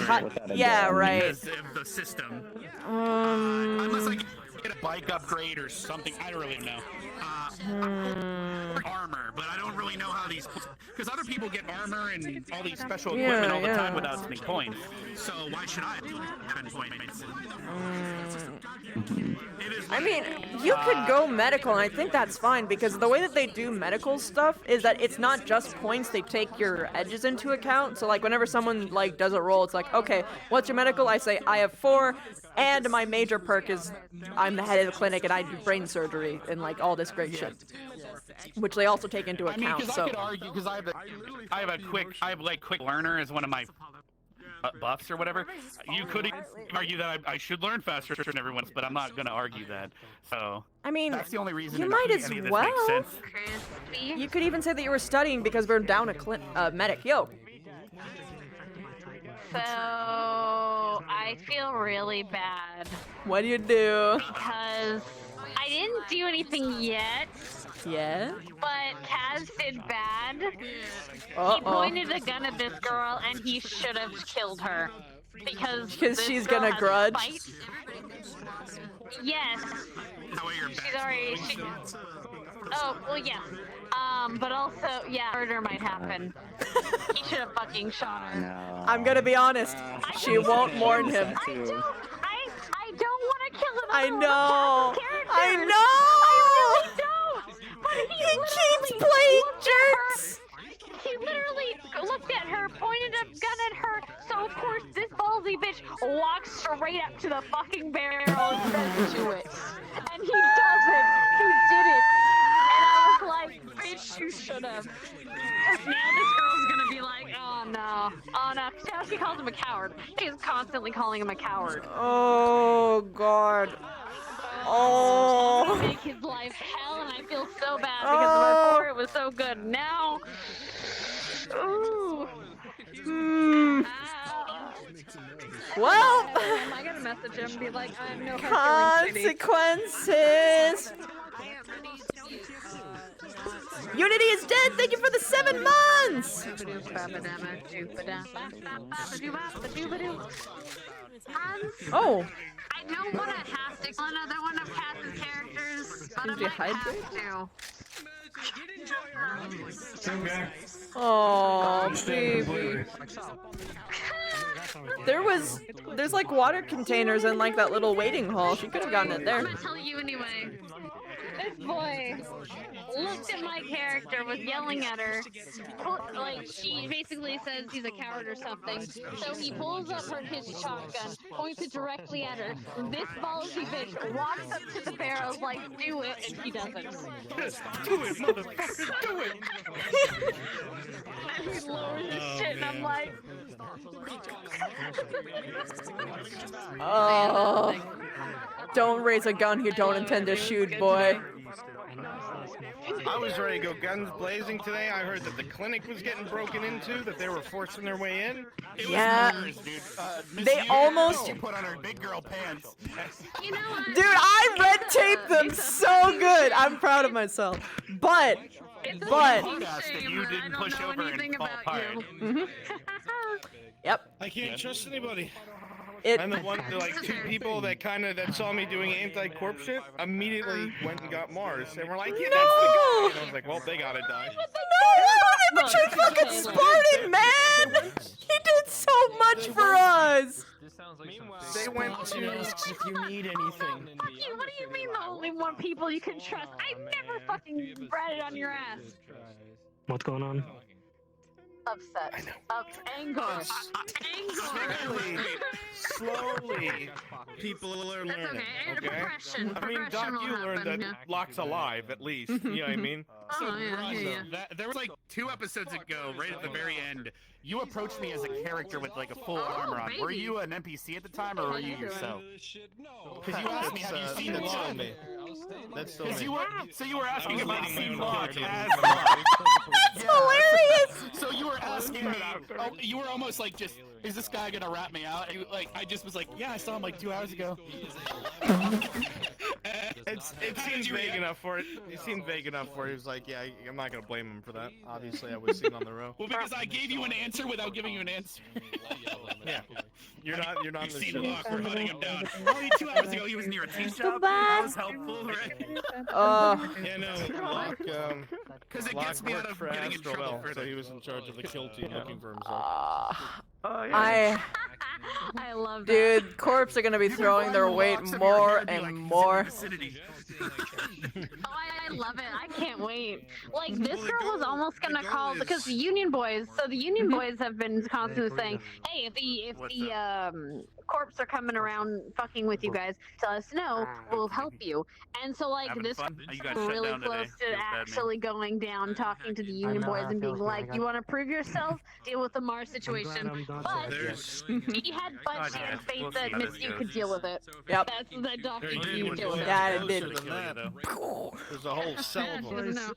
yeah, right. Because of the system. Unless I get a bike upgrade or something, I don't really know. Armor, but I don't really know how these, because other people get armor and all these special equipment all the time without spending points. So why should I spend points? I mean, you could go medical, and I think that's fine, because the way that they do medical stuff is that it's not just points, they take your edges into account. So like whenever someone like does a roll, it's like, okay, what's your medical? I say I have 4, and my major perk is I'm the head of the clinic and I do brain surgery and like all this great shit, which they also take into account. I mean, because so I could argue, because I have quick learner as one of my buffs or whatever. You could argue that I should learn faster than everyone else, but I'm not going to argue that. So I mean, that's the only reason you might as any of this well. makes sense. You could even say that you were studying because we're down a medic. Yo. So I feel really bad. What do you do? Because I didn't do anything yet. Yeah? But Kaz did bad. Uh-oh. He pointed a gun at this girl and he should have killed her. Because she's gonna grudge? Yes. She's already... Oh, well, yeah. But also, yeah, murder might happen. He should have fucking shot her. I'm gonna be honest. She won't warn him. I don't want to kill him. I know. I know. I really don't. But he keeps playing jerks. He literally looked at her, pointed a gun at her, so of course this ballsy bitch walks straight up to the fucking barrel and says to it. And he doesn't. He did it. And I was like, bitch, you should have. Because now this girl's gonna be like, oh no. Oh no. Now she calls him a coward. She's constantly calling him a coward. Oh, God. Oh. Make his life hell, and I feel so bad because before it was so good. Now, ooh. Well, I gotta message him and be like, I know how consequences. Unity is dead. Thank you for the 7 months. Oh. I don't want to have to kill another one of Cass's characters, but I might have to. Oh, baby. There's like water containers in like that little waiting hall. She could have gotten it there. I'm gonna tell you anyway. This boy looked at my character, was yelling at her. Like, she basically says he's a coward or something. So he pulls up his shotgun, points it directly at her. This ballsy bitch walks up to the barrel, like, do it, and she doesn't. Do it, motherfucker, do it! And he lowers his shit, and I'm like... Oh. Don't raise a gun you don't intend to shoot, boy. I was ready to go guns blazing today. I heard that the clinic was getting broken into, that they were forcing their way in. Yeah. They almost put on her big girl pants. You know what? Dude, I red taped them so good. I'm proud of myself. But that you didn't push over and fall apart. Yep. I can't trust anybody. It, I'm the one, like, two people that saw me doing anti-corp shit immediately went and got Mars, and we're like, yeah, that's the guy. And I was like, well, they gotta die. No, but you're fucking Spartan, man! He did so much for us! They went to if you need anything. Fuck you, what do you mean the only one people you can trust? I never fucking ratted on your ass. What's going on? Upset. Anger. Slowly, people are learning. Okay, progression. I mean, Doc, you learned that Locke's alive, at least. You know what I mean? Oh, yeah. There was like 2 episodes ago, right at the very end, you approached me as a character with like a full armor on. Were you an NPC at the time, or were you yourself? Because you asked me, have you seen the log? That's still Because me. you were asking if I've seen log as It's hilarious! So you were asking me, you were almost like just, is this guy gonna rat me out? And like, I just was like, yeah, I saw him like 2 hours ago. It seems vague enough for it. It seemed vague enough for it. He was like, yeah, I'm not gonna blame him for that. Obviously, I was seen on the row. Well, because I gave you an answer without giving you an answer. Yeah. You're not in the seen show. Locke, we're hunting him down. Only 2 hours ago, he was near a tea shop. That was helpful, right? Yeah, no, Locke, Because it Locke gets me out worked of for getting in Astro trouble Bell, for so it. he was in charge of the kill team looking for himself. I love that. Dude, corps are gonna be throwing their weight more and more. I love it. I can't wait. Like, this girl was almost gonna call, because the Union Boys, so the Union Boys have been constantly saying, hey, if the corps are coming around fucking with you guys, let us know, we'll help you. And so, like, Having this fun? girl's You got shut really down close today. to Feels bad, man. actually going down, talking to the Union Boys and being like, you want to prove yourself? Deal with the Mars situation. But he had faith that Miss You could deal with it. Yep. That's the doctor you could deal with it. Yeah, it did. There's a whole cell of She doesn't them. know.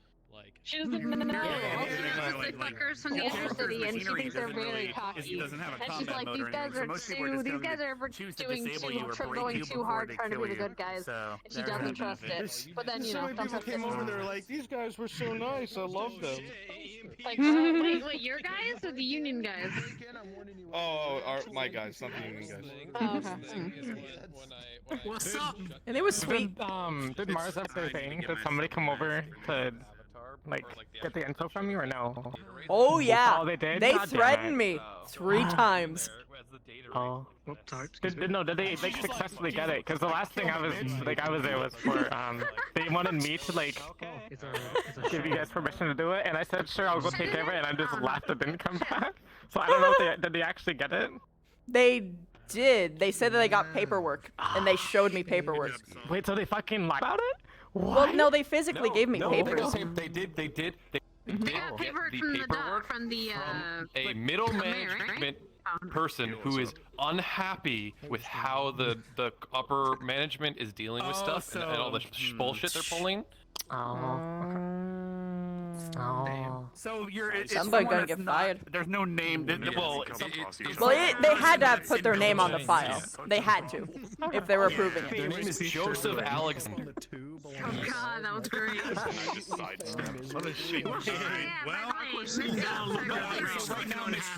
She doesn't know. All she knows is the fuckers from the inner city, and she thinks they're very cocky. And she's like, these guys are doing going too hard, trying to be the good guys. And she doesn't trust it. But then, you So know, many people came over, they were like, these guys were so nice, I love them. like, wait, your guys or the Union guys? Oh, my guys, not the Union guys. Oh, okay. What's up? And it was sweet. Did Mars have their thing? Did somebody come over to, like, get the info from you or no? Oh yeah. Oh, they did? They God damn threatened it. me 3 times. Oh. Did they like successfully get it? Because the last thing I was there was for they wanted me to like give you guys permission to do it, and I said sure, I'll go take care of it, and I just laughed it didn't come back. So I don't know if did they actually get it? They did. They said that they got paperwork, and they showed me paperwork. Wait, so they fucking lied about it? What? Well, no, they physically gave me papers. They did get Paperwork the from the paperwork from the a middle mayor, right? management person who is unhappy with how the upper management is dealing with stuff and all the bullshit they're pulling. So you're. Somebody's gonna get fired. There's no name. Well, They had to put their name on the file. They had to, if they were approving Their it. name is Joseph Alexander. Oh god, that was great. So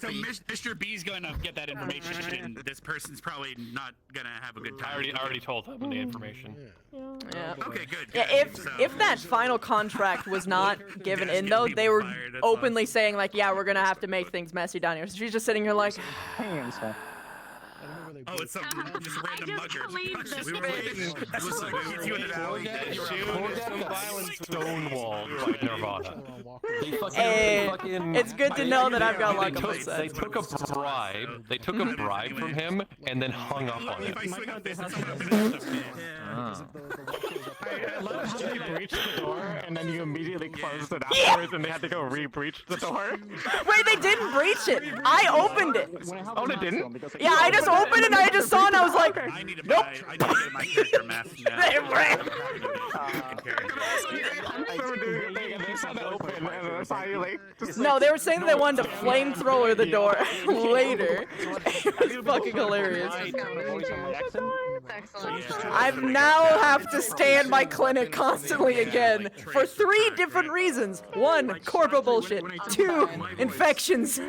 Mr. B's gonna get that information, and this person's probably not gonna have a good time. I already told them the information. Yeah. Okay, good. Yeah, if that final contract was not given in though, they were openly saying like, yeah, we're gonna have to make things messy down here. So she's just sitting here like, Oh, it's some just random mugger. We were waiting. Listen, it's you in the valley. Stonewalled by Nirvana. Hey, it's good to know that I've got they like a took, mindset. they took a bribe. They took a bribe from him and then hung up on him. I love how they breached the door and then you immediately closed it afterwards and they had to go re-breach the door. Wait, they didn't breach it. I opened it. Oh, they didn't? Yeah, I just opened it and I just saw and I was like, nope. I need to get my character mask now. They ran. No, they were saying they wanted to flamethrower the door later. It was fucking hilarious. I now have to stay in my clinic constantly again for 3 different reasons. 1, corpo bullshit. 2, infections.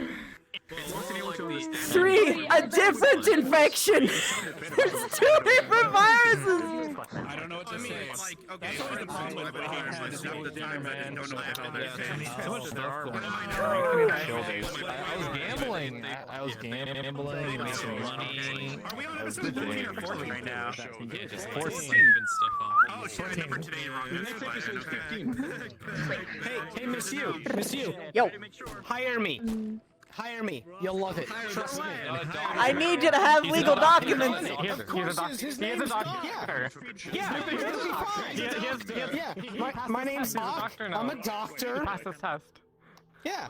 3, a different infection. There's 2 different viruses. I don't know what to say. It's like, okay, so the problem with here is not the time, I don't know what the hell they're saying. So much stuff going on. I was gambling, made some money. Are we on episode 13 or 14 right now? Yeah, just 14 and stuff off. Oh, shit, the number today wrong. That's fine, okay. Hey, Miss You. Yo. Hire me. Hire me. You'll love it. Trust me. I need you to have legal documents. Of course, his name's Bob. Yeah, my name's Bob. I'm a doctor. Pass this test. Yeah.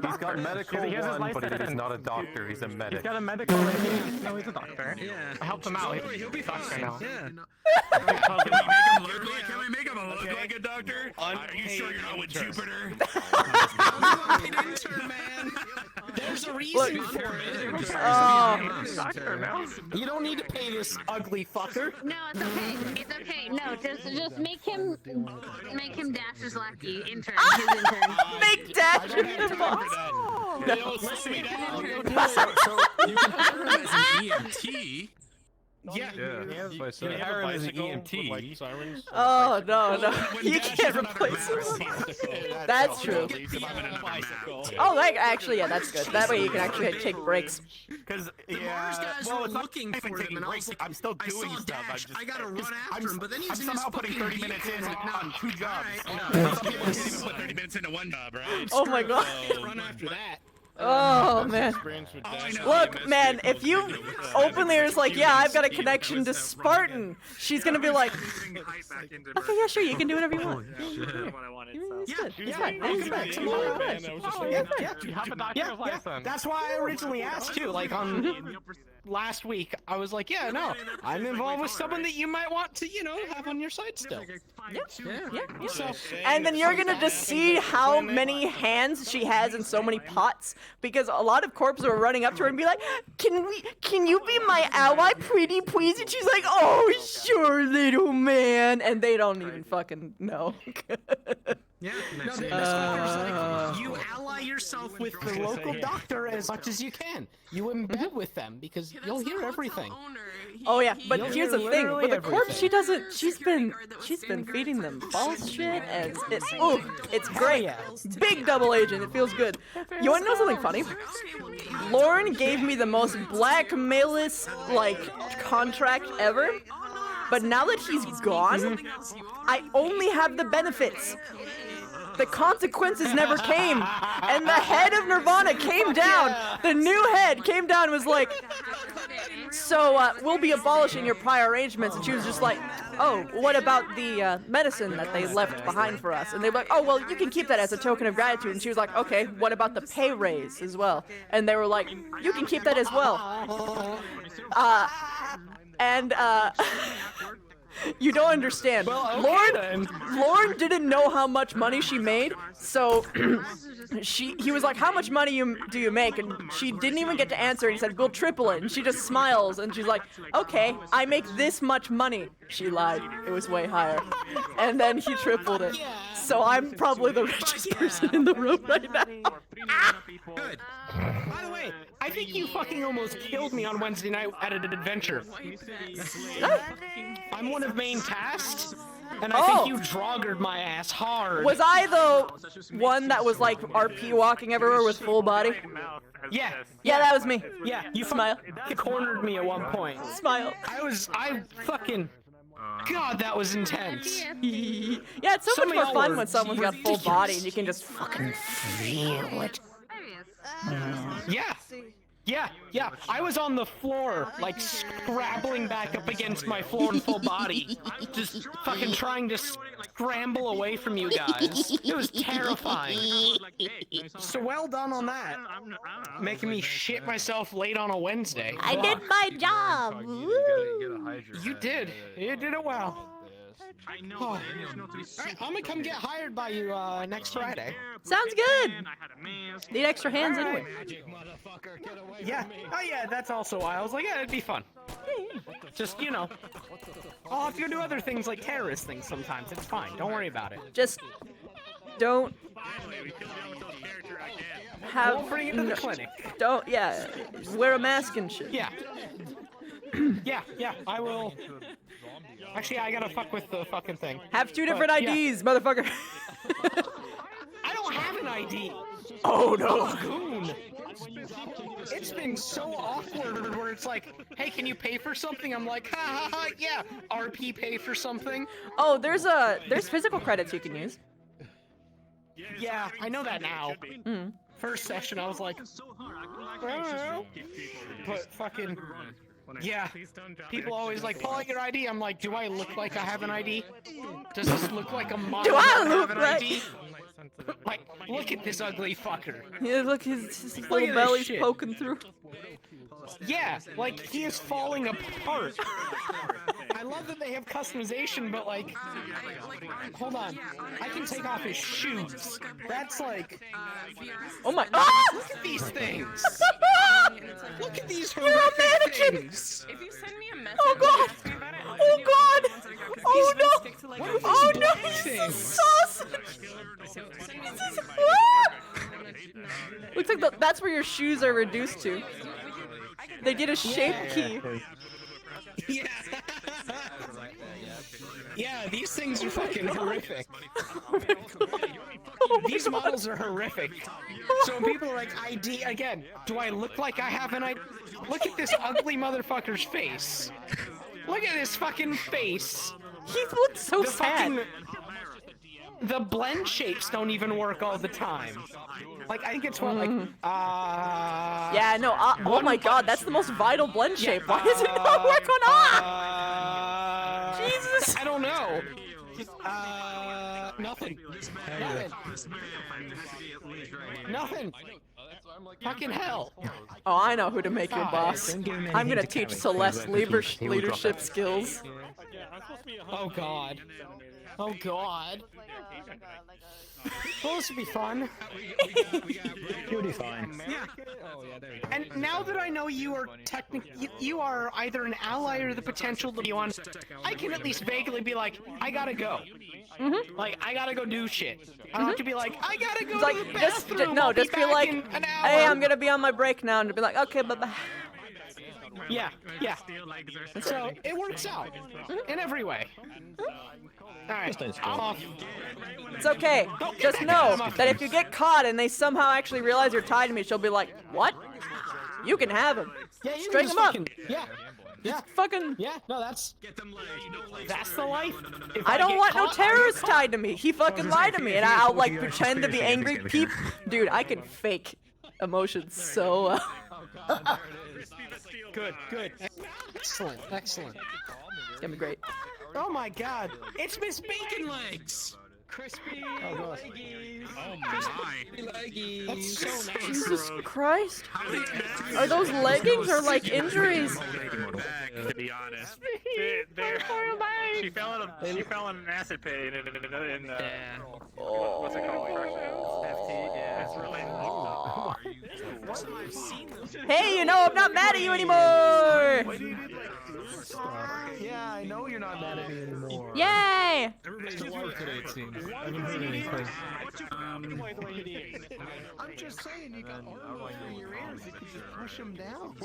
He's got medical He has his one, but license. he's not a doctor. He's a medic. He's got a medical license. No, he's a doctor. Yeah. I helped him out. He'll be He's a doctor fine. now. Yeah. Can we make him look like a doctor? Are you sure you're not with Jupiter? Intern, man. There's a Look. reason for it. Oh. You don't need to pay this ugly fucker. No, it's okay. It's okay. No, just make him Dash's lackey intern. His intern. Make Dash the boss. Listen, So you can hire him as an EMT. Yeah. You So have hire a him as an bicycle EMT. with, like, sirens? Oh, no. When You Dash can't is another replace mask. him. That's true. Oh, that actually, yeah, that's good. That way you can actually take breaks. Because Mars guys well, were it's not looking even for taking him, and I breaks. was like, I'm still I doing saw stuff. Dash. I gotta run after him, but then he's in somehow his putting fucking 30 minutes in vehicle. Like, on 2 jobs. Alright, Some people can't even put 30 minutes into one job, right? Oh my god. Run after that. Oh, man. Look, man, if you openly are just like, yeah, I've got a connection to Spartan, she's gonna be like, okay, yeah, sure, you can do whatever you want. It's good. It's fine. It's fine. You have a doctor's license. That's why I originally asked too. Like on last week, I was like, yeah, no, I'm involved with someone that you might want to, have on your side still. Yeah. So, And then you're gonna just see how many hands she has in so many pots, because a lot of corps are running up to her and be like, can you be my ally, pretty please? And she's like, oh, sure, little man. And they don't even fucking know. Yeah. No, this like, you ally yourself with the local doctor as much as you can. You embed with them because you'll hear everything. Oh yeah, but You'll here's hear the thing. literally With the corpse, she everything. doesn't. She's been feeding them false shit, and it's great. yeah. Big double agent. It feels good. You want to know something funny? Lauren gave me the most blackmailist contract ever. But now that he's gone, I only have the benefits. The consequences never came. And the head of Nirvana came down. The new head came down and was like, so we'll be abolishing your prior arrangements. And she was just like, oh, what about the medicine that they left behind for us? And they were like, oh, well, you can keep that as a token of gratitude. And she was like, okay, what about the pay raise as well? And they were like, you can keep that as well. You don't understand. Lauren didn't know how much money she made, so he was like, how much money do you make? And she didn't even get to answer. He said, we'll triple it. And she just smiles and she's like, okay, I make this much money. She lied. It was way higher. And then he tripled it. so I'm probably the richest person in the room right now. Good. By the way, I think you fucking almost killed me on Wednesday night at an adventure. I'm one of main tasks, and I think you droggered my ass hard. Was I the one that was like RP walking everywhere with full body? Yeah. Yeah, that was me. Yeah, you Smile. cornered me at one point. Smile. I fucking... God, that was intense. Yeah, it's so much more fun when someone's got full body and you can just fucking feel it. Yeah. I was on the floor, like, scrabbling back up against my floor in full body. Just fucking trying to scramble away from you guys. It was terrifying. So well done on that. Making me shit myself late on a Wednesday. I did my job. You did. You did it well. Oh. Alright, I'm gonna come get hired by you next Friday. Sounds good. Need extra hands anyway. Yeah. Oh yeah, that's also why I was like, yeah, it'd be fun. Just, you know, I'll have to go do other things like terrorist things sometimes. It's fine. Don't worry about it. Just don't have. Won't bring it to the clinic. Don't. Yeah. Wear a mask and shit. Yeah. yeah. I will. Actually, I gotta fuck with the fucking thing. Have two different IDs, motherfucker. I don't have an ID. Oh no. Goon. It's been so awkward where it's like, hey, can you pay for something? I'm like, ha, yeah. RP pay for something. Oh, there's physical credits you can use. Yeah, I know that now. First session, I was like, but fucking. Yeah, people always like, pull out your ID. I'm like, do I look like I have an ID? Does this look like a model? Do I that look have an like... ID? Like, look at this ugly fucker. Yeah, look, his little belly's poking through. Yeah, like, he is falling apart. I love that they have customization, but like, hold on. I can take off his shoes. That's like... Oh my... Look at these things! Look at these horrific things! If you send me a message, oh god! Oh god! Oh no! Oh no! This is sauce! Looks like that's where your shoes are reduced to. They did a shape key. Yeah. Yeah, these things are fucking horrific. These models are horrific. So when people are like, ID, again, do I look like I have an ID? Look at this ugly motherfucker's face. Look at this fucking face. He looks so sad. The blend shapes don't even work all the time. Like, I think it's what, like, yeah, no, oh my god, that's the most vital blend shape. Why is it not working on? Jesus! I don't know. Nothing. Nothing. Fucking hell. Oh, I know who to make your boss. I'm gonna teach Celeste leadership skills. Oh god. Oh god. Well, this would be fun. You'll be fine. Yeah. And now that I know you are you are either an ally or the potential to be on, I can at least vaguely be like, I gotta go. Like, I gotta go do shit. I don't have to be like, I gotta go to the bathroom. No, just be like, hey, I'm gonna be on my break now, and be like, okay, bye-bye. Yeah. So, it works out. In every way. Alright, I'm off. It's okay. Just know that if you get caught and they somehow actually realize you're tied to me, she'll be like, what? You can have him. Yeah, you Straighten him up. Yeah. Fucking. Yeah, no, that's the life. I don't want no terrorists tied to me. He fucking lied to me, and I'll like pretend to be angry. Dude, I can fake emotions so well. Good. Excellent. It's gonna be great. Oh my god, it's Miss Bacon Legs! Crispy leggies. Oh my. Leggies. That's so nice. Jesus Christ. Are those leggings or like injuries? To be honest, they're She fell in an acid pit in what's it called? Yeah, it's really. Hey, you know I'm not mad at you anymore! Yeah, I know you're not mad at me anymore. Yay! Everybody's alive today, it seems. I haven't heard anything. I'm just saying, you got armor over your ears. You could just push them down.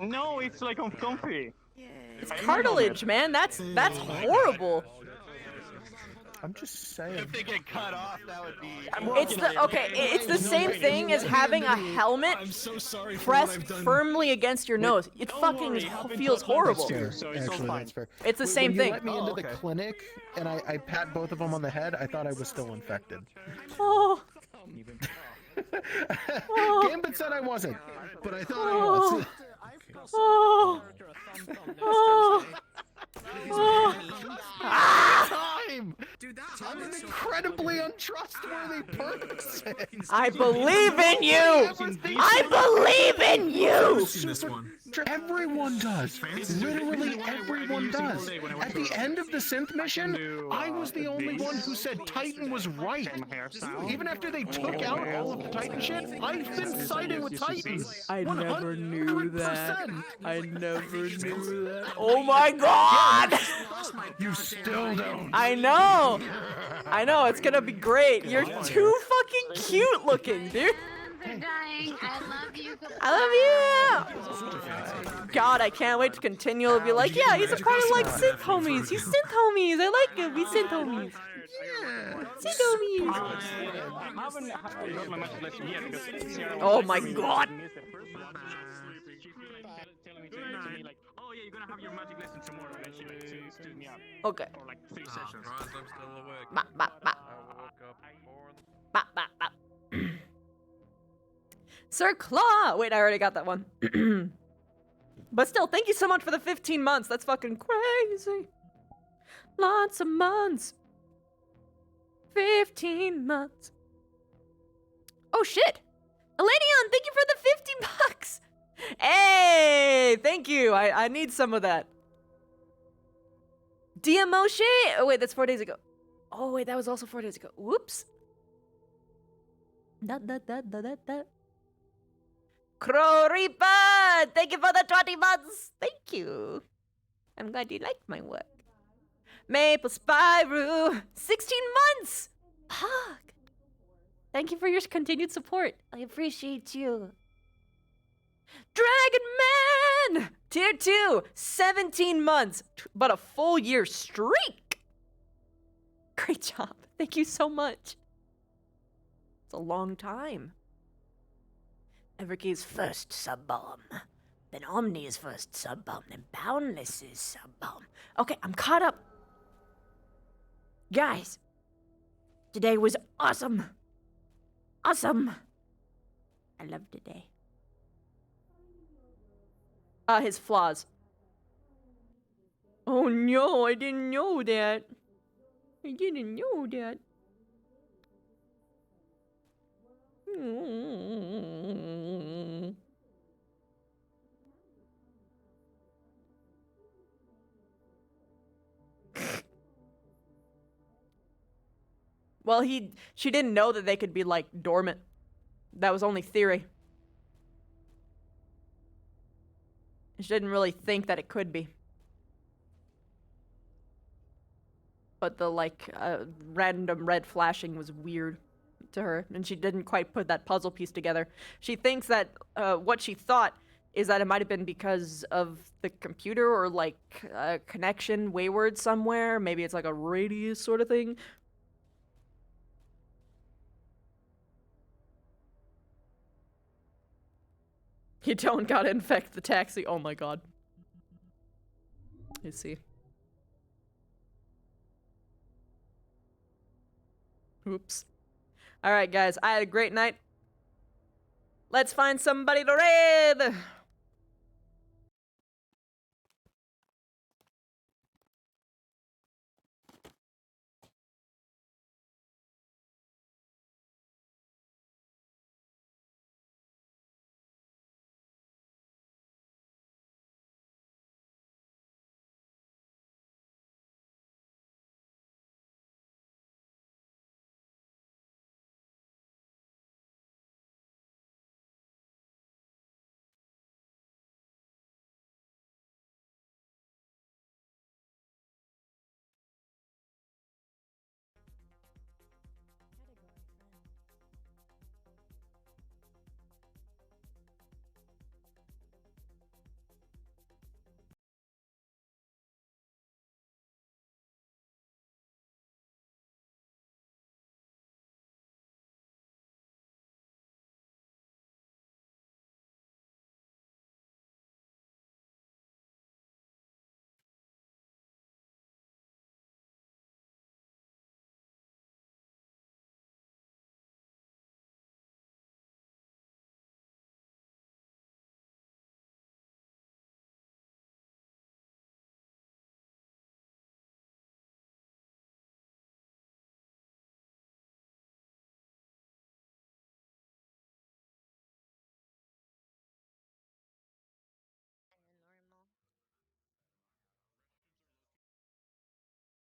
No, it's like uncomfy. It's cartilage, man. That's horrible. I'm just saying. If they get cut off, that would be. It's the same thing as having a helmet pressed firmly against your nose. It fucking feels horrible. That's fair. Actually, that's fair. It's the same when thing. You let me into the clinic, and I pat both of them on the head. I thought I was still infected. Oh. Gambit said I wasn't, but I thought I was. Oh. Oh. Time! Dude, I'm an incredibly untrustworthy person. I believe in you! I believe in you! Everyone does. Literally everyone does. At the end of the synth mission, I was the only one who said Titan was right. Even after they took out all of the Titan shit, I've been siding with Titans. I never knew that. I never knew that. Oh my god! You still don't. I know! I know, it's gonna be great. You're too fucking cute looking, dude. They're dying. I love you. I love you! God, I can't wait to continually be like, yeah, he's a part of like synth homies. He's synth homies. I like him. We synth homies. Synth homies. Oh my god. Okay. Bop, bop, bop. Bop, bop, bop. Sir Claw! Wait, I already got that one. But still, thank you so much for the 15 months. That's fucking crazy. Lots of months. 15 months. Oh shit! Elenion, thank you for the 50 bucks! Hey! Thank you. I need some of that. DMO shit? Oh wait, that's 4 days ago. Oh wait, that was also 4 days ago. Whoops. Da da da da da da. Crow Reaper! Thank you for the 20 months! Thank you. I'm glad you liked my work. Maple Spyro! 16 months! Fuck! Thank you for your continued support. I appreciate you. Dragon Man! Tier 2! 17 months, but a full year streak! Great job. Thank you so much. It's a long time. Everkey's first sub-bomb. Then Omni's first sub-bomb. Then Boundless's sub-bomb. Okay, I'm caught up. Guys, today was awesome. Awesome. I love today. His flaws. Oh no, I didn't know that. I didn't know that. Well, she didn't know that they could be like dormant. That was only theory. She didn't really think that it could be. But the like random red flashing was weird to her, and she didn't quite put that puzzle piece together. She thinks that what she thought is that it might have been because of the computer or like a connection wayward somewhere. Maybe it's like a radius sort of thing. You don't gotta infect the taxi. Oh my god. You see. Oops. Alright guys, I had a great night. Let's find somebody to raid!